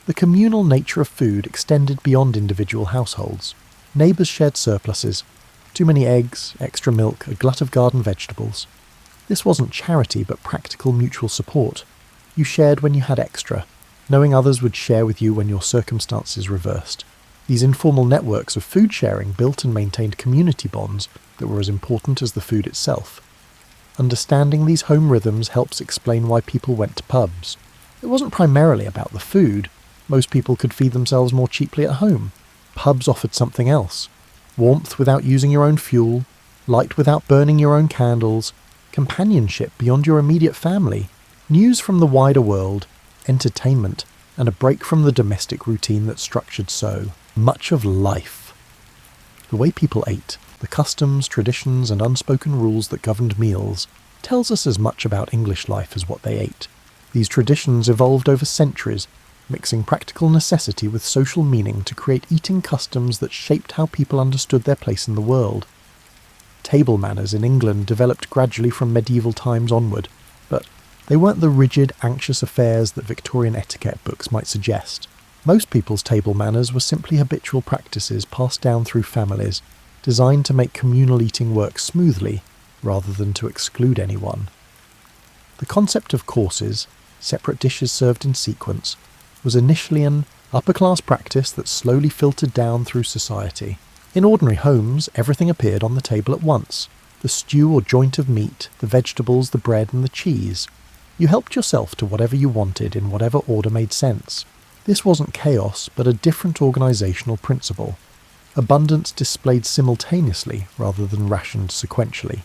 The communal nature of food extended beyond individual households. Neighbours shared surpluses, too many eggs, extra milk, a glut of garden vegetables. This wasn't charity but practical mutual support. You shared when you had extra, knowing others would share with you when your circumstances reversed. These informal networks of food sharing built and maintained community bonds that were as important as the food itself. Understanding these home rhythms helps explain why people went to pubs. It wasn't primarily about the food. Most people could feed themselves more cheaply at home. Pubs offered something else. Warmth without using your own fuel, light without burning your own candles, companionship beyond your immediate family, news from the wider world, entertainment, and a break from the domestic routine that structured so much of life. The way people ate, the customs, traditions, and unspoken rules that governed meals, tells us as much about English life as what they ate. These traditions evolved over centuries, mixing practical necessity with social meaning to create eating customs that shaped how people understood their place in the world. Table manners in England developed gradually from medieval times onward, but they weren't the rigid, anxious affairs that Victorian etiquette books might suggest. Most people's table manners were simply habitual practices passed down through families, designed to make communal eating work smoothly, rather than to exclude anyone. The concept of courses, separate dishes served in sequence, was initially an upper-class practice that slowly filtered down through society. In ordinary homes, everything appeared on the table at once. The stew or joint of meat, the vegetables, the bread and the cheese. You helped yourself to whatever you wanted in whatever order made sense. This wasn't chaos, but a different organisational principle. Abundance displayed simultaneously rather than rationed sequentially.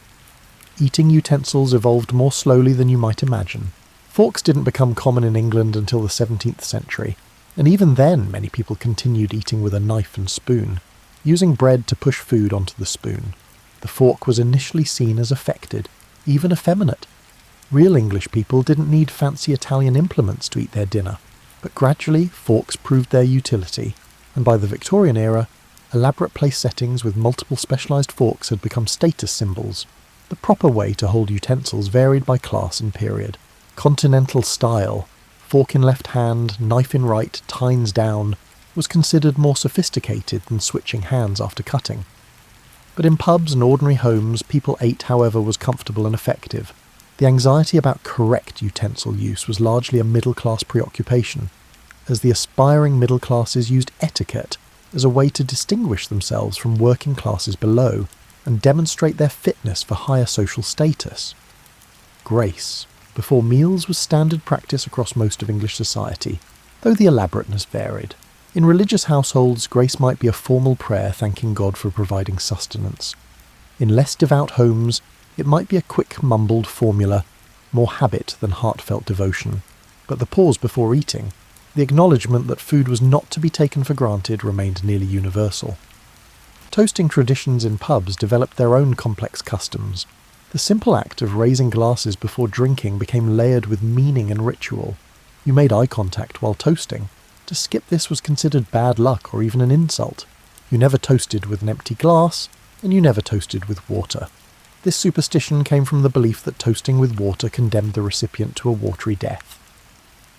Eating utensils evolved more slowly than you might imagine. Forks didn't become common in England until the 17th century, and even then many people continued eating with a knife and spoon, using bread to push food onto the spoon. The fork was initially seen as affected, even effeminate. Real English people didn't need fancy Italian implements to eat their dinner, but gradually forks proved their utility, and by the Victorian era, elaborate place settings with multiple specialised forks had become status symbols. The proper way to hold utensils varied by class and period. Continental style, fork in left hand, knife in right, tines down, was considered more sophisticated than switching hands after cutting. But in pubs and ordinary homes, people ate however was comfortable and effective. The anxiety about correct utensil use was largely a middle-class preoccupation, as the aspiring middle classes used etiquette as a way to distinguish themselves from working classes below and demonstrate their fitness for higher social status. Grace, before meals, was standard practice across most of English society, though the elaborateness varied. In religious households, grace might be a formal prayer thanking God for providing sustenance. In less devout homes, it might be a quick mumbled formula, more habit than heartfelt devotion. But the pause before eating, the acknowledgement that food was not to be taken for granted, remained nearly universal. Toasting traditions in pubs developed their own complex customs. The simple act of raising glasses before drinking became layered with meaning and ritual. You made eye contact while toasting. To skip this was considered bad luck or even an insult. You never toasted with an empty glass, and you never toasted with water. This superstition came from the belief that toasting with water condemned the recipient to a watery death.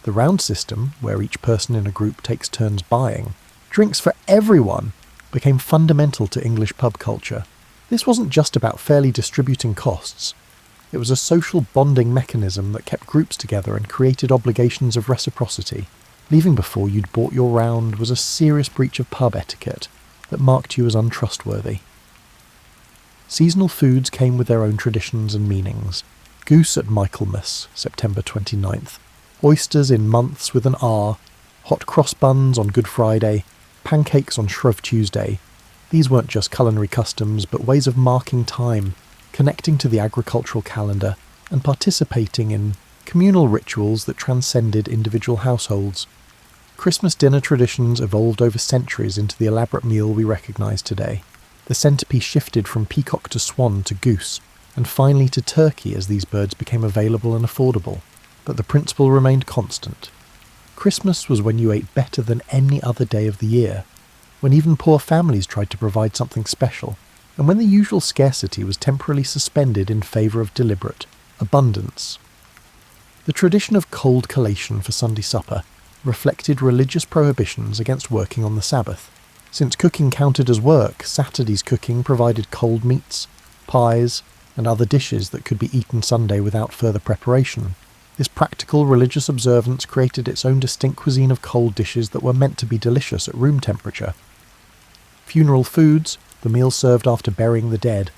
The round system, where each person in a group takes turns buying drinks for everyone, became fundamental to English pub culture. This wasn't just about fairly distributing costs. It was a social bonding mechanism that kept groups together and created obligations of reciprocity. Leaving before you'd bought your round was a serious breach of pub etiquette that marked you as untrustworthy. Seasonal foods came with their own traditions and meanings. Goose at Michaelmas, September 29th. Oysters in months with an R. Hot cross buns on Good Friday. Pancakes on Shrove Tuesday. These weren't just culinary customs, but ways of marking time, connecting to the agricultural calendar, and participating in communal rituals that transcended individual households. Christmas dinner traditions evolved over centuries into the elaborate meal we recognise today. The centrepiece shifted from peacock to swan to goose, and finally to turkey as these birds became available and affordable. But the principle remained constant. Christmas was when you ate better than any other day of the year, when even poor families tried to provide something special, and when the usual scarcity was temporarily suspended in favour of deliberate abundance. The tradition of cold collation for Sunday supper reflected religious prohibitions against working on the Sabbath. Since cooking counted as work, Saturday's cooking provided cold meats, pies, and other dishes that could be eaten Sunday without further preparation. This practical religious observance created its own distinct cuisine of cold dishes that were meant to be delicious at room temperature. Funeral foods, the meals served after burying the dead,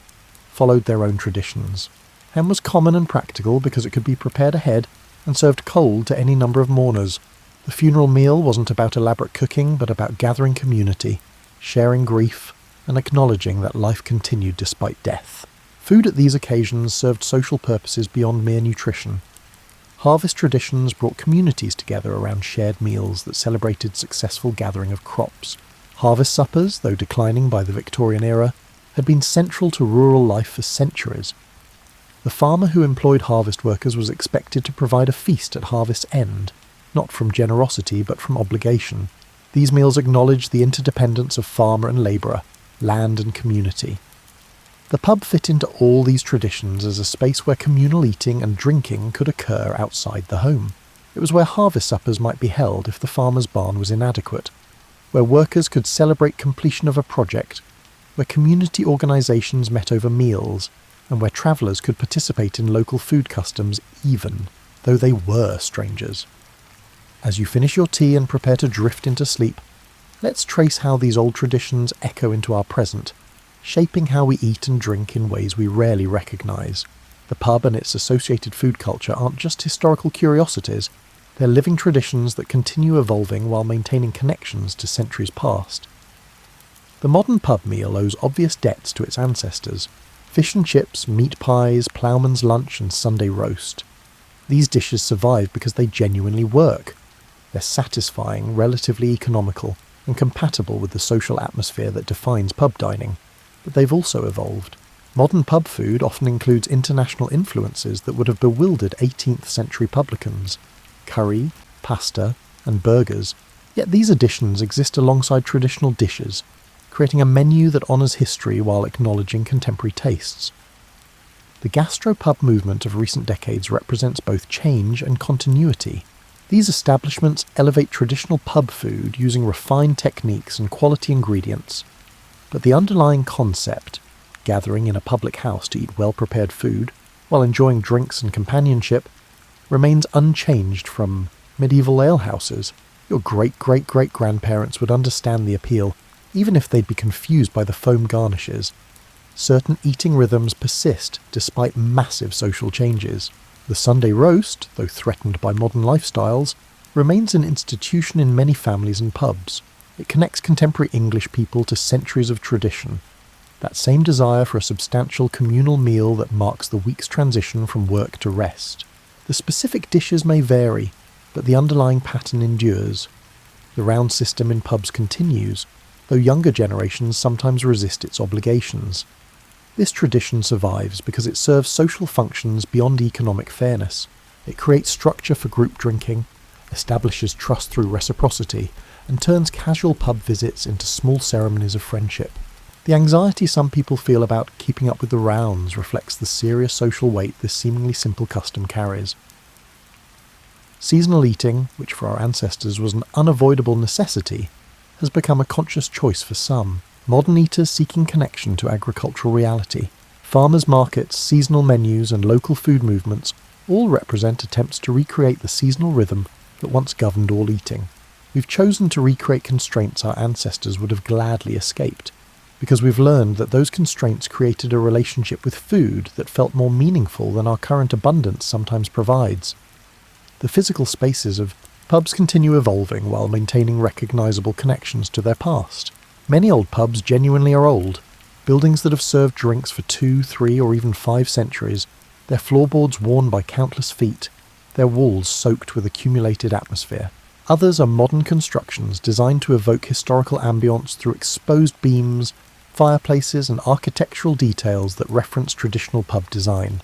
followed their own traditions. Ham was common and practical because it could be prepared ahead and served cold to any number of mourners. The funeral meal wasn't about elaborate cooking, but about gathering community, sharing grief, and acknowledging that life continued despite death. Food at these occasions served social purposes beyond mere nutrition. Harvest traditions brought communities together around shared meals that celebrated successful gathering of crops. Harvest suppers, though declining by the Victorian era, had been central to rural life for centuries. The farmer who employed harvest workers was expected to provide a feast at harvest's end, not from generosity but from obligation. These meals acknowledged the interdependence of farmer and labourer, land and community. The pub fit into all these traditions as a space where communal eating and drinking could occur outside the home. It was where harvest suppers might be held if the farmer's barn was inadequate, where workers could celebrate completion of a project, where community organisations met over meals, and where travellers could participate in local food customs even though they were strangers. As you finish your tea and prepare to drift into sleep, let's trace how these old traditions echo into our present, shaping how we eat and drink in ways we rarely recognise. The pub and its associated food culture aren't just historical curiosities, they're living traditions that continue evolving while maintaining connections to centuries past. The modern pub meal owes obvious debts to its ancestors: fish and chips, meat pies, ploughman's lunch and Sunday roast. These dishes survive because they genuinely work. They're satisfying, relatively economical, and compatible with the social atmosphere that defines pub dining. But they've also evolved. Modern pub food often includes international influences that would have bewildered 18th century publicans. Curry, pasta, and burgers. Yet these additions exist alongside traditional dishes, creating a menu that honours history while acknowledging contemporary tastes. The gastropub movement of recent decades represents both change and continuity. These establishments elevate traditional pub food using refined techniques and quality ingredients, but the underlying concept, gathering in a public house to eat well-prepared food while enjoying drinks and companionship, remains unchanged from medieval alehouses. Your great-great-great-grandparents would understand the appeal, even if they'd be confused by the foam garnishes. Certain eating rhythms persist despite massive social changes. The Sunday roast, though threatened by modern lifestyles, remains an institution in many families and pubs. It connects contemporary English people to centuries of tradition. That same desire for a substantial communal meal that marks the week's transition from work to rest. The specific dishes may vary, but the underlying pattern endures. The round system in pubs continues, though younger generations sometimes resist its obligations. This tradition survives because it serves social functions beyond economic fairness. It creates structure for group drinking, establishes trust through reciprocity, and turns casual pub visits into small ceremonies of friendship. The anxiety some people feel about keeping up with the rounds reflects the serious social weight this seemingly simple custom carries. Seasonal eating, which for our ancestors was an unavoidable necessity, has become a conscious choice for some. Modern eaters seeking connection to agricultural reality. Farmers' markets, seasonal menus, and local food movements all represent attempts to recreate the seasonal rhythm that once governed all eating. We've chosen to recreate constraints our ancestors would have gladly escaped, because we've learned that those constraints created a relationship with food that felt more meaningful than our current abundance sometimes provides. The physical spaces of pubs continue evolving while maintaining recognisable connections to their past. Many old pubs genuinely are old, buildings that have served drinks for 2, 3, or even 5 centuries, their floorboards worn by countless feet, their walls soaked with accumulated atmosphere. Others are modern constructions designed to evoke historical ambience through exposed beams, fireplaces, and architectural details that reference traditional pub design.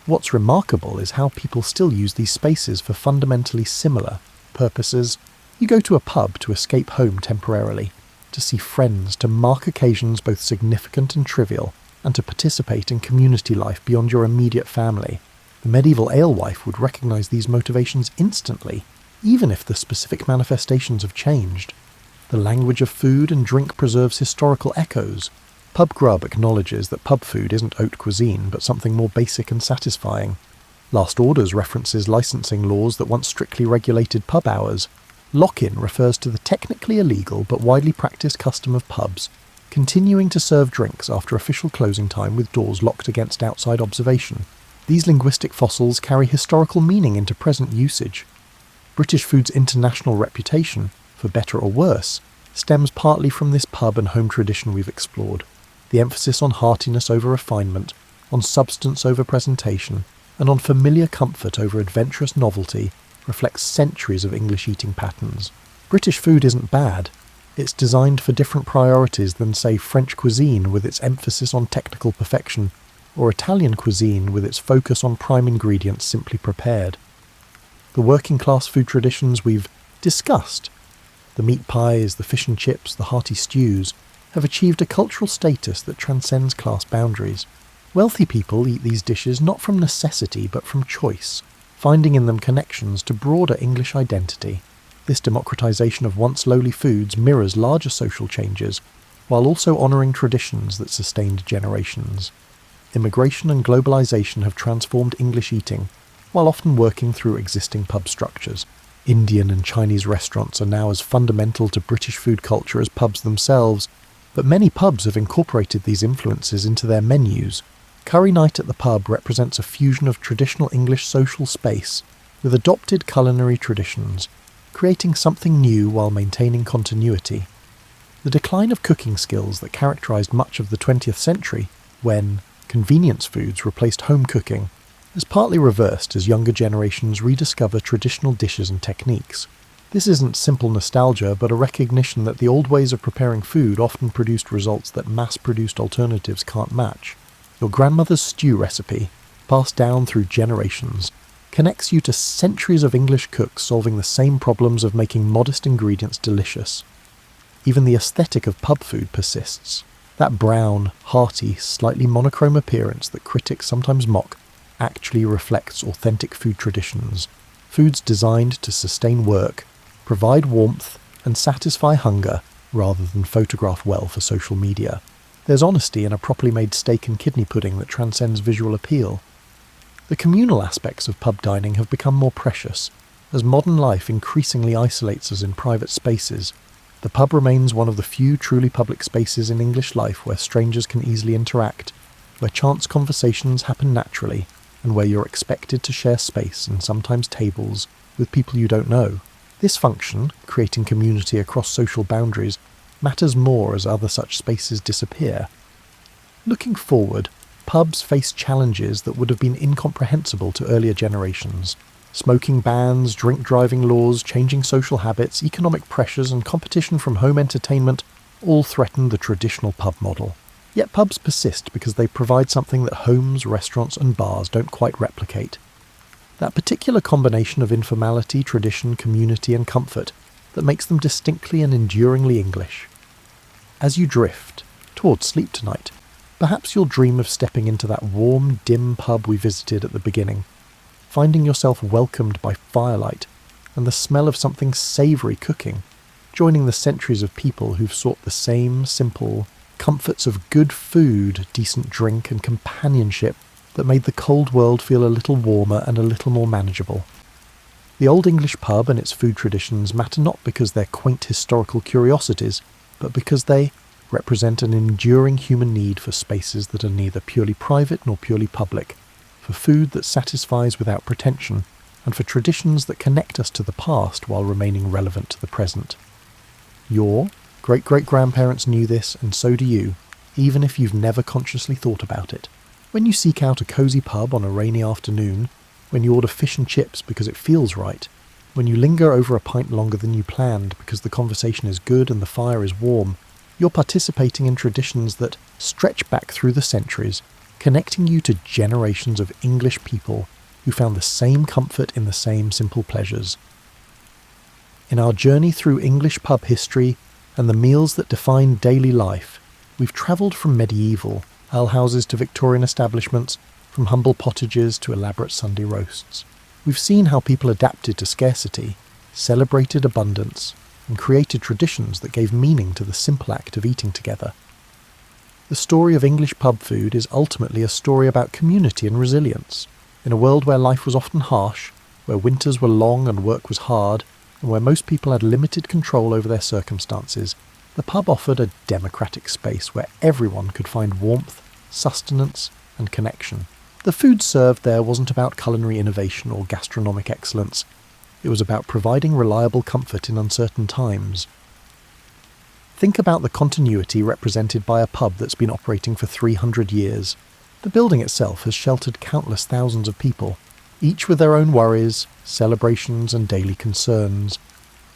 What's remarkable is how people still use these spaces for fundamentally similar purposes. You go to a pub to escape home temporarily, to see friends, to mark occasions both significant and trivial, and to participate in community life beyond your immediate family. The medieval alewife would recognise these motivations instantly, even if the specific manifestations have changed. The language of food and drink preserves historical echoes. Pub Grub acknowledges that pub food isn't haute cuisine, but something more basic and satisfying. Last Orders references licensing laws that once strictly regulated pub hours. Lock-in refers to the technically illegal but widely practiced custom of pubs continuing to serve drinks after official closing time with doors locked against outside observation. These linguistic fossils carry historical meaning into present usage. British food's international reputation, for better or worse, stems partly from this pub and home tradition we've explored. The emphasis on heartiness over refinement, on substance over presentation, and on familiar comfort over adventurous novelty reflects centuries of English eating patterns. British food isn't bad. It's designed for different priorities than, say, French cuisine with its emphasis on technical perfection, or Italian cuisine with its focus on prime ingredients simply prepared. The working-class food traditions we've discussed, the meat pies, the fish and chips, the hearty stews, have achieved a cultural status that transcends class boundaries. Wealthy people eat these dishes not from necessity but from choice, finding in them connections to broader English identity. This democratization of once lowly foods mirrors larger social changes, while also honouring traditions that sustained generations. Immigration and globalization have transformed English eating, while often working through existing pub structures. Indian and Chinese restaurants are now as fundamental to British food culture as pubs themselves, but many pubs have incorporated these influences into their menus. Curry night at the pub represents a fusion of traditional English social space with adopted culinary traditions, creating something new while maintaining continuity. The decline of cooking skills that characterised much of the 20th century, when convenience foods replaced home cooking, is partly reversed as younger generations rediscover traditional dishes and techniques. This isn't simple nostalgia, but a recognition that the old ways of preparing food often produced results that mass-produced alternatives can't match. Your grandmother's stew recipe, passed down through generations, connects you to centuries of English cooks solving the same problems of making modest ingredients delicious. Even the aesthetic of pub food persists. That brown, hearty, slightly monochrome appearance that critics sometimes mock actually reflects authentic food traditions, foods designed to sustain work, provide warmth, and satisfy hunger rather than photograph well for social media. There's honesty in a properly made steak and kidney pudding that transcends visual appeal. The communal aspects of pub dining have become more precious. As modern life increasingly isolates us in private spaces, the pub remains one of the few truly public spaces in English life where strangers can easily interact, where chance conversations happen naturally, and where you're expected to share space and sometimes tables with people you don't know. This function, creating community across social boundaries, matters more as other such spaces disappear. Looking forward, pubs face challenges that would have been incomprehensible to earlier generations. Smoking bans, drink driving laws, changing social habits, economic pressures, and competition from home entertainment all threaten the traditional pub model. Yet pubs persist because they provide something that homes, restaurants, and bars don't quite replicate. That particular combination of informality, tradition, community, and comfort that makes them distinctly and enduringly English. As you drift towards sleep tonight, perhaps you'll dream of stepping into that warm, dim pub we visited at the beginning, finding yourself welcomed by firelight and the smell of something savoury cooking, joining the centuries of people who've sought the same simple comforts of good food, decent drink, and companionship that made the cold world feel a little warmer and a little more manageable. The Old English pub and its food traditions matter not because they're quaint historical curiosities, but because they represent an enduring human need for spaces that are neither purely private nor purely public, for food that satisfies without pretension, and for traditions that connect us to the past while remaining relevant to the present. Your great-great-grandparents knew this, and so do you, even if you've never consciously thought about it. When you seek out a cosy pub on a rainy afternoon, when you order fish and chips because it feels right, when you linger over a pint longer than you planned because the conversation is good and the fire is warm, you're participating in traditions that stretch back through the centuries, connecting you to generations of English people who found the same comfort in the same simple pleasures. In our journey through English pub history and the meals that define daily life, we've travelled from medieval alehouses to Victorian establishments, from humble pottages to elaborate Sunday roasts. We've seen how people adapted to scarcity, celebrated abundance, and created traditions that gave meaning to the simple act of eating together. The story of English pub food is ultimately a story about community and resilience. In a world where life was often harsh, where winters were long and work was hard, and where most people had limited control over their circumstances, the pub offered a democratic space where everyone could find warmth, sustenance, and connection. The food served there wasn't about culinary innovation or gastronomic excellence. It was about providing reliable comfort in uncertain times. Think about the continuity represented by a pub that's been operating for 300 years. The building itself has sheltered countless thousands of people, each with their own worries, celebrations, and daily concerns.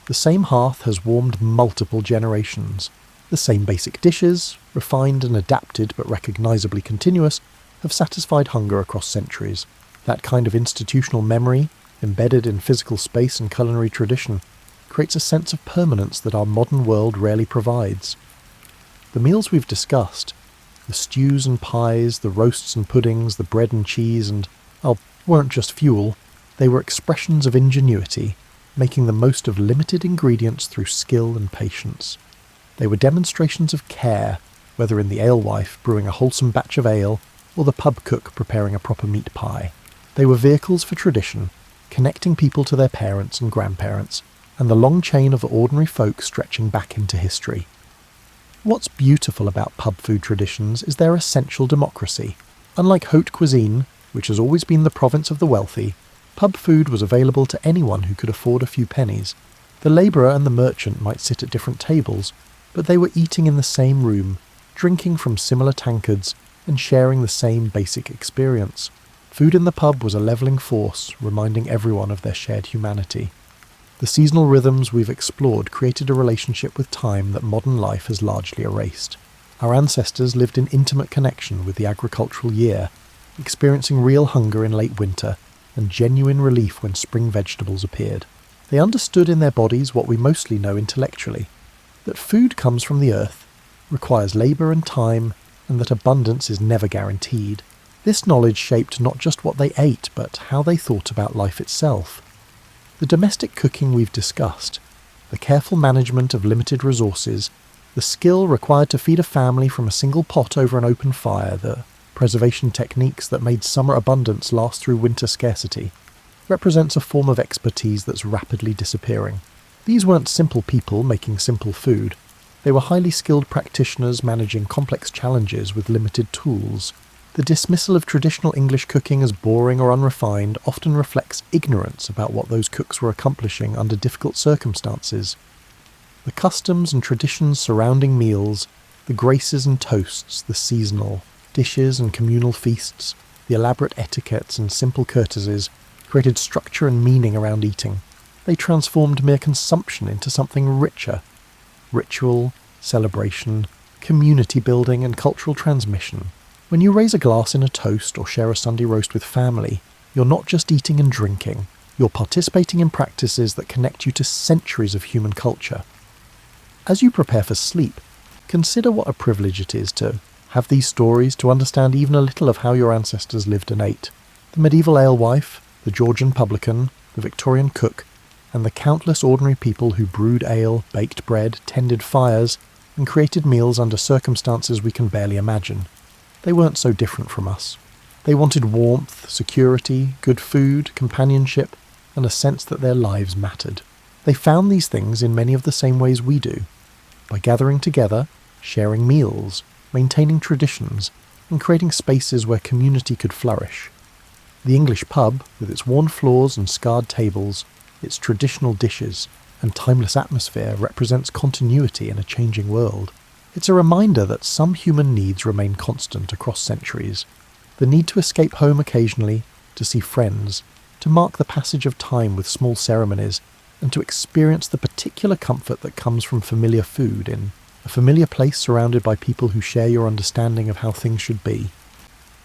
The same hearth has warmed multiple generations. The same basic dishes, refined and adapted but recognisably continuous, have satisfied hunger across centuries. That kind of institutional memory, embedded in physical space and culinary tradition, creates a sense of permanence that our modern world rarely provides. The meals we've discussed, the stews and pies, the roasts and puddings, the bread and cheese weren't just fuel, they were expressions of ingenuity, making the most of limited ingredients through skill and patience. They were demonstrations of care, whether in the alewife brewing a wholesome batch of ale, or the pub cook preparing a proper meat pie. They were vehicles for tradition, connecting people to their parents and grandparents, and the long chain of ordinary folk stretching back into history. What's beautiful about pub food traditions is their essential democracy. Unlike haute cuisine, which has always been the province of the wealthy, pub food was available to anyone who could afford a few pennies. The labourer and the merchant might sit at different tables, but they were eating in the same room, drinking from similar tankards, and sharing the same basic experience. Food in the pub was a levelling force, reminding everyone of their shared humanity. The seasonal rhythms we've explored created a relationship with time that modern life has largely erased. Our ancestors lived in intimate connection with the agricultural year, experiencing real hunger in late winter and genuine relief when spring vegetables appeared. They understood in their bodies what we mostly know intellectually, that food comes from the earth, requires labour and time, and that abundance is never guaranteed. This knowledge shaped not just what they ate, but how they thought about life itself. The domestic cooking we've discussed, the careful management of limited resources, the skill required to feed a family from a single pot over an open fire, the preservation techniques that made summer abundance last through winter scarcity, represents a form of expertise that's rapidly disappearing. These weren't simple people making simple food. They were highly skilled practitioners managing complex challenges with limited tools. The dismissal of traditional English cooking as boring or unrefined often reflects ignorance about what those cooks were accomplishing under difficult circumstances. The customs and traditions surrounding meals, the graces and toasts, the seasonal dishes and communal feasts, the elaborate etiquettes and simple courtesies created structure and meaning around eating. They transformed mere consumption into something richer. Ritual, celebration, community building and cultural transmission. When you raise a glass in a toast or share a Sunday roast with family, you're not just eating and drinking, you're participating in practices that connect you to centuries of human culture. As you prepare for sleep, consider what a privilege it is to have these stories, to understand even a little of how your ancestors lived and ate. The medieval alewife, the Georgian publican, the Victorian cook, and the countless ordinary people who brewed ale, baked bread, tended fires, and created meals under circumstances we can barely imagine. They weren't so different from us. They wanted warmth, security, good food, companionship, and a sense that their lives mattered. They found these things in many of the same ways we do, by gathering together, sharing meals, maintaining traditions, and creating spaces where community could flourish. The English pub, with its worn floors and scarred tables, its traditional dishes, and timeless atmosphere, represents continuity in a changing world. It's a reminder that some human needs remain constant across centuries. The need to escape home occasionally, to see friends, to mark the passage of time with small ceremonies, and to experience the particular comfort that comes from familiar food in a familiar place surrounded by people who share your understanding of how things should be.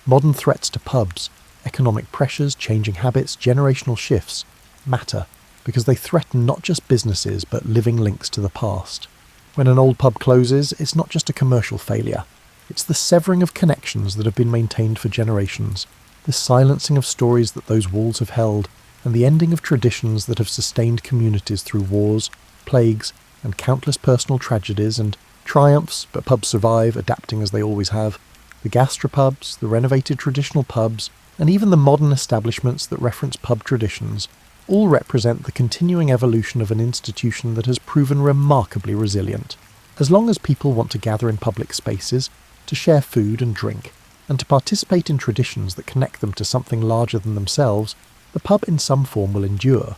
Modern threats to pubs, economic pressures, changing habits, generational shifts, matter because they threaten not just businesses but living links to the past. When an old pub closes, it's not just a commercial failure. It's the severing of connections that have been maintained for generations, the silencing of stories that those walls have held, and the ending of traditions that have sustained communities through wars, plagues, and countless personal tragedies and triumphs, but pubs survive, adapting as they always have. The gastropubs, the renovated traditional pubs, and even the modern establishments that reference pub traditions all represent the continuing evolution of an institution that has proven remarkably resilient. As long as people want to gather in public spaces, to share food and drink, and to participate in traditions that connect them to something larger than themselves, the pub in some form will endure.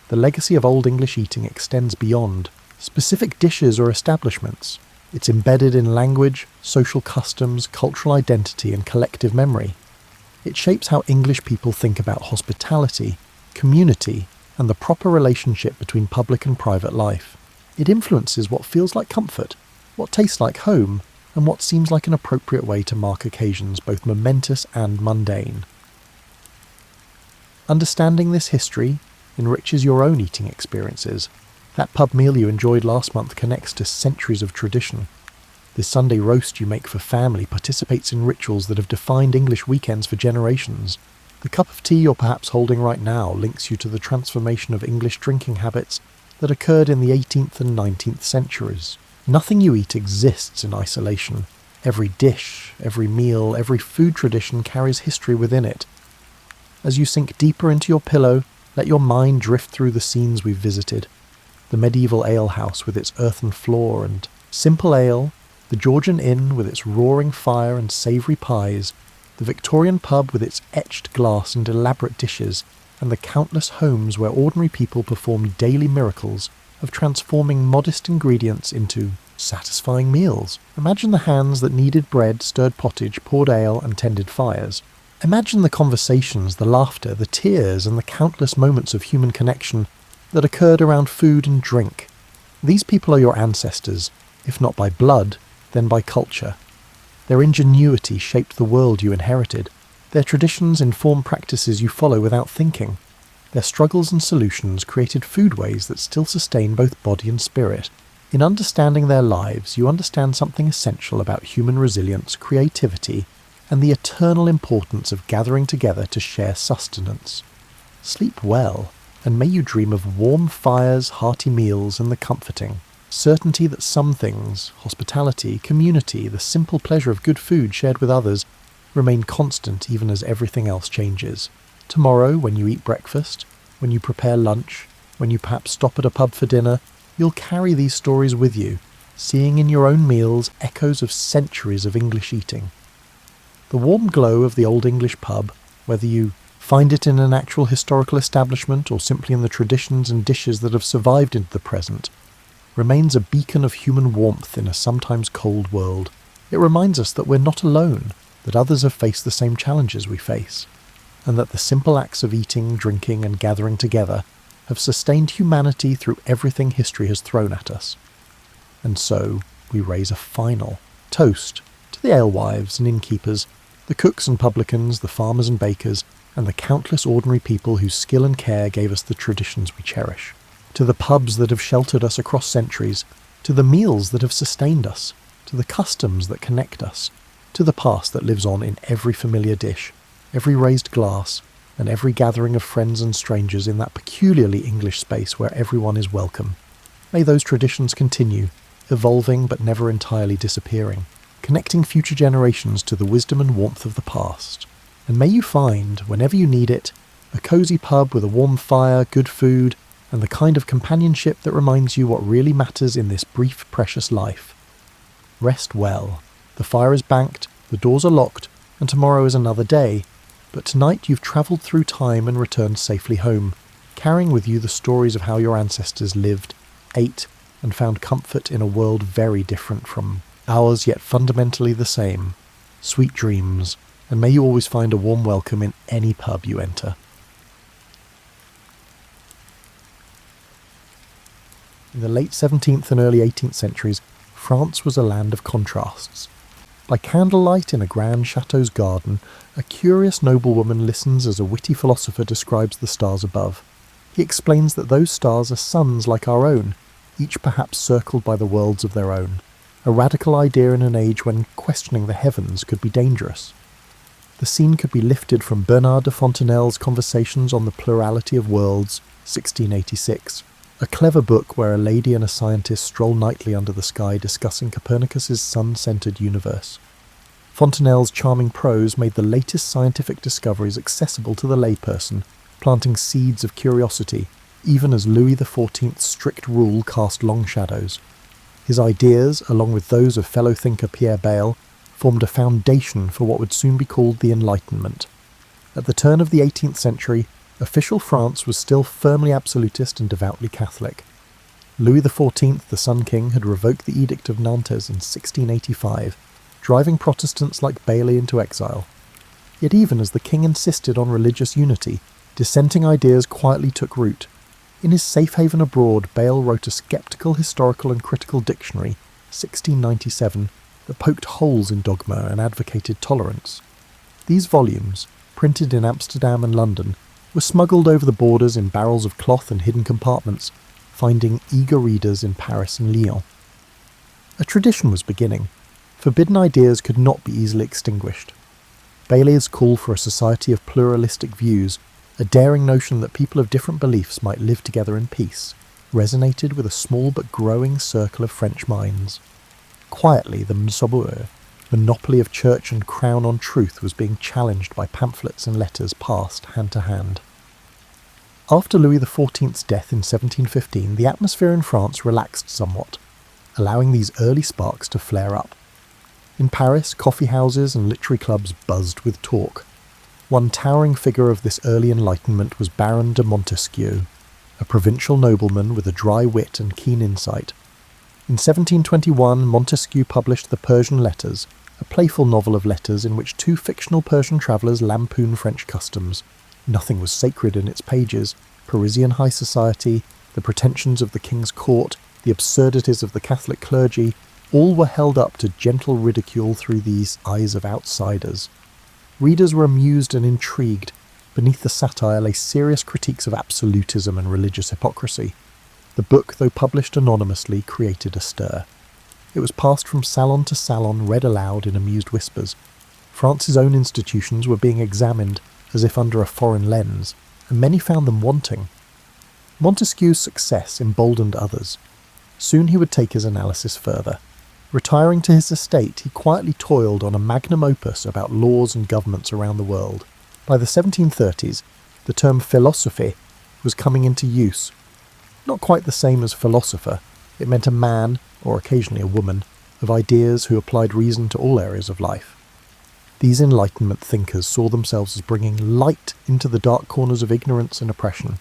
The legacy of Old English eating extends beyond specific dishes or establishments. It's embedded in language, social customs, cultural identity, and collective memory. It shapes how English people think about hospitality, community, and the proper relationship between public and private life. It influences what feels like comfort, what tastes like home, and what seems like an appropriate way to mark occasions both momentous and mundane. Understanding this history enriches your own eating experiences. That pub meal you enjoyed last month connects to centuries of tradition. This Sunday roast you make for family participates in rituals that have defined English weekends for generations. The cup of tea you're perhaps holding right now links you to the transformation of English drinking habits that occurred in the 18th and 19th centuries. Nothing you eat exists in isolation. Every dish, every meal, every food tradition carries history within it. As you sink deeper into your pillow, let your mind drift through the scenes we've visited. The medieval alehouse with its earthen floor and simple ale, the Georgian inn with its roaring fire and savoury pies, the Victorian pub with its etched glass and elaborate dishes, and the countless homes where ordinary people performed daily miracles of transforming modest ingredients into satisfying meals. Imagine the hands that kneaded bread, stirred pottage, poured ale, and tended fires. Imagine the conversations, the laughter, the tears, and the countless moments of human connection that occurred around food and drink. These people are your ancestors, if not by blood, then by culture. Their ingenuity shaped the world you inherited. Their traditions inform practices you follow without thinking. Their struggles and solutions created foodways that still sustain both body and spirit. In understanding their lives, you understand something essential about human resilience, creativity, and the eternal importance of gathering together to share sustenance. Sleep well, and may you dream of warm fires, hearty meals, and the comforting certainty that some things, hospitality, community, the simple pleasure of good food shared with others, remain constant even as everything else changes. Tomorrow, when you eat breakfast, when you prepare lunch, when you perhaps stop at a pub for dinner, you'll carry these stories with you, seeing in your own meals echoes of centuries of English eating. The warm glow of the Old English pub, whether you find it in an actual historical establishment or simply in the traditions and dishes that have survived into the present, remains a beacon of human warmth in a sometimes cold world. It reminds us that we're not alone, that others have faced the same challenges we face, and that the simple acts of eating, drinking, and gathering together have sustained humanity through everything history has thrown at us. And so, we raise a final toast to the alewives and innkeepers, the cooks and publicans, the farmers and bakers, and the countless ordinary people whose skill and care gave us the traditions we cherish. To the pubs that have sheltered us across centuries, to the meals that have sustained us, to the customs that connect us, to the past that lives on in every familiar dish, every raised glass, and every gathering of friends and strangers in that peculiarly English space where everyone is welcome. May those traditions continue, evolving but never entirely disappearing, connecting future generations to the wisdom and warmth of the past. And may you find, whenever you need it, a cosy pub with a warm fire, good food, and the kind of companionship that reminds you what really matters in this brief, precious life. Rest well. The fire is banked, the doors are locked, and tomorrow is another day. But tonight you've travelled through time and returned safely home, carrying with you the stories of how your ancestors lived, ate, and found comfort in a world very different from ours, yet fundamentally the same. Sweet dreams, and may you always find a warm welcome in any pub you enter. In the late 17th and early 18th centuries, France was a land of contrasts. By candlelight in a grand chateau's garden, a curious noblewoman listens as a witty philosopher describes the stars above. He explains that those stars are suns like our own, each perhaps circled by the worlds of their own, a radical idea in an age when questioning the heavens could be dangerous. The scene could be lifted from Bernard de Fontenelle's Conversations on the Plurality of Worlds, 1686, a clever book where a lady and a scientist stroll nightly under the sky discussing Copernicus's sun-centered universe. Fontenelle's charming prose made the latest scientific discoveries accessible to the layperson, planting seeds of curiosity, even as Louis XIV's strict rule cast long shadows. His ideas, along with those of fellow thinker Pierre Bayle, formed a foundation for what would soon be called the Enlightenment. At the turn of the 18th century, official France was still firmly absolutist and devoutly Catholic. Louis XIV, the Sun King, had revoked the Edict of Nantes in 1685, driving Protestants like Bailey into exile. Yet even as the king insisted on religious unity, dissenting ideas quietly took root. In his safe haven abroad, Bayle wrote a sceptical, historical and critical dictionary, 1697, that poked holes in dogma and advocated tolerance. These volumes, printed in Amsterdam and London, were smuggled over the borders in barrels of cloth and hidden compartments, finding eager readers in Paris and Lyon. A tradition was beginning. Forbidden ideas could not be easily extinguished. Bailey's call for a society of pluralistic views, a daring notion that people of different beliefs might live together in peace, resonated with a small but growing circle of French minds. Quietly, the monopoly of church and crown on truth was being challenged by pamphlets and letters passed hand to hand. After Louis XIV's death in 1715, the atmosphere in France relaxed somewhat, allowing these early sparks to flare up. In Paris, coffee houses and literary clubs buzzed with talk. One towering figure of this early Enlightenment was Baron de Montesquieu, a provincial nobleman with a dry wit and keen insight. In 1721, Montesquieu published the Persian Letters, a playful novel of letters in which two fictional Persian travellers lampoon French customs. Nothing was sacred in its pages. Parisian high society, the pretensions of the king's court, the absurdities of the Catholic clergy, all were held up to gentle ridicule through these eyes of outsiders. Readers were amused and intrigued. Beneath the satire lay serious critiques of absolutism and religious hypocrisy. The book, though published anonymously, created a stir. It was passed from salon to salon, read aloud in amused whispers. France's own institutions were being examined as if under a foreign lens, and many found them wanting. Montesquieu's success emboldened others. Soon he would take his analysis further. Retiring to his estate, he quietly toiled on a magnum opus about laws and governments around the world. By the 1730s, the term philosophe was coming into use. Not quite the same as philosopher, it meant a man, or occasionally a woman, of ideas who applied reason to all areas of life. These Enlightenment thinkers saw themselves as bringing light into the dark corners of ignorance and oppression.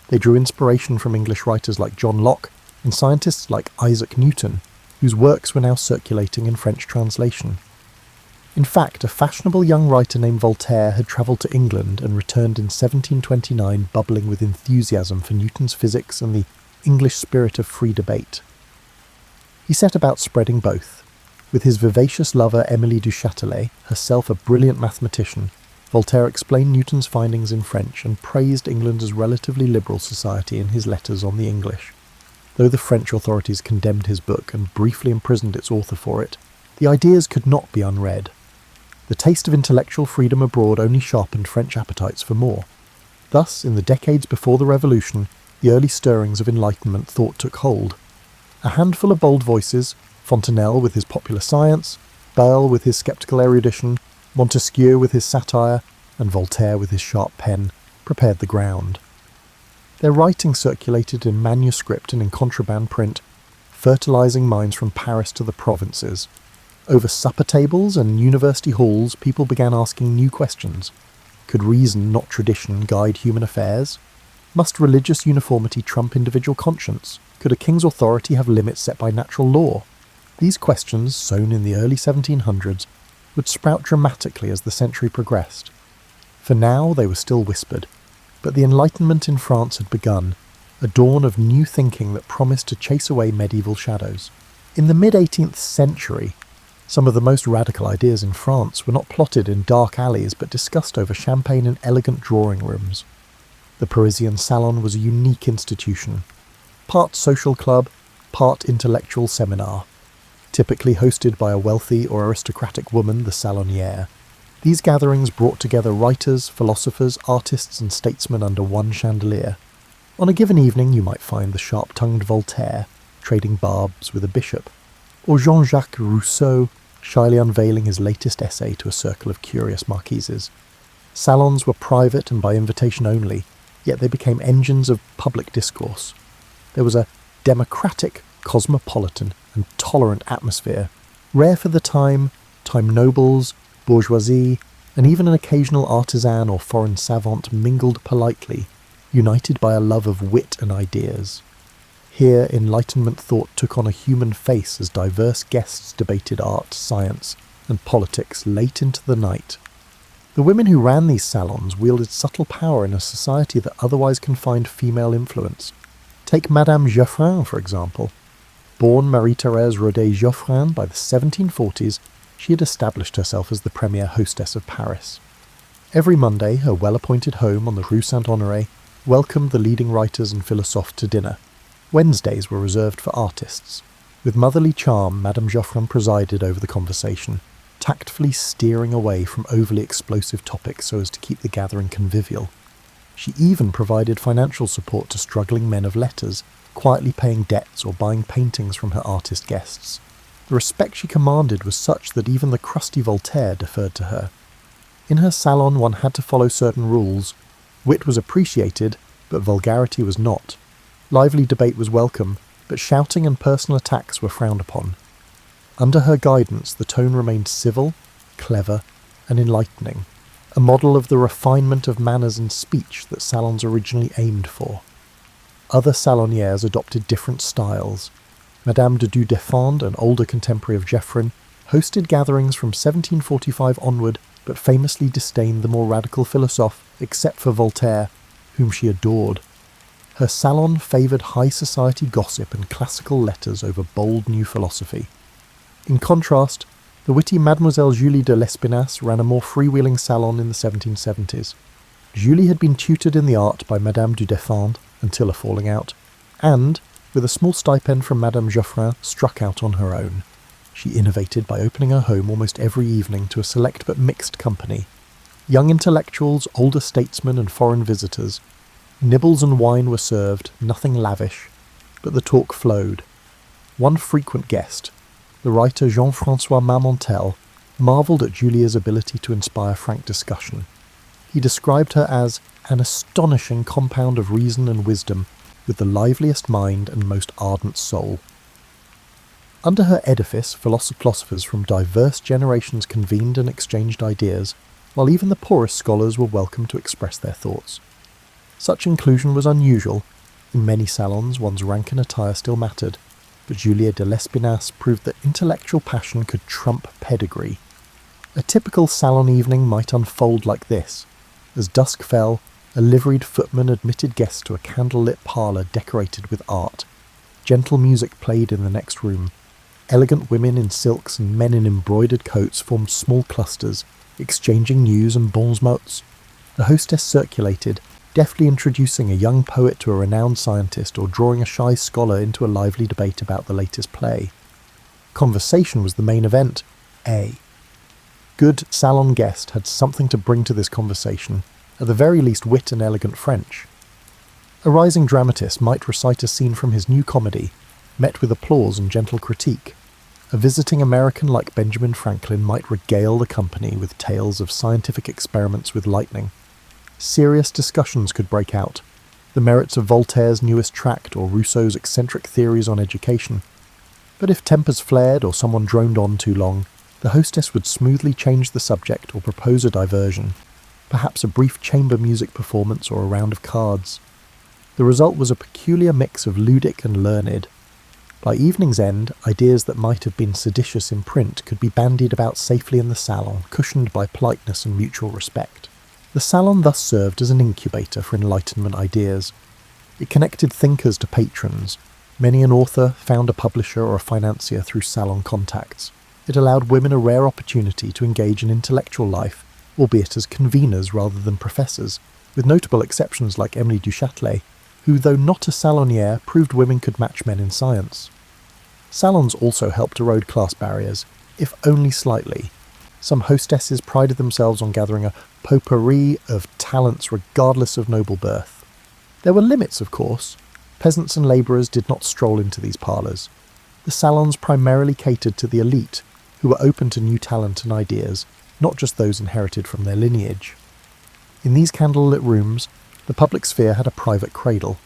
They drew inspiration from English writers like John Locke and scientists like Isaac Newton, whose works were now circulating in French translation. In fact, a fashionable young writer named Voltaire had travelled to England and returned in 1729 bubbling with enthusiasm for Newton's physics and the English spirit of free debate. He set about spreading both. With his vivacious lover Émilie du Châtelet, herself a brilliant mathematician, Voltaire explained Newton's findings in French and praised England's relatively liberal society in his letters on the English. Though the French authorities condemned his book and briefly imprisoned its author for it, the ideas could not be unread. The taste of intellectual freedom abroad only sharpened French appetites for more. Thus, in the decades before the Revolution, the early stirrings of Enlightenment thought took hold. A handful of bold voices, Fontenelle with his popular science, Bayle with his sceptical erudition, Montesquieu with his satire, and Voltaire with his sharp pen, prepared the ground. Their writing circulated in manuscript and in contraband print, fertilizing minds from Paris to the provinces. Over supper tables and university halls, people began asking new questions. Could reason, not tradition, guide human affairs? Must religious uniformity trump individual conscience? Could a king's authority have limits set by natural law? These questions, sown in the early 1700s, would sprout dramatically as the century progressed. For now they were still whispered, but the Enlightenment in France had begun, a dawn of new thinking that promised to chase away medieval shadows. In the mid-18th century, some of the most radical ideas in France were not plotted in dark alleys but discussed over champagne in elegant drawing rooms. The Parisian salon was a unique institution, part social club, part intellectual seminar, typically hosted by a wealthy or aristocratic woman, the salonière. These gatherings brought together writers, philosophers, artists and statesmen under one chandelier. On a given evening you might find the sharp-tongued Voltaire trading barbs with a bishop, or Jean-Jacques Rousseau shyly unveiling his latest essay to a circle of curious marquises. Salons were private and by invitation only, yet they became engines of public discourse. There was a democratic, cosmopolitan and tolerant atmosphere, rare for the time nobles, bourgeoisie, and even an occasional artisan or foreign savant mingled politely, united by a love of wit and ideas. Here Enlightenment thought took on a human face as diverse guests debated art, science, and politics late into the night. The women who ran these salons wielded subtle power in a society that otherwise confined female influence. Take Madame Geoffrin, for example. Born Marie-Thérèse Rodet-Geoffrin by the 1740s, she had established herself as the premier hostess of Paris. Every Monday, her well-appointed home on the Rue Saint-Honoré welcomed the leading writers and philosophes to dinner. Wednesdays were reserved for artists. With motherly charm, Madame Geoffrin presided over the conversation, tactfully steering away from overly explosive topics so as to keep the gathering convivial. She even provided financial support to struggling men of letters, quietly paying debts or buying paintings from her artist guests. The respect she commanded was such that even the crusty Voltaire deferred to her. In her salon one had to follow certain rules. Wit was appreciated, but vulgarity was not. Lively debate was welcome, but shouting and personal attacks were frowned upon. Under her guidance the tone remained civil, clever, and enlightening, a model of the refinement of manners and speech that salons originally aimed for. Other salonières adopted different styles. Madame de Dudefend, an older contemporary of Geoffrin, hosted gatherings from 1745 onward, but famously disdained the more radical philosophe, except for Voltaire, whom she adored. Her salon favoured high society gossip and classical letters over bold new philosophy. In contrast, the witty Mademoiselle Julie de Lespinasse ran a more freewheeling salon in the 1770s. Julie had been tutored in the art by Madame du Deffand until a falling out, and, with a small stipend from Madame Geoffrin, struck out on her own. She innovated by opening her home almost every evening to a select but mixed company. Young intellectuals, older statesmen and foreign visitors. Nibbles and wine were served, nothing lavish, but the talk flowed. One frequent guest, the writer Jean-François Marmontel, marvelled at Julia's ability to inspire frank discussion. He described her as an astonishing compound of reason and wisdom, with the liveliest mind and most ardent soul. Under her edifice, philosophers from diverse generations convened and exchanged ideas, while even the poorest scholars were welcome to express their thoughts. Such inclusion was unusual. In many salons, one's rank and attire still mattered, but Julia de Lespinasse proved that intellectual passion could trump pedigree. A typical salon evening might unfold like this. As dusk fell, a liveried footman admitted guests to a candle-lit parlour decorated with art. Gentle music played in the next room. Elegant women in silks and men in embroidered coats formed small clusters, exchanging news and bons mots. The hostess circulated, deftly introducing a young poet to a renowned scientist or drawing a shy scholar into a lively debate about the latest play. Conversation was the main event. A good salon guest had something to bring to this conversation, at the very least wit and elegant French. A rising dramatist might recite a scene from his new comedy, met with applause and gentle critique. A visiting American like Benjamin Franklin might regale the company with tales of scientific experiments with lightning. Serious discussions could break out, the merits of Voltaire's newest tract or Rousseau's eccentric theories on education. But if tempers flared or someone droned on too long, the hostess would smoothly change the subject or propose a diversion, perhaps a brief chamber music performance or a round of cards. The result was a peculiar mix of ludic and learned. By evening's end, ideas that might have been seditious in print could be bandied about safely in the salon, cushioned by politeness and mutual respect. The salon thus served as an incubator for Enlightenment ideas. It connected thinkers to patrons. Many an author found a publisher or a financier through salon contacts. It allowed women a rare opportunity to engage in intellectual life, albeit as conveners rather than professors, with notable exceptions like Emily du Châtelet, who, though not a salonière, proved women could match men in science. Salons also helped erode class barriers, if only slightly. Some hostesses prided themselves on gathering a potpourri of talents regardless of noble birth. There were limits, of course. Peasants and labourers did not stroll into these parlours. The salons primarily catered to the elite, who were open to new talent and ideas, not just those inherited from their lineage. In these candlelit rooms, the public sphere had a private cradle.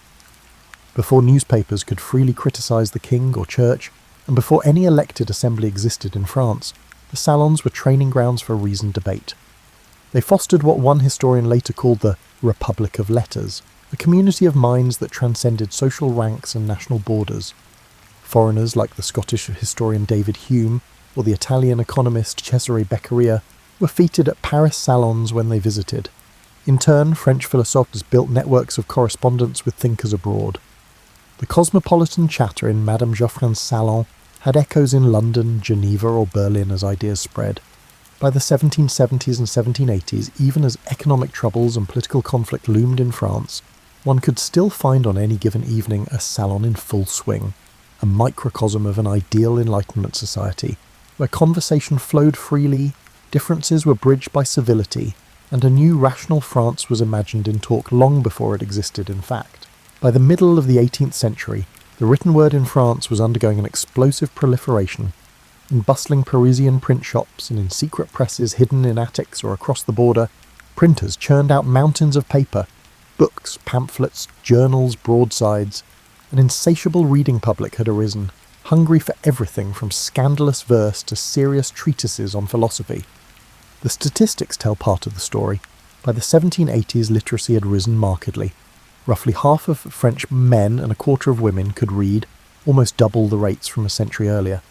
Before newspapers could freely criticise the king or church, and before any elected assembly existed in France, the salons were training grounds for reasoned debate. They fostered what one historian later called the Republic of Letters, a community of minds that transcended social ranks and national borders. Foreigners like the Scottish historian David Hume or the Italian economist Cesare Beccaria were feted at Paris salons when they visited. In turn, French philosophers built networks of correspondence with thinkers abroad. The cosmopolitan chatter in Madame Geoffrin's salon had echoes in London, Geneva or Berlin as ideas spread. By the 1770s and 1780s, even as economic troubles and political conflict loomed in France, one could still find on any given evening a salon in full swing, a microcosm of an ideal Enlightenment society, where conversation flowed freely, differences were bridged by civility, and a new rational France was imagined in talk long before it existed in fact. By the middle of the 18th century, the written word in France was undergoing an explosive proliferation. In bustling Parisian print shops and in secret presses hidden in attics or across the border, printers churned out mountains of paper, books, pamphlets, journals, broadsides. An insatiable reading public had arisen, hungry for everything from scandalous verse to serious treatises on philosophy. The statistics tell part of the story. By the 1780s, literacy had risen markedly. Roughly half of French men and a quarter of women could read, almost double the rates from a century earlier.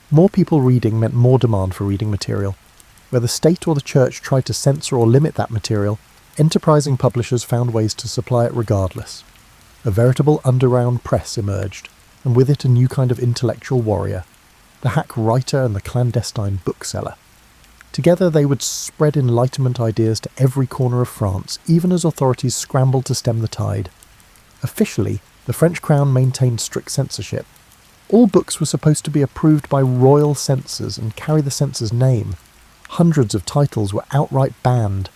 More people reading meant more demand for reading material. Where the state or the church tried to censor or limit that material, enterprising publishers found ways to supply it regardless. A veritable underground press emerged, and with it a new kind of intellectual warrior, the hack writer and the clandestine bookseller. Together they would spread Enlightenment ideas to every corner of France, even as authorities scrambled to stem the tide. Officially, the French crown maintained strict censorship. All books were supposed to be approved by royal censors and carry the censor's name. Hundreds of titles were outright banned.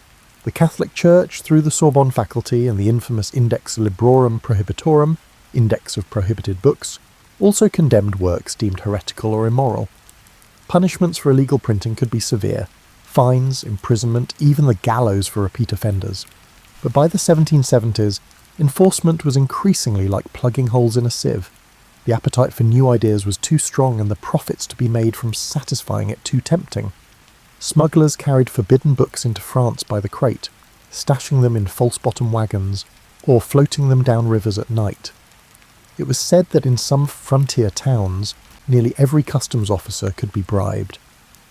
The Catholic Church, through the Sorbonne faculty and the infamous Index Librorum Prohibitorum, Index of Prohibited Books, also condemned works deemed heretical or immoral. Punishments for illegal printing could be severe: fines, imprisonment, even the gallows for repeat offenders. But by the 1770s, enforcement was increasingly like plugging holes in a sieve. The appetite for new ideas was too strong and the profits to be made from satisfying it too tempting. Smugglers carried forbidden books into France by the crate, stashing them in false-bottom wagons, or floating them down rivers at night. It was said that in some frontier towns, nearly every customs officer could be bribed.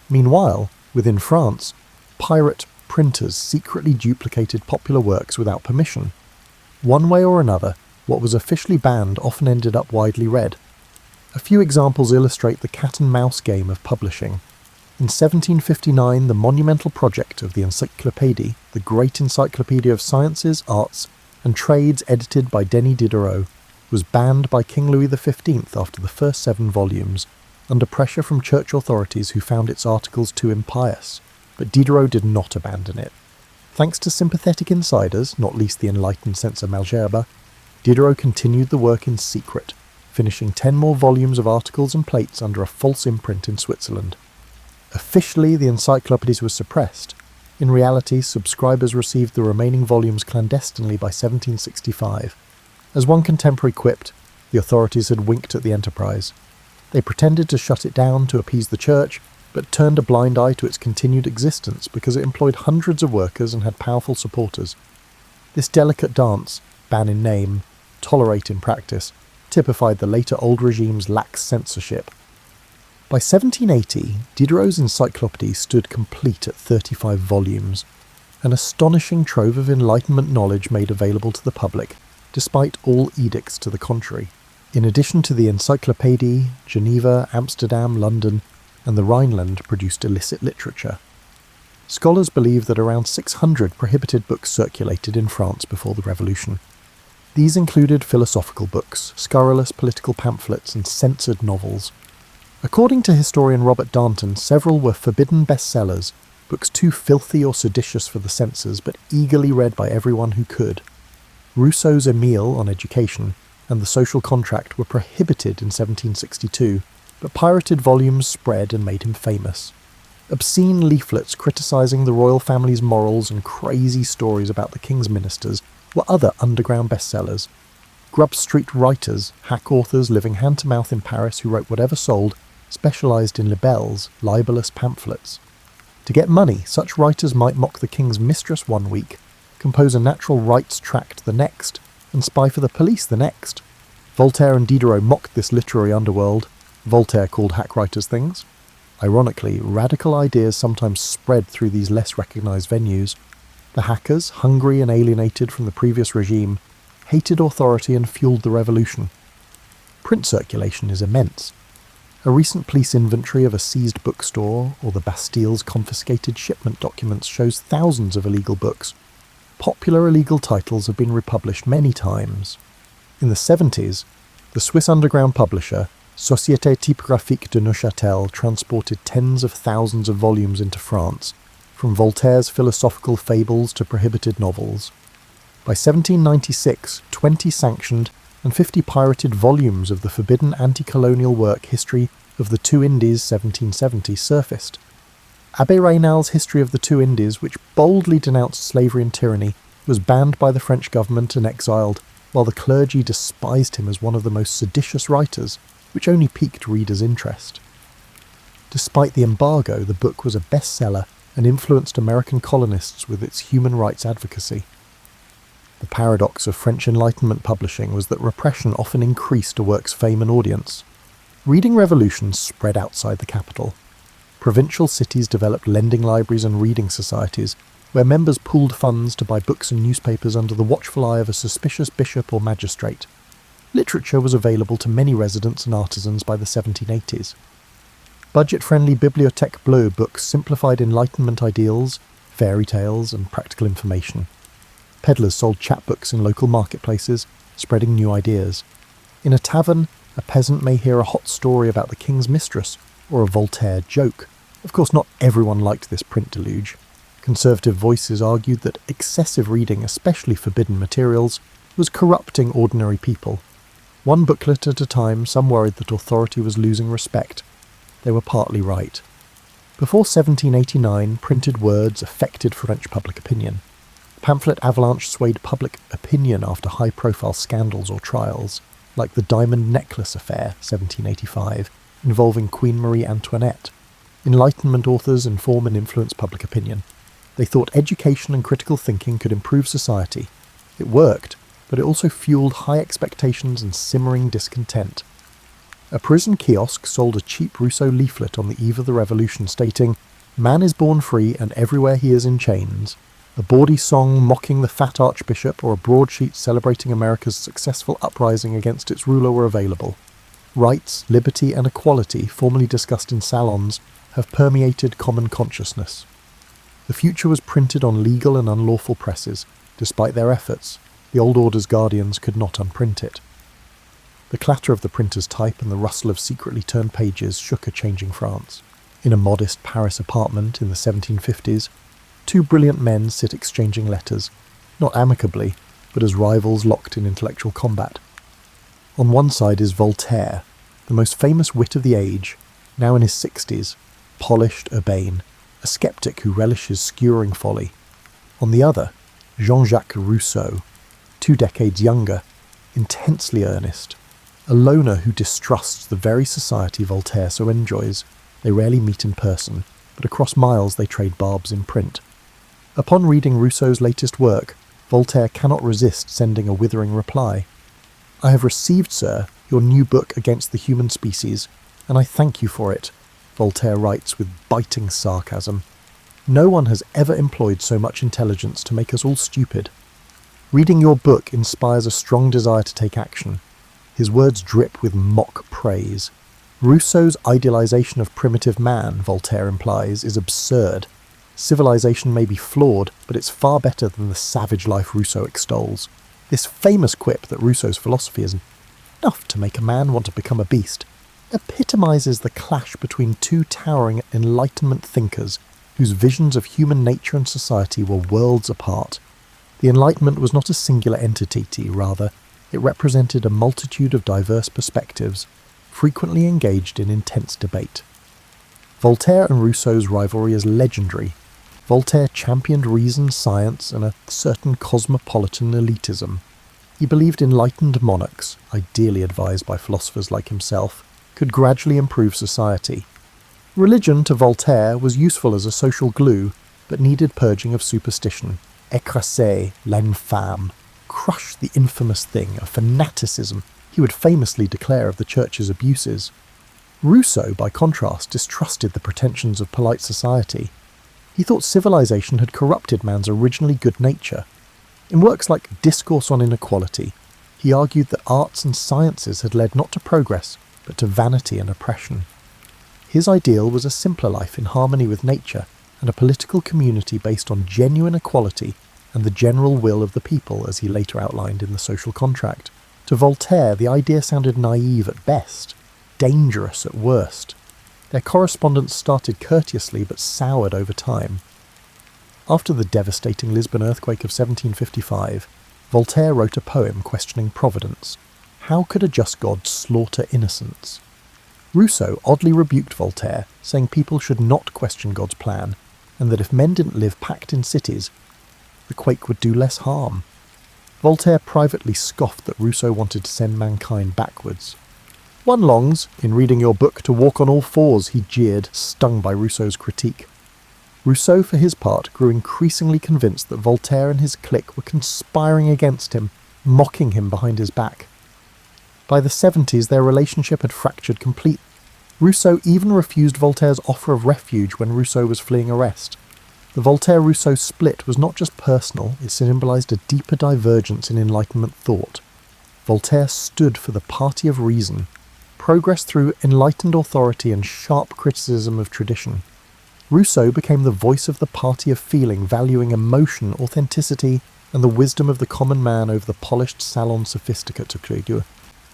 Meanwhile, within France, pirate printers secretly duplicated popular works without permission. One way or another, what was officially banned often ended up widely read. A few examples illustrate the cat-and-mouse game of publishing. In 1759, the monumental project of the Encyclopédie, the great encyclopedia of sciences, arts, and trades edited by Denis Diderot, was banned by King Louis XV after the first 7 volumes, under pressure from church authorities who found its articles too impious. But Diderot did not abandon it. Thanks to sympathetic insiders, not least the enlightened censor Malgerbe, Diderot continued the work in secret, finishing 10 more volumes of articles and plates under a false imprint in Switzerland. Officially, the encyclopedies was suppressed. In reality, subscribers received the remaining volumes clandestinely by 1765. As one contemporary quipped, the authorities had winked at the enterprise. They pretended to shut it down to appease the church, but turned a blind eye to its continued existence because it employed hundreds of workers and had powerful supporters. This delicate dance, ban in name, tolerate in practice, typified the later old regime's lax censorship. By 1780, Diderot's encyclopédie stood complete at 35 volumes, an astonishing trove of Enlightenment knowledge made available to the public, despite all edicts to the contrary. In addition to the Encyclopédie, Geneva, Amsterdam, London, and the Rhineland produced illicit literature. Scholars believe that around 600 prohibited books circulated in France before the Revolution. These included philosophical books, scurrilous political pamphlets, and censored novels. According to historian Robert Darnton, several were forbidden bestsellers, books too filthy or seditious for the censors, but eagerly read by everyone who could. Rousseau's Emile on education and the social contract were prohibited in 1762, but pirated volumes spread and made him famous. Obscene leaflets criticising the royal family's morals and crazy stories about the king's ministers were other underground bestsellers. Grub Street writers, hack authors living hand-to-mouth in Paris who wrote whatever sold, specialised in libelles, libellous pamphlets. To get money, such writers might mock the king's mistress one week, compose a natural rights tract the next, and spy for the police the next. Voltaire and Diderot mocked this literary underworld. Voltaire called hack writers things. Ironically, radical ideas sometimes spread through these less recognised venues. The hackers, hungry and alienated from the previous regime, hated authority and fueled the revolution. Print circulation is immense. A recent police inventory of a seized bookstore or the Bastille's confiscated shipment documents shows thousands of illegal books. Popular illegal titles have been republished many times. In the 70s, the Swiss underground publisher Société Typographique de Neuchâtel transported tens of thousands of volumes into France, from Voltaire's philosophical fables to prohibited novels. By 1796, 20 sanctioned and 50 pirated volumes of the forbidden anti-colonial work History of the Two Indies 1770 surfaced. Abbé Raynal's History of the Two Indies, which boldly denounced slavery and tyranny, was banned by the French government and exiled, while the clergy despised him as one of the most seditious writers, which only piqued readers' interest. Despite the embargo, the book was a bestseller and influenced American colonists with its human rights advocacy. The paradox of French Enlightenment publishing was that repression often increased a work's fame and audience. Reading revolutions spread outside the capital. Provincial cities developed lending libraries and reading societies, where members pooled funds to buy books and newspapers under the watchful eye of a suspicious bishop or magistrate. Literature was available to many residents and artisans by the 1780s. Budget-friendly Bibliothèque Bleue books simplified Enlightenment ideals, fairy tales, and practical information. Peddlers sold chapbooks in local marketplaces, spreading new ideas. In a tavern, a peasant may hear a hot story about the king's mistress, or a Voltaire joke. Of course, not everyone liked this print deluge. Conservative voices argued that excessive reading, especially forbidden materials, was corrupting ordinary people. One booklet at a time, some worried that authority was losing respect. They were partly right. Before 1789, printed words affected French public opinion. The pamphlet avalanche swayed public opinion after high-profile scandals or trials, like the Diamond Necklace Affair, 1785, involving Queen Marie Antoinette. Enlightenment authors inform and influence public opinion. They thought education and critical thinking could improve society. It worked, but it also fueled high expectations and simmering discontent. A prison kiosk sold a cheap Rousseau leaflet on the eve of the revolution stating, "Man is born free and everywhere he is in chains." A bawdy song mocking the fat archbishop or a broadsheet celebrating America's successful uprising against its ruler were available. Rights, liberty and equality, formerly discussed in salons, have permeated common consciousness. The future was printed on legal and unlawful presses. Despite their efforts, the old order's guardians could not unprint it. The clatter of the printer's type and the rustle of secretly turned pages shook a changing France. In a modest Paris apartment in the 1750s, two brilliant men sit exchanging letters, not amicably, but as rivals locked in intellectual combat. On one side is Voltaire, the most famous wit of the age, now in his 60s, polished, urbane, a skeptic who relishes skewering folly. On the other, Jean-Jacques Rousseau, 2 decades younger, intensely earnest, a loner who distrusts the very society Voltaire so enjoys. They rarely meet in person, but across miles they trade barbs in print. Upon reading Rousseau's latest work, Voltaire cannot resist sending a withering reply. "I have received, sir, your new book against the human species, and I thank you for it," Voltaire writes with biting sarcasm. "No one has ever employed so much intelligence to make us all stupid. Reading your book inspires a strong desire to take action." His words drip with mock praise. Rousseau's idealization of primitive man, Voltaire implies, is absurd. Civilization may be flawed, but it's far better than the savage life Rousseau extols. This famous quip that Rousseau's philosophy is enough to make a man want to become a beast epitomizes the clash between two towering Enlightenment thinkers whose visions of human nature and society were worlds apart. The Enlightenment was not a singular entity, rather, it represented a multitude of diverse perspectives, frequently engaged in intense debate. Voltaire and Rousseau's rivalry is legendary. Voltaire championed reason, science, and a certain cosmopolitan elitism. He believed enlightened monarchs, ideally advised by philosophers like himself, could gradually improve society. Religion, to Voltaire, was useful as a social glue, but needed purging of superstition. Écraser l'infâme, crush the infamous thing, a fanaticism he would famously declare of the Church's abuses. Rousseau, by contrast, distrusted the pretensions of polite society. He thought civilization had corrupted man's originally good nature. In works like Discourse on Inequality, he argued that arts and sciences had led not to progress, but to vanity and oppression. His ideal was a simpler life in harmony with nature and a political community based on genuine equality and the general will of the people, as he later outlined in the social contract. To Voltaire, the idea sounded naive at best, dangerous at worst. Their correspondence started courteously but soured over time. After the devastating Lisbon earthquake of 1755, Voltaire wrote a poem questioning providence. How could a just God slaughter innocents? Rousseau oddly rebuked Voltaire, saying people should not question God's plan, and that if men didn't live packed in cities, the quake would do less harm. Voltaire privately scoffed that Rousseau wanted to send mankind backwards. "One longs, in reading your book, to walk on all fours," he jeered, stung by Rousseau's critique. Rousseau, for his part, grew increasingly convinced that Voltaire and his clique were conspiring against him, mocking him behind his back. By the 70s, their relationship had fractured completely. Rousseau even refused Voltaire's offer of refuge when Rousseau was fleeing arrest. The Voltaire-Rousseau split was not just personal, it symbolised a deeper divergence in Enlightenment thought. Voltaire stood for the party of reason, progress through enlightened authority and sharp criticism of tradition. Rousseau became the voice of the party of feeling, valuing emotion, authenticity, and the wisdom of the common man over the polished salon sophisticate of Gilded.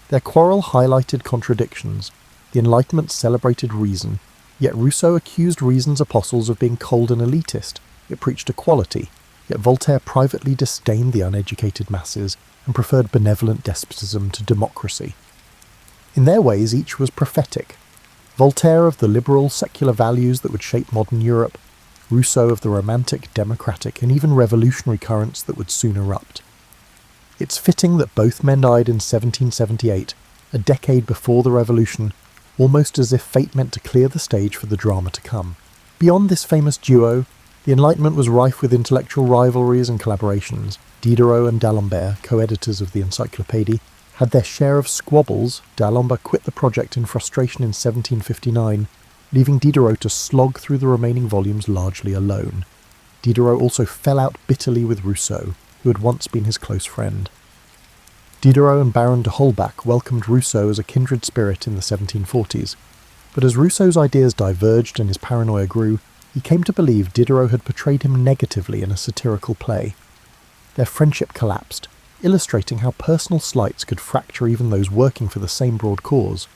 Their quarrel highlighted contradictions. The Enlightenment celebrated reason, yet Rousseau accused reason's apostles of being cold and elitist. It preached equality, yet Voltaire privately disdained the uneducated masses and preferred benevolent despotism to democracy. In their ways, each was prophetic. Voltaire of the liberal, secular values that would shape modern Europe, Rousseau of the romantic, democratic, and even revolutionary currents that would soon erupt. It's fitting that both men died in 1778, a decade before the Revolution, almost as if fate meant to clear the stage for the drama to come. Beyond this famous duo, the Enlightenment was rife with intellectual rivalries and collaborations. Diderot and D'Alembert, co-editors of the Encyclopédie, had their share of squabbles. D'Alembert quit the project in frustration in 1759, leaving Diderot to slog through the remaining volumes largely alone. Diderot also fell out bitterly with Rousseau, who had once been his close friend. Diderot and Baron de Holbach welcomed Rousseau as a kindred spirit in the 1740s, but as Rousseau's ideas diverged and his paranoia grew, he came to believe Diderot had portrayed him negatively in a satirical play. Their friendship collapsed, illustrating how personal slights could fracture even those working for the same broad cause.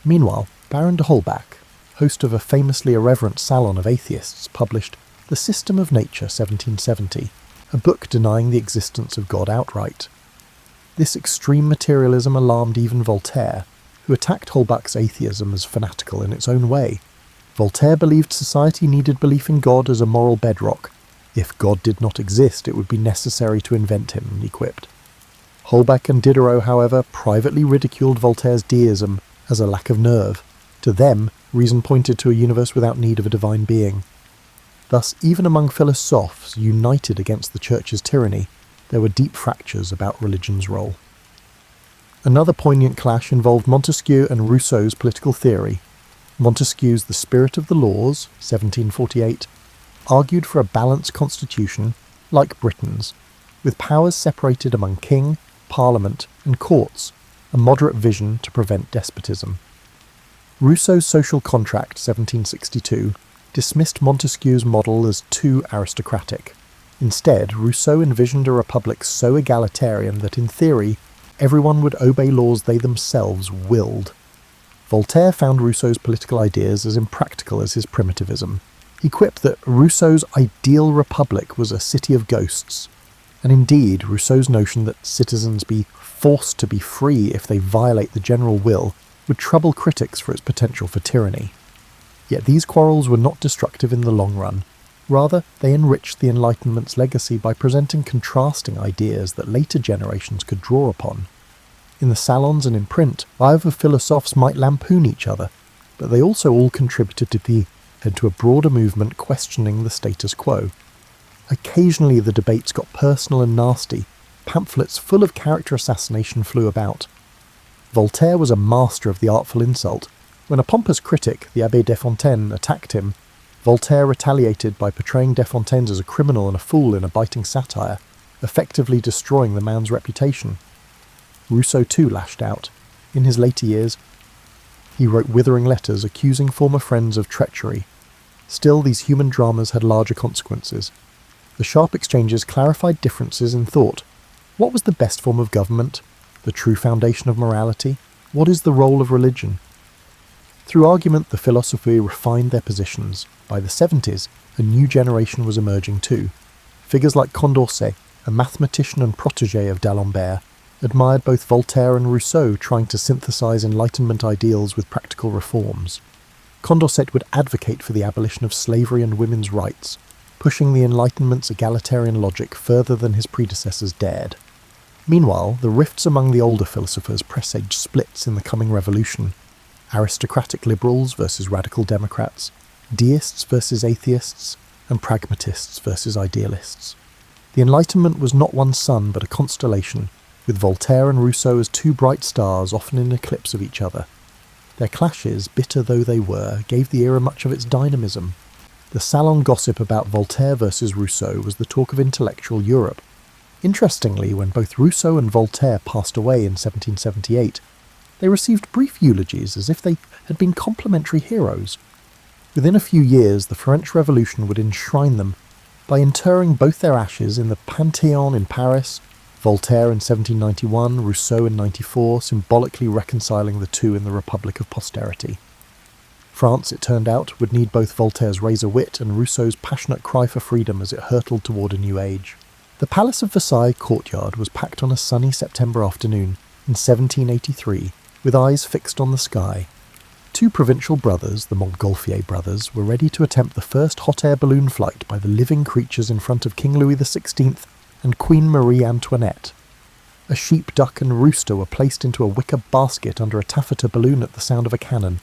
Meanwhile, Baron de Holbach, host of a famously irreverent salon of atheists, published The System of Nature 1770, a book denying the existence of God outright. This extreme materialism alarmed even Voltaire, who attacked Holbach's atheism as fanatical in its own way. Voltaire believed society needed belief in God as a moral bedrock. If God did not exist, it would be necessary to invent him, he quipped. Holbach and Diderot, however, privately ridiculed Voltaire's deism as a lack of nerve. To them, reason pointed to a universe without need of a divine being. Thus, even among philosophes united against the Church's tyranny, there were deep fractures about religion's role. Another poignant clash involved Montesquieu and Rousseau's political theory. Montesquieu's The Spirit of the Laws, 1748, argued for a balanced constitution, like Britain's, with powers separated among king, parliament, and courts, a moderate vision to prevent despotism. Rousseau's Social Contract, 1762, dismissed Montesquieu's model as too aristocratic. Instead, Rousseau envisioned a republic so egalitarian that, in theory, everyone would obey laws they themselves willed. Voltaire found Rousseau's political ideas as impractical as his primitivism. He quipped that Rousseau's ideal republic was a city of ghosts, and indeed, Rousseau's notion that citizens be forced to be free if they violate the general will would trouble critics for its potential for tyranny. Yet these quarrels were not destructive in the long run. Rather, they enriched the Enlightenment's legacy by presenting contrasting ideas that later generations could draw upon. In the salons and in print, either philosophers might lampoon each other, but they also all contributed to a broader movement questioning the status quo. Occasionally the debates got personal and nasty. Pamphlets full of character assassination flew about. Voltaire was a master of the artful insult. When a pompous critic, the Abbé Desfontaines, attacked him, Voltaire retaliated by portraying Desfontaines as a criminal and a fool in a biting satire, effectively destroying the man's reputation. Rousseau too lashed out. In his later years, he wrote withering letters accusing former friends of treachery. Still, these human dramas had larger consequences. The sharp exchanges clarified differences in thought. What was the best form of government? The true foundation of morality? What is the role of religion? Through argument, the philosophy refined their positions. By the 70s, a new generation was emerging too. Figures like Condorcet, a mathematician and protégé of D'Alembert, admired both Voltaire and Rousseau trying to synthesize Enlightenment ideals with practical reforms. Condorcet would advocate for the abolition of slavery and women's rights, pushing the Enlightenment's egalitarian logic further than his predecessors dared. Meanwhile, the rifts among the older philosophers presaged splits in the coming revolution. Aristocratic liberals versus radical democrats, deists versus atheists, and pragmatists versus idealists. The Enlightenment was not one sun but a constellation, with Voltaire and Rousseau as two bright stars often in eclipse of each other. Their clashes, bitter though they were, gave the era much of its dynamism. The salon gossip about Voltaire versus Rousseau was the talk of intellectual Europe. Interestingly, when both Rousseau and Voltaire passed away in 1778, they received brief eulogies as if they had been complementary heroes. Within a few years, the French Revolution would enshrine them by interring both their ashes in the Panthéon in Paris, Voltaire in 1791, Rousseau in 94, symbolically reconciling the two in the Republic of Posterity. France, it turned out, would need both Voltaire's razor wit and Rousseau's passionate cry for freedom as it hurtled toward a new age. The Palace of Versailles courtyard was packed on a sunny September afternoon in 1783, with eyes fixed on the sky. Two provincial brothers, the Montgolfier brothers, were ready to attempt the first hot air balloon flight by the living creatures in front of King Louis XVI and Queen Marie Antoinette. A sheep, duck and rooster were placed into a wicker basket under a taffeta balloon at the sound of a cannon.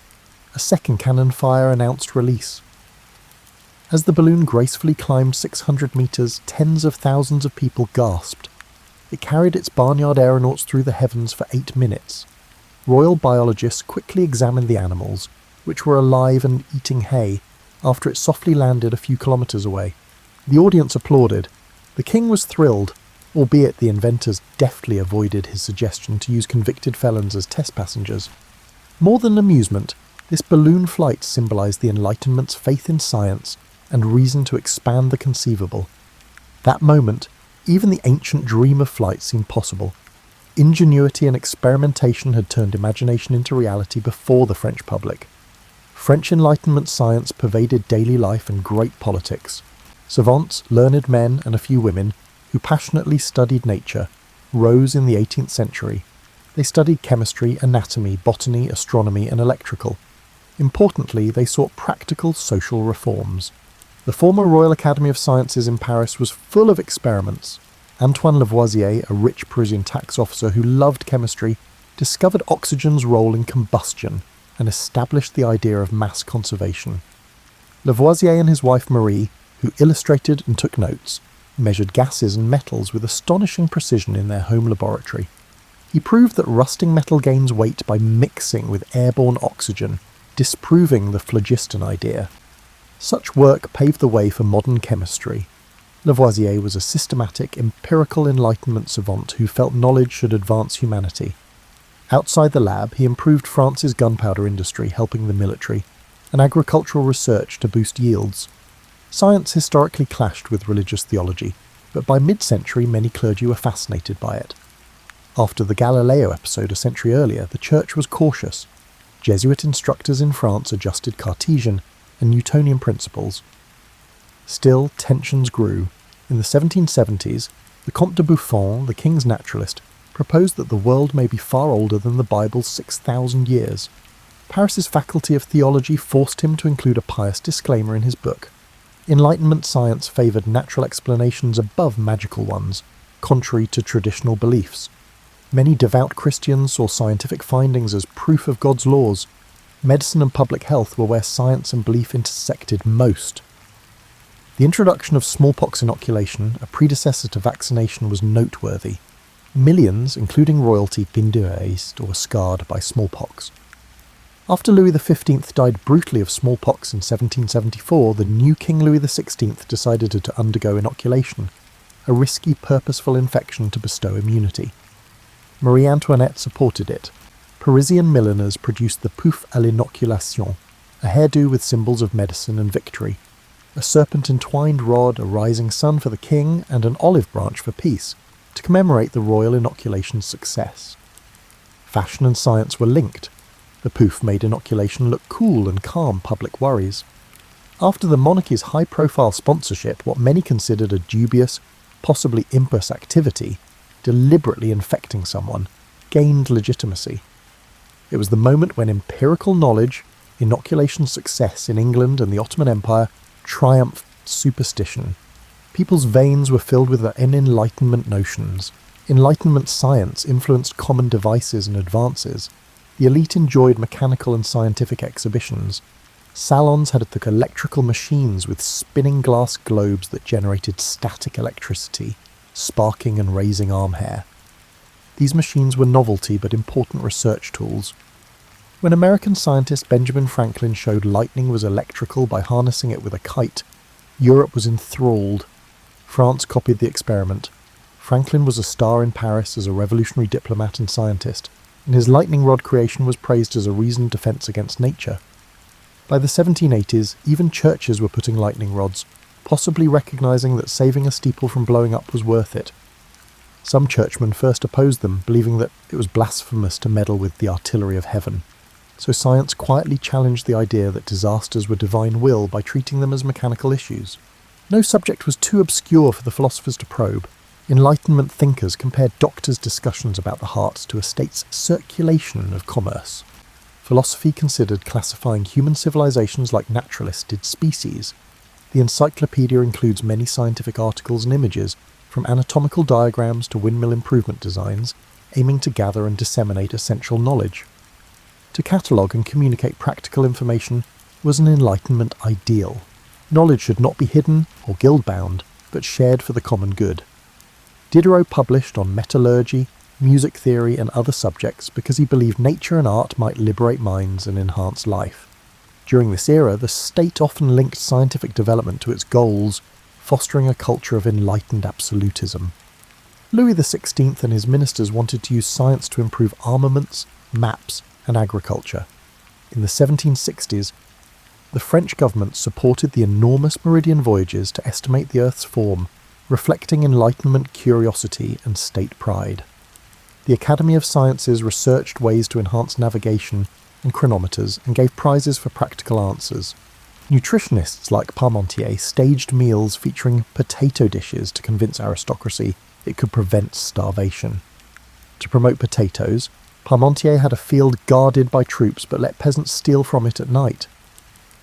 A second cannon fire announced release. As the balloon gracefully climbed 600 metres, tens of thousands of people gasped. It carried its barnyard aeronauts through the heavens for 8 minutes. Royal biologists quickly examined the animals, which were alive and eating hay, after it softly landed a few kilometres away. The audience applauded. The king was thrilled, albeit the inventors deftly avoided his suggestion to use convicted felons as test passengers. More than amusement, this balloon flight symbolised the Enlightenment's faith in science and reason to expand the conceivable. That moment, even the ancient dream of flight seemed possible. Ingenuity and experimentation had turned imagination into reality before the French public. French Enlightenment science pervaded daily life and great politics. Savants, learned men, and a few women, who passionately studied nature, rose in the 18th century. They studied chemistry, anatomy, botany, astronomy, and electrical. Importantly, they sought practical social reforms. The former Royal Academy of Sciences in Paris was full of experiments. Antoine Lavoisier, a rich Parisian tax officer who loved chemistry, discovered oxygen's role in combustion and established the idea of mass conservation. Lavoisier and his wife Marie, who illustrated and took notes, measured gases and metals with astonishing precision in their home laboratory. He proved that rusting metal gains weight by mixing with airborne oxygen, disproving the phlogiston idea. Such work paved the way for modern chemistry. Lavoisier was a systematic, empirical Enlightenment savant who felt knowledge should advance humanity. Outside the lab, he improved France's gunpowder industry, helping the military, and agricultural research to boost yields. Science historically clashed with religious theology, but by mid-century many clergy were fascinated by it. After the Galileo episode a century earlier, the Church was cautious. Jesuit instructors in France adjusted Cartesian and Newtonian principles. Still, tensions grew. In the 1770s, the Comte de Buffon, the king's naturalist, proposed that the world may be far older than the Bible's 6,000 years. Paris's Faculty of Theology forced him to include a pious disclaimer in his book. Enlightenment science favoured natural explanations above magical ones, contrary to traditional beliefs. Many devout Christians saw scientific findings as proof of God's laws. Medicine and public health were where science and belief intersected most. The introduction of smallpox inoculation, a predecessor to vaccination, was noteworthy. Millions, including royalty, pindurized or scarred by smallpox. After Louis XV died brutally of smallpox in 1774, the new King Louis XVI decided to undergo inoculation, a risky, purposeful infection to bestow immunity. Marie Antoinette supported it. Parisian milliners produced the pouf à l'inoculation, a hairdo with symbols of medicine and victory, a serpent-entwined rod, a rising sun for the king, and an olive branch for peace, to commemorate the royal inoculation's success. Fashion and science were linked. The pouf made inoculation look cool and calm public worries. After the monarchy's high-profile sponsorship, what many considered a dubious, possibly impious activity, deliberately infecting someone, gained legitimacy. It was the moment when empirical knowledge, inoculation success in England and the Ottoman Empire, triumphed superstition. People's veins were filled with Enlightenment notions. Enlightenment science influenced common devices and advances. The elite enjoyed mechanical and scientific exhibitions. Salons had electrical machines with spinning glass globes that generated static electricity, sparking and raising arm hair. these machines were novelty but important research tools. When American scientist Benjamin Franklin showed lightning was electrical by harnessing it with a kite, Europe was enthralled. France copied the experiment. Franklin was a star in Paris as a revolutionary diplomat and scientist, and his lightning rod creation was praised as a reasoned defence against nature. By the 1780s, even churches were putting lightning rods, possibly recognising that saving a steeple from blowing up was worth it. Some churchmen first opposed them, believing that it was blasphemous to meddle with the artillery of heaven. So science quietly challenged the idea that disasters were divine will by treating them as mechanical issues. No subject was too obscure for the philosophers to probe. Enlightenment thinkers compared doctors' discussions about the heart to a state's circulation of commerce. Philosophy considered classifying human civilizations like naturalists did species. The encyclopedia includes many scientific articles and images, from anatomical diagrams to windmill improvement designs, aiming to gather and disseminate essential knowledge. To catalogue and communicate practical information was an Enlightenment ideal. Knowledge should not be hidden or guild-bound, but shared for the common good. Diderot published on metallurgy, music theory and other subjects because he believed nature and art might liberate minds and enhance life. During this era, the state often linked scientific development to its goals, fostering a culture of enlightened absolutism. Louis XVI and his ministers wanted to use science to improve armaments, maps, and agriculture. In the 1760s, the French government supported the enormous meridian voyages to estimate the Earth's form, reflecting Enlightenment curiosity and state pride. The Academy of Sciences researched ways to enhance navigation and chronometers and gave prizes for practical answers. Nutritionists like Parmentier staged meals featuring potato dishes to convince aristocracy it could prevent starvation. To promote potatoes, Parmentier had a field guarded by troops but let peasants steal from it at night.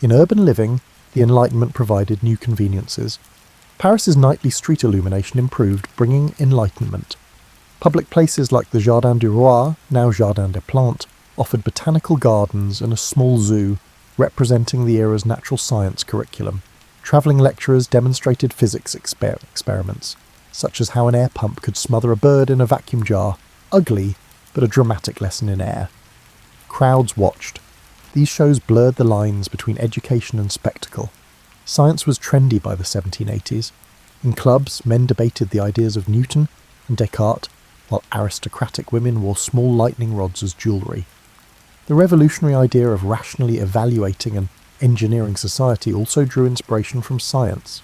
In urban living, the Enlightenment provided new conveniences. Paris's nightly street illumination improved, bringing enlightenment. Public places like the Jardin du Roi, now Jardin des Plantes, offered botanical gardens and a small zoo, representing the era's natural science curriculum. Travelling lecturers demonstrated physics experiments, such as how an air pump could smother a bird in a vacuum jar, ugly, but a dramatic lesson in air. Crowds watched. These shows blurred the lines between education and spectacle. Science was trendy by the 1780s. In clubs, men debated the ideas of Newton and Descartes, while aristocratic women wore small lightning rods as jewellery. The revolutionary idea of rationally evaluating and engineering society also drew inspiration from science.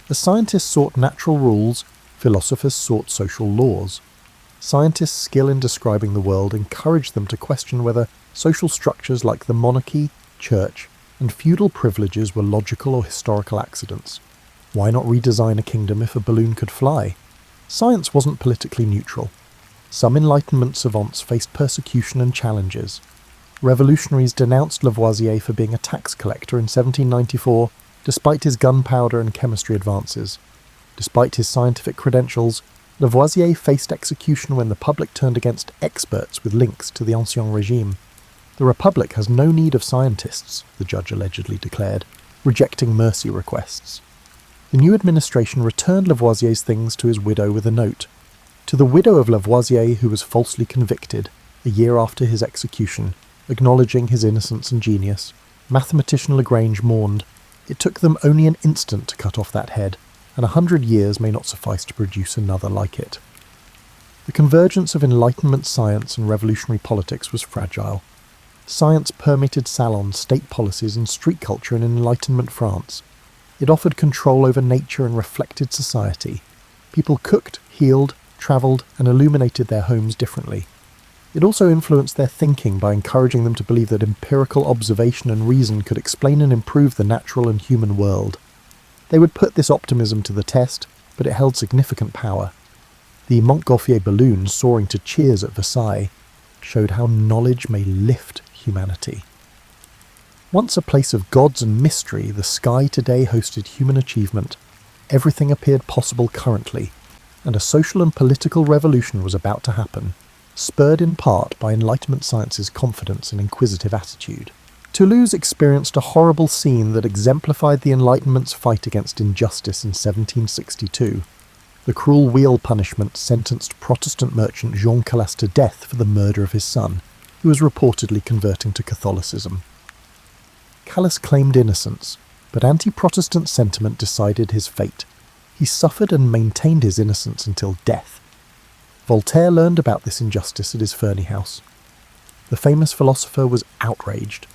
As scientists sought natural rules, philosophers sought social laws. Scientists' skill in describing the world encouraged them to question whether social structures like the monarchy, church, and feudal privileges were logical or historical accidents. Why not redesign a kingdom if a balloon could fly? Science wasn't politically neutral. Some Enlightenment savants faced persecution and challenges. Revolutionaries denounced Lavoisier for being a tax collector in 1794, despite his gunpowder and chemistry advances. Despite his scientific credentials, Lavoisier faced execution when the public turned against experts with links to the Ancien Regime. The Republic has no need of scientists, the judge allegedly declared, rejecting mercy requests. The new administration returned Lavoisier's things to his widow with a note. To the widow of Lavoisier, who was falsely convicted, a year after his execution, acknowledging his innocence and genius, mathematician Lagrange mourned, "It took them only an instant to cut off that head, and 100 years may not suffice to produce another like it." The convergence of Enlightenment science and revolutionary politics was fragile. Science permeated salons, state policies, and street culture in Enlightenment France. It offered control over nature and reflected society. People cooked, healed, travelled, and illuminated their homes differently. It also influenced their thinking by encouraging them to believe that empirical observation and reason could explain and improve the natural and human world. They would put this optimism to the test, but it held significant power. The Montgolfier balloon soaring to cheers at Versailles showed how knowledge may lift humanity. Once a place of gods and mystery, the sky today hosted human achievement. Everything appeared possible currently, and a social and political revolution was about to happen, spurred in part by Enlightenment science's confidence and inquisitive attitude. Toulouse experienced a horrible scene that exemplified the Enlightenment's fight against injustice in 1762. The cruel wheel punishment sentenced Protestant merchant Jean Calas to death for the murder of his son, who was reportedly converting to Catholicism. Calas claimed innocence, but anti-Protestant sentiment decided his fate. He suffered and maintained his innocence until death. Voltaire learned about this injustice at his Ferney house. The famous philosopher was outraged.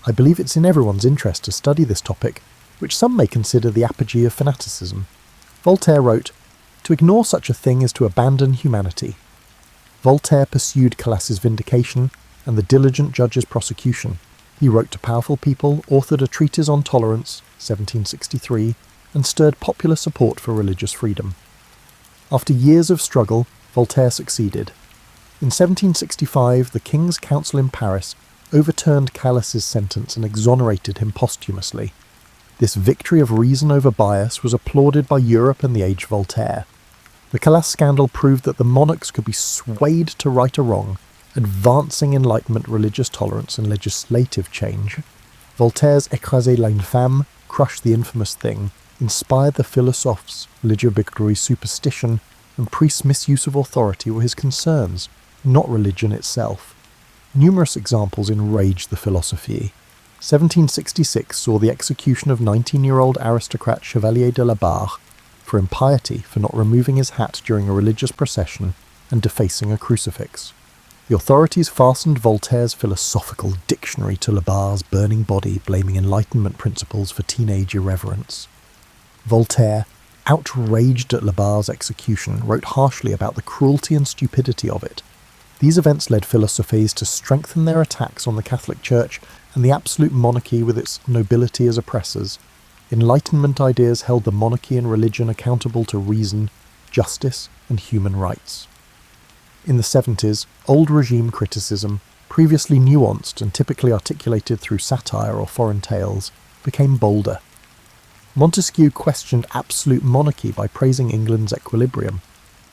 I believe it's in everyone's interest to study this topic, which some may consider the apogee of fanaticism. Voltaire wrote, "To ignore such a thing is to abandon humanity." Voltaire pursued Calas's vindication and the diligent judge's prosecution. He wrote to powerful people, authored a treatise on tolerance, 1763, and stirred popular support for religious freedom. After years of struggle, Voltaire succeeded. In 1765, the King's Council in Paris overturned Calas's sentence and exonerated him posthumously. This victory of reason over bias was applauded by Europe and the aged Voltaire. The Calas scandal proved that the monarchs could be swayed to right or wrong, advancing Enlightenment religious tolerance and legislative change. Voltaire's "Écraser l'infâme," crush the infamous thing, inspired the philosophes. Religieux superstition and priests' misuse of authority were his concerns, not religion itself. Numerous examples enraged the philosophie. 1766 saw the execution of 19-year-old aristocrat Chevalier de la Barre for impiety for not removing his hat during a religious procession and defacing a crucifix. The authorities fastened Voltaire's philosophical dictionary to La Barre's burning body, blaming Enlightenment principles for teenage irreverence. Voltaire, outraged at La Barre's execution, wrote harshly about the cruelty and stupidity of it. These events led philosophes to strengthen their attacks on the Catholic Church and the absolute monarchy with its nobility as oppressors. Enlightenment ideas held the monarchy and religion accountable to reason, justice, and human rights. In the 70s, old regime criticism, previously nuanced and typically articulated through satire or foreign tales, became bolder. Montesquieu questioned absolute monarchy by praising England's equilibrium.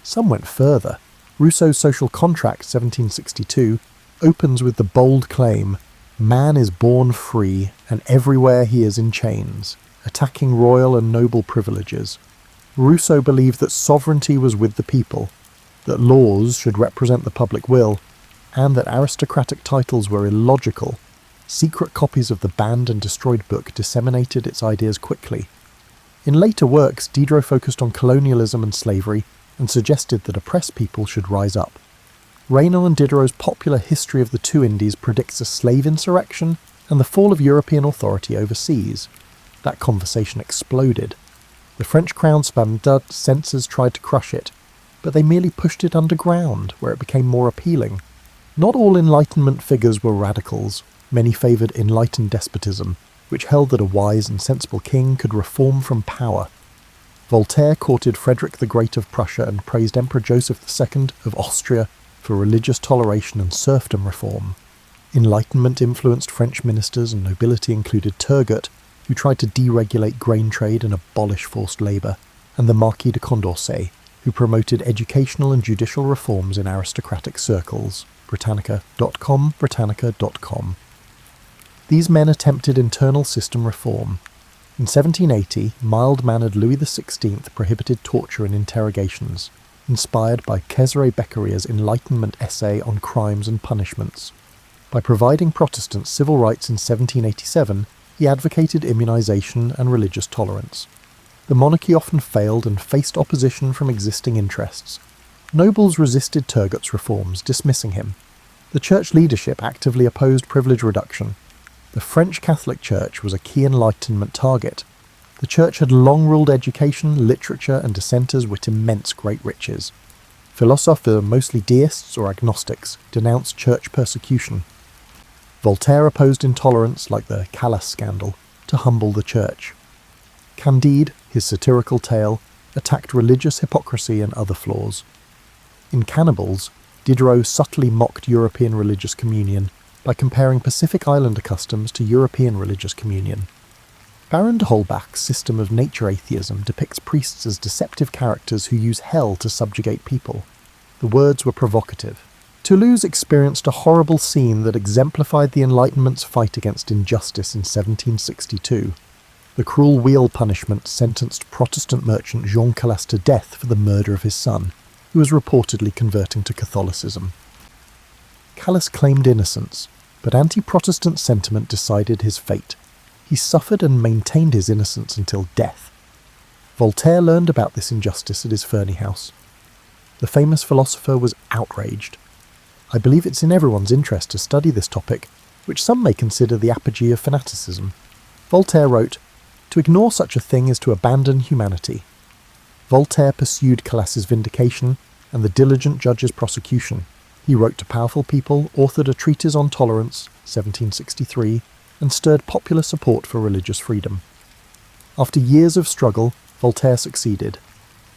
Some went further. Rousseau's Social Contract, 1762, opens with the bold claim, "Man is born free, and everywhere he is in chains," attacking royal and noble privileges. Rousseau believed that sovereignty was with the people, that laws should represent the public will, and that aristocratic titles were illogical. Secret copies of the banned and destroyed book disseminated its ideas quickly. In later works, Diderot focused on colonialism and slavery and suggested that oppressed people should rise up. Raynal and Diderot's popular History of the Two Indies predicts a slave insurrection and the fall of European authority overseas. That conversation exploded. The French crown Spandard censors tried to crush it, but they merely pushed it underground, where it became more appealing. Not all Enlightenment figures were radicals. Many favoured enlightened despotism, which held that a wise and sensible king could reform from power. Voltaire courted Frederick the Great of Prussia and praised Emperor Joseph II of Austria for religious toleration and serfdom reform. Enlightenment influenced French ministers and nobility included Turgot, who tried to deregulate grain trade and abolish forced labour, and the Marquis de Condorcet, who promoted educational and judicial reforms in aristocratic circles. Britannica.com. These men attempted internal system reform. In 1780, mild-mannered Louis XVI prohibited torture and interrogations, inspired by Cesare Beccaria's Enlightenment essay on crimes and punishments. By providing Protestants civil rights in 1787, he advocated immunization and religious tolerance. The monarchy often failed and faced opposition from existing interests. Nobles resisted Turgot's reforms, dismissing him. The church leadership actively opposed privilege reduction. The French Catholic Church was a key Enlightenment target. The church had long ruled education, literature, and dissenters with immense great riches. Philosophers, mostly deists or agnostics, denounced church persecution. Voltaire opposed intolerance, like the Calas scandal, to humble the church. Candide, his satirical tale, attacked religious hypocrisy and other flaws. In Cannibals, Diderot subtly mocked European religious communion by comparing Pacific Islander customs to European religious communion. Baron de Holbach's system of nature atheism depicts priests as deceptive characters who use hell to subjugate people. The words were provocative. Toulouse experienced a horrible scene that exemplified the Enlightenment's fight against injustice in 1762. The cruel wheel punishment sentenced Protestant merchant Jean Calas to death for the murder of his son, who was reportedly converting to Catholicism. Calas claimed innocence, but anti-Protestant sentiment decided his fate. He suffered and maintained his innocence until death. Voltaire learned about this injustice at his Ferney house. The famous philosopher was outraged. I believe it's in everyone's interest to study this topic, which some may consider the apogee of fanaticism. Voltaire wrote, "To ignore such a thing is to abandon humanity." Voltaire pursued Calas's vindication and the diligent judge's prosecution. He wrote to powerful people, authored a treatise on tolerance, 1763, and stirred popular support for religious freedom. After years of struggle, Voltaire succeeded.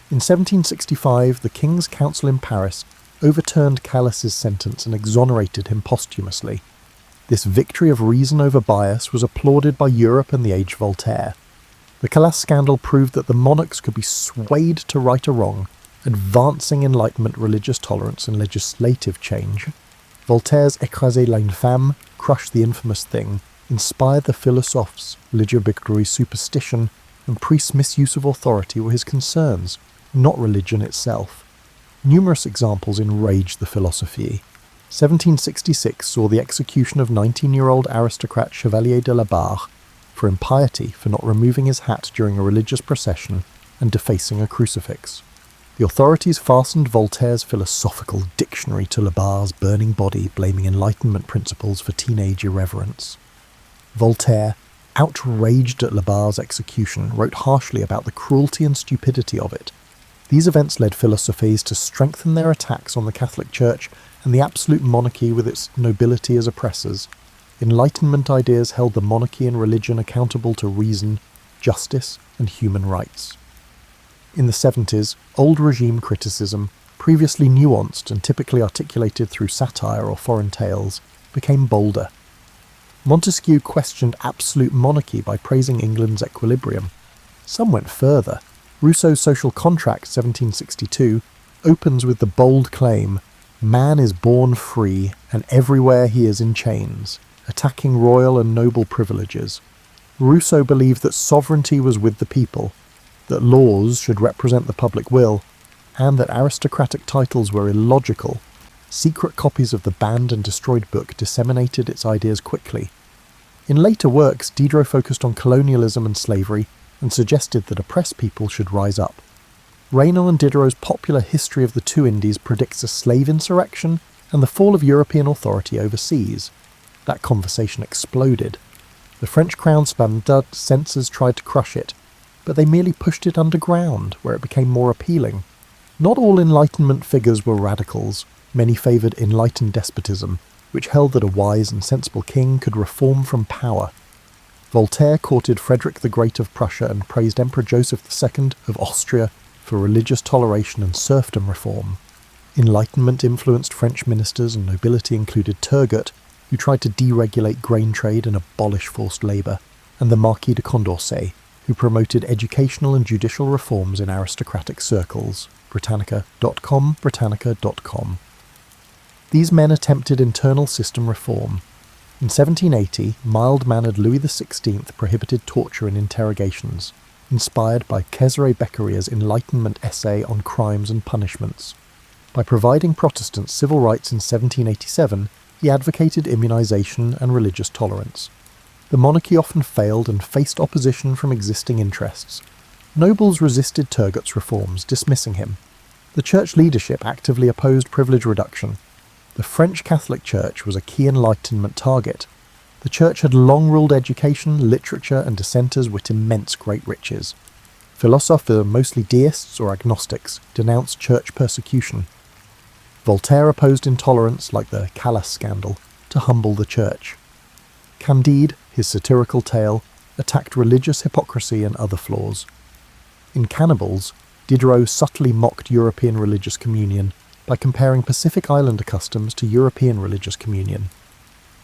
In 1765, the King's Council in Paris overturned Calas's sentence and exonerated him posthumously. This victory of reason over bias was applauded by Europe and the aged Voltaire. The Calas scandal proved that the monarchs could be swayed to right or wrong, advancing Enlightenment religious tolerance and legislative change. Voltaire's "Écraser l'infâme," crush the infamous thing, inspired the philosophes. Religieux superstition and priests' misuse of authority were his concerns, not religion itself. Numerous examples enraged the philosophie. 1766 saw the execution of 19-year-old aristocrat Chevalier de la Barre for impiety for not removing his hat during a religious procession and defacing a crucifix. The authorities fastened Voltaire's philosophical dictionary to La Barre's burning body, blaming Enlightenment principles for teenage irreverence. Voltaire, outraged at La Barre's execution, wrote harshly about the cruelty and stupidity of it. These events led philosophes to strengthen their attacks on the Catholic Church and the absolute monarchy with its nobility as oppressors. Enlightenment ideas held the monarchy and religion accountable to reason, justice, and human rights. In the 70s, old regime criticism, previously nuanced and typically articulated through satire or foreign tales, became bolder. Montesquieu questioned absolute monarchy by praising England's equilibrium. Some went further. Rousseau's Social Contract, 1762, opens with the bold claim, "Man is born free, and everywhere he is in chains," attacking royal and noble privileges. Rousseau believed that sovereignty was with the people, that laws should represent the public will, and that aristocratic titles were illogical. Secret copies of the banned and destroyed book disseminated its ideas quickly. In later works, Diderot focused on colonialism and slavery, and suggested that oppressed people should rise up. Raynal and Diderot's popular History of the Two Indies predicts a slave insurrection and the fall of European authority overseas. That conversation exploded. The French crown spun Dud, censors tried to crush it, but they merely pushed it underground, where it became more appealing. Not all Enlightenment figures were radicals. Many favoured enlightened despotism, which held that a wise and sensible king could reform from power. Voltaire courted Frederick the Great of Prussia and praised Emperor Joseph II of Austria for religious toleration and serfdom reform. Enlightenment influenced French ministers and nobility included Turgot, who tried to deregulate grain trade and abolish forced labour, and the Marquis de Condorcet, who promoted educational and judicial reforms in aristocratic circles. Britannica.com. These men attempted internal system reform. In 1780, mild-mannered Louis XVI prohibited torture and interrogations, inspired by Cesare Beccaria's Enlightenment essay on crimes and punishments. By providing Protestants civil rights in 1787, he advocated immunization and religious tolerance. The monarchy often failed and faced opposition from existing interests. Nobles resisted Turgot's reforms, dismissing him. The church leadership actively opposed privilege reduction. The French Catholic Church was a key Enlightenment target. The Church had long ruled education, literature, and dissenters with immense great riches. Philosophers, mostly deists or agnostics, denounced church persecution. Voltaire opposed intolerance, like the Calas scandal, to humble the Church. Candide, his satirical tale, attacked religious hypocrisy and other flaws. In Cannibals, Diderot subtly mocked European religious communion by comparing Pacific Islander customs to European religious communion.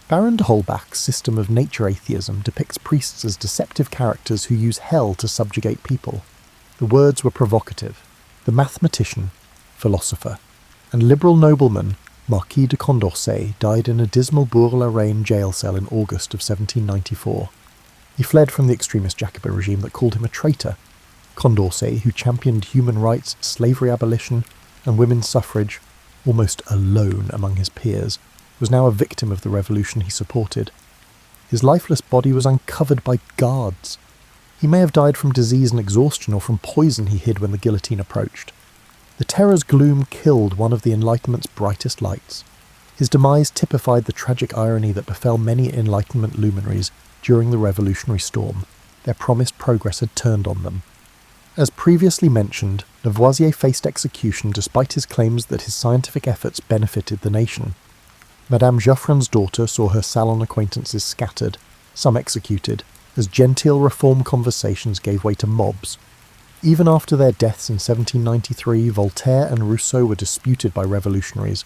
Baron de Holbach's system of nature atheism depicts priests as deceptive characters who use hell to subjugate people. The words were provocative. The mathematician, philosopher, and liberal nobleman, Marquis de Condorcet, died in a dismal Bourg-la-Reine jail cell in August of 1794. He fled from the extremist Jacobin regime that called him a traitor. Condorcet, who championed human rights, slavery abolition, and women's suffrage, almost alone among his peers, was now a victim of the revolution he supported. His lifeless body was uncovered by guards. He may have died from disease and exhaustion or from poison he hid when the guillotine approached. The terror's gloom killed one of the Enlightenment's brightest lights. His demise typified the tragic irony that befell many Enlightenment luminaries during the revolutionary storm. Their promised progress had turned on them. As previously mentioned, Lavoisier faced execution despite his claims that his scientific efforts benefited the nation. Madame Geoffrin's daughter saw her salon acquaintances scattered, some executed, as genteel reform conversations gave way to mobs. Even after their deaths in 1793, Voltaire and Rousseau were disputed by revolutionaries,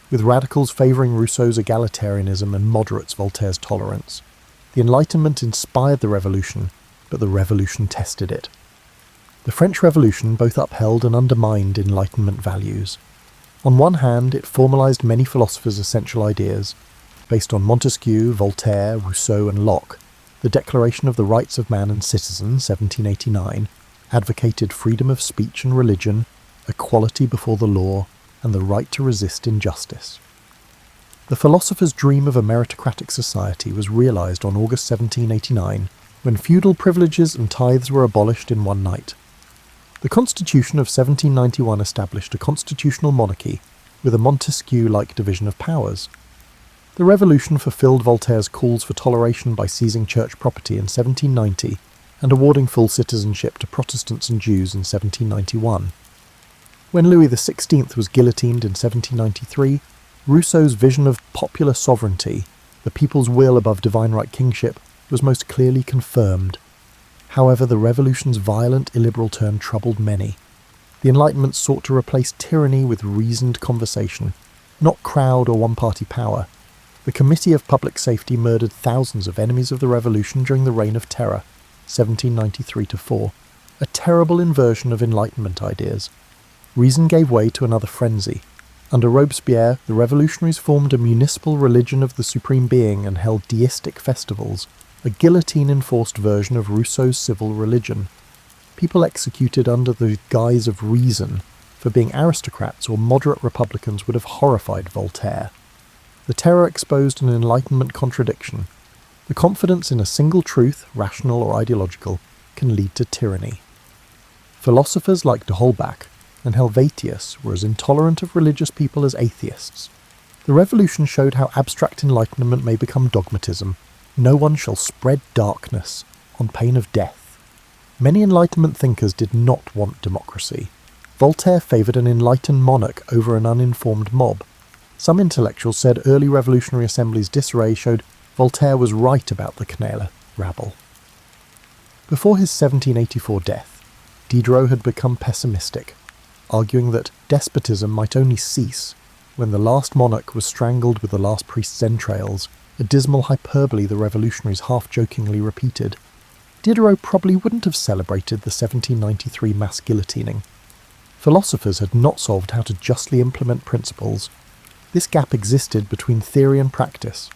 with radicals favouring Rousseau's egalitarianism and moderates Voltaire's tolerance. The Enlightenment inspired the revolution, but the revolution tested it. The French Revolution both upheld and undermined Enlightenment values. On one hand, it formalised many philosophers' essential ideas. Based on Montesquieu, Voltaire, Rousseau and Locke, the Declaration of the Rights of Man and Citizen, 1789, advocated freedom of speech and religion, equality before the law, and the right to resist injustice. The philosopher's dream of a meritocratic society was realised on August 1789, when feudal privileges and tithes were abolished in one night. The Constitution of 1791 established a constitutional monarchy with a Montesquieu-like division of powers. The Revolution fulfilled Voltaire's calls for toleration by seizing church property in 1790 and awarding full citizenship to Protestants and Jews in 1791. When Louis XVI was guillotined in 1793, Rousseau's vision of popular sovereignty, the people's will above divine right kingship, was most clearly confirmed. However, the Revolution's violent, illiberal turn troubled many. The Enlightenment sought to replace tyranny with reasoned conversation, not crowd or one-party power. The Committee of Public Safety murdered thousands of enemies of the Revolution during the Reign of Terror, 1793-4, a terrible inversion of Enlightenment ideas. Reason gave way to another frenzy. Under Robespierre, the revolutionaries formed a municipal religion of the Supreme Being and held deistic festivals, a guillotine-enforced version of Rousseau's civil religion. People executed under the guise of reason for being aristocrats or moderate republicans would have horrified Voltaire. The terror exposed an Enlightenment contradiction. The confidence in a single truth, rational or ideological, can lead to tyranny. Philosophers like d'Holbach and Helvetius were as intolerant of religious people as atheists. The Revolution showed how abstract enlightenment may become dogmatism. No one shall spread darkness, on pain of death. Many Enlightenment thinkers did not want democracy. Voltaire favoured an enlightened monarch over an uninformed mob. Some intellectuals said early revolutionary assemblies' disarray showed Voltaire was right about the canaille rabble. Before his 1784 death, Diderot had become pessimistic, arguing that despotism might only cease when the last monarch was strangled with the last priest's entrails, a dismal hyperbole the revolutionaries half-jokingly repeated. Diderot probably wouldn't have celebrated the 1793 mass guillotining. Philosophers had not solved how to justly implement principles. This gap existed between theory and practice.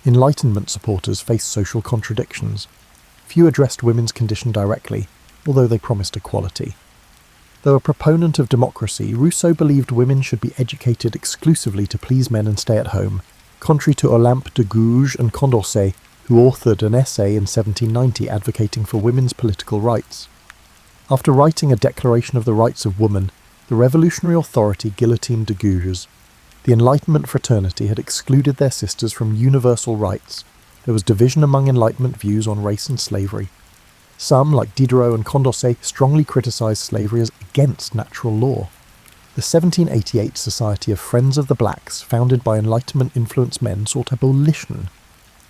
Enlightenment supporters faced social contradictions. Few addressed women's condition directly, although they promised equality. Though a proponent of democracy, Rousseau believed women should be educated exclusively to please men and stay at home, contrary to Olympe de Gouges and Condorcet, who authored an essay in 1790 advocating for women's political rights. After writing a Declaration of the Rights of Woman, the revolutionary authority guillotined de Gouges. The Enlightenment fraternity had excluded their sisters from universal rights. There was division among Enlightenment views on race and slavery. Some, like Diderot and Condorcet, strongly criticised slavery as against natural law. The 1788 Society of Friends of the Blacks, founded by Enlightenment-influenced men, sought abolition.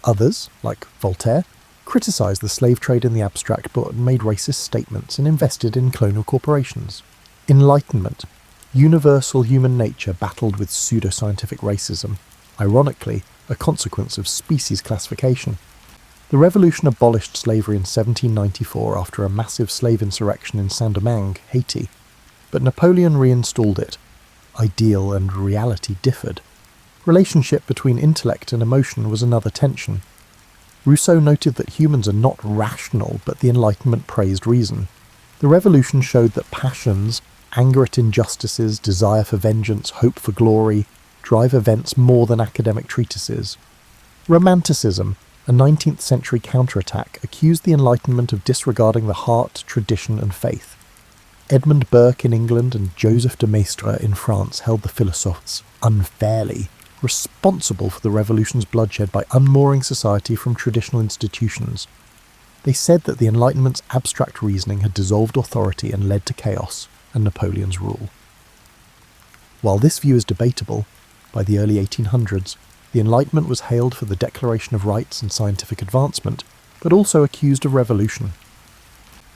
Others, like Voltaire, criticised the slave trade in the abstract but made racist statements and invested in colonial corporations. Enlightenment, universal human nature battled with pseudoscientific racism, ironically, a consequence of species classification. The revolution abolished slavery in 1794 after a massive slave insurrection in Saint-Domingue, Haiti, but Napoleon reinstalled it. Ideal and reality differed. Relationship between intellect and emotion was another tension. Rousseau noted that humans are not rational, but the Enlightenment praised reason. The Revolution showed that passions, anger at injustices, desire for vengeance, hope for glory, drive events more than academic treatises. Romanticism, a 19th century counterattack, accused the Enlightenment of disregarding the heart, tradition and faith. Edmund Burke in England and Joseph de Maistre in France held the philosophes unfairly responsible for the Revolution's bloodshed by unmooring society from traditional institutions. They said that the Enlightenment's abstract reasoning had dissolved authority and led to chaos and Napoleon's rule. While this view is debatable, by the early 1800s, the Enlightenment was hailed for the declaration of rights and scientific advancement, but also accused of revolution.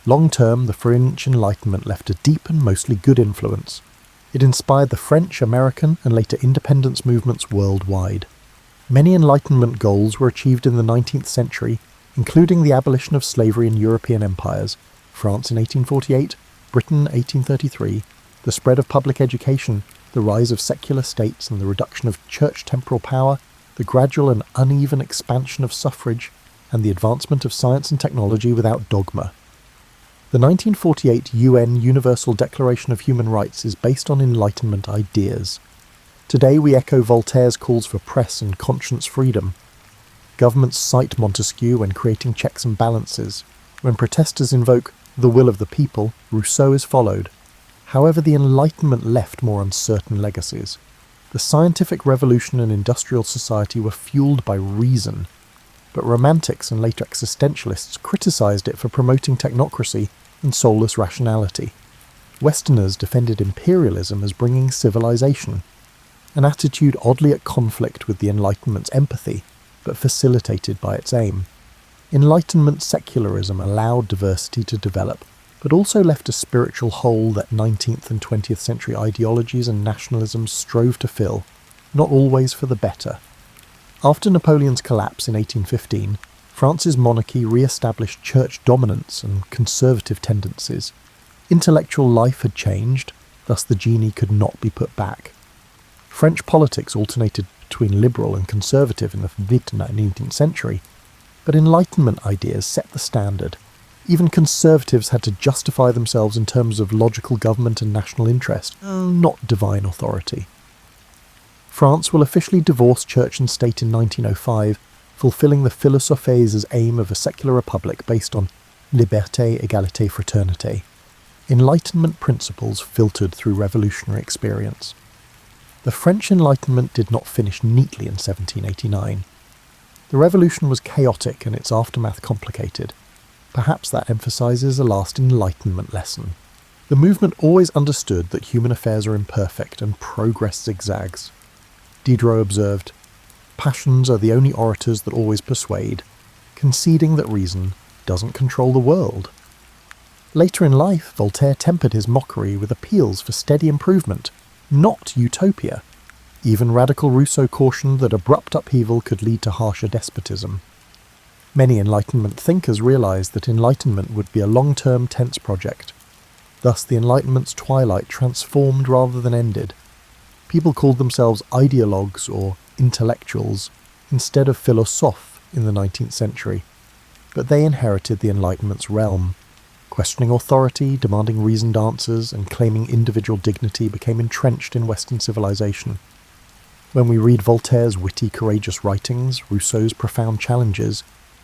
Long-term, the French Enlightenment left a deep and mostly good influence. It inspired the French, American, and later independence movements worldwide. Many Enlightenment goals were achieved in the 19th century, including the abolition of slavery in European empires, France in 1848, Britain 1833, the spread of public education, the rise of secular states and the reduction of church temporal power, the gradual and uneven expansion of suffrage, and the advancement of science and technology without dogma. The 1948 UN Universal Declaration of Human Rights is based on Enlightenment ideas. Today we echo Voltaire's calls for press and conscience freedom. Governments cite Montesquieu when creating checks and balances. When protesters invoke the will of the people, Rousseau is followed. However, the Enlightenment left more uncertain legacies. The scientific revolution and industrial society were fueled by reason, but romantics and later existentialists criticized it for promoting technocracy and soulless rationality. Westerners defended imperialism as bringing civilization, an attitude oddly at conflict with the Enlightenment's empathy, but facilitated by its aim. Enlightenment secularism allowed diversity to develop, but also left a spiritual hole that 19th and 20th century ideologies and nationalisms strove to fill, not always for the better. After Napoleon's collapse in 1815, France's monarchy re-established church dominance and conservative tendencies. Intellectual life had changed, thus the genie could not be put back. French politics alternated between liberal and conservative in the mid-19th century, but Enlightenment ideas set the standard. Even conservatives had to justify themselves in terms of logical government and national interest, not divine authority. France will officially divorce church and state in 1905, fulfilling the philosophes' aim of a secular republic based on liberté, égalité, fraternité. Enlightenment principles filtered through revolutionary experience. The French Enlightenment did not finish neatly in 1789. The revolution was chaotic and its aftermath complicated. Perhaps that emphasises a last Enlightenment lesson. The movement always understood that human affairs are imperfect and progress zigzags. Diderot observed, "Passions are the only orators that always persuade, conceding that reason doesn't control the world." Later in life, Voltaire tempered his mockery with appeals for steady improvement, not utopia. Even radical Rousseau cautioned that abrupt upheaval could lead to harsher despotism. Many Enlightenment thinkers realised that Enlightenment would be a long-term tense project. Thus the Enlightenment's twilight transformed rather than ended. People called themselves ideologues or intellectuals instead of philosophes in the 19th century, but they inherited the Enlightenment's realm. Questioning authority, demanding reasoned answers, and claiming individual dignity became entrenched in Western civilization. When we read Voltaire's witty, courageous writings, Rousseau's profound challenges,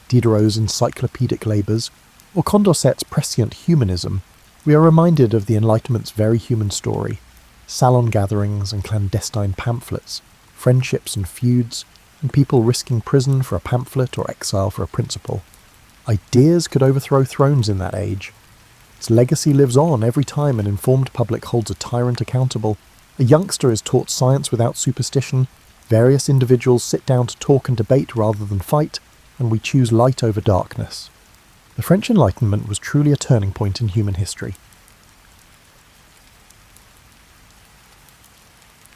Diderot's encyclopedic labours, or Condorcet's prescient humanism, we are reminded of the Enlightenment's very human story: salon gatherings and clandestine pamphlets, friendships and feuds, and people risking prison for a pamphlet or exile for a principle. Ideas could overthrow thrones in that age. Its legacy lives on every time an informed public holds a tyrant accountable. A youngster is taught science without superstition, various individuals sit down to talk and debate rather than fight, and we choose light over darkness. The French Enlightenment was truly a turning point in human history.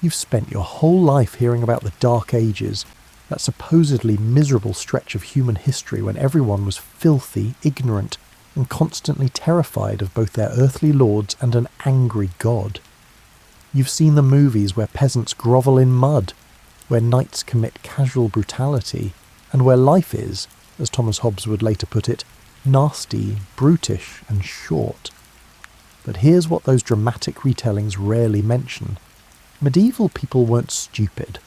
You've spent your whole life hearing about the Dark Ages, that supposedly miserable stretch of human history when everyone was filthy, ignorant, and constantly terrified of both their earthly lords and an angry god. You've seen the movies where peasants grovel in mud, where knights commit casual brutality, and where life is, as Thomas Hobbes would later put it, nasty, brutish, and short. But here's what those dramatic retellings rarely mention. Medieval people weren't stupid,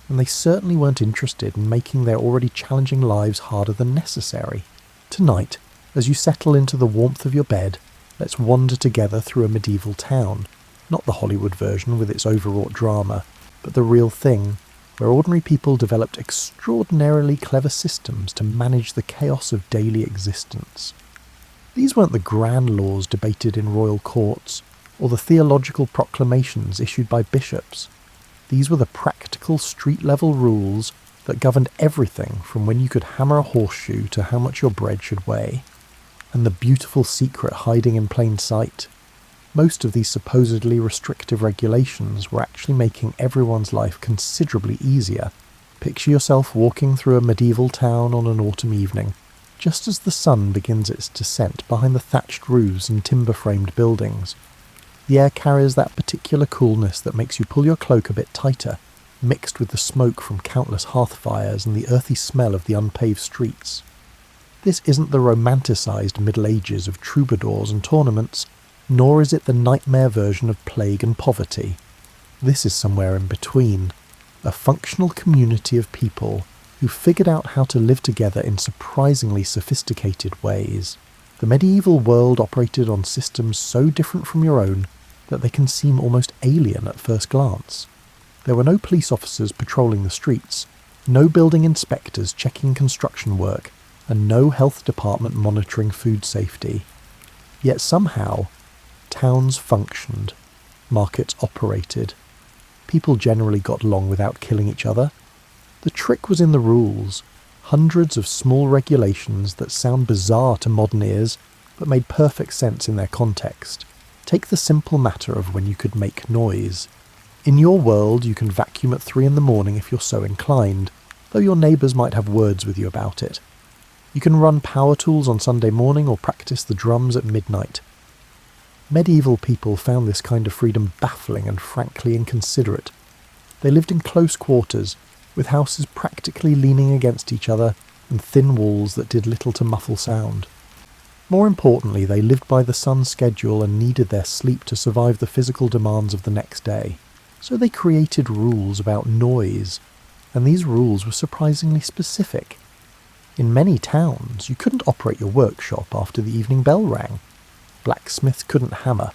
and they certainly weren't interested in making their already challenging lives harder than necessary. Tonight, as you settle into the warmth of your bed, let's wander together through a medieval town. Not the Hollywood version with its overwrought drama, but the real thing, where ordinary people developed extraordinarily clever systems to manage the chaos of daily existence. These weren't the grand laws debated in royal courts, or the theological proclamations issued by bishops. These were the practical street-level rules that governed everything from when you could hammer a horseshoe to how much your bread should weigh. And the beautiful secret hiding in plain sight. Most of these supposedly restrictive regulations were actually making everyone's life considerably easier. Picture yourself walking through a medieval town on an autumn evening, just as the sun begins its descent behind the thatched roofs and timber-framed buildings. The air carries that particular coolness that makes you pull your cloak a bit tighter, mixed with the smoke from countless hearth fires and the earthy smell of the unpaved streets. This isn't the romanticised Middle Ages of troubadours and tournaments, nor is it the nightmare version of plague and poverty. This is somewhere in between, a functional community of people who figured out how to live together in surprisingly sophisticated ways. The medieval world operated on systems so different from your own that they can seem almost alien at first glance. There were no police officers patrolling the streets, no building inspectors checking construction work, and no health department monitoring food safety. Yet somehow, towns functioned, markets operated, people generally got along without killing each other. The trick was in the rules, hundreds of small regulations that sound bizarre to modern ears, but made perfect sense in their context. Take the simple matter of when you could make noise. In your world, you can vacuum at 3 a.m. if you're so inclined, though your neighbours might have words with you about it. You can run power tools on Sunday morning or practice the drums at midnight. Medieval people found this kind of freedom baffling and frankly inconsiderate. They lived in close quarters, with houses practically leaning against each other and thin walls that did little to muffle sound. More importantly, they lived by the sun's schedule and needed their sleep to survive the physical demands of the next day. So they created rules about noise, and these rules were surprisingly specific. In many towns, you couldn't operate your workshop after the evening bell rang. Blacksmiths couldn't hammer,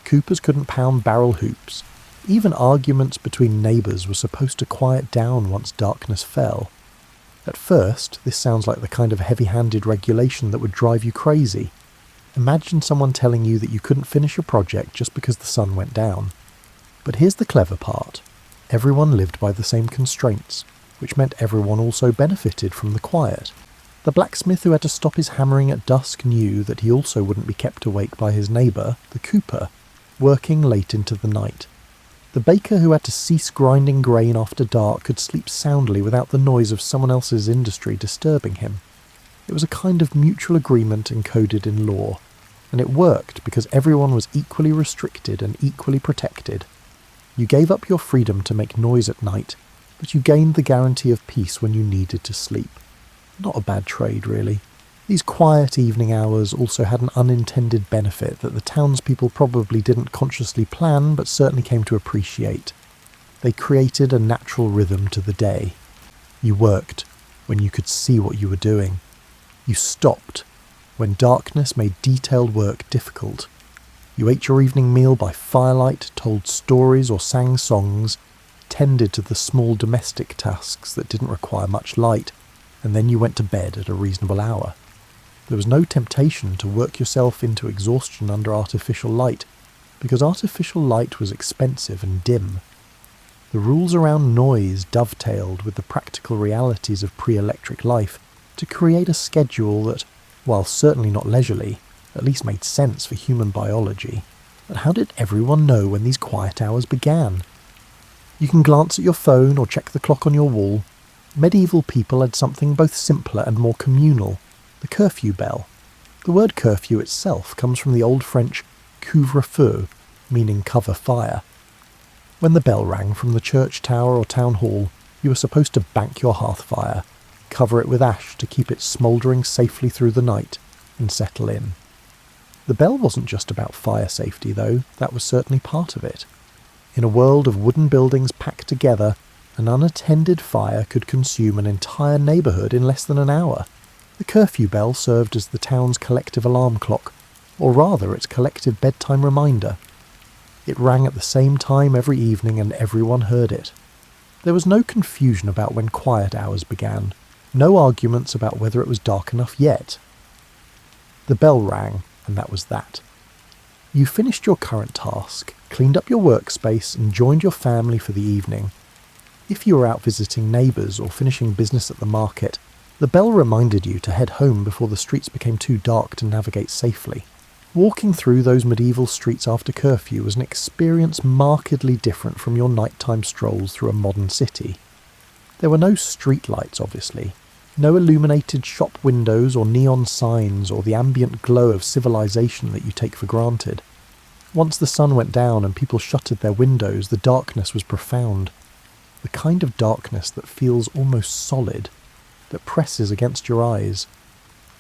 coopers couldn't pound barrel hoops. Even arguments between neighbours were supposed to quiet down once darkness fell. At first, this sounds like the kind of heavy-handed regulation that would drive you crazy. Imagine someone telling you that you couldn't finish a project just because the sun went down. But here's the clever part. Everyone lived by the same constraints, which meant everyone also benefited from the quiet. The blacksmith who had to stop his hammering at dusk knew that he also wouldn't be kept awake by his neighbour, the cooper, working late into the night. The baker who had to cease grinding grain after dark could sleep soundly without the noise of someone else's industry disturbing him. It was a kind of mutual agreement encoded in law, and it worked because everyone was equally restricted and equally protected. You gave up your freedom to make noise at night, but you gained the guarantee of peace when you needed to sleep. Not a bad trade, really. These quiet evening hours also had an unintended benefit that the townspeople probably didn't consciously plan, but certainly came to appreciate. They created a natural rhythm to the day. You worked when you could see what you were doing. You stopped when darkness made detailed work difficult. You ate your evening meal by firelight, told stories or sang songs, tended to the small domestic tasks that didn't require much light, and then you went to bed at a reasonable hour. There was no temptation to work yourself into exhaustion under artificial light, because artificial light was expensive and dim. The rules around noise dovetailed with the practical realities of pre-electric life to create a schedule that, while certainly not leisurely, at least made sense for human biology. But how did everyone know when these quiet hours began? You can glance at your phone or check the clock on your wall. Medieval people had something both simpler and more communal, the curfew bell. The word curfew itself comes from the Old French couvre-feu, meaning cover fire. When the bell rang from the church tower or town hall, you were supposed to bank your hearth fire, cover it with ash to keep it smouldering safely through the night and settle in. The bell wasn't just about fire safety, though. That was certainly part of it. In a world of wooden buildings packed together, an unattended fire could consume an entire neighbourhood in less than an hour. The curfew bell served as the town's collective alarm clock, or rather its collective bedtime reminder. It rang at the same time every evening and everyone heard it. There was no confusion about when quiet hours began, no arguments about whether it was dark enough yet. The bell rang, and that was that. You finished your current task, cleaned up your workspace, and joined your family for the evening. If you were out visiting neighbours or finishing business at the market, the bell reminded you to head home before the streets became too dark to navigate safely. Walking through those medieval streets after curfew was an experience markedly different from your nighttime strolls through a modern city. There were no street lights, obviously, no illuminated shop windows or neon signs or the ambient glow of civilization that you take for granted. Once the sun went down and people shuttered their windows, the darkness was profound. The kind of darkness that feels almost solid, that presses against your eyes.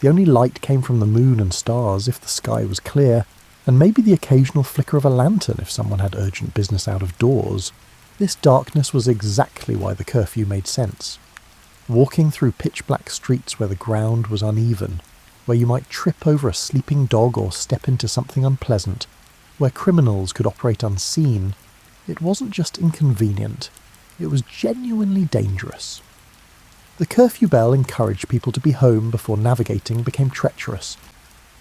The only light came from the moon and stars if the sky was clear, and maybe the occasional flicker of a lantern if someone had urgent business out of doors. This darkness was exactly why the curfew made sense. Walking through pitch-black streets where the ground was uneven, where you might trip over a sleeping dog or step into something unpleasant, where criminals could operate unseen, it wasn't just inconvenient, it was genuinely dangerous. The curfew bell encouraged people to be home before navigating became treacherous.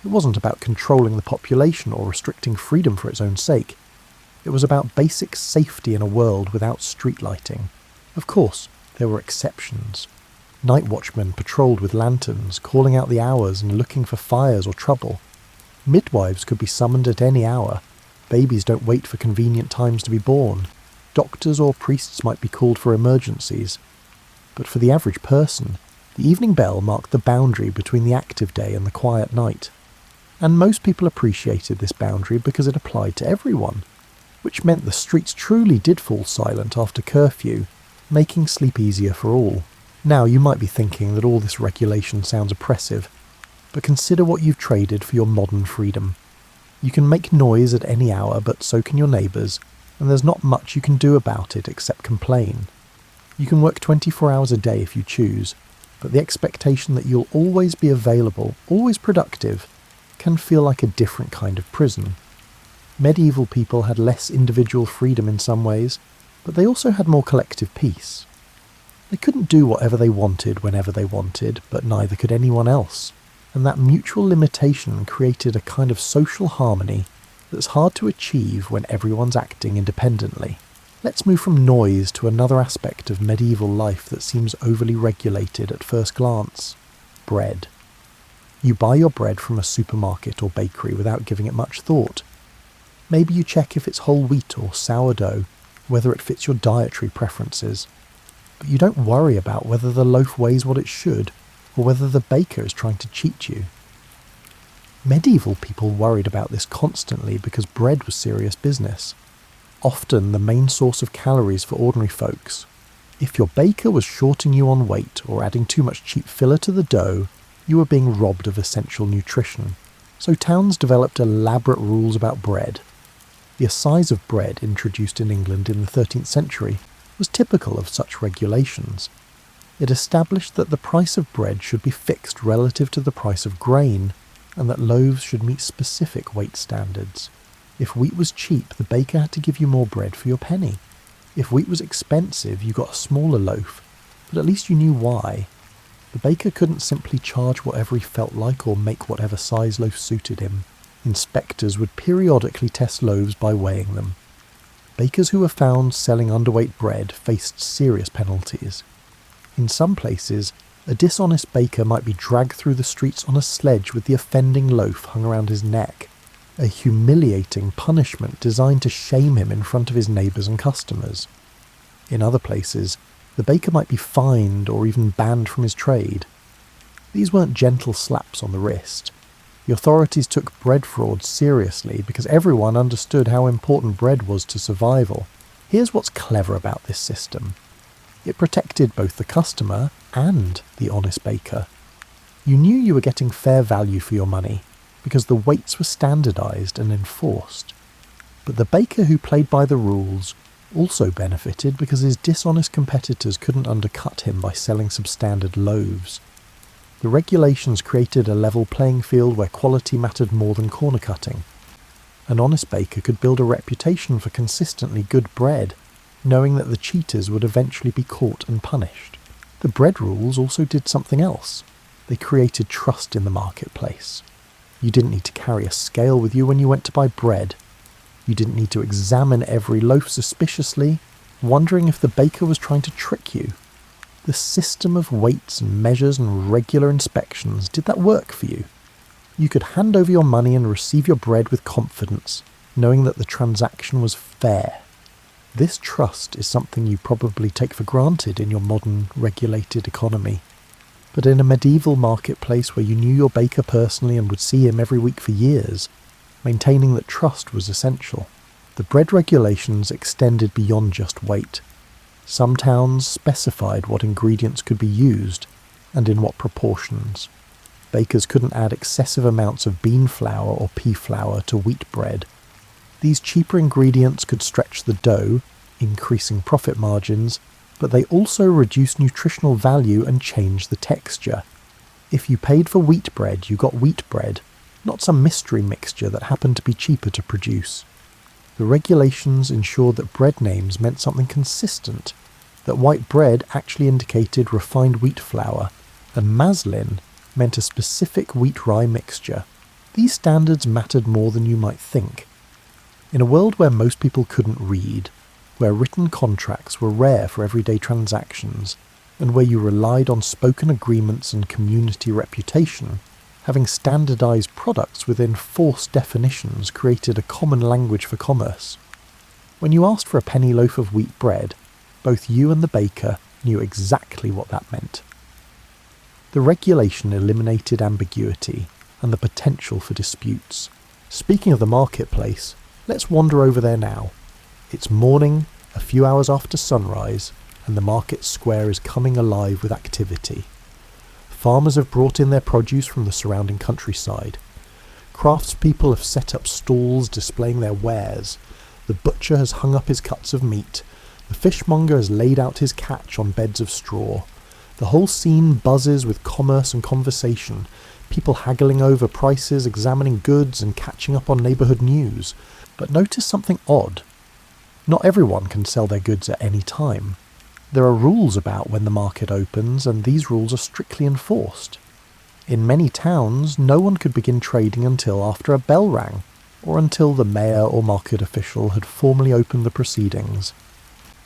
It wasn't about controlling the population or restricting freedom for its own sake. It was about basic safety in a world without street lighting. Of course, there were exceptions. Night watchmen patrolled with lanterns, calling out the hours and looking for fires or trouble. Midwives could be summoned at any hour. Babies don't wait for convenient times to be born. Doctors or priests might be called for emergencies. But for the average person, the evening bell marked the boundary between the active day and the quiet night. And most people appreciated this boundary because it applied to everyone, which meant the streets truly did fall silent after curfew, making sleep easier for all. Now you might be thinking that all this regulation sounds oppressive, but consider what you've traded for your modern freedom. You can make noise at any hour, but so can your neighbours, and there's not much you can do about it except complain. You can work 24 hours a day if you choose, but the expectation that you'll always be available, always productive, can feel like a different kind of prison. Medieval people had less individual freedom in some ways, but they also had more collective peace. They couldn't do whatever they wanted whenever they wanted, but neither could anyone else, and that mutual limitation created a kind of social harmony that's hard to achieve when everyone's acting independently. Let's move from noise to another aspect of medieval life that seems overly regulated at first glance: bread. You buy your bread from a supermarket or bakery without giving it much thought. Maybe you check if it's whole wheat or sourdough, whether it fits your dietary preferences. But you don't worry about whether the loaf weighs what it should, or whether the baker is trying to cheat you. Medieval people worried about this constantly because bread was serious business. Often the main source of calories for ordinary folks. If your baker was shorting you on weight or adding too much cheap filler to the dough, you were being robbed of essential nutrition. So towns developed elaborate rules about bread. The assize of bread, introduced in England in the 13th century, was typical of such regulations. It established that the price of bread should be fixed relative to the price of grain, and that loaves should meet specific weight standards. If wheat was cheap, the baker had to give you more bread for your penny. If wheat was expensive, you got a smaller loaf, but at least you knew why. The baker couldn't simply charge whatever he felt like or make whatever size loaf suited him. Inspectors would periodically test loaves by weighing them. Bakers who were found selling underweight bread faced serious penalties. In some places, a dishonest baker might be dragged through the streets on a sledge with the offending loaf hung around his neck, a humiliating punishment designed to shame him in front of his neighbours and customers. In other places, the baker might be fined or even banned from his trade. These weren't gentle slaps on the wrist. The authorities took bread fraud seriously because everyone understood how important bread was to survival. Here's what's clever about this system. It protected both the customer and the honest baker. You knew you were getting fair value for your money because the weights were standardized and enforced. But the baker who played by the rules also benefited because his dishonest competitors couldn't undercut him by selling substandard loaves. The regulations created a level playing field where quality mattered more than corner cutting. An honest baker could build a reputation for consistently good bread, knowing that the cheaters would eventually be caught and punished. The bread rules also did something else. They created trust in the marketplace. You didn't need to carry a scale with you when you went to buy bread. You didn't need to examine every loaf suspiciously, wondering if the baker was trying to trick you. The system of weights and measures and regular inspections, did that work for you? You could hand over your money and receive your bread with confidence, knowing that the transaction was fair. This trust is something you probably take for granted in your modern, regulated economy. But in a medieval marketplace where you knew your baker personally and would see him every week for years, maintaining that trust was essential. The bread regulations extended beyond just weight. Some towns specified what ingredients could be used and in what proportions. Bakers couldn't add excessive amounts of bean flour or pea flour to wheat bread. These cheaper ingredients could stretch the dough, increasing profit margins, but they also reduced nutritional value and changed the texture. If you paid for wheat bread, you got wheat bread, not some mystery mixture that happened to be cheaper to produce. The regulations ensured that bread names meant something consistent, that white bread actually indicated refined wheat flour, and maslin meant a specific wheat-rye mixture. These standards mattered more than you might think. In a world where most people couldn't read, where written contracts were rare for everyday transactions, and where you relied on spoken agreements and community reputation, having standardized products with enforced definitions created a common language for commerce. When you asked for a penny loaf of wheat bread, both you and the baker knew exactly what that meant. The regulation eliminated ambiguity and the potential for disputes. Speaking of the marketplace, let's wander over there now. It's morning, a few hours after sunrise, and the market square is coming alive with activity. Farmers have brought in their produce from the surrounding countryside. Craftspeople have set up stalls displaying their wares. The butcher has hung up his cuts of meat. The fishmonger has laid out his catch on beds of straw. The whole scene buzzes with commerce and conversation, people haggling over prices, examining goods, and catching up on neighbourhood news. But notice something odd. Not everyone can sell their goods at any time. There are rules about when the market opens, and these rules are strictly enforced. In many towns, no one could begin trading until after a bell rang, or until the mayor or market official had formally opened the proceedings.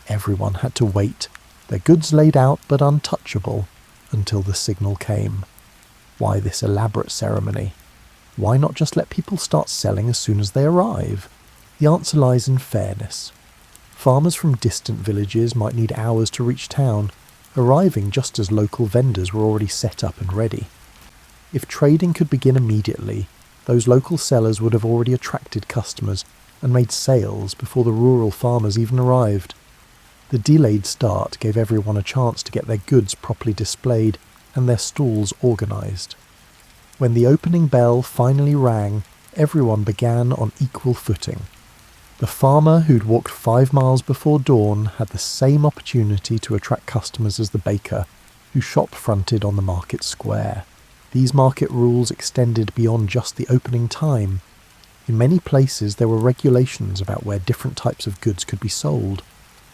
Everyone had to wait, their goods laid out but untouchable, until the signal came. Why this elaborate ceremony? Why not just let people start selling as soon as they arrive? The answer lies in fairness. Farmers from distant villages might need hours to reach town, arriving just as local vendors were already set up and ready. If trading could begin immediately, those local sellers would have already attracted customers and made sales before the rural farmers even arrived. The delayed start gave everyone a chance to get their goods properly displayed and their stalls organised. When the opening bell finally rang, everyone began on equal footing. The farmer who'd walked 5 miles before dawn had the same opportunity to attract customers as the baker, whose shop fronted on the market square. These market rules extended beyond just the opening time. In many places there were regulations about where different types of goods could be sold.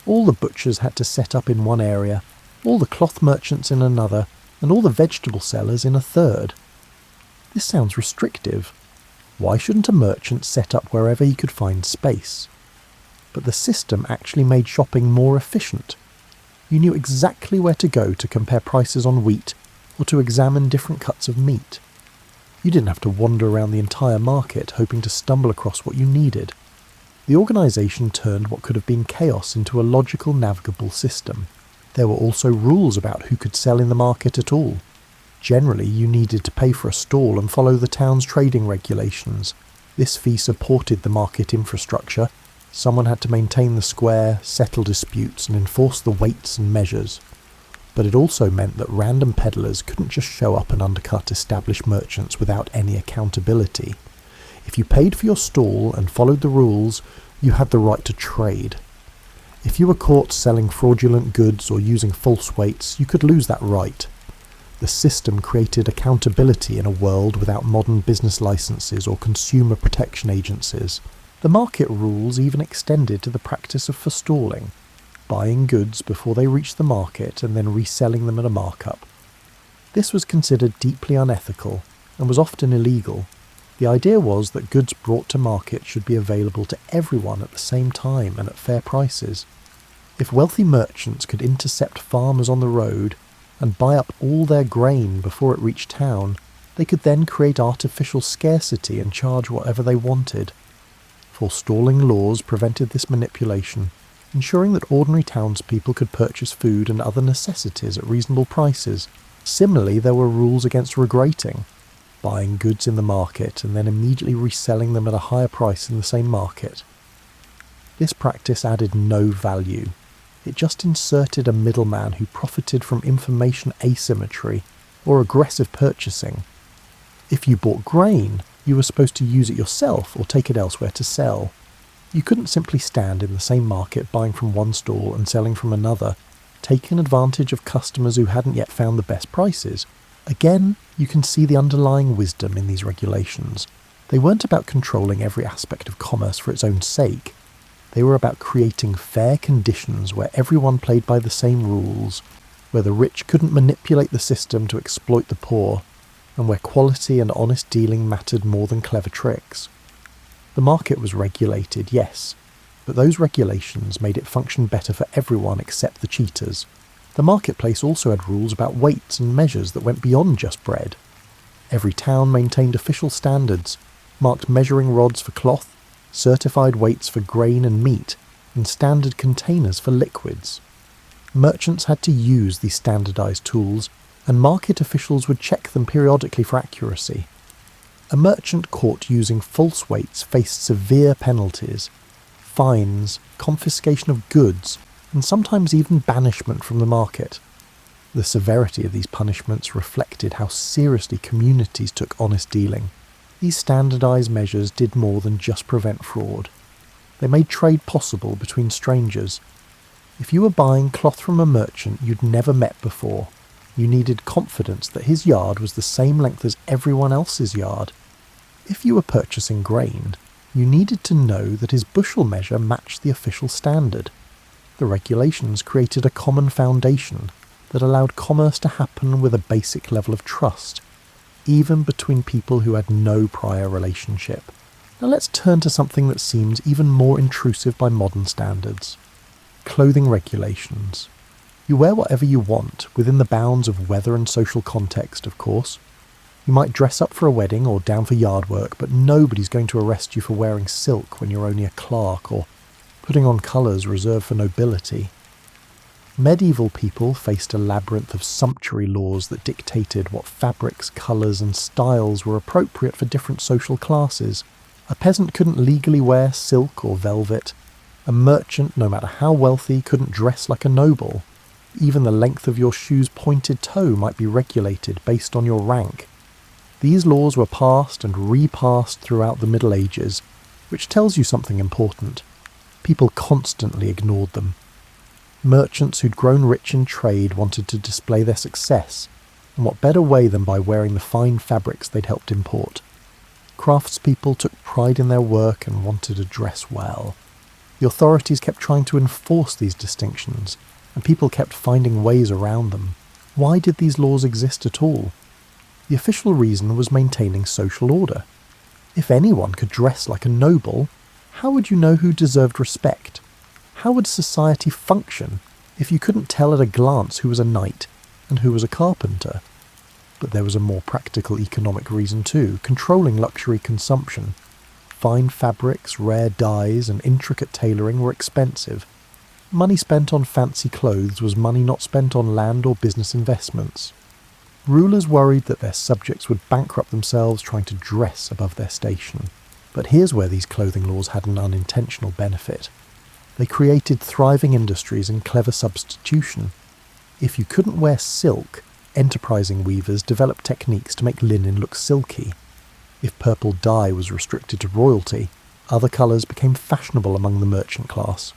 All the butchers had to set up in one area, all the cloth merchants in another, and all the vegetable sellers in a third. This sounds restrictive. Why shouldn't a merchant set up wherever he could find space? But the system actually made shopping more efficient. You knew exactly where to go to compare prices on wheat or to examine different cuts of meat. You didn't have to wander around the entire market hoping to stumble across what you needed. The organisation turned what could have been chaos into a logical, navigable system. There were also rules about who could sell in the market at all. Generally, you needed to pay for a stall and follow the town's trading regulations. This fee supported the market infrastructure, Someone had to maintain the square, settle disputes, and enforce the weights and measures. But it also meant that random peddlers couldn't just show up and undercut established merchants without any accountability. If you paid for your stall and followed the rules, you had the right to trade. If you were caught selling fraudulent goods or using false weights, you could lose that right. The system created accountability in a world without modern business licenses or consumer protection agencies. The market rules even extended to the practice of forestalling, buying goods before they reached the market and then reselling them at a markup. This was considered deeply unethical and was often illegal. The idea was that goods brought to market should be available to everyone at the same time and at fair prices. If wealthy merchants could intercept farmers on the road and buy up all their grain before it reached town, they could then create artificial scarcity and charge whatever they wanted. Forestalling laws prevented this manipulation, ensuring that ordinary townspeople could purchase food and other necessities at reasonable prices. Similarly, there were rules against regrating, buying goods in the market and then immediately reselling them at a higher price in the same market. This practice added no value. It just inserted a middleman who profited from information asymmetry or aggressive purchasing. If you bought grain, you were supposed to use it yourself or take it elsewhere to sell. You couldn't simply stand in the same market buying from one stall and selling from another, taking advantage of customers who hadn't yet found the best prices. Again, you can see the underlying wisdom in these regulations. They weren't about controlling every aspect of commerce for its own sake. They were about creating fair conditions where everyone played by the same rules, where the rich couldn't manipulate the system to exploit the poor, and where quality and honest dealing mattered more than clever tricks. The market was regulated, yes, but those regulations made it function better for everyone except the cheaters. The marketplace also had rules about weights and measures that went beyond just bread. Every town maintained official standards, marked measuring rods for cloth, certified weights for grain and meat, and standard containers for liquids. Merchants had to use these standardized tools, and market officials would check them periodically for accuracy. A merchant caught using false weights faced severe penalties, fines, confiscation of goods, and sometimes even banishment from the market. The severity of these punishments reflected how seriously communities took honest dealing. These standardized measures did more than just prevent fraud. They made trade possible between strangers. If you were buying cloth from a merchant you'd never met before, you needed confidence that his yard was the same length as everyone else's yard. If you were purchasing grain, you needed to know that his bushel measure matched the official standard. The regulations created a common foundation that allowed commerce to happen with a basic level of trust, even between people who had no prior relationship. Now let's turn to something that seems even more intrusive by modern standards. Clothing regulations. You wear whatever you want, within the bounds of weather and social context, of course. You might dress up for a wedding or down for yard work, but nobody's going to arrest you for wearing silk when you're only a clerk or putting on colours reserved for nobility. Medieval people faced a labyrinth of sumptuary laws that dictated what fabrics, colours and styles were appropriate for different social classes. A peasant couldn't legally wear silk or velvet. A merchant, no matter how wealthy, couldn't dress like a noble. Even the length of your shoe's pointed toe might be regulated based on your rank. These laws were passed and repassed throughout the Middle Ages, which tells you something important. People constantly ignored them. Merchants who'd grown rich in trade wanted to display their success, and what better way than by wearing the fine fabrics they'd helped import. Craftspeople took pride in their work and wanted to dress well. The authorities kept trying to enforce these distinctions, and people kept finding ways around them. Why did these laws exist at all? The official reason was maintaining social order. If anyone could dress like a noble, how would you know who deserved respect? How would society function if you couldn't tell at a glance who was a knight and who was a carpenter? But there was a more practical economic reason too, controlling luxury consumption. Fine fabrics, rare dyes, and intricate tailoring were expensive. Money spent on fancy clothes was money not spent on land or business investments. Rulers worried that their subjects would bankrupt themselves trying to dress above their station. But here's where these clothing laws had an unintentional benefit. They created thriving industries and clever substitution. If you couldn't wear silk, enterprising weavers developed techniques to make linen look silky. If purple dye was restricted to royalty, other colours became fashionable among the merchant class.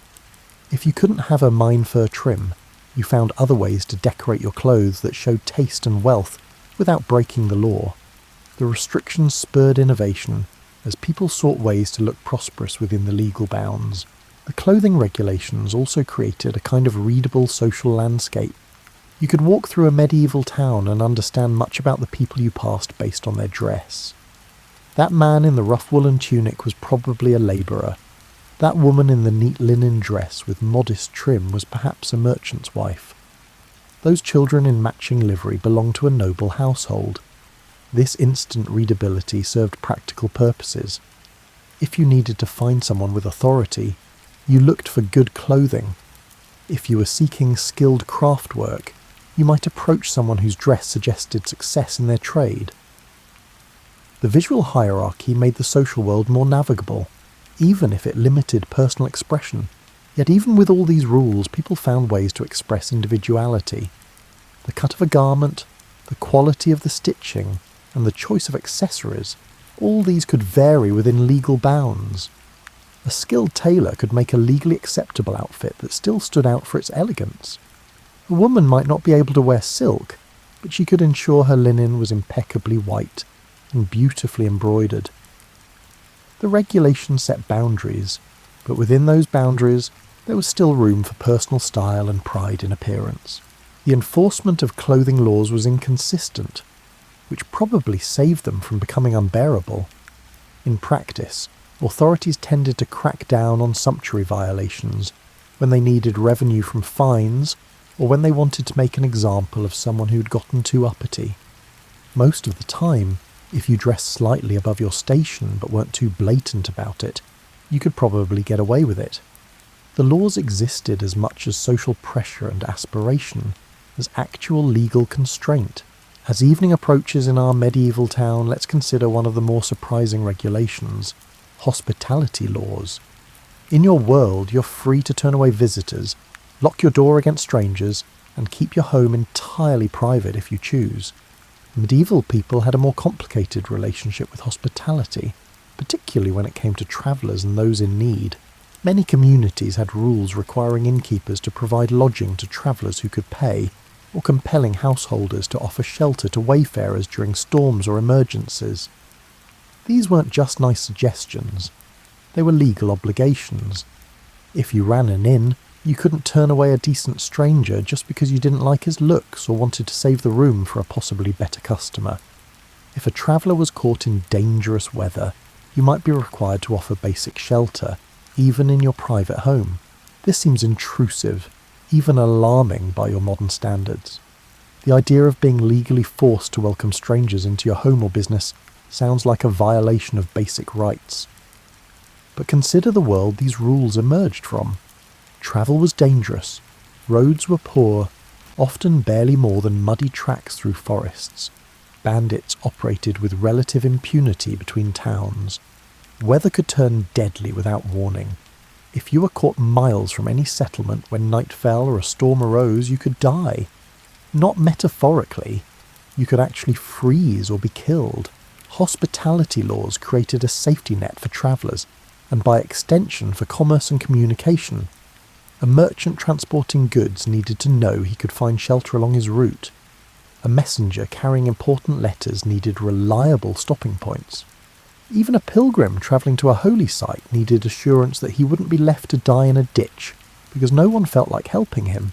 If you couldn't have a mine fur trim, you found other ways to decorate your clothes that showed taste and wealth without breaking the law. The restrictions spurred innovation as people sought ways to look prosperous within the legal bounds. The clothing regulations also created a kind of readable social landscape. You could walk through a medieval town and understand much about the people you passed based on their dress. That man in the rough woolen tunic was probably a labourer. That woman in the neat linen dress with modest trim was perhaps a merchant's wife. Those children in matching livery belonged to a noble household. This instant readability served practical purposes. If you needed to find someone with authority, you looked for good clothing. If you were seeking skilled craft work, you might approach someone whose dress suggested success in their trade. The visual hierarchy made the social world more navigable, even if it limited personal expression. Yet even with all these rules, people found ways to express individuality. The cut of a garment, the quality of the stitching, and the choice of accessories, all these could vary within legal bounds. A skilled tailor could make a legally acceptable outfit that still stood out for its elegance. A woman might not be able to wear silk, but she could ensure her linen was impeccably white and beautifully embroidered. The regulations set boundaries, but within those boundaries there was still room for personal style and pride in appearance. The enforcement of clothing laws was inconsistent, which probably saved them from becoming unbearable. In practice, authorities tended to crack down on sumptuary violations when they needed revenue from fines or when they wanted to make an example of someone who'd gotten too uppity. Most of the time, if you dressed slightly above your station but weren't too blatant about it, you could probably get away with it. The laws existed as much as social pressure and aspiration as actual legal constraint. As evening approaches in our medieval town, let's consider one of the more surprising regulations: hospitality laws. In your world, you're free to turn away visitors, lock your door against strangers, and keep your home entirely private if you choose. Medieval people had a more complicated relationship with hospitality, particularly when it came to travellers and those in need. Many communities had rules requiring innkeepers to provide lodging to travellers who could pay, or compelling householders to offer shelter to wayfarers during storms or emergencies. These weren't just nice suggestions, they were legal obligations. If you ran an inn, you couldn't turn away a decent stranger just because you didn't like his looks or wanted to save the room for a possibly better customer. If a traveller was caught in dangerous weather, you might be required to offer basic shelter, even in your private home. This seems intrusive, even alarming by your modern standards. The idea of being legally forced to welcome strangers into your home or business sounds like a violation of basic rights. But consider the world these rules emerged from. Travel was dangerous, roads were poor, often barely more than muddy tracks through forests. Bandits operated with relative impunity between towns. Weather could turn deadly without warning. If you were caught miles from any settlement when night fell or a storm arose, you could die. Not metaphorically, you could actually freeze or be killed. Hospitality laws created a safety net for travellers, and by extension for commerce and communication. A merchant transporting goods needed to know he could find shelter along his route. A messenger carrying important letters needed reliable stopping points. Even a pilgrim travelling to a holy site needed assurance that he wouldn't be left to die in a ditch, because no one felt like helping him.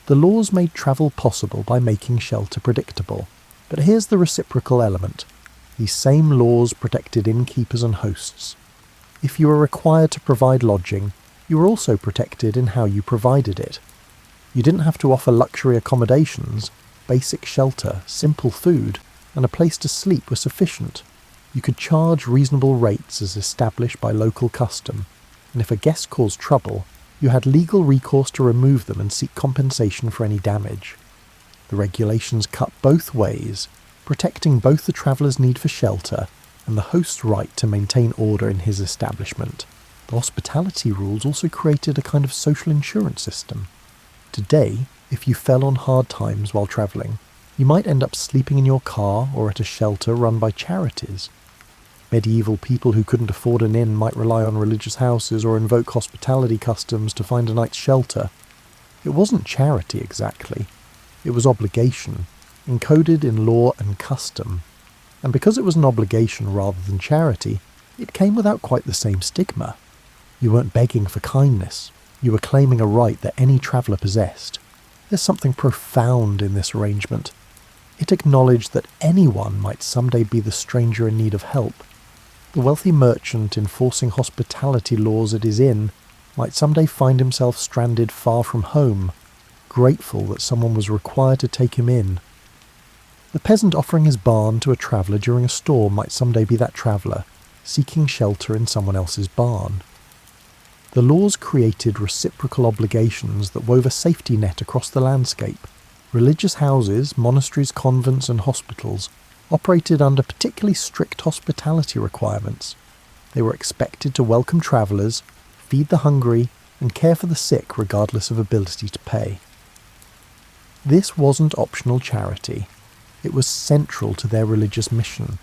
The laws made travel possible by making shelter predictable, but here's the reciprocal element. These same laws protected innkeepers and hosts. If you were required to provide lodging, you were also protected in how you provided it. You didn't have to offer luxury accommodations. Basic shelter, simple food, and a place to sleep were sufficient. You could charge reasonable rates as established by local custom, and if a guest caused trouble, you had legal recourse to remove them and seek compensation for any damage. The regulations cut both ways, protecting both the traveller's need for shelter and the host's right to maintain order in his establishment. The hospitality rules also created a kind of social insurance system. Today, if you fell on hard times while travelling, you might end up sleeping in your car or at a shelter run by charities. Medieval people who couldn't afford an inn might rely on religious houses or invoke hospitality customs to find a night's shelter. It wasn't charity exactly. It was obligation, encoded in law and custom. And because it was an obligation rather than charity, it came without quite the same stigma. You weren't begging for kindness. You were claiming a right that any traveller possessed. There's something profound in this arrangement. It acknowledged that anyone might someday be the stranger in need of help. The wealthy merchant enforcing hospitality laws at his inn might someday find himself stranded far from home, grateful that someone was required to take him in. The peasant offering his barn to a traveller during a storm might someday be that traveller, seeking shelter in someone else's barn. The laws created reciprocal obligations that wove a safety net across the landscape. Religious houses, monasteries, convents and hospitals operated under particularly strict hospitality requirements. They were expected to welcome travellers, feed the hungry, and care for the sick regardless of ability to pay. This wasn't optional charity. It was central to their religious mission.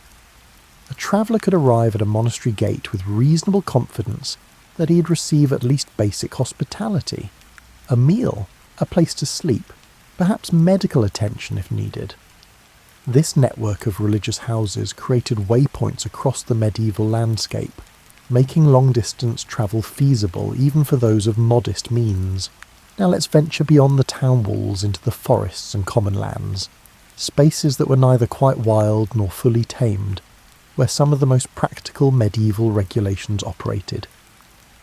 A traveller could arrive at a monastery gate with reasonable confidence that he'd receive at least basic hospitality, a meal, a place to sleep, perhaps medical attention if needed. This network of religious houses created waypoints across the medieval landscape, making long-distance travel feasible even for those of modest means. Now let's venture beyond the town walls into the forests and common lands, spaces that were neither quite wild nor fully tamed, where some of the most practical medieval regulations operated.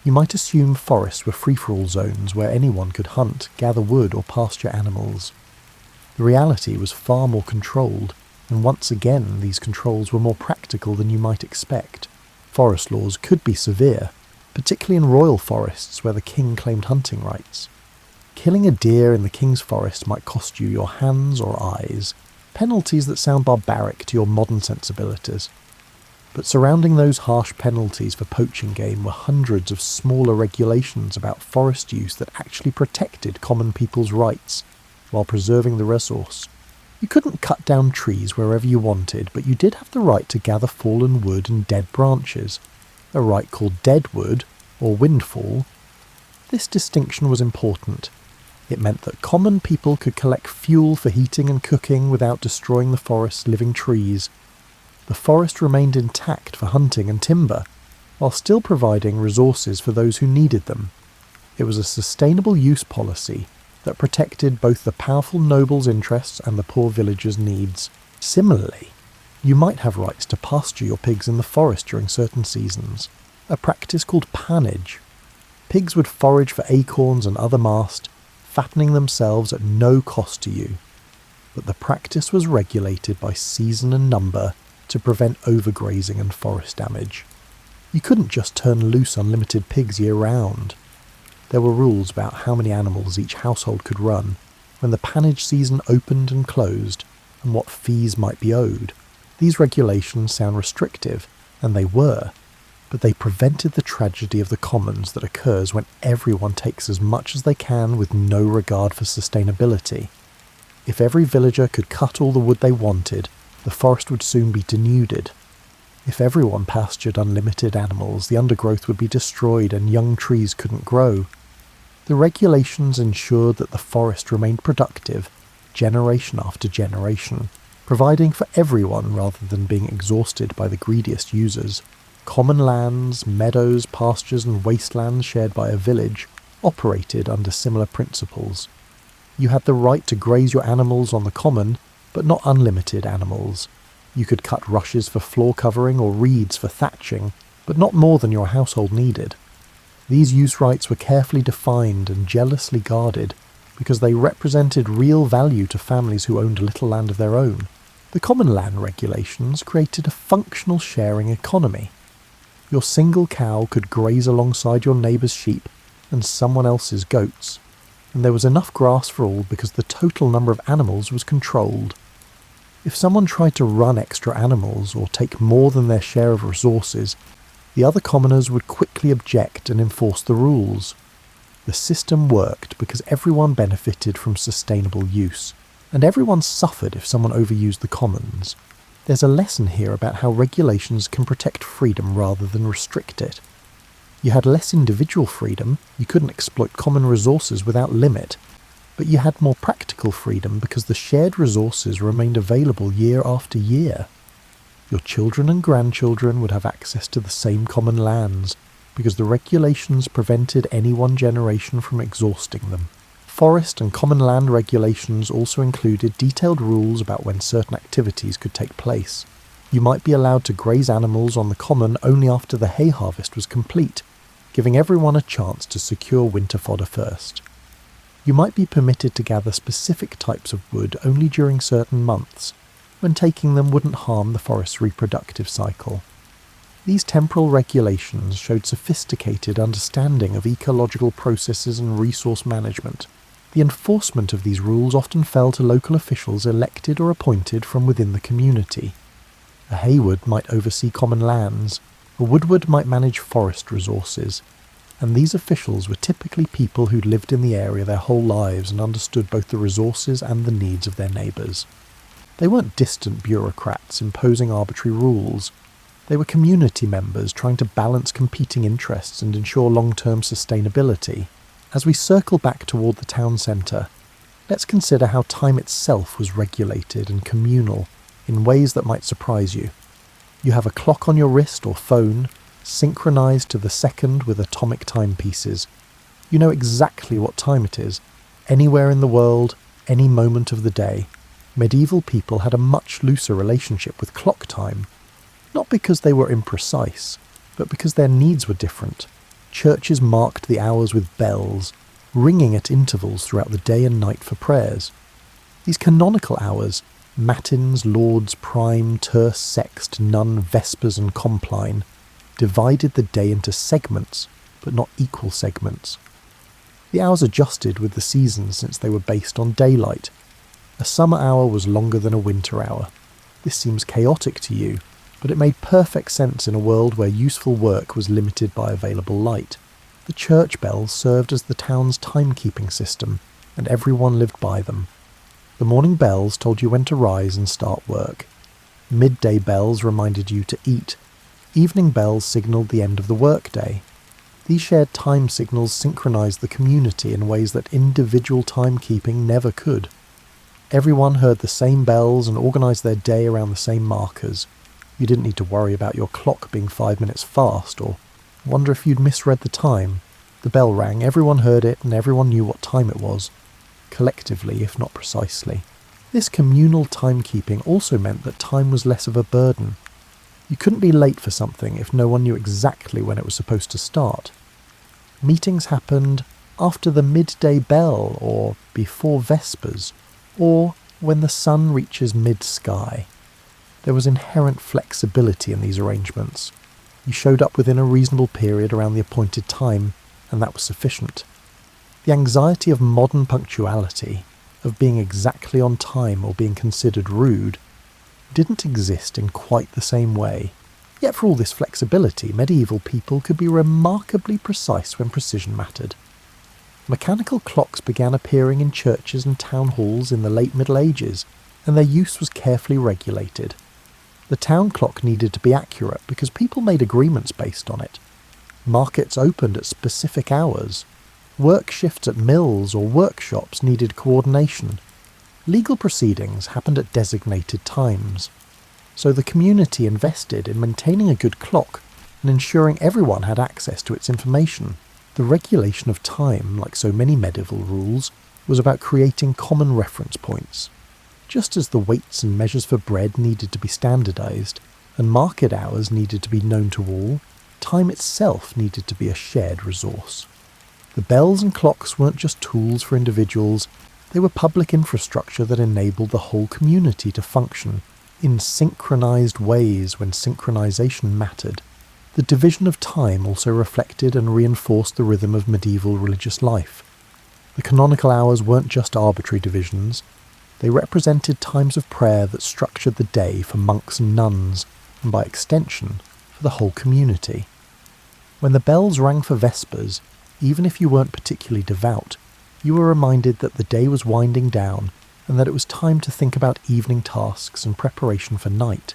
You might assume forests were free-for-all zones where anyone could hunt, gather wood or pasture animals. The reality was far more controlled, and once again these controls were more practical than you might expect. Forest laws could be severe, particularly in royal forests where the king claimed hunting rights. Killing a deer in the king's forest might cost you your hands or eyes, penalties that sound barbaric to your modern sensibilities. But surrounding those harsh penalties for poaching game were hundreds of smaller regulations about forest use that actually protected common people's rights while preserving the resource. You couldn't cut down trees wherever you wanted, but you did have the right to gather fallen wood and dead branches, a right called deadwood, or windfall. This distinction was important. It meant that common people could collect fuel for heating and cooking without destroying the forest's living trees. The forest remained intact for hunting and timber, while still providing resources for those who needed them. It was a sustainable use policy that protected both the powerful noble's interests and the poor villager's needs. Similarly, you might have rights to pasture your pigs in the forest during certain seasons, a practice called pannage. Pigs would forage for acorns and other mast, fattening themselves at no cost to you. But the practice was regulated by season and number to prevent overgrazing and forest damage. You couldn't just turn loose unlimited pigs year-round. There were rules about how many animals each household could run, when the pannage season opened and closed, and what fees might be owed. These regulations sound restrictive, and they were, but they prevented the tragedy of the commons that occurs when everyone takes as much as they can with no regard for sustainability. If every villager could cut all the wood they wanted, the forest would soon be denuded. If everyone pastured unlimited animals, the undergrowth would be destroyed and young trees couldn't grow. The regulations ensured that the forest remained productive, generation after generation, providing for everyone rather than being exhausted by the greediest users. Common lands, meadows, pastures and wastelands shared by a village operated under similar principles. You had the right to graze your animals on the common, but not unlimited animals. You could cut rushes for floor covering or reeds for thatching, but not more than your household needed. These use rights were carefully defined and jealously guarded because they represented real value to families who owned little land of their own. The common land regulations created a functional sharing economy. Your single cow could graze alongside your neighbour's sheep and someone else's goats, and there was enough grass for all because the total number of animals was controlled. If someone tried to run extra animals or take more than their share of resources, the other commoners would quickly object and enforce the rules. The system worked because everyone benefited from sustainable use, and everyone suffered if someone overused the commons. There's a lesson here about how regulations can protect freedom rather than restrict it. You had less individual freedom, you couldn't exploit common resources without limit, but you had more practical freedom because the shared resources remained available year after year. Your children and grandchildren would have access to the same common lands, because the regulations prevented any one generation from exhausting them. Forest and common land regulations also included detailed rules about when certain activities could take place. You might be allowed to graze animals on the common only after the hay harvest was complete, giving everyone a chance to secure winter fodder first. You might be permitted to gather specific types of wood only during certain months, when taking them wouldn't harm the forest's reproductive cycle. These temporal regulations showed sophisticated understanding of ecological processes and resource management. The enforcement of these rules often fell to local officials elected or appointed from within the community. A haywood might oversee common lands, a woodward might manage forest resources, and these officials were typically people who'd lived in the area their whole lives and understood both the resources and the needs of their neighbours. They weren't distant bureaucrats imposing arbitrary rules. They were community members trying to balance competing interests and ensure long-term sustainability. As we circle back toward the town centre, let's consider how time itself was regulated and communal in ways that might surprise you. You have a clock on your wrist or phone, synchronized to the second with atomic timepieces. You know exactly what time it is, anywhere in the world, any moment of the day. Medieval people had a much looser relationship with clock time, not because they were imprecise, but because their needs were different. Churches marked the hours with bells, ringing at intervals throughout the day and night for prayers. These canonical hours, matins, lauds, prime, terce, sext, none, vespers and compline, divided the day into segments, but not equal segments. The hours adjusted with the seasons since they were based on daylight. A summer hour was longer than a winter hour. This seems chaotic to you, but it made perfect sense in a world where useful work was limited by available light. The church bells served as the town's timekeeping system, and everyone lived by them. The morning bells told you when to rise and start work. Midday bells reminded you to eat. Evening bells signalled the end of the workday. These shared time signals synchronized the community in ways that individual timekeeping never could. Everyone heard the same bells and organised their day around the same markers. You didn't need to worry about your clock being 5 minutes fast or wonder if you'd misread the time. The bell rang, everyone heard it, and everyone knew what time it was. Collectively, if not precisely. This communal timekeeping also meant that time was less of a burden. You couldn't be late for something if no one knew exactly when it was supposed to start. Meetings happened after the midday bell or before vespers, or when the sun reaches mid-sky. There was inherent flexibility in these arrangements. You showed up within a reasonable period around the appointed time, and that was sufficient. The anxiety of modern punctuality, of being exactly on time or being considered rude, didn't exist in quite the same way. Yet for all this flexibility, medieval people could be remarkably precise when precision mattered. Mechanical clocks began appearing in churches and town halls in the late Middle Ages, and their use was carefully regulated. The town clock needed to be accurate because people made agreements based on it. Markets opened at specific hours. Work shifts at mills or workshops needed coordination. Legal proceedings happened at designated times. So the community invested in maintaining a good clock and ensuring everyone had access to its information. The regulation of time, like so many medieval rules, was about creating common reference points. Just as the weights and measures for bread needed to be standardised, and market hours needed to be known to all, time itself needed to be a shared resource. The bells and clocks weren't just tools for individuals, they were public infrastructure that enabled the whole community to function in synchronised ways when synchronisation mattered. The division of time also reflected and reinforced the rhythm of medieval religious life. The canonical hours weren't just arbitrary divisions, They represented times of prayer that structured the day for monks and nuns, and by extension, for the whole community. When the bells rang for Vespers, even if you weren't particularly devout, you were reminded that the day was winding down and that it was time to think about evening tasks and preparation for night.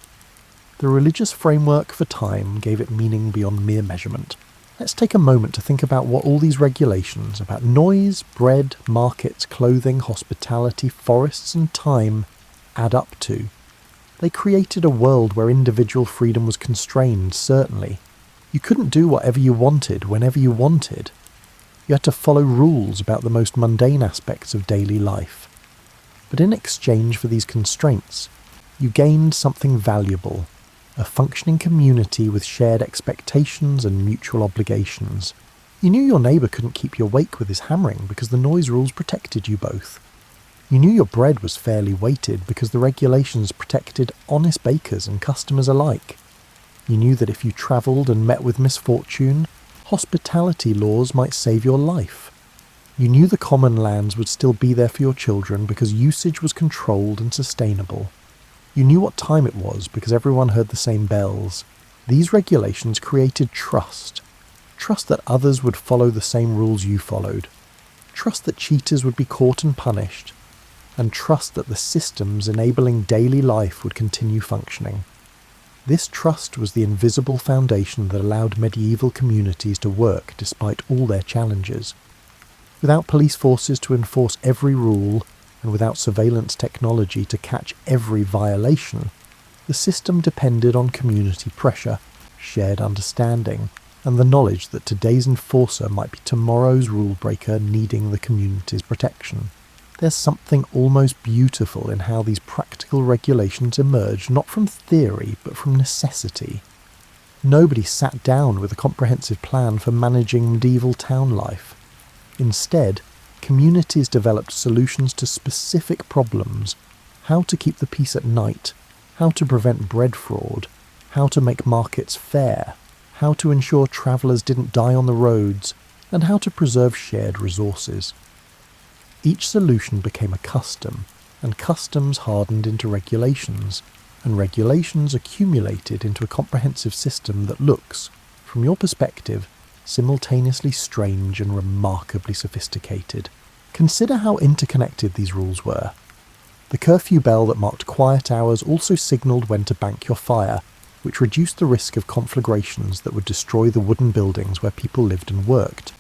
The religious framework for time gave it meaning beyond mere measurement. Let's take a moment to think about what all these regulations about noise, bread, markets, clothing, hospitality, forests and time add up to. They created a world where individual freedom was constrained, certainly. You couldn't do whatever you wanted whenever you wanted. You had to follow rules about the most mundane aspects of daily life. But in exchange for these constraints, you gained something valuable, a functioning community with shared expectations and mutual obligations. You knew your neighbour couldn't keep you awake with his hammering because the noise rules protected you both. You knew your bread was fairly weighted because the regulations protected honest bakers and customers alike. You knew that if you travelled and met with misfortune, hospitality laws might save your life. You knew the common lands would still be there for your children because usage was controlled and sustainable. You knew what time it was because everyone heard the same bells. These regulations created trust. Trust that others would follow the same rules you followed. Trust that cheaters would be caught and punished. And trust that the systems enabling daily life would continue functioning. This trust was the invisible foundation that allowed medieval communities to work despite all their challenges. Without police forces to enforce every rule, and without surveillance technology to catch every violation, the system depended on community pressure, shared understanding, and the knowledge that today's enforcer might be tomorrow's rule breaker needing the community's protection. There's something almost beautiful in how these practical regulations emerged not from theory but from necessity. Nobody sat down with a comprehensive plan for managing medieval town life. Instead, communities developed solutions to specific problems: how to keep the peace at night, how to prevent bread fraud, how to make markets fair, how to ensure travellers didn't die on the roads, and how to preserve shared resources. Each solution became a custom, and customs hardened into regulations, and regulations accumulated into a comprehensive system that looks, from your perspective, simultaneously strange and remarkably sophisticated. Consider how interconnected these rules were. The curfew bell that marked quiet hours also signalled when to bank your fire, which reduced the risk of conflagrations that would destroy the wooden buildings where people lived and worked.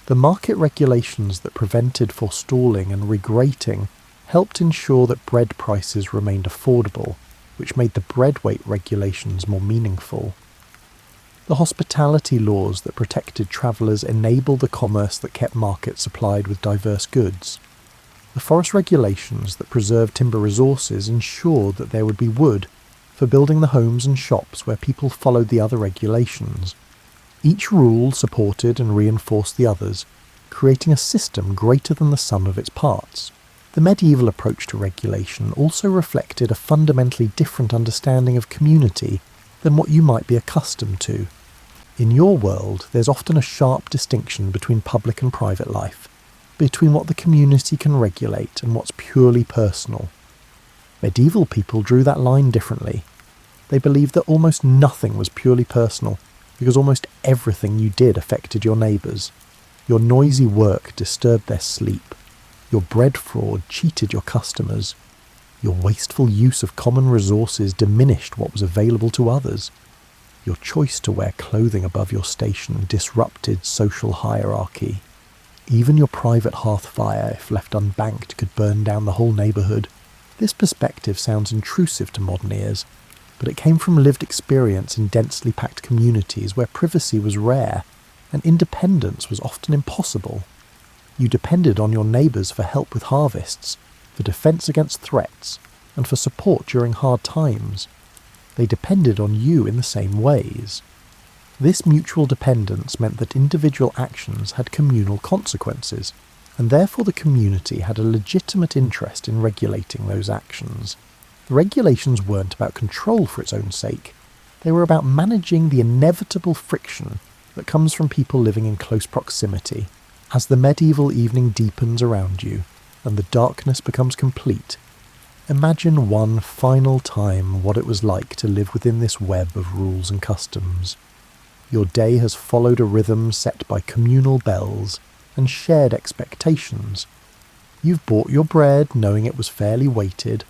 The market regulations that prevented forestalling and regrating helped ensure that bread prices remained affordable, which made the bread weight regulations more meaningful. The hospitality laws that protected travellers enabled the commerce that kept markets supplied with diverse goods. The forest regulations that preserved timber resources ensured that there would be wood for building the homes and shops where people followed the other regulations. Each rule supported and reinforced the others, creating a system greater than the sum of its parts. The medieval approach to regulation also reflected a fundamentally different understanding of community than what you might be accustomed to. In your world, there's often a sharp distinction between public and private life, between what the community can regulate and what's purely personal. Medieval people drew that line differently. They believed that almost nothing was purely personal, because almost everything you did affected your neighbours. Your noisy work disturbed their sleep. Your bread fraud cheated your customers. Your wasteful use of common resources diminished what was available to others. Your choice to wear clothing above your station disrupted social hierarchy. Even your private hearth fire, if left unbanked, could burn down the whole neighbourhood. This perspective sounds intrusive to modern ears, but it came from lived experience in densely packed communities where privacy was rare and independence was often impossible. You depended on your neighbours for help with harvests, for defence against threats, and for support during hard times. They depended on you in the same ways. This mutual dependence meant that individual actions had communal consequences, and therefore the community had a legitimate interest in regulating those actions. The regulations weren't about control for its own sake. They were about managing the inevitable friction that comes from people living in close proximity. As the medieval evening deepens around you, and the darkness becomes complete, Imagine one final time what it was like to live within this web of rules and customs. Your day has followed a rhythm set by communal bells and shared expectations. You've bought your bread knowing it was fairly weighted,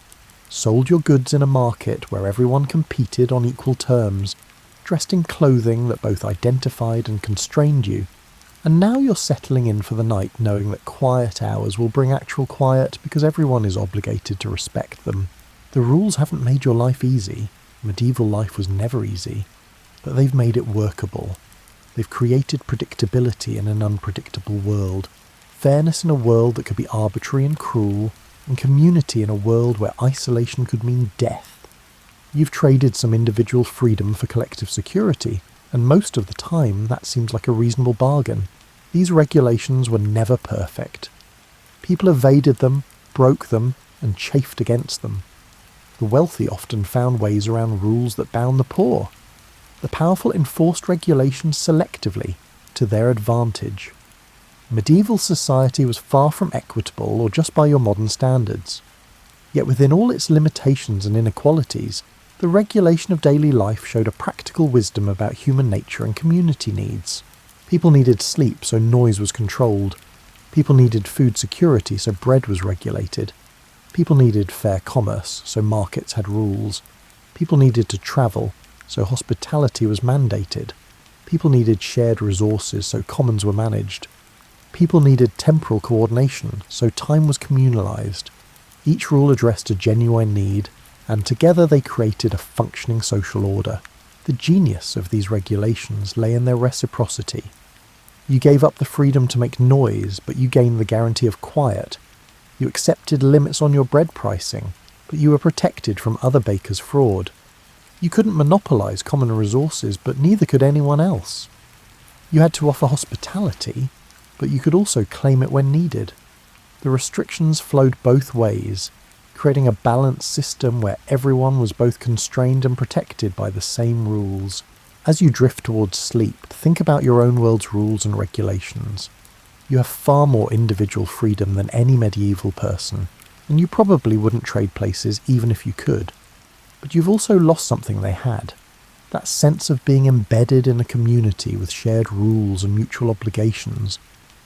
sold your goods in a market where everyone competed on equal terms, dressed in clothing that both identified and constrained you, and now you're settling in for the night knowing that quiet hours will bring actual quiet because everyone is obligated to respect them. The rules haven't made your life easy. Medieval life was never easy, but they've made it workable. They've created predictability in an unpredictable world, fairness in a world that could be arbitrary and cruel, and community in a world where isolation could mean death. You've traded some individual freedom for collective security, and most of the time that seems like a reasonable bargain. These regulations were never perfect. People evaded them, broke them, and chafed against them. The wealthy often found ways around rules that bound the poor. The powerful enforced regulations selectively, to their advantage. Medieval society was far from equitable or just by your modern standards. Yet within all its limitations and inequalities, the regulation of daily life showed a practical wisdom about human nature and community needs. People needed sleep, so noise was controlled. People needed food security, so bread was regulated. People needed fair commerce, so markets had rules. People needed to travel, so hospitality was mandated. People needed shared resources, so commons were managed. People needed temporal coordination, so time was communalised. Each rule addressed a genuine need, and together they created a functioning social order. The genius of these regulations lay in their reciprocity. You gave up the freedom to make noise, but you gained the guarantee of quiet. You accepted limits on your bread pricing, but you were protected from other bakers' fraud. You couldn't monopolise common resources, but neither could anyone else. You had to offer hospitality, but you could also claim it when needed. The restrictions flowed both ways, creating a balanced system where everyone was both constrained and protected by the same rules. As you drift towards sleep, think about your own world's rules and regulations. You have far more individual freedom than any medieval person, and you probably wouldn't trade places even if you could. But you've also lost something they had. That sense of being embedded in a community with shared rules and mutual obligations,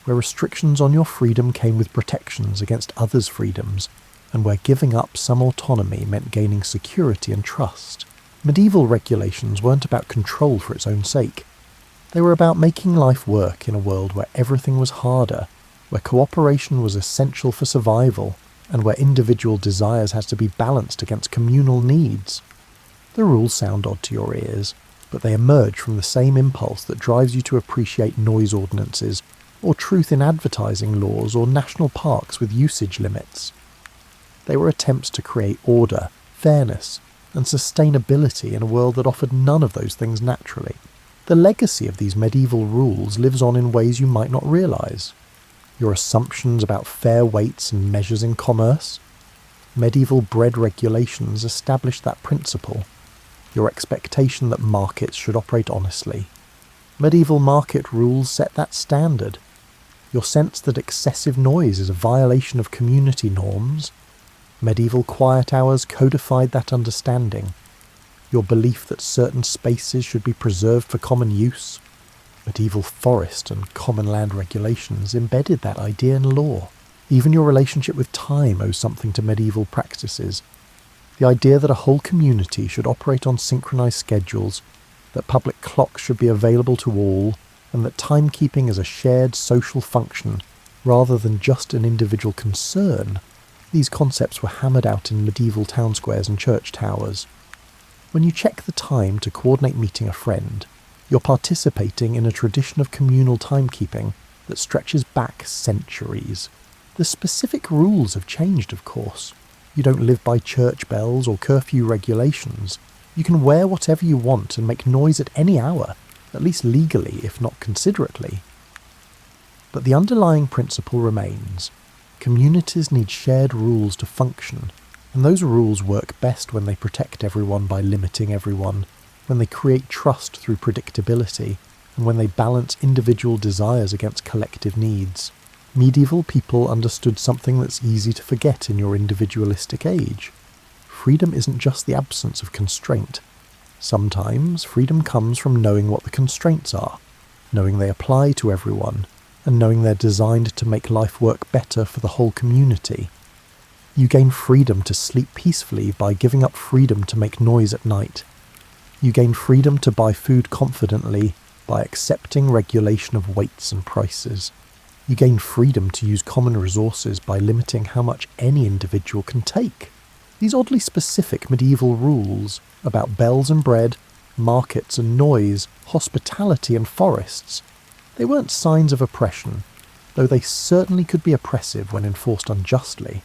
where restrictions on your freedom came with protections against others' freedoms, and where giving up some autonomy meant gaining security and trust. Medieval regulations weren't about control for its own sake. They were about making life work in a world where everything was harder, where cooperation was essential for survival, and where individual desires had to be balanced against communal needs. The rules sound odd to your ears, but they emerge from the same impulse that drives you to appreciate noise ordinances, or truth in advertising laws, or national parks with usage limits. They were attempts to create order, fairness, and sustainability in a world that offered none of those things naturally. The legacy of these medieval rules lives on in ways you might not realise. Your assumptions about fair weights and measures in commerce. Medieval bread regulations established that principle. Your expectation that markets should operate honestly. Medieval market rules set that standard. Your sense that excessive noise is a violation of community norms. Medieval quiet hours codified that understanding. Your belief that certain spaces should be preserved for common use. Medieval forest and common land regulations embedded that idea in law. Even your relationship with time owes something to medieval practices. The idea that a whole community should operate on synchronized schedules, that public clocks should be available to all, and that timekeeping is a shared social function rather than just an individual concern. These concepts were hammered out in medieval town squares and church towers. When you check the time to coordinate meeting a friend, you're participating in a tradition of communal timekeeping that stretches back centuries. The specific rules have changed, of course. You don't live by church bells or curfew regulations. You can wear whatever you want and make noise at any hour, at least legally, if not considerately. But the underlying principle remains. Communities need shared rules to function, and those rules work best when they protect everyone by limiting everyone, when they create trust through predictability, and when they balance individual desires against collective needs. Medieval people understood something that's easy to forget in your individualistic age. freedom isn't just the absence of constraint. Sometimes freedom comes from knowing what the constraints are, knowing they apply to everyone, and knowing they're designed to make life work better for the whole community. You gain freedom to sleep peacefully by giving up freedom to make noise at night. You gain freedom to buy food confidently by accepting regulation of weights and prices. You gain freedom to use common resources by limiting how much any individual can take. These oddly specific medieval rules about bells and bread, markets and noise, hospitality and forests, they weren't signs of oppression, though they certainly could be oppressive when enforced unjustly.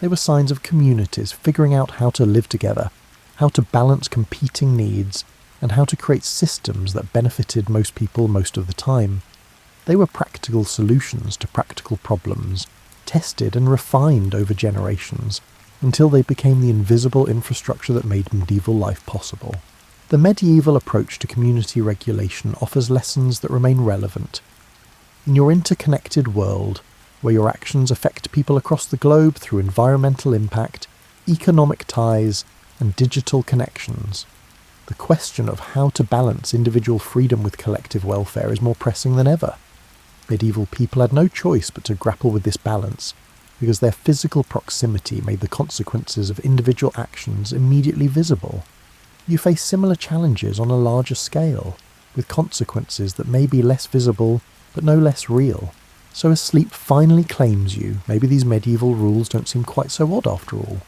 They were signs of communities figuring out how to live together, how to balance competing needs, and how to create systems that benefited most people most of the time. They were practical solutions to practical problems, tested and refined over generations, until they became the invisible infrastructure that made medieval life possible. The medieval approach to community regulation offers lessons that remain relevant. In your interconnected world, where your actions affect people across the globe through environmental impact, economic ties, and digital connections, the question of how to balance individual freedom with collective welfare is more pressing than ever. Medieval people had no choice but to grapple with this balance, because their physical proximity made the consequences of individual actions immediately visible. You face similar challenges on a larger scale, with consequences that may be less visible but no less real. So as sleep finally claims you, maybe these medieval rules don't seem quite so odd after all.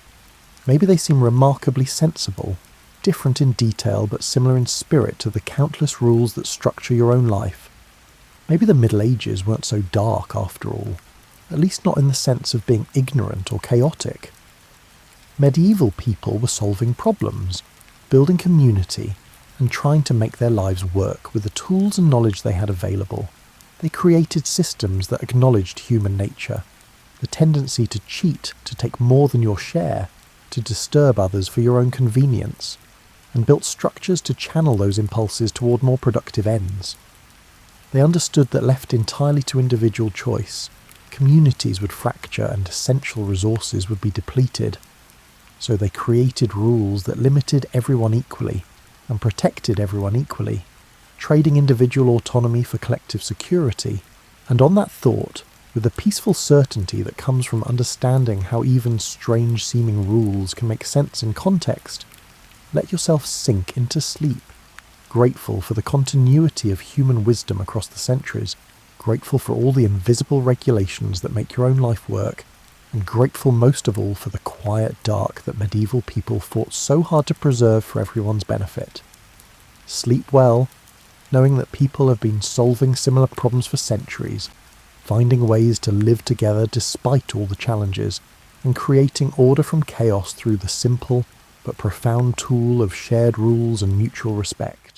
Maybe they seem remarkably sensible, different in detail but similar in spirit to the countless rules that structure your own life. Maybe the Middle Ages weren't so dark after all, at least not in the sense of being ignorant or chaotic. Medieval people were solving problems, building community, and trying to make their lives work with the tools and knowledge they had available. They created systems that acknowledged human nature, the tendency to cheat, to take more than your share, to disturb others for your own convenience, and built structures to channel those impulses toward more productive ends. They understood that left entirely to individual choice, communities would fracture and essential resources would be depleted. So they created rules that limited everyone equally and protected everyone equally, trading individual autonomy for collective security. And on that thought, with the peaceful certainty that comes from understanding how even strange-seeming rules can make sense in context, let yourself sink into sleep, grateful for the continuity of human wisdom across the centuries, grateful for all the invisible regulations that make your own life work, and grateful most of all for the quiet dark that medieval people fought so hard to preserve for everyone's benefit. Sleep well, knowing that people have been solving similar problems for centuries, finding ways to live together despite all the challenges, and creating order from chaos through the simple but profound tool of shared rules and mutual respect.